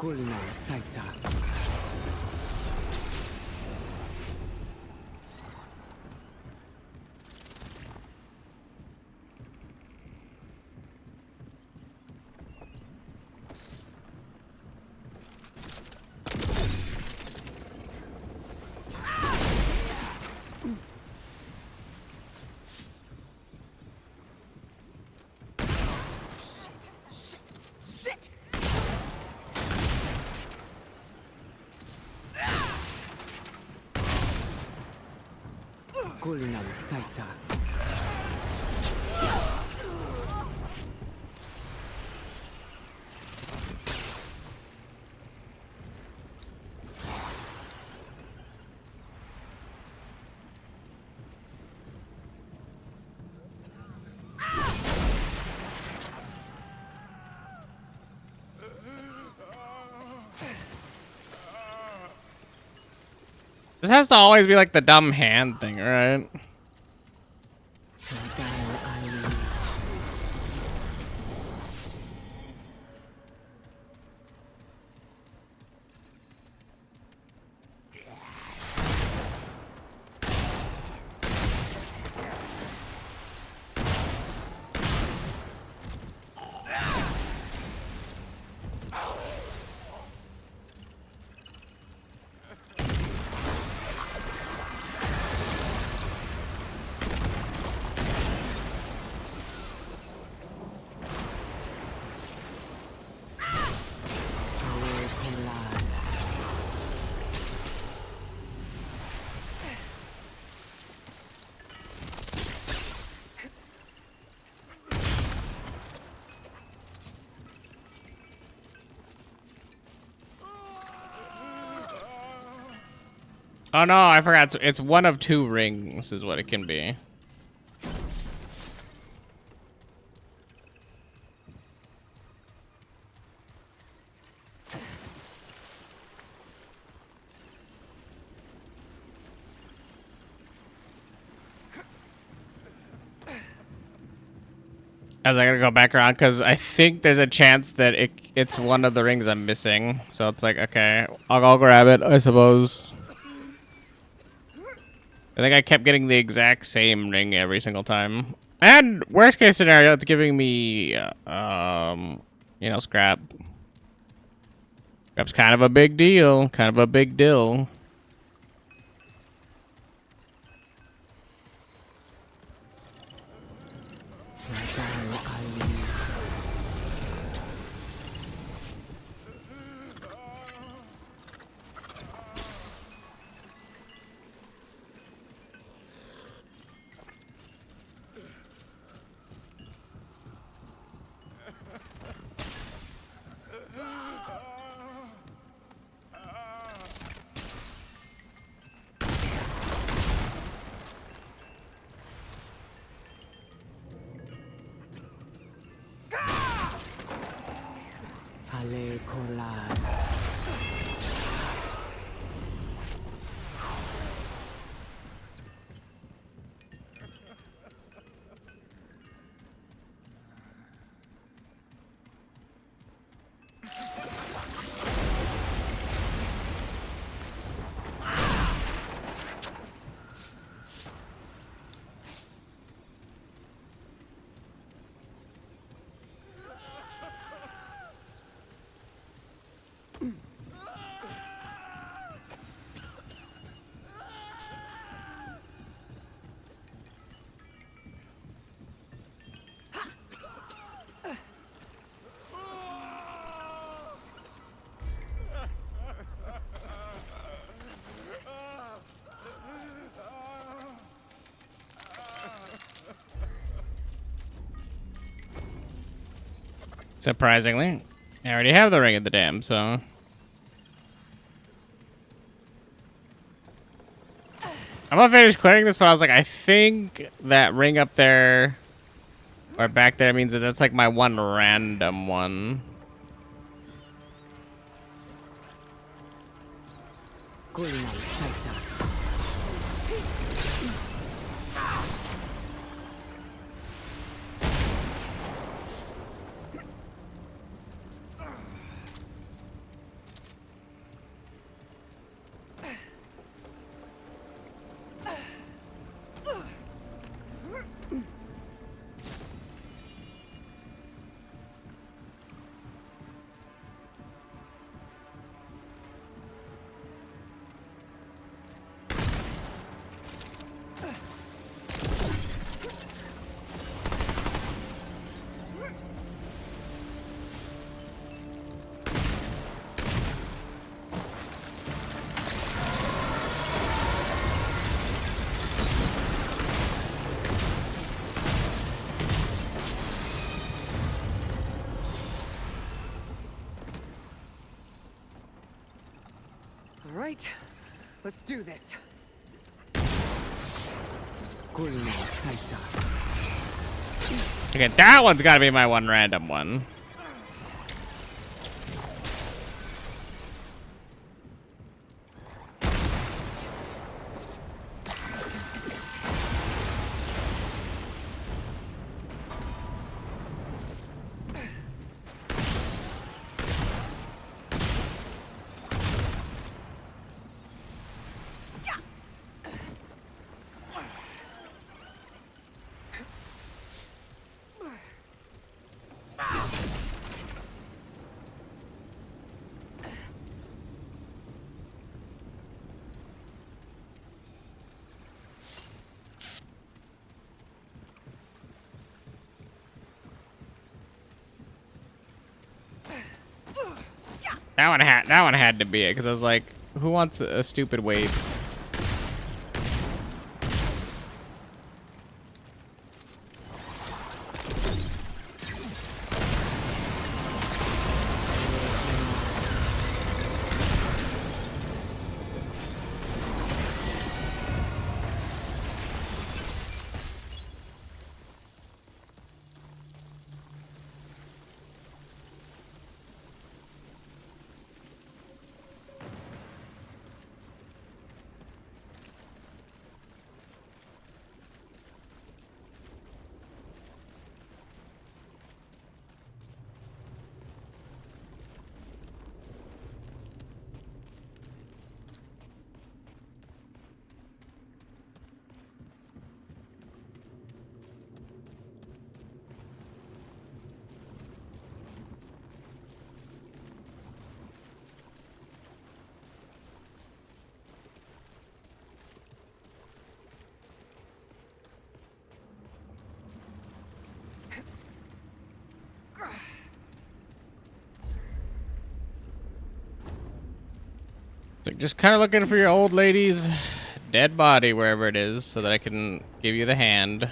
Kulina Saita. Kulina Saita. This has to always be like the dumb hand thing, right? Oh no, I forgot. It's one of two rings is what it can be. As I gotta go back around because I think there's a chance that it's one of the rings I'm missing. So it's like, okay, I'll grab it, I suppose. I think I kept getting the exact same ring every single time. And worst case scenario, it's giving me, you know, scrap. Scrap's kind of a big deal. Kind of a big deal. Surprisingly. I already have the ring of the dam, so... I'm gonna finish clearing this, but I was like, I think that ring up there or back there means that that's like my one random one. All right, let's do this. Okay, that one's gotta be my one random one. That one had to be it because I was like, who wants a stupid wave? So just kind of looking for your old lady's dead body wherever it is, so that I can give you the hand.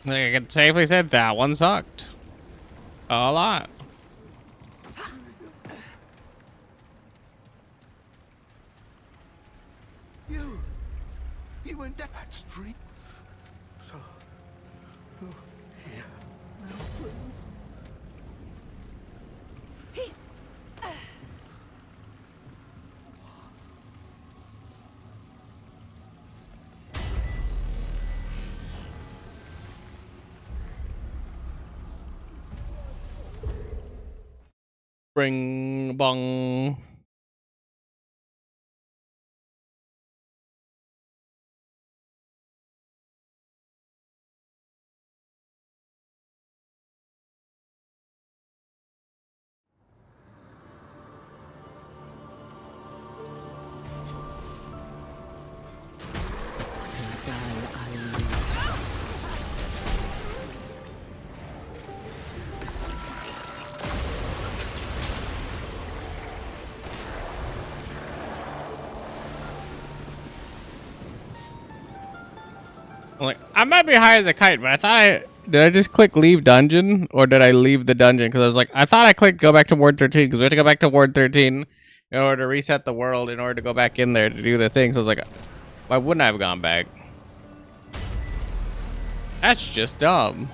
I think I can safely say that one sucked. A lot. You went that street. So, here. Now, please. Bring bong. Like, I might be high as a kite, but I thought did I just click leave dungeon, or did I leave the dungeon? Because I was like, I thought I clicked go back to Ward 13, because we had to go back to Ward 13 in order to reset the world, in order to go back in there to do the thing. So I was like, why wouldn't I have gone back? That's just dumb.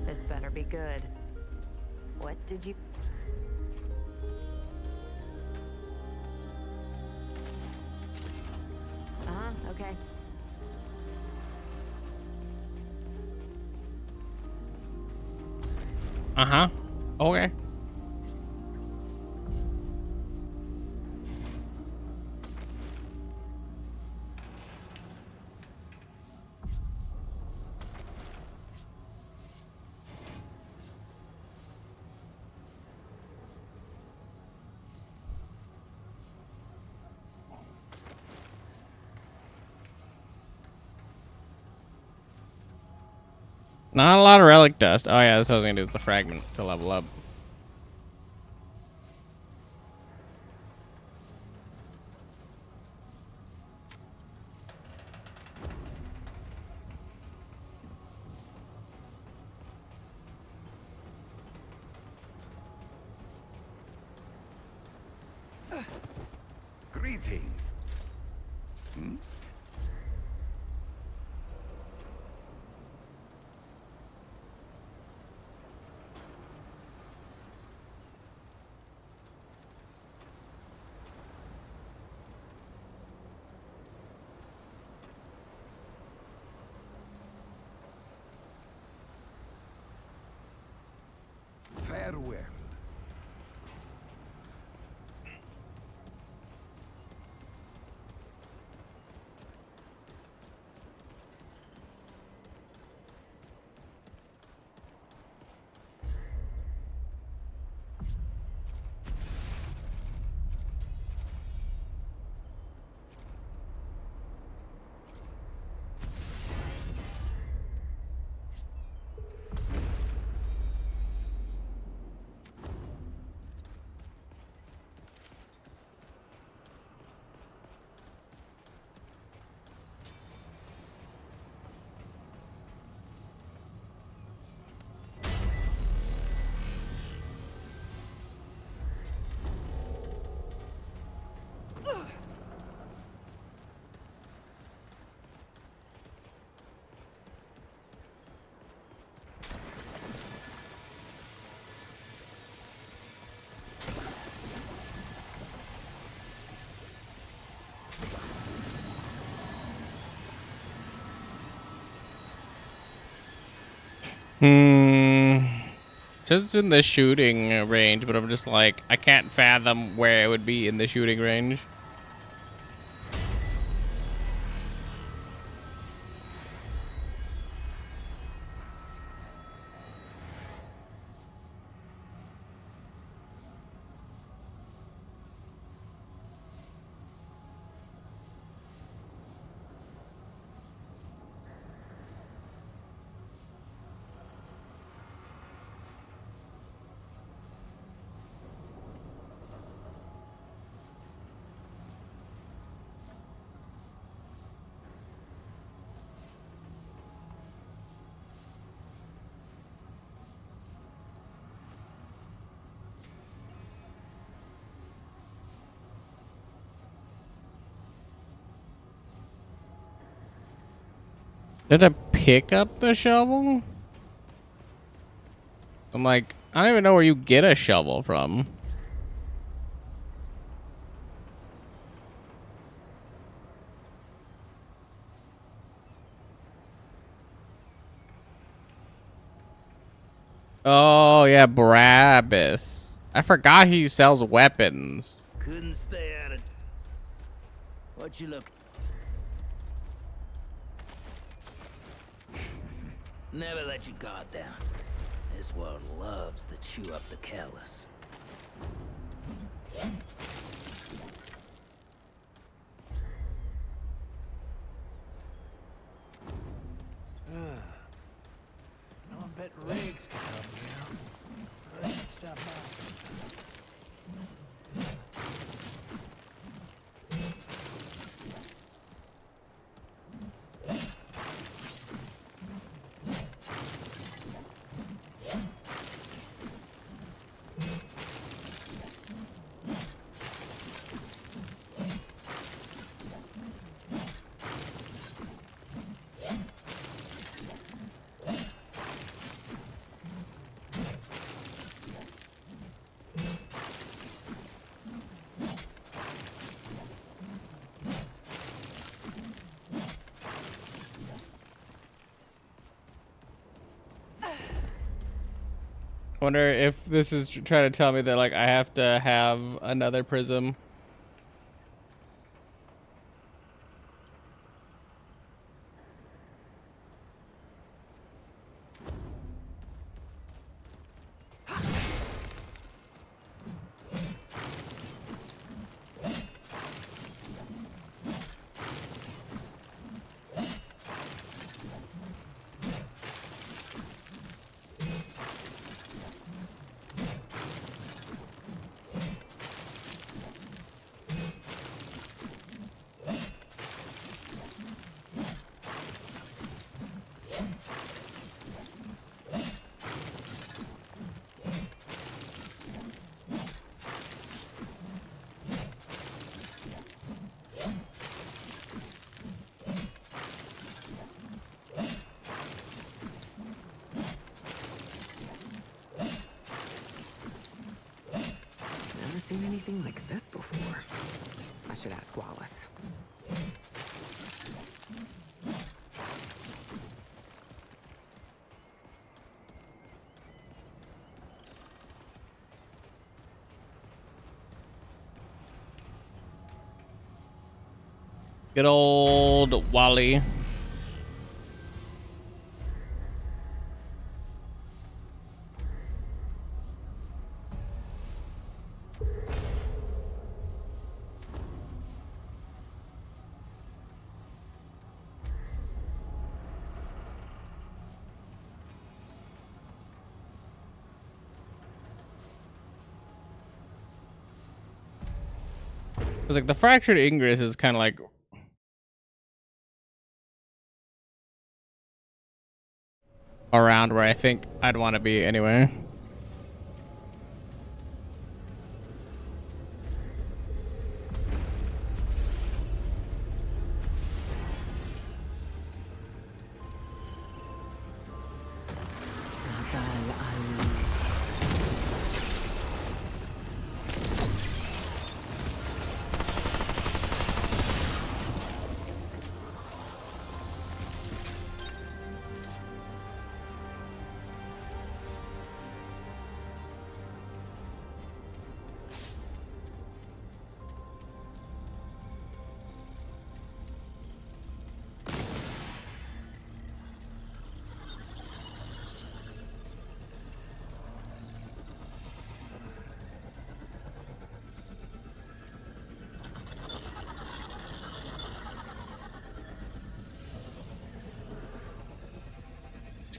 This better be good. What did you... Uh-huh, okay. Uh-huh. Okay. Not a lot of relic dust. Oh yeah, that's what I was gonna do, is the fragment to level up. Greetings. Hmm. Says it's in the shooting range, but I'm just like, I can't fathom where it would be in the shooting range. Did I pick up the shovel? I'm like, I don't even know where you get a shovel from. Oh, yeah, Brabus. I forgot he sells weapons. Couldn't stay out of... What you look... Never let your guard down. This world loves to chew up the careless. I'm betting Riggs can help me out. Let's stop by. Wonder if this is trying to tell me that, like, I have to have another prism. Never seen anything like this before. I should ask Wallace. Good old Wally. It's like the fractured ingress is kind of like around where I think I'd want to be anyway.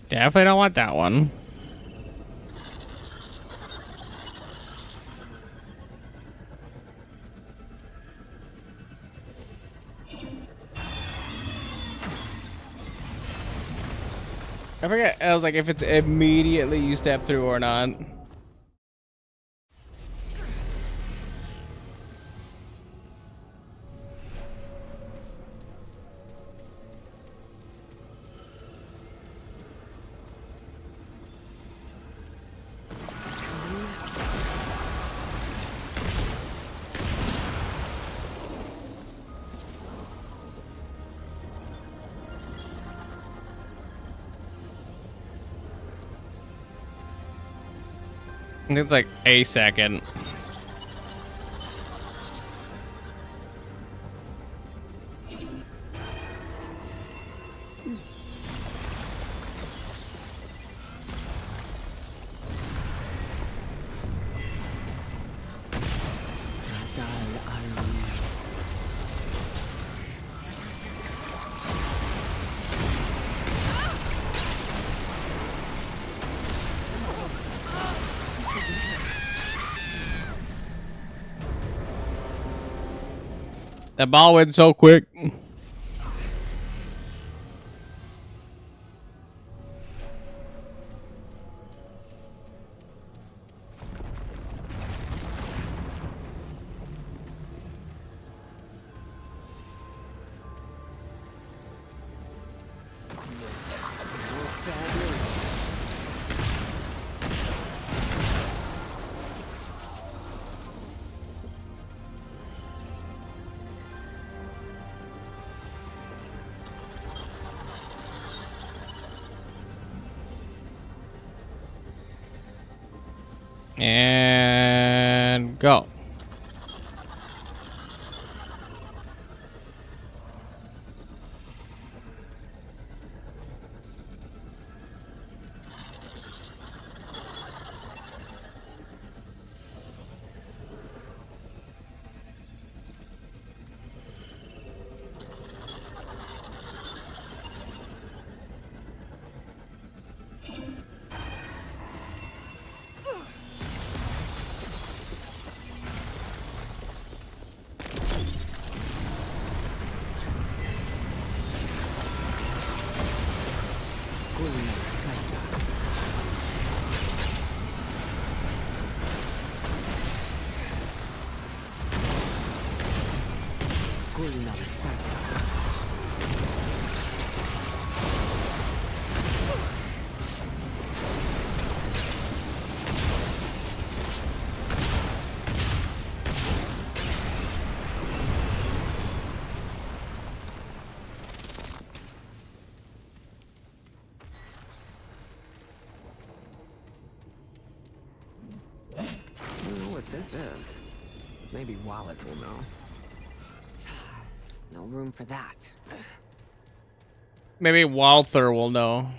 Definitely don't want that one. I forget. I was like, if it's immediately you step through or not. I think it's like a second. That ball went so quick. And go. This is. Maybe Wallace will know. No room for that. Maybe Walther will know.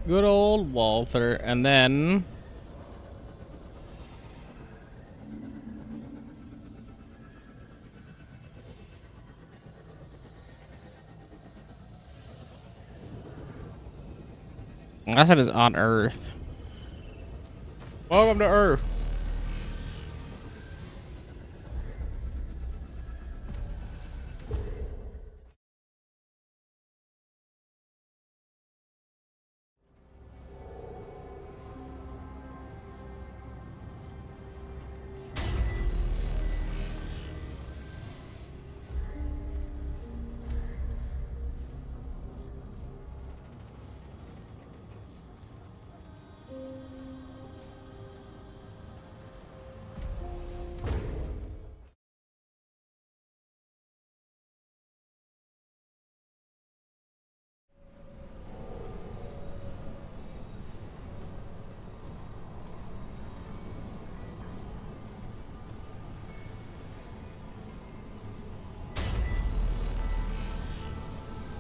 Good old Walther, and then I said it's on Earth. Welcome to Earth.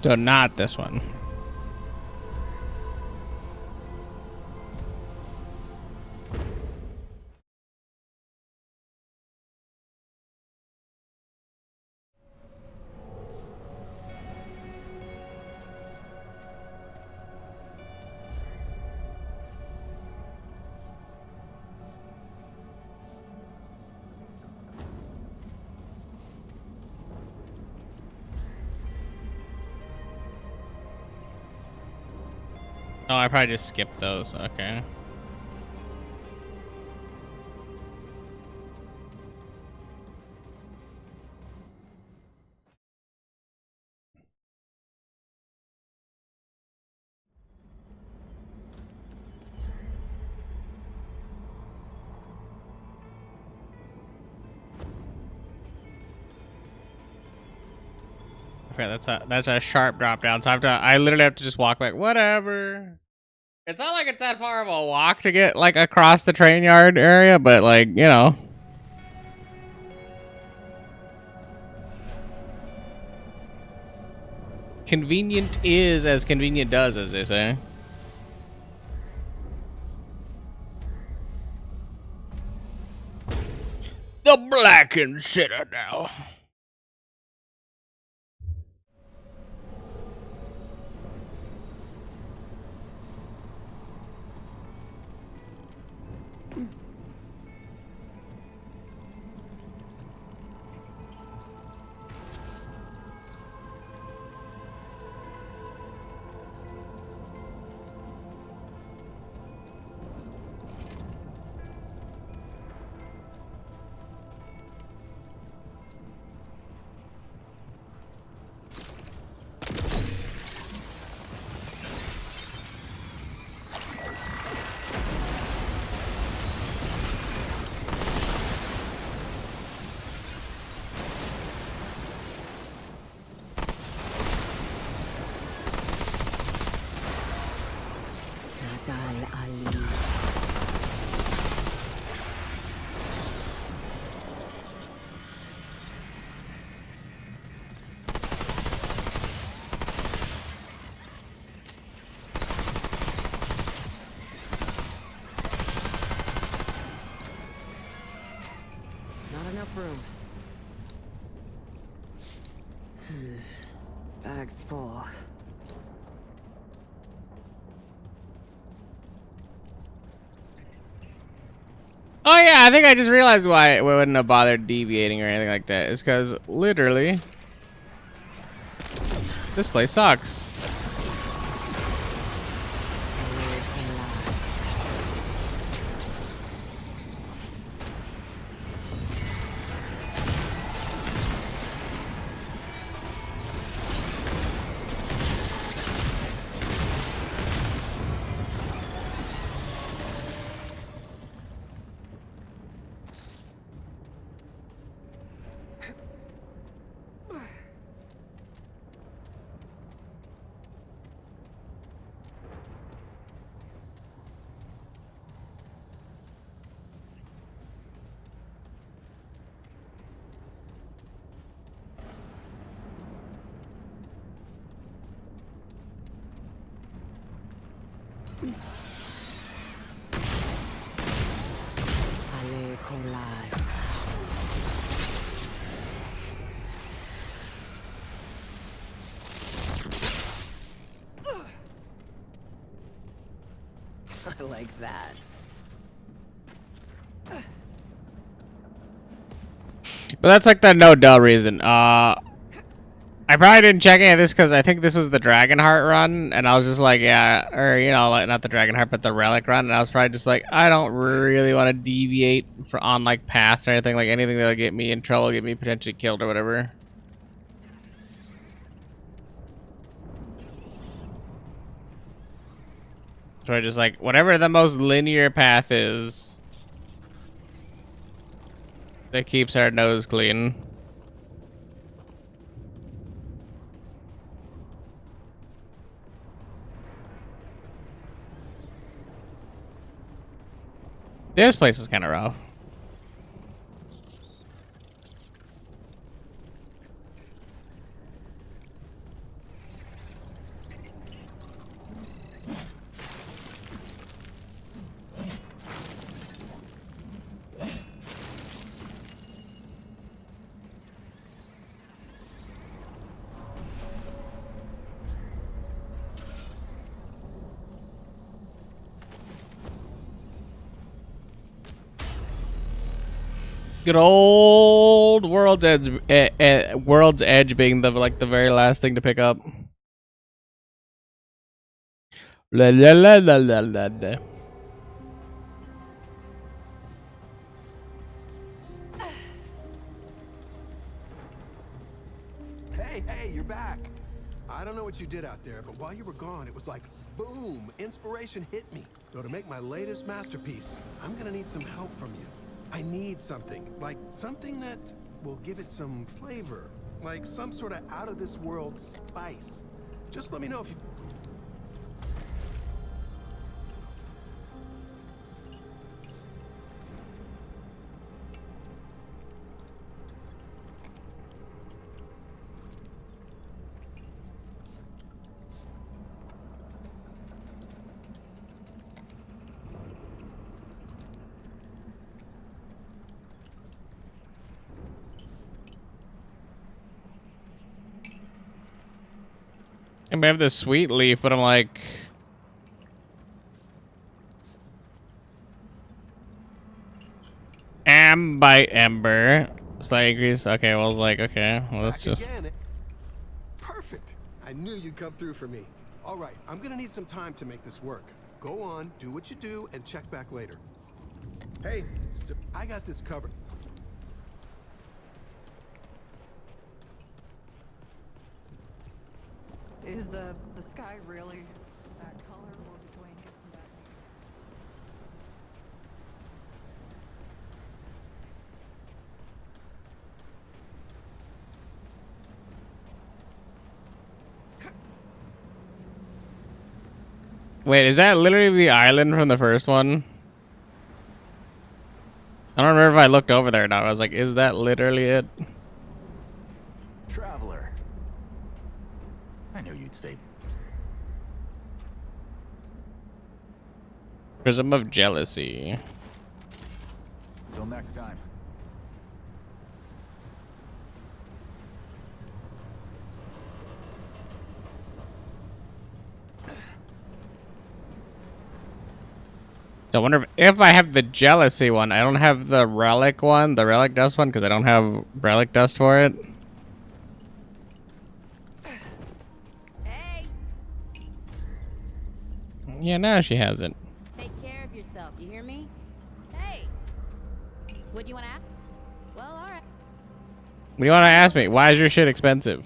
So not this one. Oh, I probably just skipped those. Okay. Okay, that's a sharp drop down. So I literally have to just walk back. Whatever. It's not like it's that far of a walk to get like across the train yard area, but like, you know. Convenient is as convenient does, as they say. The Blackened Citadel. Not enough room. Bag's full. Oh yeah, I think I just realized why we wouldn't have bothered deviating or anything like that. It's because literally this place sucks. I like that. But that's like the no duh reason. I probably didn't check any of this because I think this was the Dragonheart run, and I was just like, yeah, or you know, like not the Dragonheart, but the Relic run, and I was probably just like, I don't really want to deviate on like paths or anything, like anything that'll get me in trouble, get me potentially killed or whatever. So I just like whatever the most linear path is that keeps our nose clean. This place is kind of rough. Good old World's Edge, World's Edge being the like the very last thing to pick up. La la la la la la la. Hey, you're back. I don't know what you did out there, but while you were gone, it was like, boom, inspiration hit me. So to make my latest masterpiece, I'm gonna need some help from you. I need something, like something that will give it some flavor, like some sort of out-of-this-world spice. Just let me know if you... I have this sweet leaf, but I'm like, by Ember. Slight increase. Okay, well, I was like, okay, well, let's just. Again. Perfect. I knew you'd come through for me. All right, I'm gonna need some time to make this work. Go on, do what you do, and check back later. Hey, I got this covered. Is the sky really that color, or did Dwayne get some bad Wait, is that literally the island from the first one? I don't remember if I looked over there or not. I was like, is that literally it? Traveler. I knew you'd say. Prism of Jealousy. Till next time. I wonder if I have the Jealousy one. I don't have the Relic one, the Relic Dust one, because I don't have Relic Dust for it. Hey! Yeah, now she has it. Take care of yourself, you hear me? Hey! What do you want to ask? Well, alright. What do you want to ask me? Why is your shit expensive?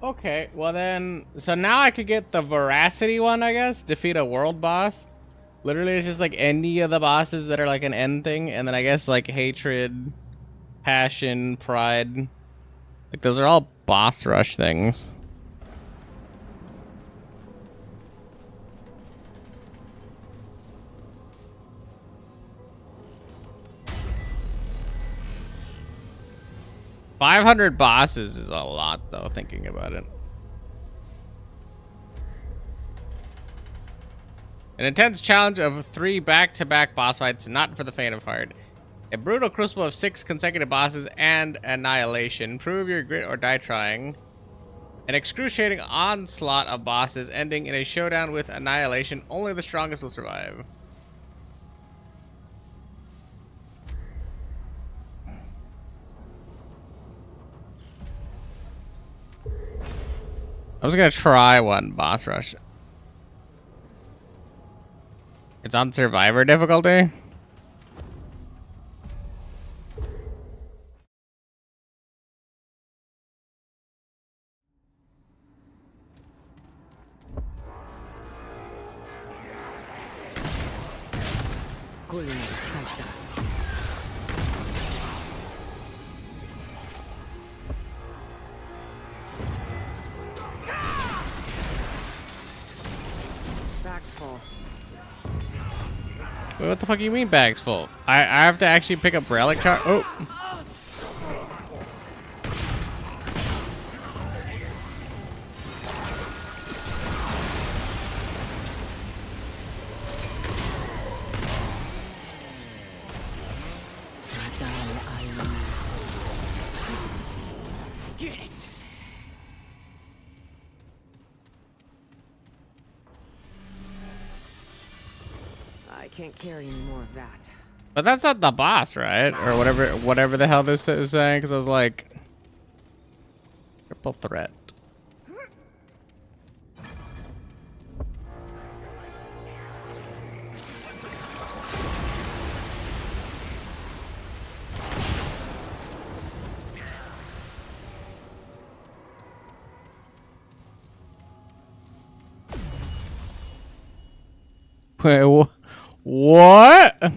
Okay, well then, so now I could get the Veracity one, I guess. Defeat a world boss. Literally, it's just like any of the bosses that are like an end thing. And then I guess like Hatred, Passion, Pride. Like those are all boss rush things. $500 bosses is a lot, though, thinking about it. An intense challenge of 3 back-to-back boss fights, not for the faint of heart. A brutal crucible of 6 consecutive bosses and annihilation. Prove your grit or die trying. An excruciating onslaught of bosses ending in a showdown with annihilation. Only the strongest will survive. I was gonna try one boss rush. It's on survivor difficulty. Bag's full. Wait, what the fuck do you mean bag's full? I have to actually pick up relic char. Oh. I can't carry any more of that. But that's not the boss, right? Or whatever the hell this is saying, because I was like, triple threat. Wait, what?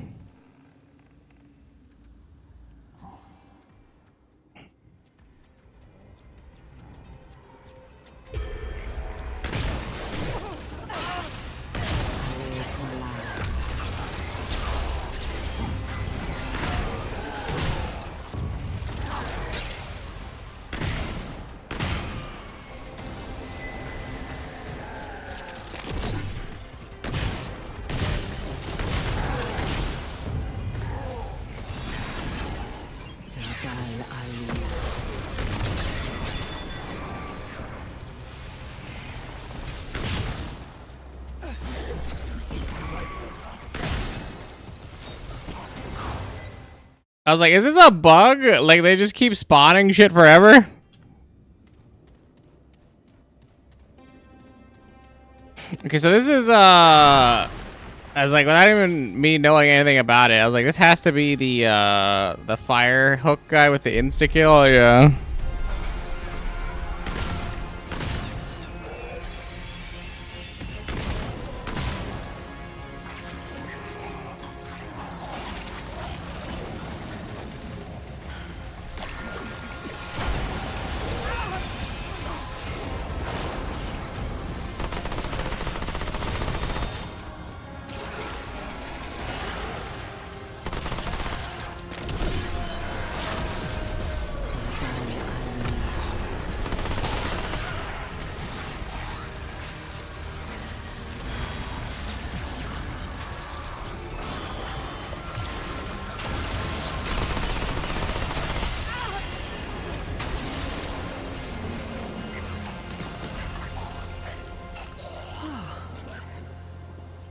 I was like, is this a bug? Like, they just keep spawning shit forever? Okay, so this is, I was like, without even me knowing anything about it, I was like, this has to be the fire hook guy with the insta-kill, yeah.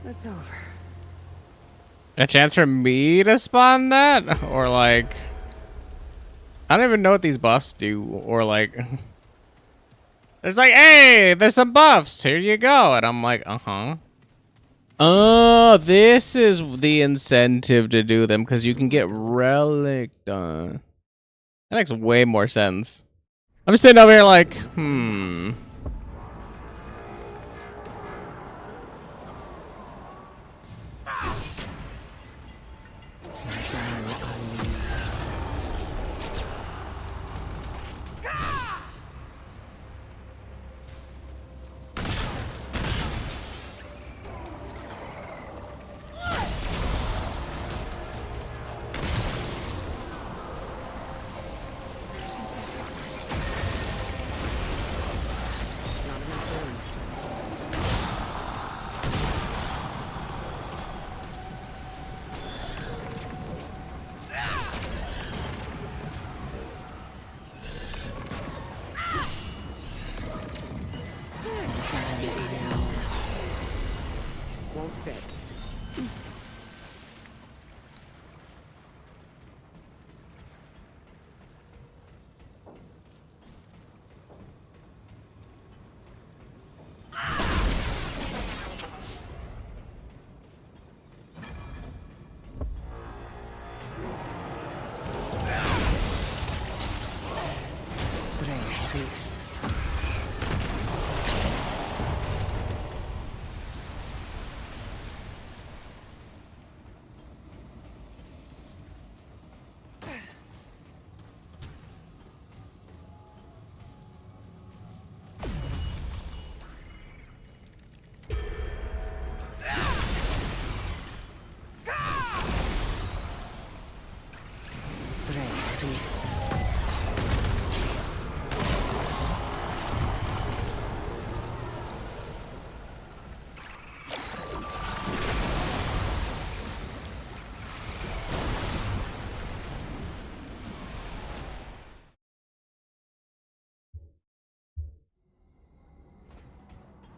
It's over. A chance for me to spawn that? Or like... I don't even know what these buffs do. Or like... It's like, hey, there's some buffs. Here you go. And I'm like, uh-huh. Oh, this is the incentive to do them. Because you can get relic done. That makes way more sense. I'm sitting over here like, Won't fit.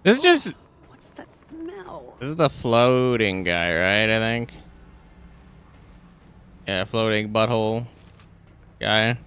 this is just... What's that smell? This is the floating guy, right? I think. Yeah, floating butthole guy.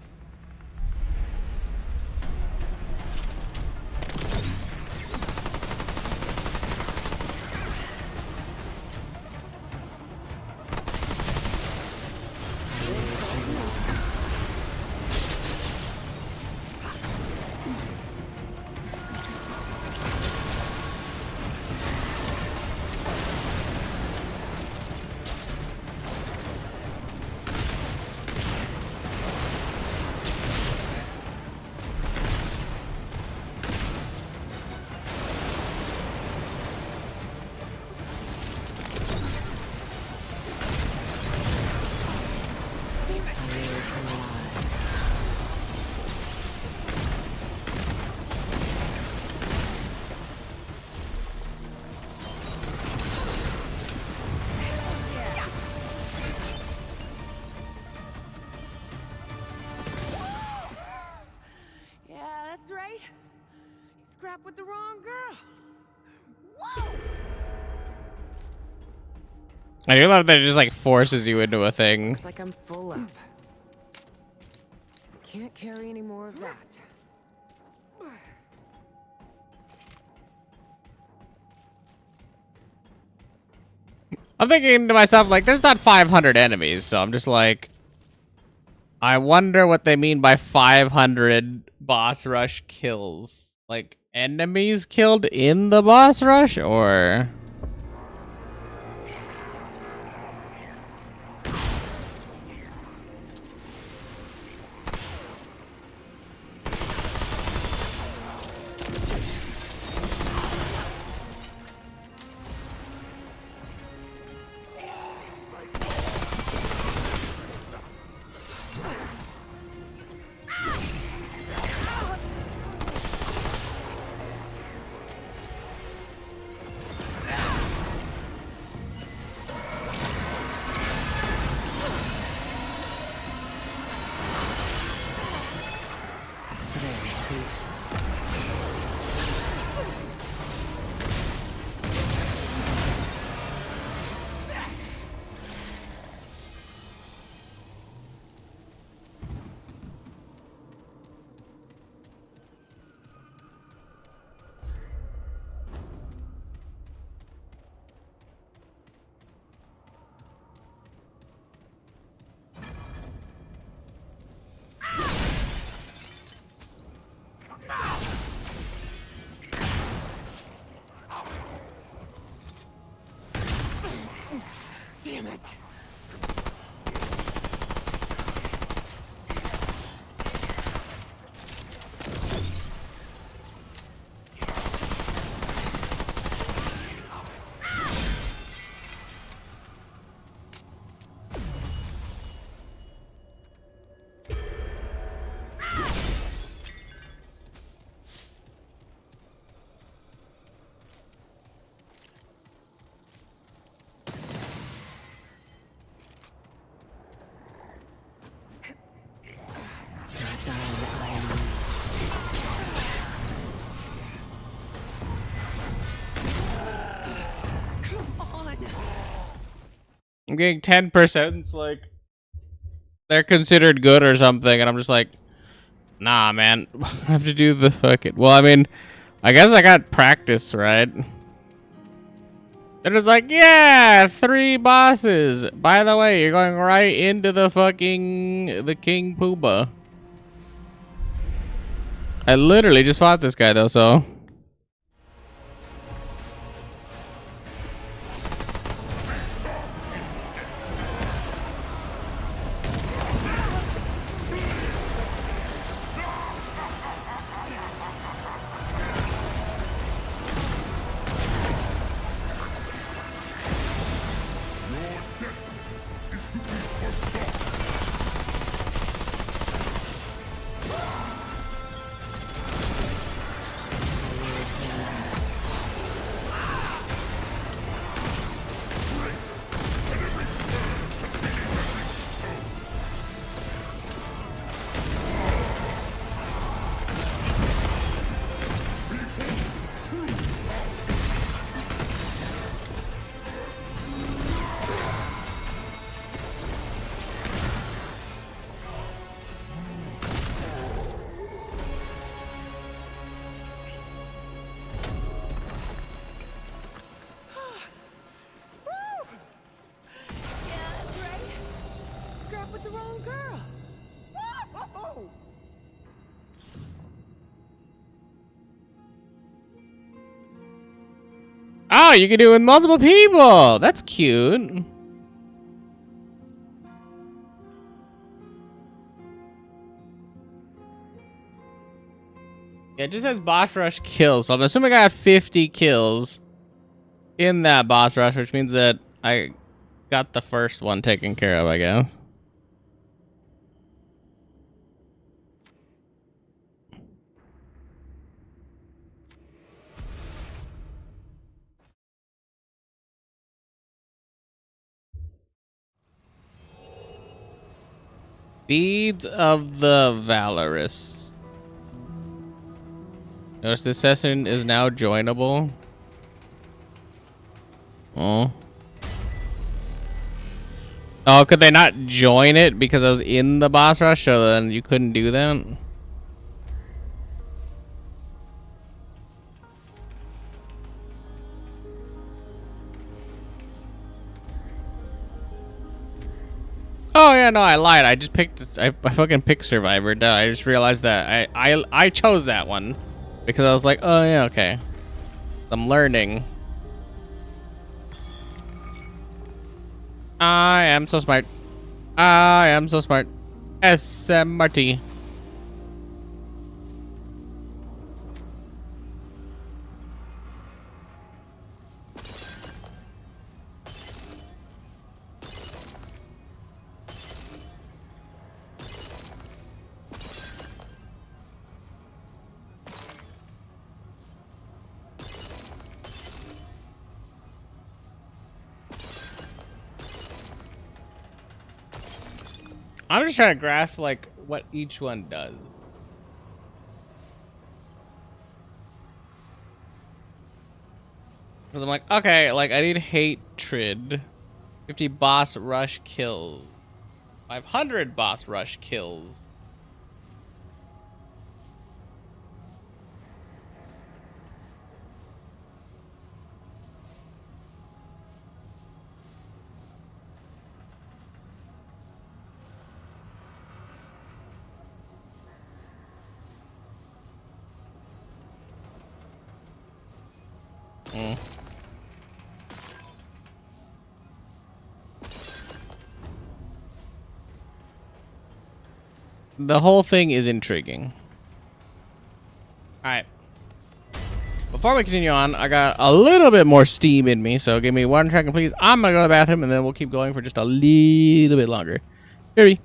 scrap with the wrong girl. Whoa! I do love that it just like forces you into a thing. Looks like I'm full up. I can't carry any more of that. I'm thinking to myself, like, there's not 500 enemies, so I'm just like, I wonder what they mean by 500 boss rush kills. Like, enemies killed in the boss rush, or... Damn it! I'm getting 10%. It's like they're considered good or something, and I'm just like, nah, man. I have to do the fucking. Well, I mean, I guess I got practice, right? They're just like, yeah, 3 bosses. By the way, you're going right into the King Pooba. I literally just fought this guy though, so. Oh, you can do it with multiple people. That's cute. Yeah, it just says boss rush kills. So I'm assuming I have 50 kills in that boss rush, which means that I got the first one taken care of, I guess. Beads of the Valorous. Notice this session is now joinable. Oh. Oh, could they not join it because I was in the boss rush, so then you couldn't do that? Oh yeah, no, I lied. I just picked. I fucking picked Survivor. Duh, I just realized that I chose that one because I was like, oh yeah, okay. I'm learning. I am so smart. I am so smart. SMRT. I'm just trying to grasp like what each one does. Because I'm like, okay, like I need hatred. 50 boss rush kills. 500 boss rush kills. Mm. The whole thing is intriguing. Alright. Before we continue on, I got a little bit more steam in me, so give me 1 second, please. I'm gonna go to the bathroom, and then we'll keep going for just a little bit longer. Hurry.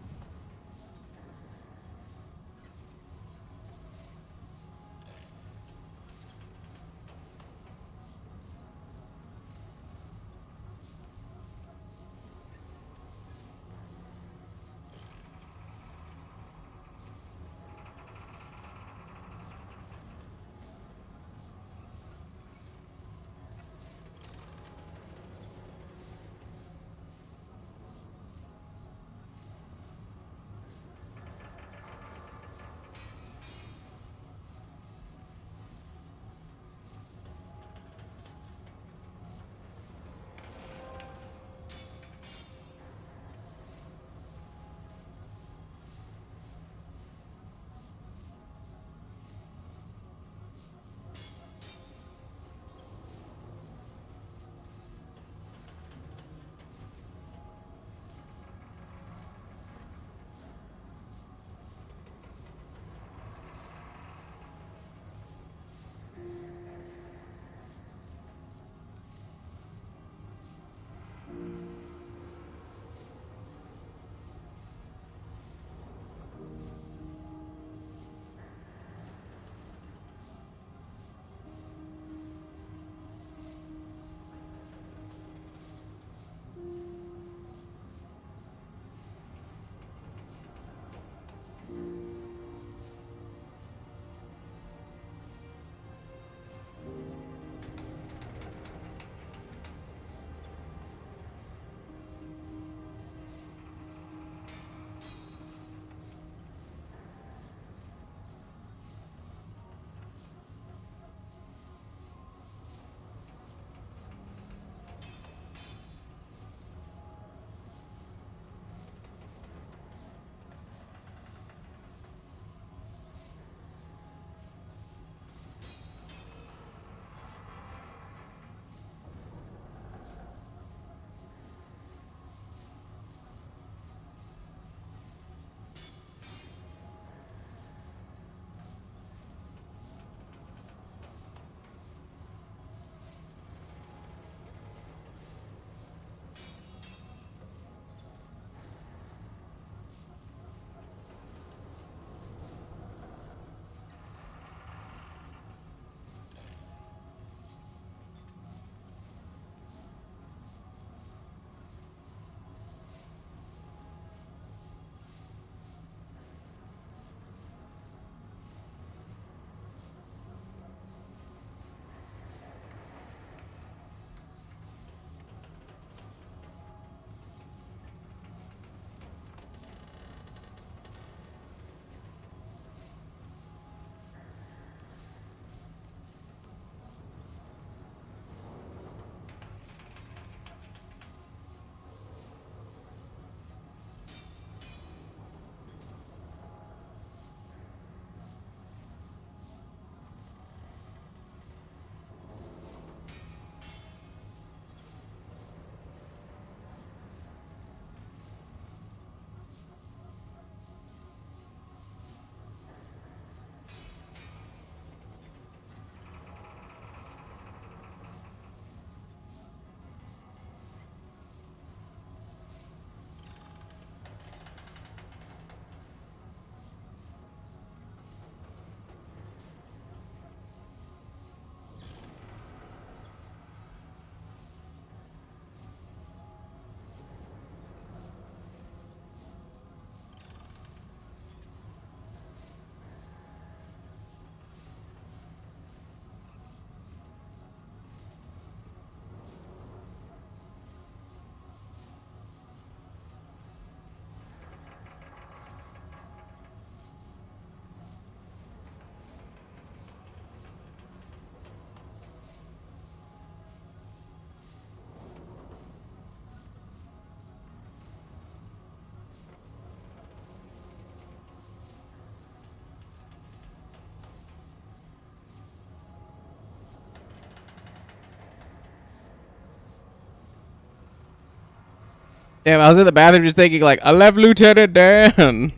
Damn, I was in the bathroom just thinking like, I left Lieutenant Dan.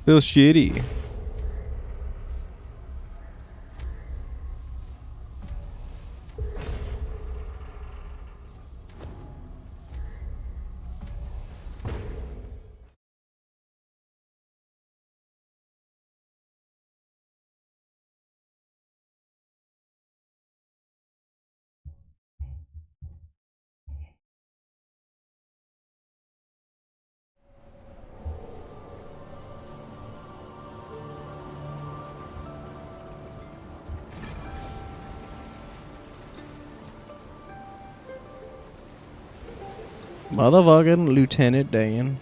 Feels shitty. Motherfucking Lieutenant Dan.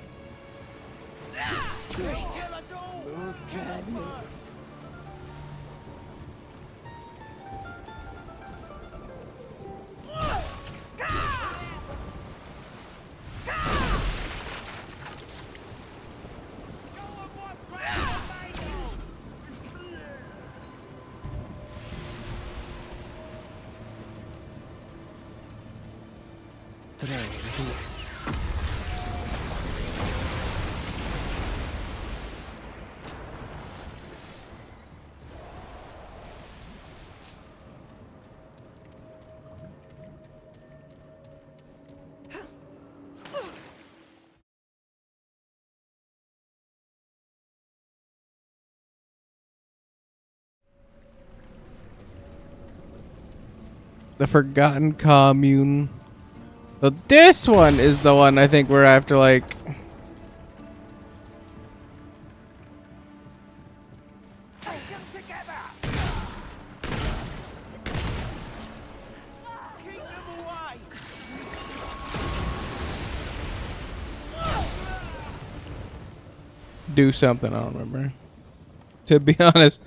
The Forgotten Commune. So this one is the one I think we're after, like... do something, I don't remember. To be honest.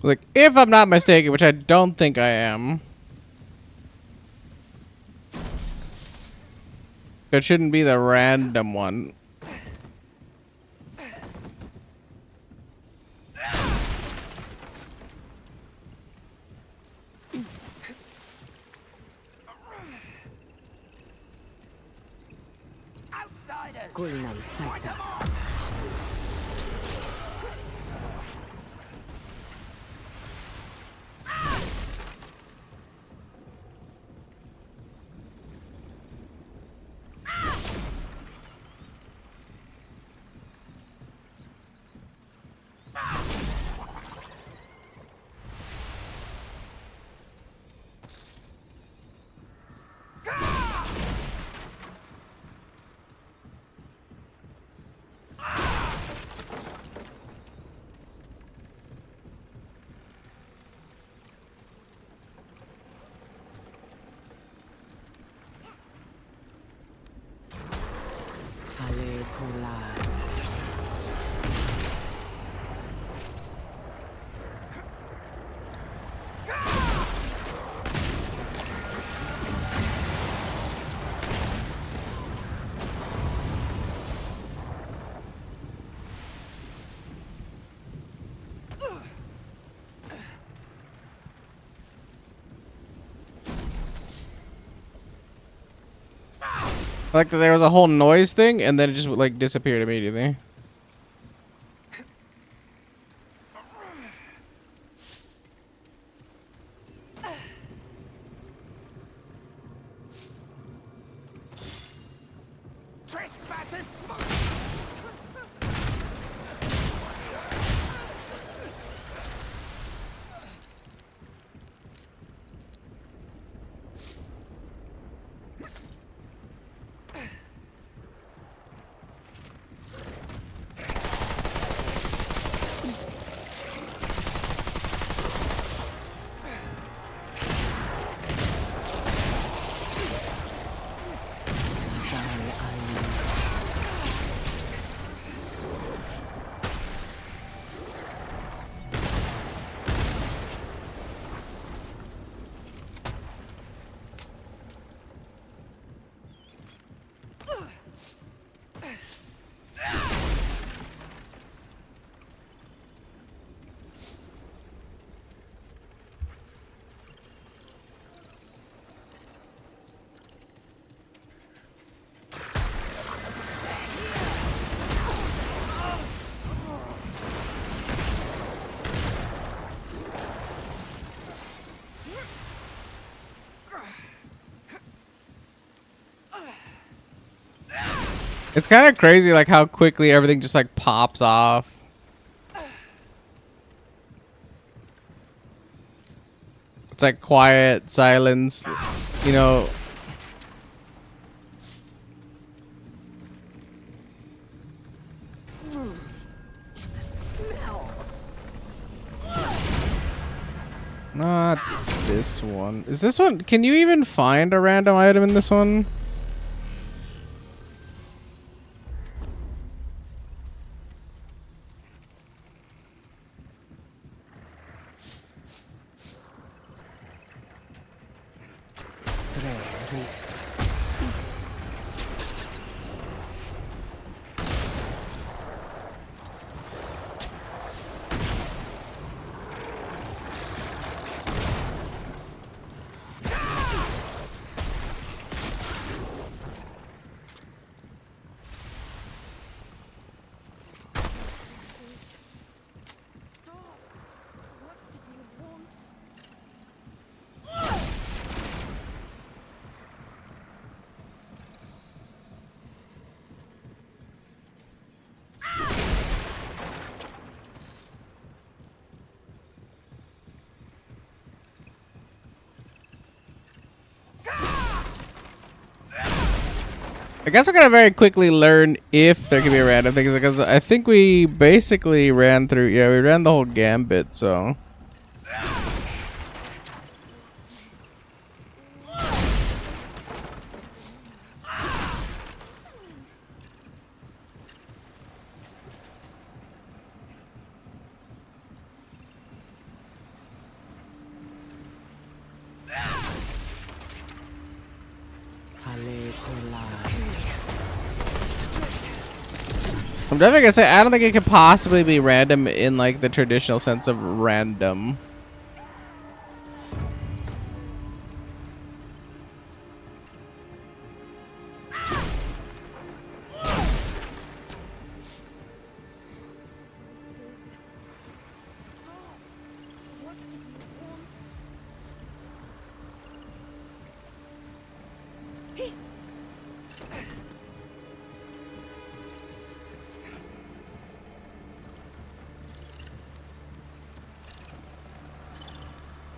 Like, if I'm not mistaken, which I don't think I am. It shouldn't be the random one. Like there was a whole noise thing, and then it just like disappeared immediately. It's kind of crazy, like how quickly everything just like pops off. It's like quiet silence, you know. Not this one. Is this one? Can you even find a random item in this one? I guess we're gonna very quickly learn if there can be random things, because I think we basically ran through. Yeah, we ran the whole gambit, so. I'm definitely gonna say I don't think it could possibly be random in like the traditional sense of random.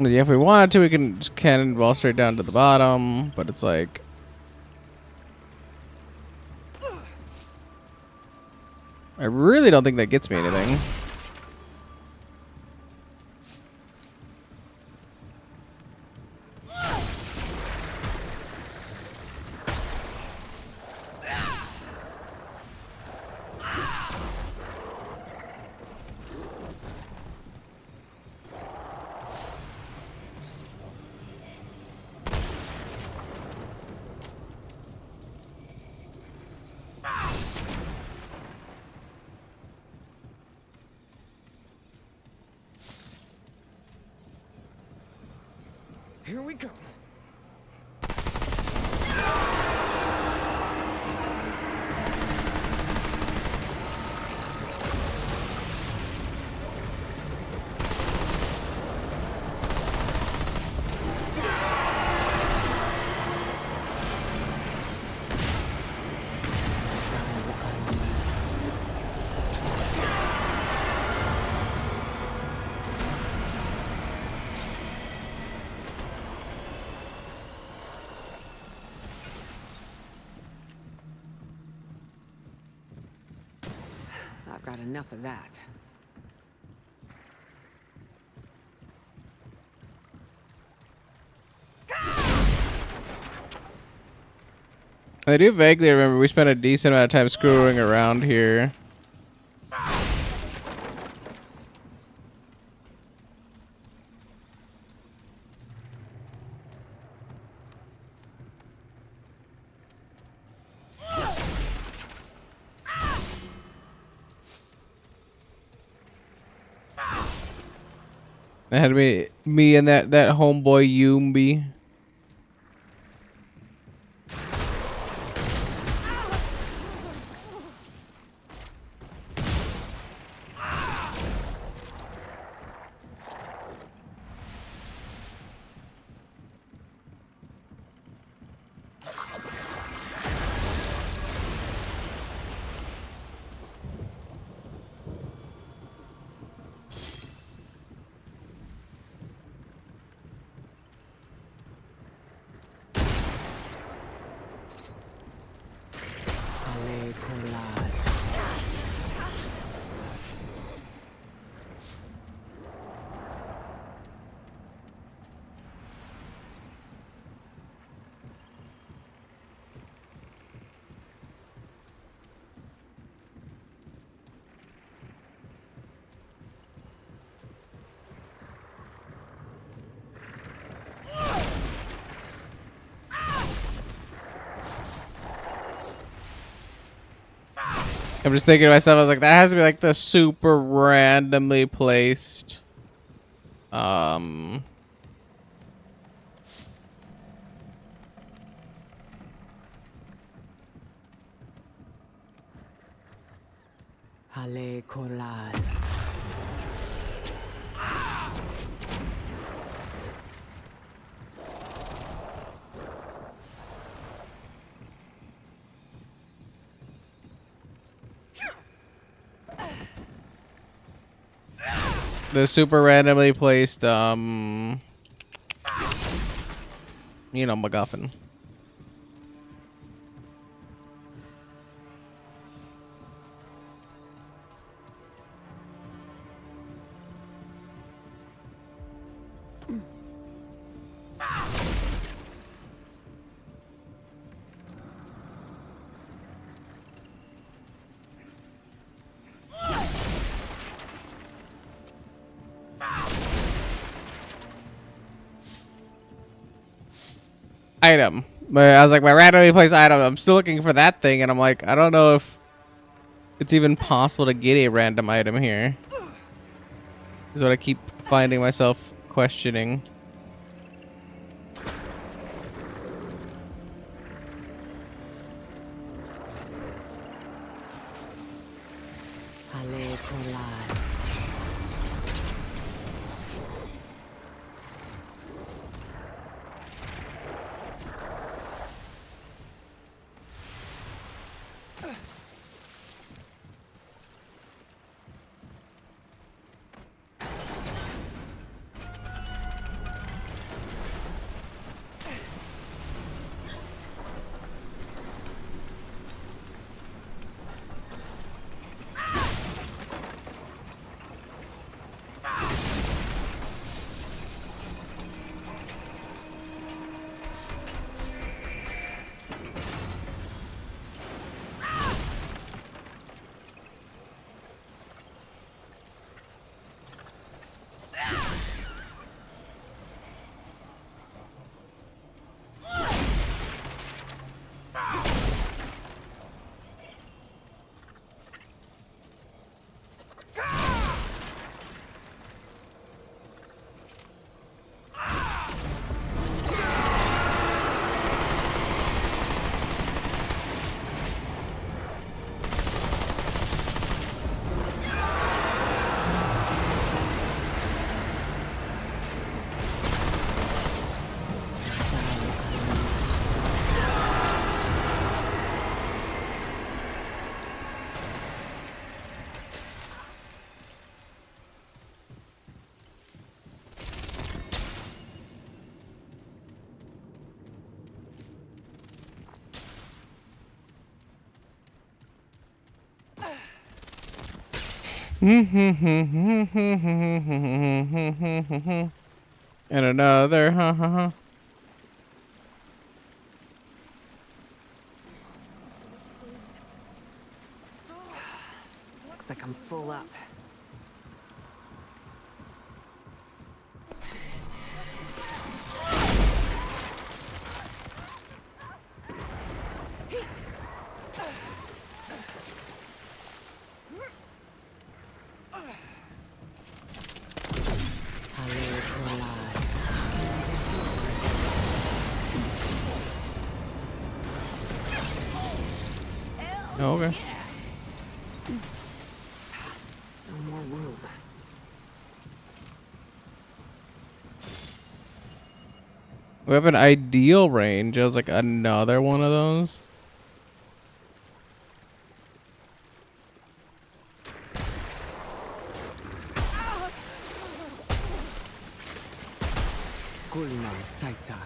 Yeah, if we wanted to, we can just cannonball straight down to the bottom, but it's like... I really don't think that gets me anything. Here we go. I've got enough of that. I do vaguely remember we spent a decent amount of time screwing around here. It had to be me and that homeboy Yoombi. I'm just thinking to myself, I was like, that has to be like the super randomly placed. Hale Kolal. The super randomly placed, MacGuffin. Item. But I was like, my randomly placed item. I'm still looking for that thing, and I'm like, I don't know if it's even possible to get a random item here. Is what I keep finding myself questioning. Hale Kolal. And another, Looks like I'm full up. Hale Kolal. Oh, okay. No more room. We have an ideal range. I was like, another one of those. Kulina Saita.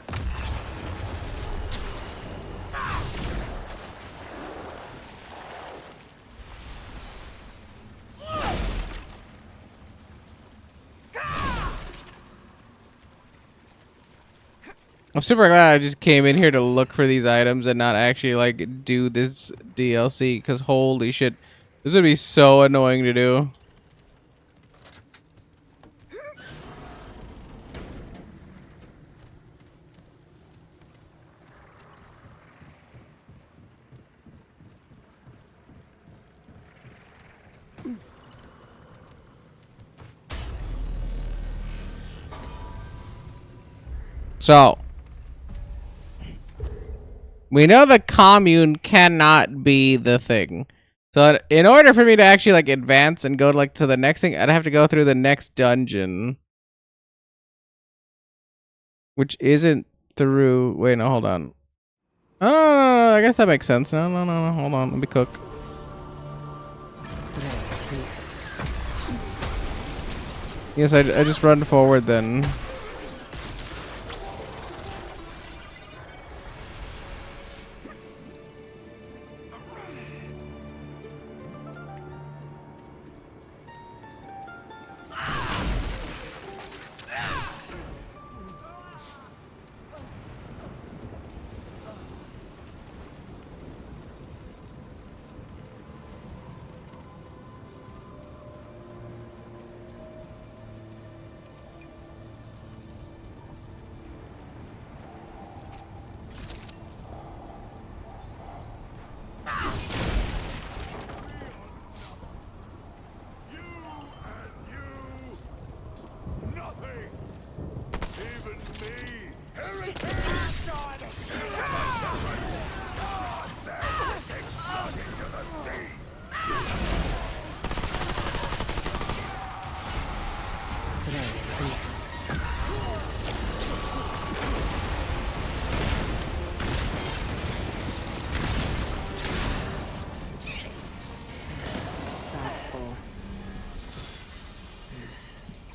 I'm super glad I just came in here to look for these items and not actually like do this DLC, because holy shit, this would be so annoying to do. So we know the commune cannot be the thing. So in order for me to actually like advance and go like to the next thing, I'd have to go through the next dungeon. Which isn't through... Wait, no, hold on. Oh, I guess that makes sense. No, hold on. Let me cook. Yes, I just run forward then.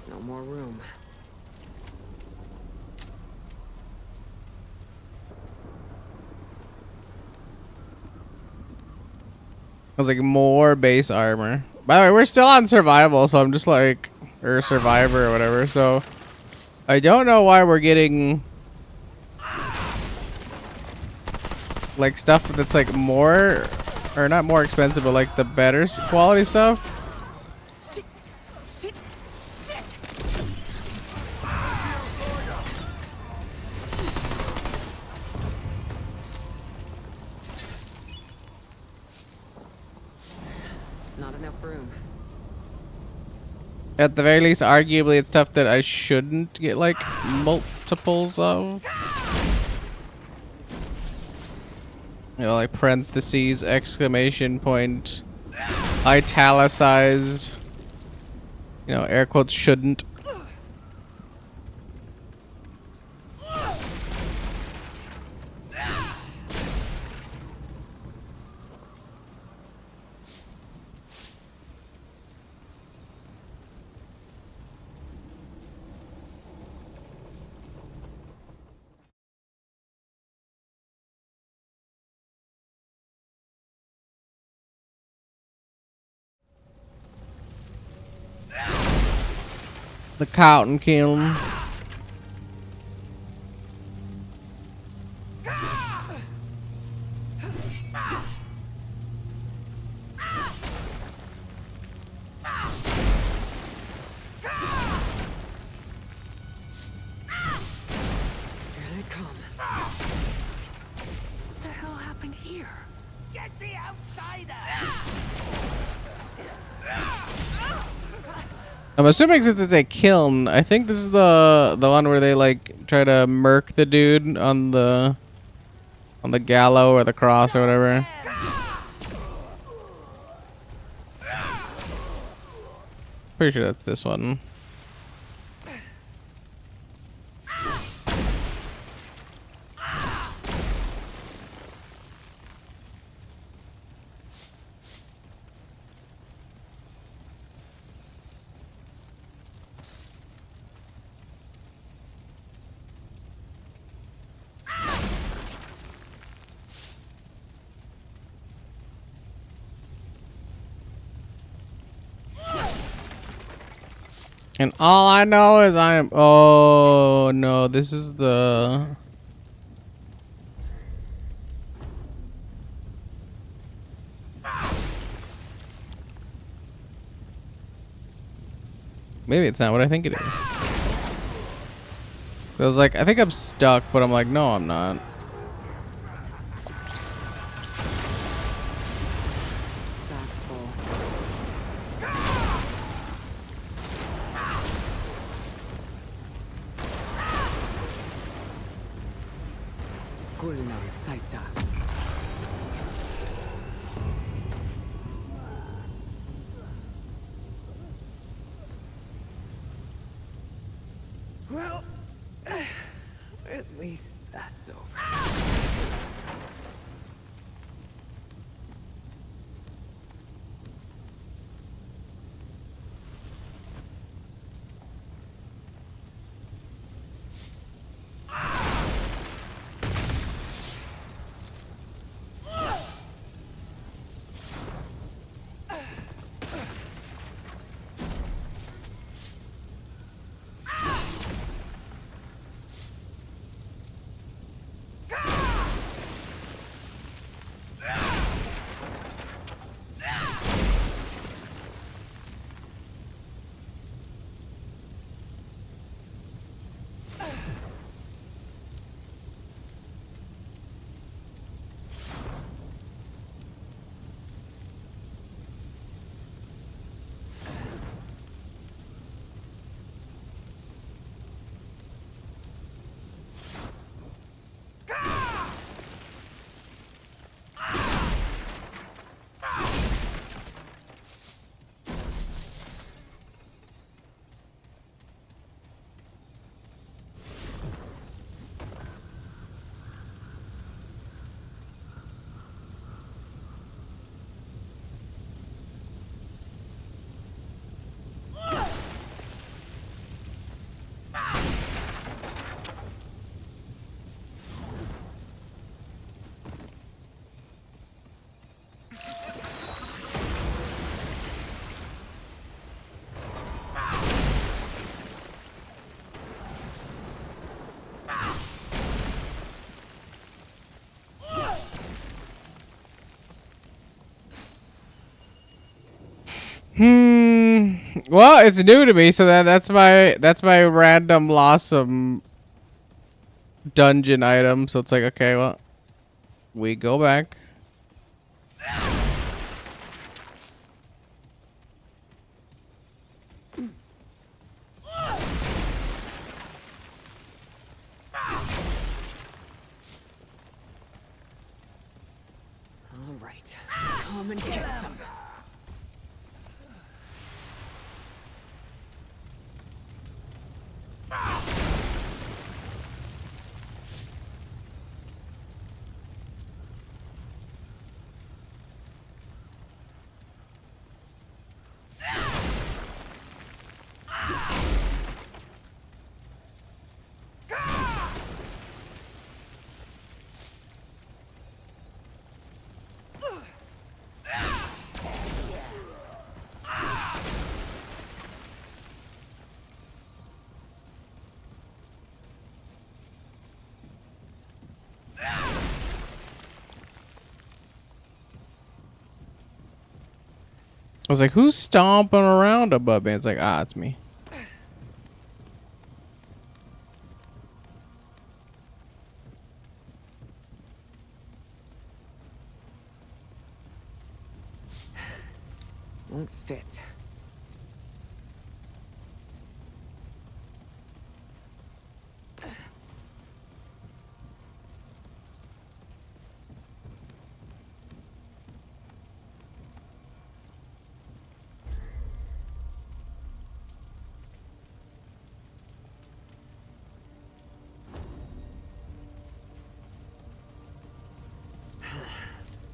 No more room. I was like, more base armor. By the way, we're still on survival, so I'm just like, or survivor or whatever. So I don't know why we're getting like stuff that's like more, or not more expensive, but like the better quality stuff. Not enough room. At the very least, arguably, it's stuff that I shouldn't get like multiples of. You know, like parentheses, exclamation point, italicized, you know, air quotes, shouldn't. The cotton kiln. What the hell happened here? Get the outsider! I'm assuming since it's a kiln, I think this is the one where they like try to murk the dude on the gallows or the cross or whatever. Pretty sure that's this one. And all I know is I am... Oh, no. This is the... Maybe it's not what I think it is. I was like, I think I'm stuck, but I'm like, no, I'm not. culinary saita. Well, at least that's over. Well, it's new to me, so that's my random lossome dungeon item. So it's like, okay, well, we go back. All right, come and get some. I was like, who's stomping around above me? It's like, ah, it's me. Won't fit.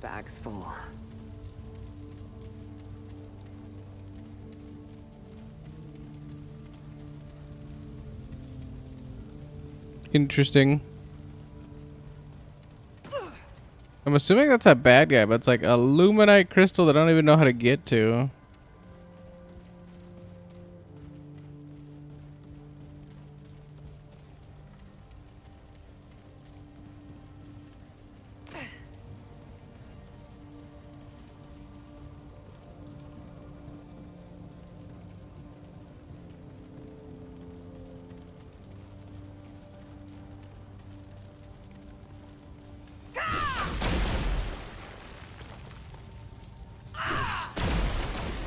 Bag's full. Interesting. I'm assuming that's a bad guy, but it's like a luminite crystal that I don't even know how to get to.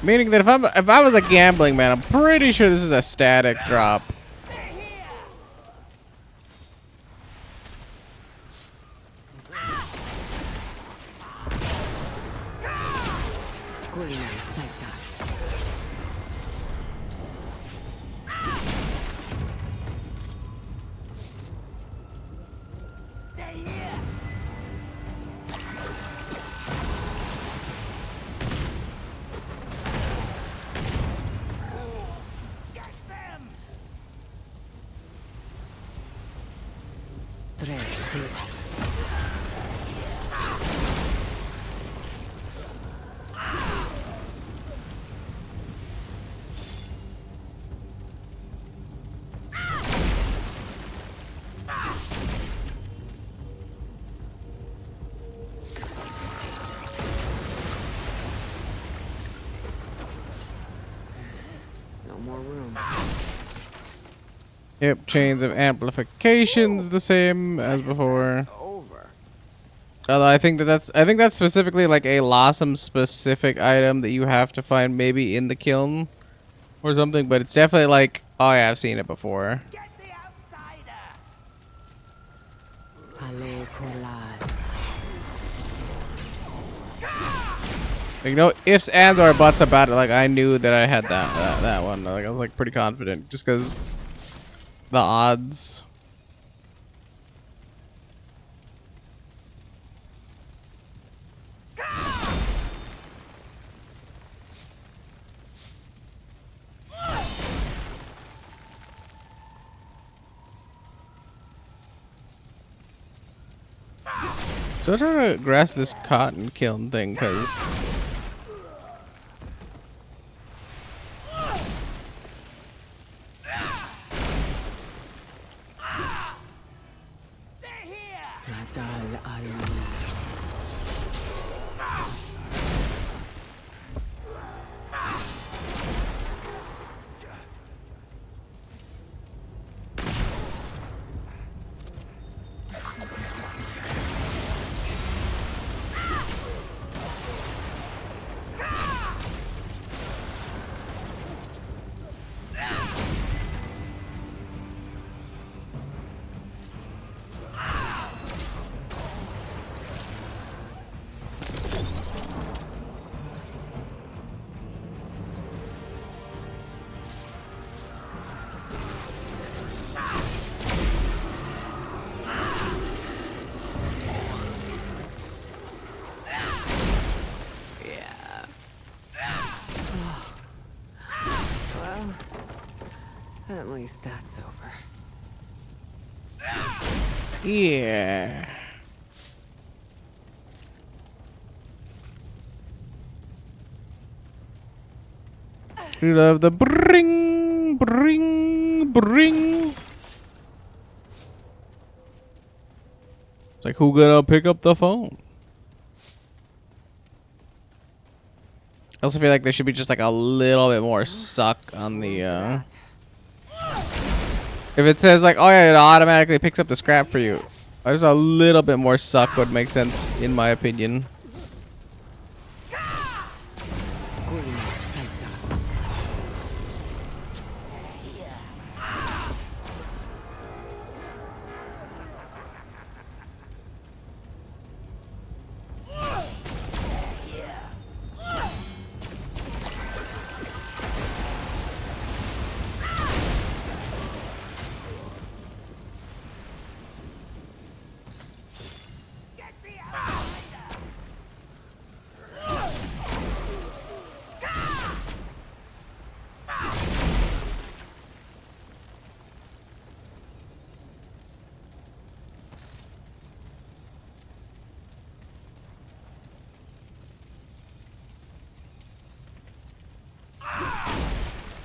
Meaning that if I was a gambling man, I'm pretty sure this is a static drop. No more room. Yep, chains of amplifications the same as before. Although I think that's specifically like a Lossum specific item that you have to find maybe in the kiln or something, but it's definitely like, oh yeah, I've seen it before. Like no ifs, ands, or buts about it. Like I knew that I had that one. Like I was like pretty confident just because the odds. So I'm trying to grasp this cotton kiln thing, cause At least that's over. yeah. We love the bring, bring, bring. It's like, who gonna pick up the phone? I also feel like there should be just like a little bit more suck on the if it says like, oh yeah, it automatically picks up the scrap for you. There's a little bit more suck would make sense in my opinion.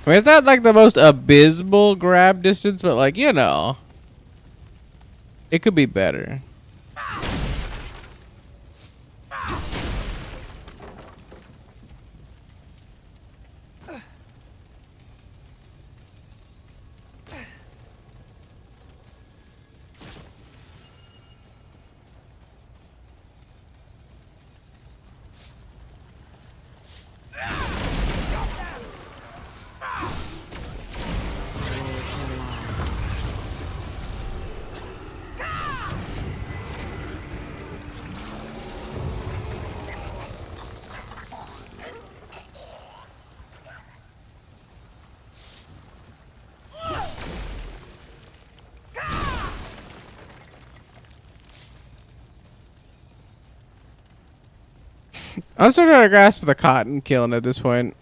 I mean, it's not like the most abysmal grab distance, but like, you know, it could be better. I'm still trying to grasp the cotton killing at this point.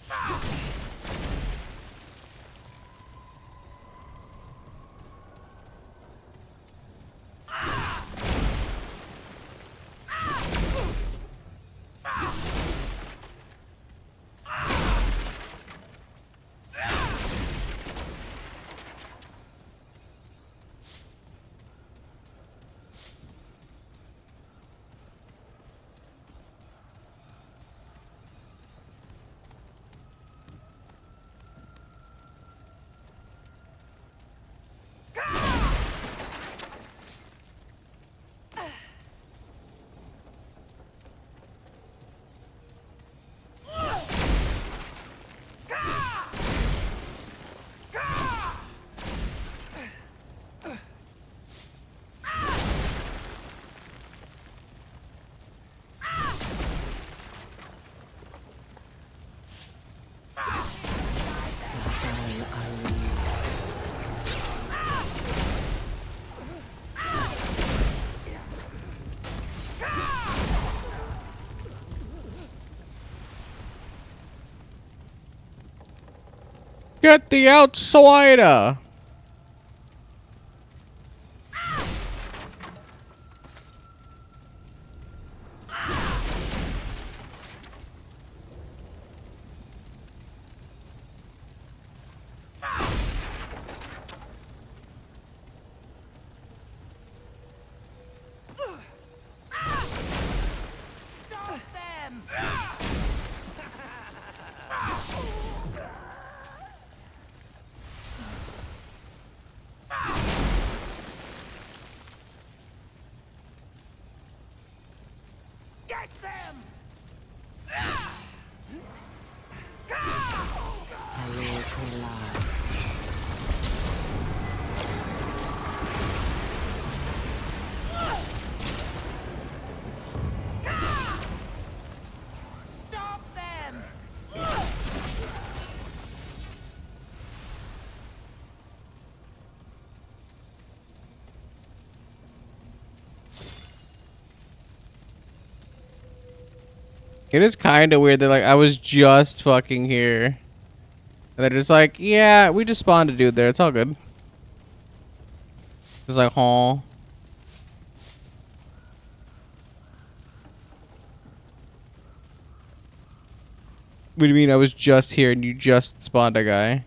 Get the outsider! Get them! Stop them! It is kind of weird that like I was just fucking here, and they're just like, yeah, we just spawned a dude there. It's all good. It's like, huh? What do you mean I was just here and you just spawned a guy?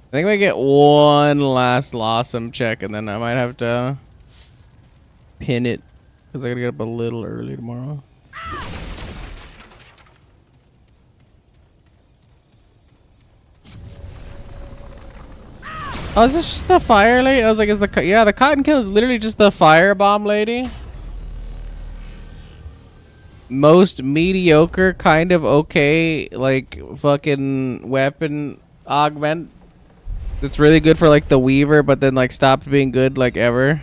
I think I get one last Lawsome check and then I might have to pin it because I gotta get up a little early tomorrow. Oh, is this just the fire lady? I was like, is the yeah, the cotton kill is literally just the firebomb lady. Most mediocre, kind of okay, like fucking weapon augment. That's really good for like the Weaver, but then like stopped being good like ever.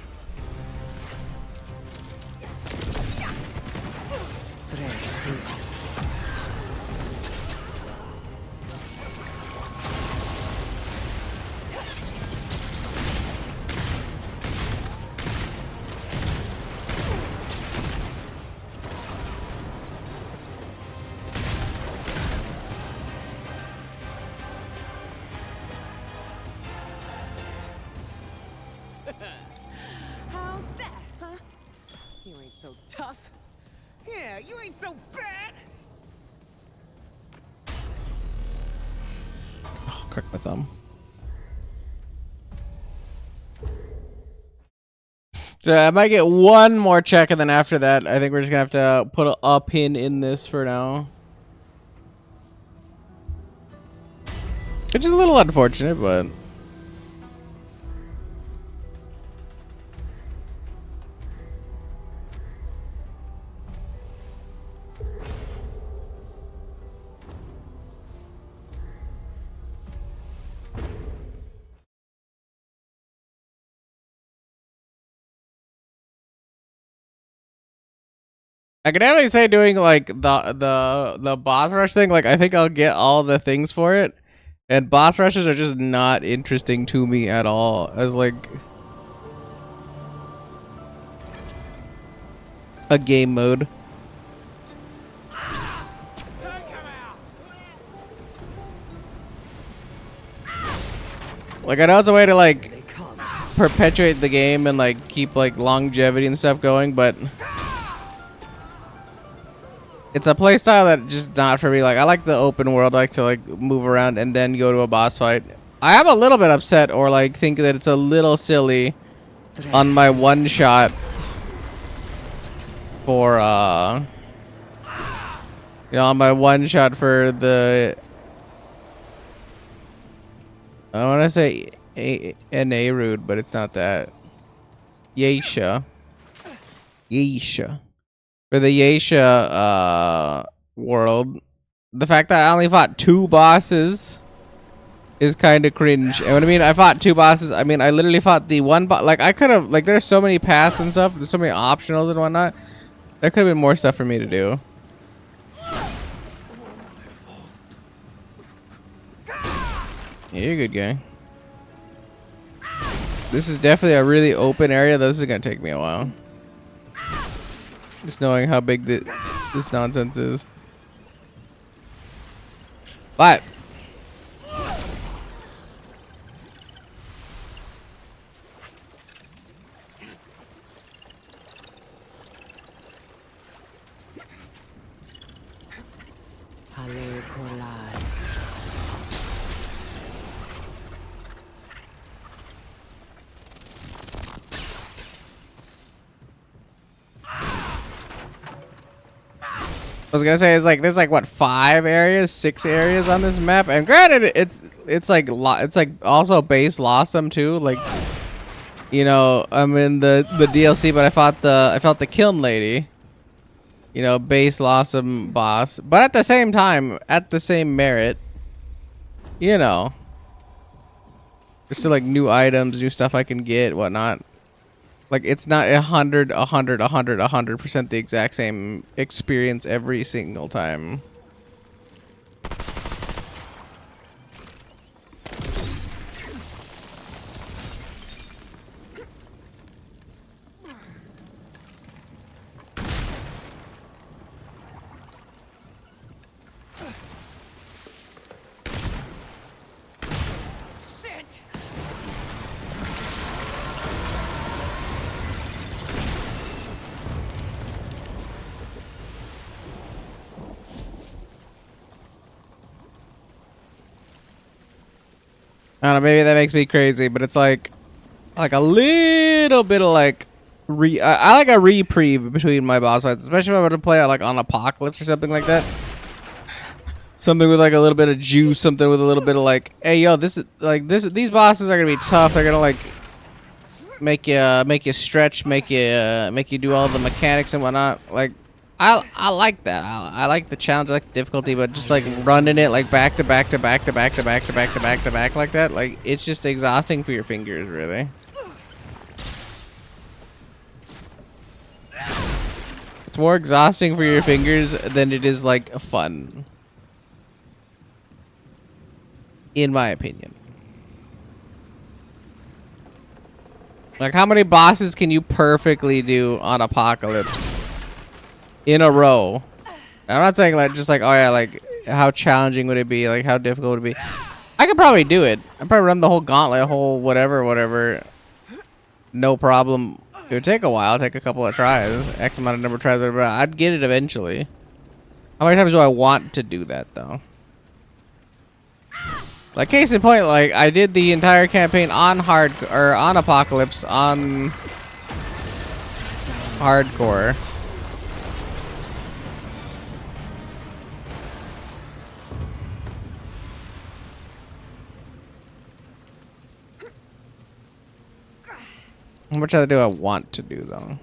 How's that, huh? You ain't so tough. Yeah, you ain't so bad. Oh, crack my thumb. So I might get one more check, and then after that, I think we're just gonna have to put a pin in this for now. Which is a little unfortunate, but... I could definitely say doing like the boss rush thing, like I think I'll get all the things for it. And boss rushes are just not interesting to me at all. As like a game mode. Like I know it's a way to like perpetuate the game and like keep like longevity and stuff going, but it's a play style that just not for me. Like I like the open world, I like to like move around and then go to a boss fight. I am a little bit upset or like think that it's a little silly on my one shot for you know, on my one shot for the I want to say an A-Rude, but it's not that. Yeisha. For the Yeisha world, the fact that I only fought 2 bosses is kind of cringe. And what I mean, I fought 2 bosses. I mean, I literally fought the one boss. Like, I could have, like, there's so many paths and stuff. There's so many optionals and whatnot. There could have been more stuff for me to do. Yeah, you're a good guy. This is definitely a really open area. This is going to take me a while. Just knowing how big this nonsense is. But I was gonna say it's like there's like what 5 areas, 6 areas on this map, and granted it's like also base Lossum too. Like, you know, I'm in the DLC, but I fought the Kiln Lady, you know, base Lossum boss, but at the same time, at the same merit, you know, there's still like new items, new stuff I can get, whatnot. Like, it's not 100% the exact same experience every single time. I don't know, maybe that makes me crazy, but it's like a little bit of like I like a reprieve between my boss fights, especially if I were to play like on Apocalypse or something like that. Something with like a little bit of juice, something with a little bit of like, hey yo, these bosses are gonna be tough. They're gonna like make you stretch, make you do all the mechanics and whatnot. Like I like that. I like the challenge, I like the difficulty, but just like running it like back to back like that, like it's just exhausting for your fingers, really. It's more exhausting for your fingers than it is like fun, in my opinion. Like, how many bosses can you perfectly do on Apocalypse in a row? I'm not saying like just like, oh yeah, like how challenging would it be, like how difficult would it be. I could probably do it. I'd probably run the whole gauntlet, whole whatever, no problem. It would take a while, take a couple of tries, X amount of number of tries, but I'd get it eventually. How many times do I want to do that though? Like, case in point, like I did the entire campaign on on Apocalypse on hardcore. How much other do I want to do though?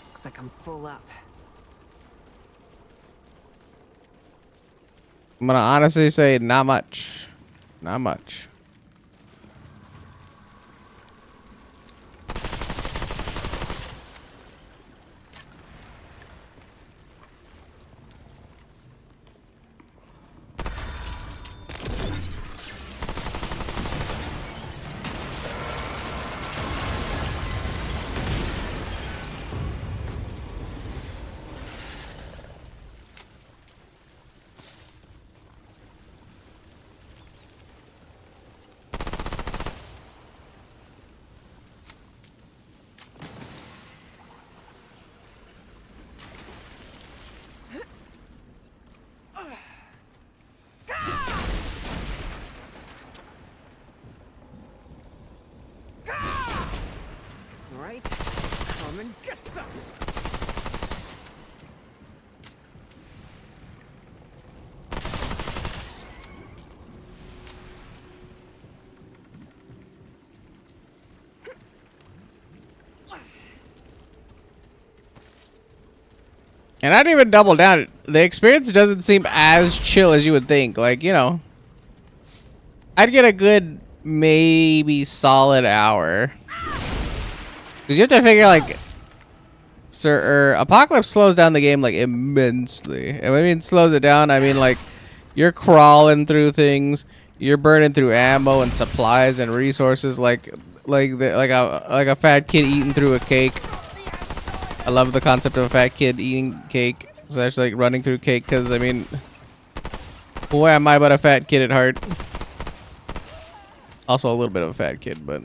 Looks like I'm full up. I'm gonna honestly say not much. Not much. And I'd even double down. The experience doesn't seem as chill as you would think. Like, you know, I'd get a good, maybe solid hour. Because you have to figure, like, Apocalypse slows down the game, like, immensely. And when I mean slows it down, I mean, like, you're crawling through things. You're burning through ammo and supplies and resources like a fat kid eating through a cake. I love the concept of a fat kid eating cake. So that's like running through cake, because I mean, boy, am I but a fat kid at heart. Also a little bit of a fat kid, but.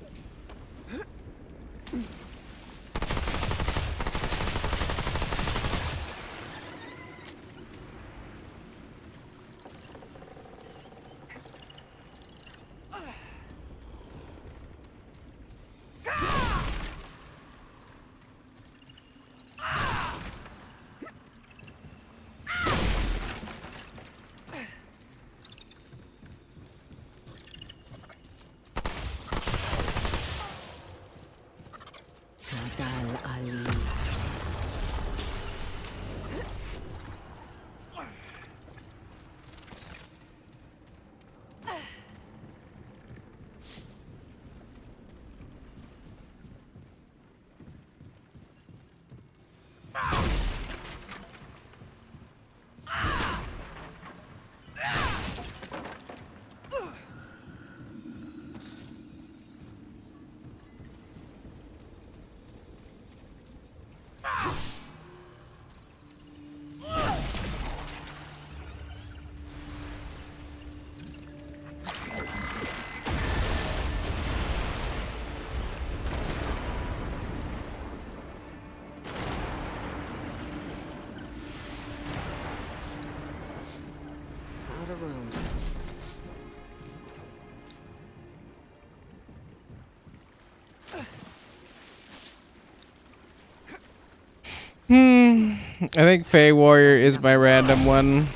Out of room. I think Fey Warrior is my random one.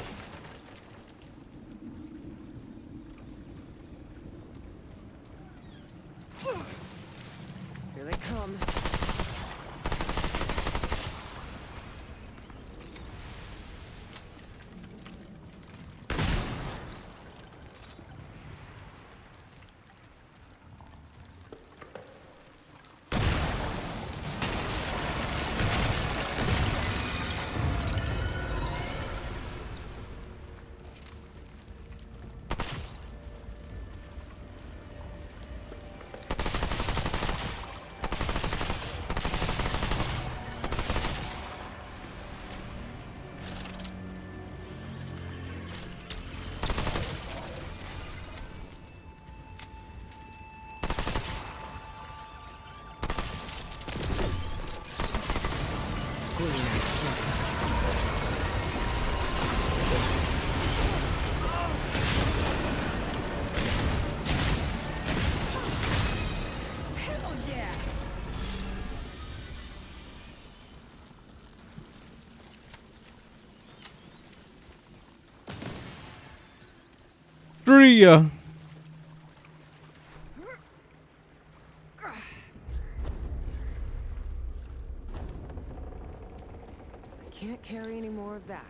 Here they come. Drea. Can't carry any more of that.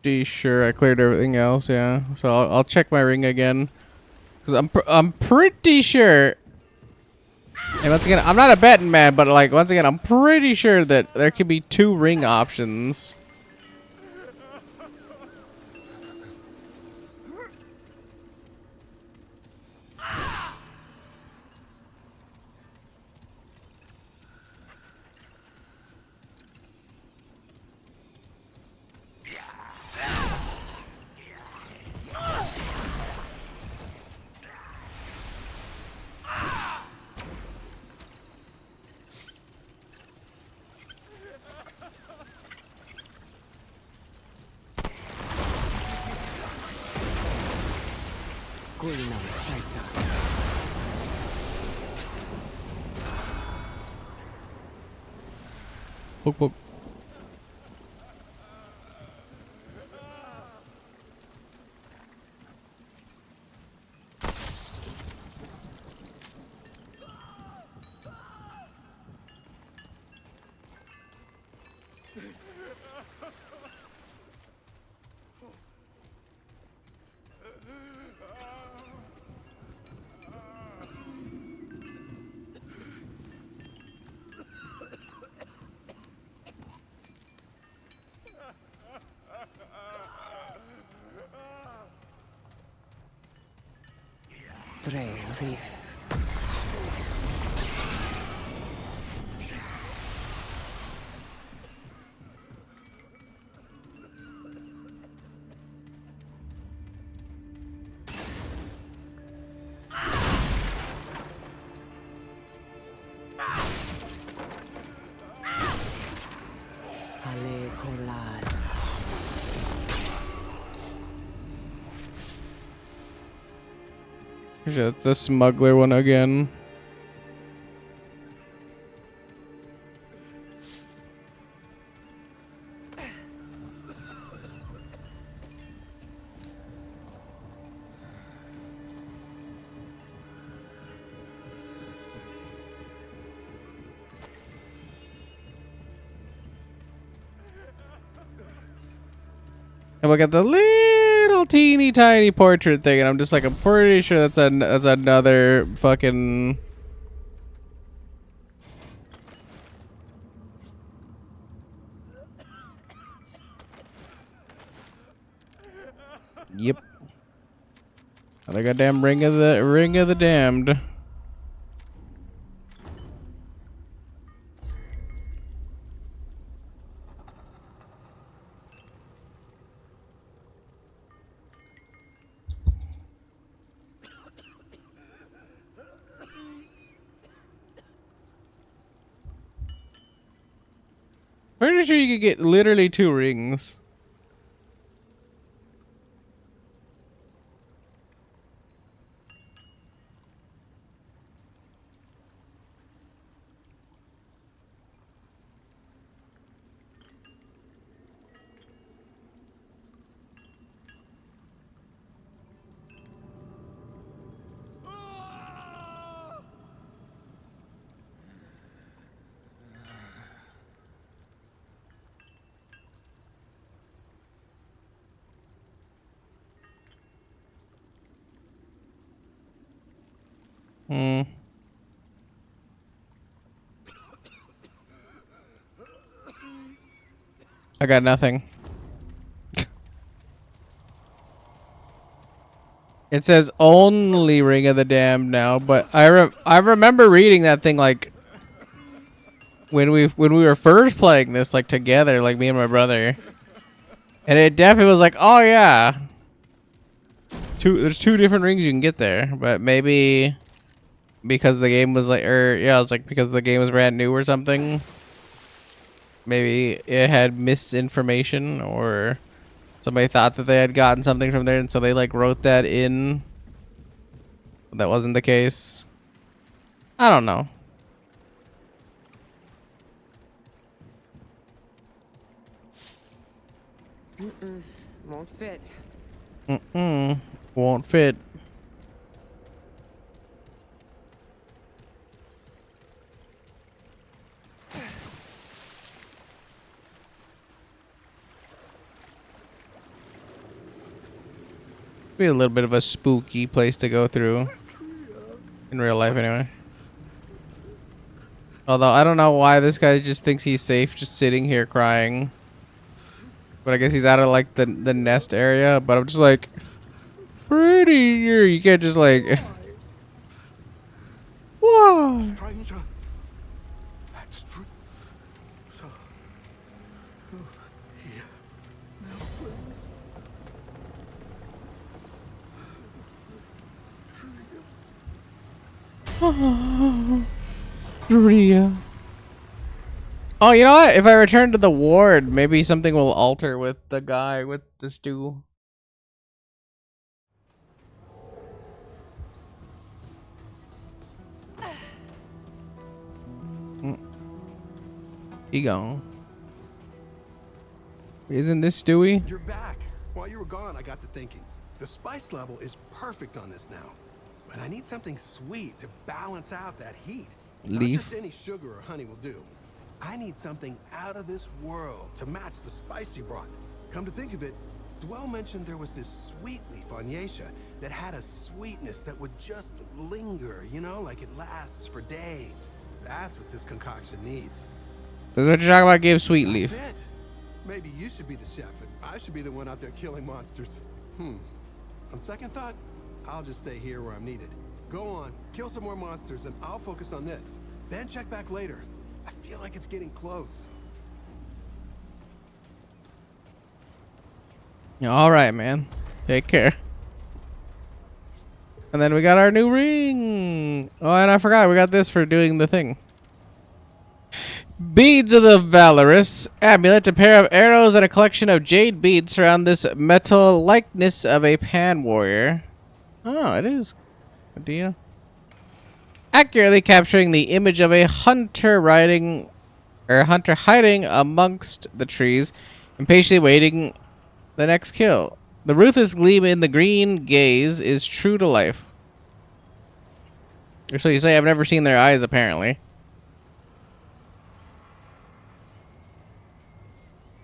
Pretty sure I cleared everything else, yeah. So I'll check my ring again, because I'm pretty sure. And once again, I'm not a betting man, but like once again, I'm pretty sure that there could be 2 ring options. Poke, poke. Tre Reef. Ale Colal. Shit, the smuggler one again. And look at the little teeny tiny portrait thing, and I'm just like, I'm pretty sure that's another fucking. Yep. The goddamn ring of the damned. Pretty sure you could get literally 2 rings. Hmm. I got nothing. It says only Ring of the Damned now, but I remember reading that thing like when we were first playing this like together, like me and my brother, and it definitely was like, oh yeah, there's 2 different rings you can get there, but maybe because the game was like, yeah, it's like because the game was brand new or something. Maybe it had misinformation, or somebody thought that they had gotten something from there, and so they like wrote that in. But that wasn't the case. I don't know. Won't fit. Won't fit. Be a little bit of a spooky place to go through. In real life, anyway. Although, I don't know why this guy just thinks he's safe just sitting here crying. But I guess he's out of, like, the nest area. But I'm just like... Pretty here. You can't just, like... Whoa! Stranger. That's true. So... Here. Drea. Oh, you know what? If I return to the ward, maybe something will alter with the guy with the stew. He gone. Isn't this Stewie? You're back. While you were gone, I got to thinking. The spice level is perfect on this now. But I need something sweet to balance out that heat. Not Leaf. just any sugar or honey will do. I need something out of this world to match the spice you brought. Come to think of it, Dwell mentioned there was this sweet leaf on Yesha that had a sweetness that would just linger, you know, like it lasts for days. That's what this concoction needs. That's what you're talking about, give sweet leaf. That's it. Maybe you should be the chef and I should be the one out there killing monsters. On second thought, I'll just stay here where I'm needed. Go on, kill some more monsters and I'll focus on this. Then check back later. I feel like it's getting close. All right, man. Take care. And then we got our new ring. Oh, and I forgot we got this for doing the thing. Beads of the Valorous. Amulet, a pair of arrows and a collection of jade beads surround this metal likeness of a pan warrior. Oh, it is. Do you know? Accurately capturing the image of a hunter hiding amongst the trees, impatiently waiting the next kill. The ruthless gleam in the green gaze is true to life. So you say I've never seen their eyes, apparently.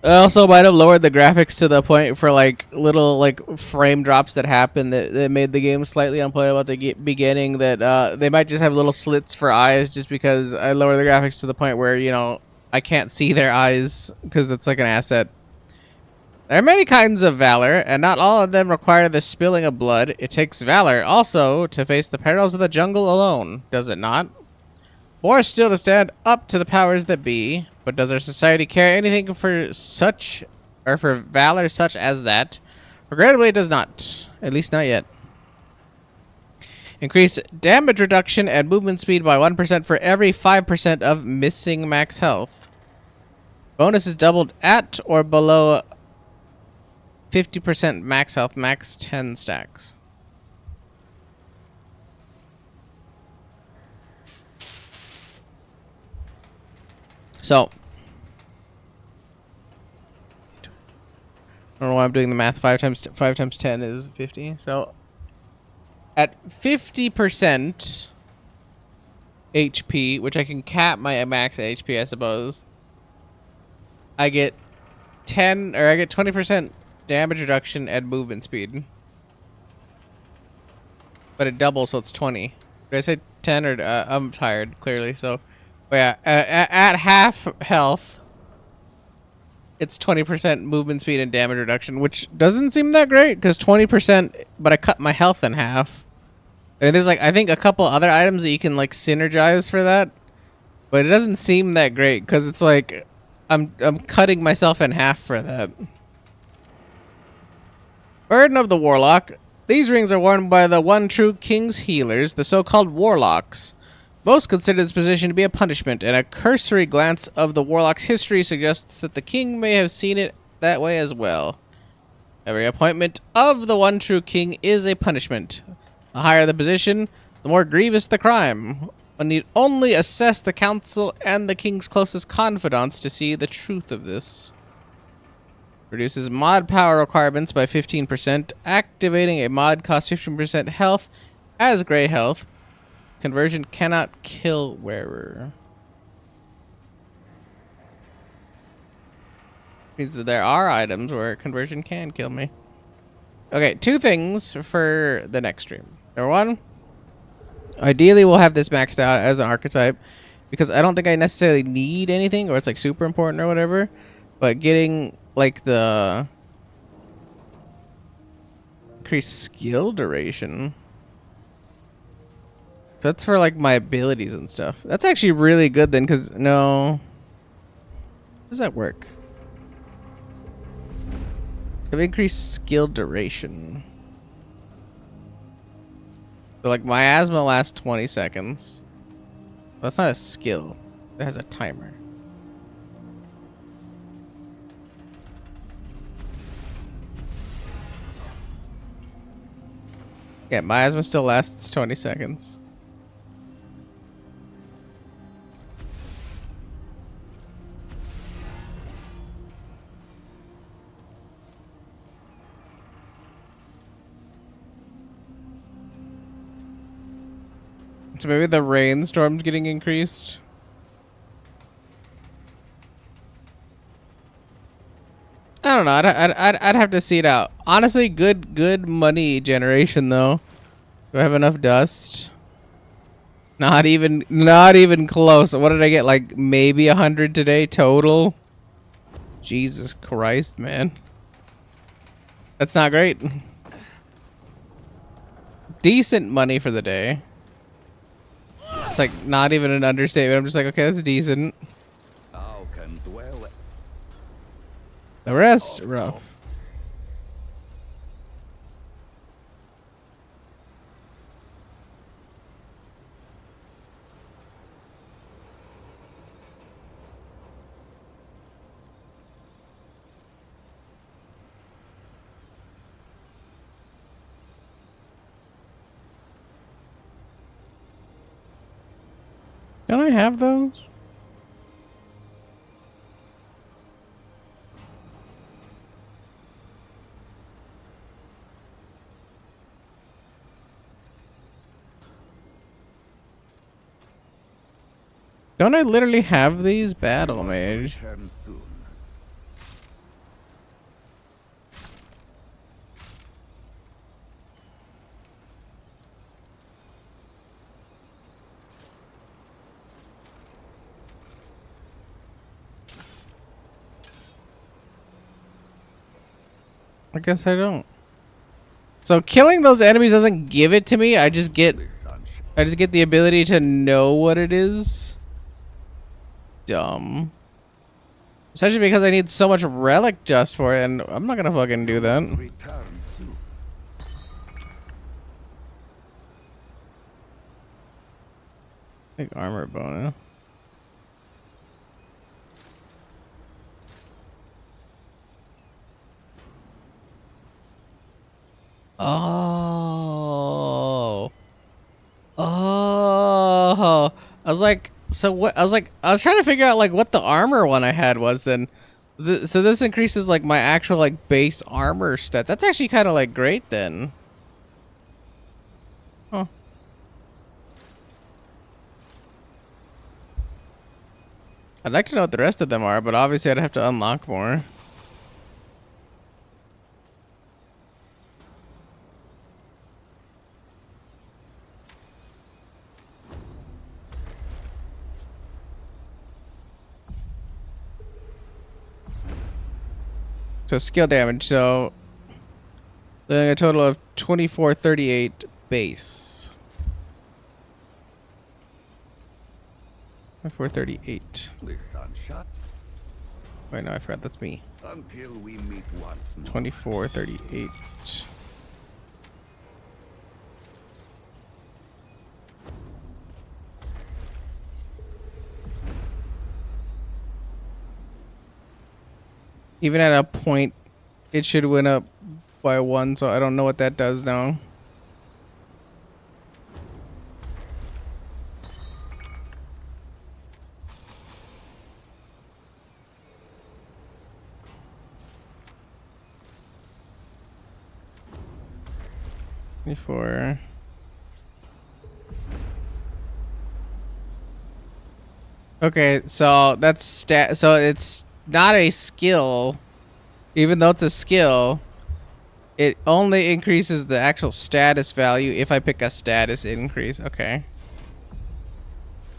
I also might have lowered the graphics to the point for like little like frame drops that happened that made the game slightly unplayable at the beginning, that they might just have little slits for eyes just because I lowered the graphics to the point where, you know, I can't see their eyes because it's like an asset. There are many kinds of valor, and not all of them require the spilling of blood. It takes valor also to face the perils of the jungle alone, does it not? More still to stand up to the powers that be. But does our society care anything for such, or for valor such as that? Regrettably, it does not. At least not yet. Increase damage reduction and movement speed by 1% for every 5% of missing max health. Bonus is doubled at or below 50% max health, max 10 stacks. So, I don't know why I'm doing the math. 5 times 10 is 50. So, at 50% HP, which I can cap my max HP, I suppose, I get 20% damage reduction and movement speed. But it doubles, so it's 20. Did I say 10 or I'm tired, clearly, so. But yeah, at half health, it's 20% movement speed and damage reduction, which doesn't seem that great, because 20%, but I cut my health in half. And there's like, I think a couple other items that you can like synergize for that, but it doesn't seem that great, because it's like, I'm cutting myself in half for that. Burden of the Warlock. These rings are worn by the one true King's healers, the so-called Warlocks. Most consider this position to be a punishment, and a cursory glance of the Warlock's history suggests that the King may have seen it that way as well. Every appointment of the one true King is a punishment. The higher the position, the more grievous the crime. One need only assess the council and the King's closest confidants to see the truth of this. Reduces mod power requirements by 15%. Activating a mod costs 15% health as gray health. Conversion cannot kill wearer. Means that there are items where conversion can kill me. Okay, 2 things for the next stream. Number 1, ideally we'll have this maxed out as an archetype, because I don't think I necessarily need anything, or it's like super important or whatever. But getting like the increased skill duration. So that's for like my abilities and stuff. That's actually really good then, because no. How does that work? Have increased skill duration. So like my asthma lasts 20 seconds. That's not a skill. It has a timer. Yeah, my asthma still lasts 20 seconds. So maybe the rainstorm's getting increased. I don't know. I'd have to see it out. Honestly, good money generation though. Do I have enough dust? Not even close. What did I get? Like maybe 100 today total. Jesus Christ, man. That's not great. Decent money for the day. It's like not even an understatement. I'm just like, okay, that's decent. The rest, rough. Don't I have those? Don't I literally have these? Battle Mage. I guess I don't. So killing those enemies doesn't give it to me. I just get the ability to know what it is. Dumb. Especially because I need so much relic dust for it, and I'm not gonna fucking do that. Big armor bonus. Oh. Oh. I was like, so what? I was trying to figure out like what the armor one I had was then. So this increases like my actual like base armor stat. That's actually kind of like great then. Huh. I'd like to know what the rest of them are, but obviously I'd have to unlock more. So skill damage, so doing a total of 2438 base. 2438. Wait, no, I forgot that's me. Until we meet once more. 2438. Even at a point, it should win up by 1, so I don't know what that does now. Before. Okay, so that's so it's not a skill, even though it's a skill. It only increases the actual status value if I pick a status increase. Okay,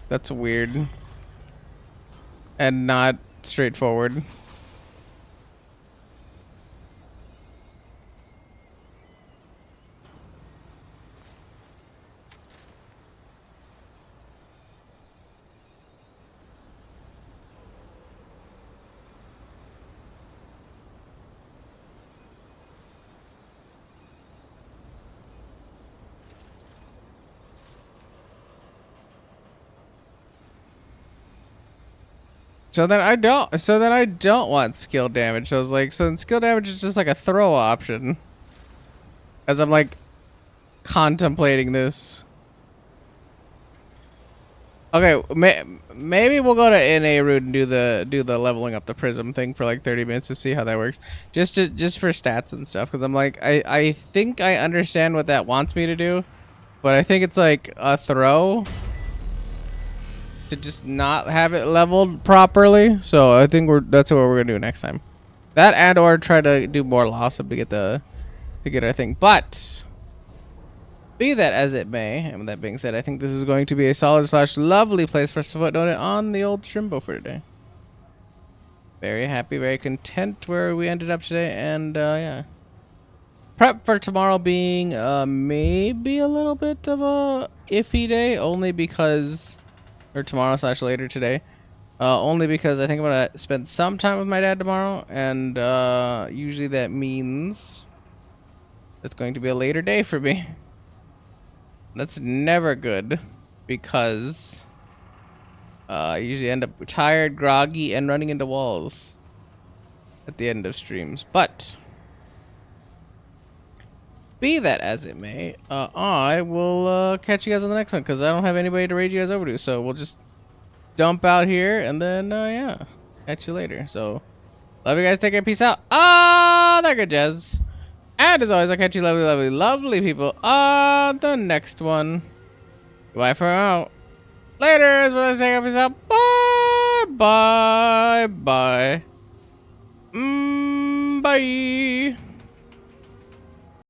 that's weird and not straightforward. So then I don't want skill damage. I was like, so then skill damage is just like a throw option. As I'm like contemplating this. Okay, maybe we'll go to NA route and do the leveling up the prism thing for like 30 minutes to see how that works. Just for stats and stuff, because I'm like I think I understand what that wants me to do. but I think it's like a throw to just not have it leveled properly. So I think that's what we're gonna do next time. That and or try to do more loss up to get our thing. But be that as it may, and with that being said, I think this is going to be a solid / lovely place for us to footnote it on the old Shrimbo for today. Very happy, very content where we ended up today, and yeah. Prep for tomorrow being maybe a little bit of a iffy day, only because, or tomorrow / later today, only because I think I'm gonna spend some time with my dad tomorrow, and usually that means it's going to be a later day for me. That's never good, because I usually end up tired, groggy, and running into walls at the end of streams. But be that as it may, I will catch you guys on the next one, because I don't have anybody to raid you guys over to. So we'll just dump out here, and then yeah, catch you later. So love you guys. Take care. Peace out. They're good, Jazz. And as always, I'll catch you lovely, lovely, lovely people on the next one. Goodbye for now. Later. Peace out. Bye. Bye. Bye. Bye.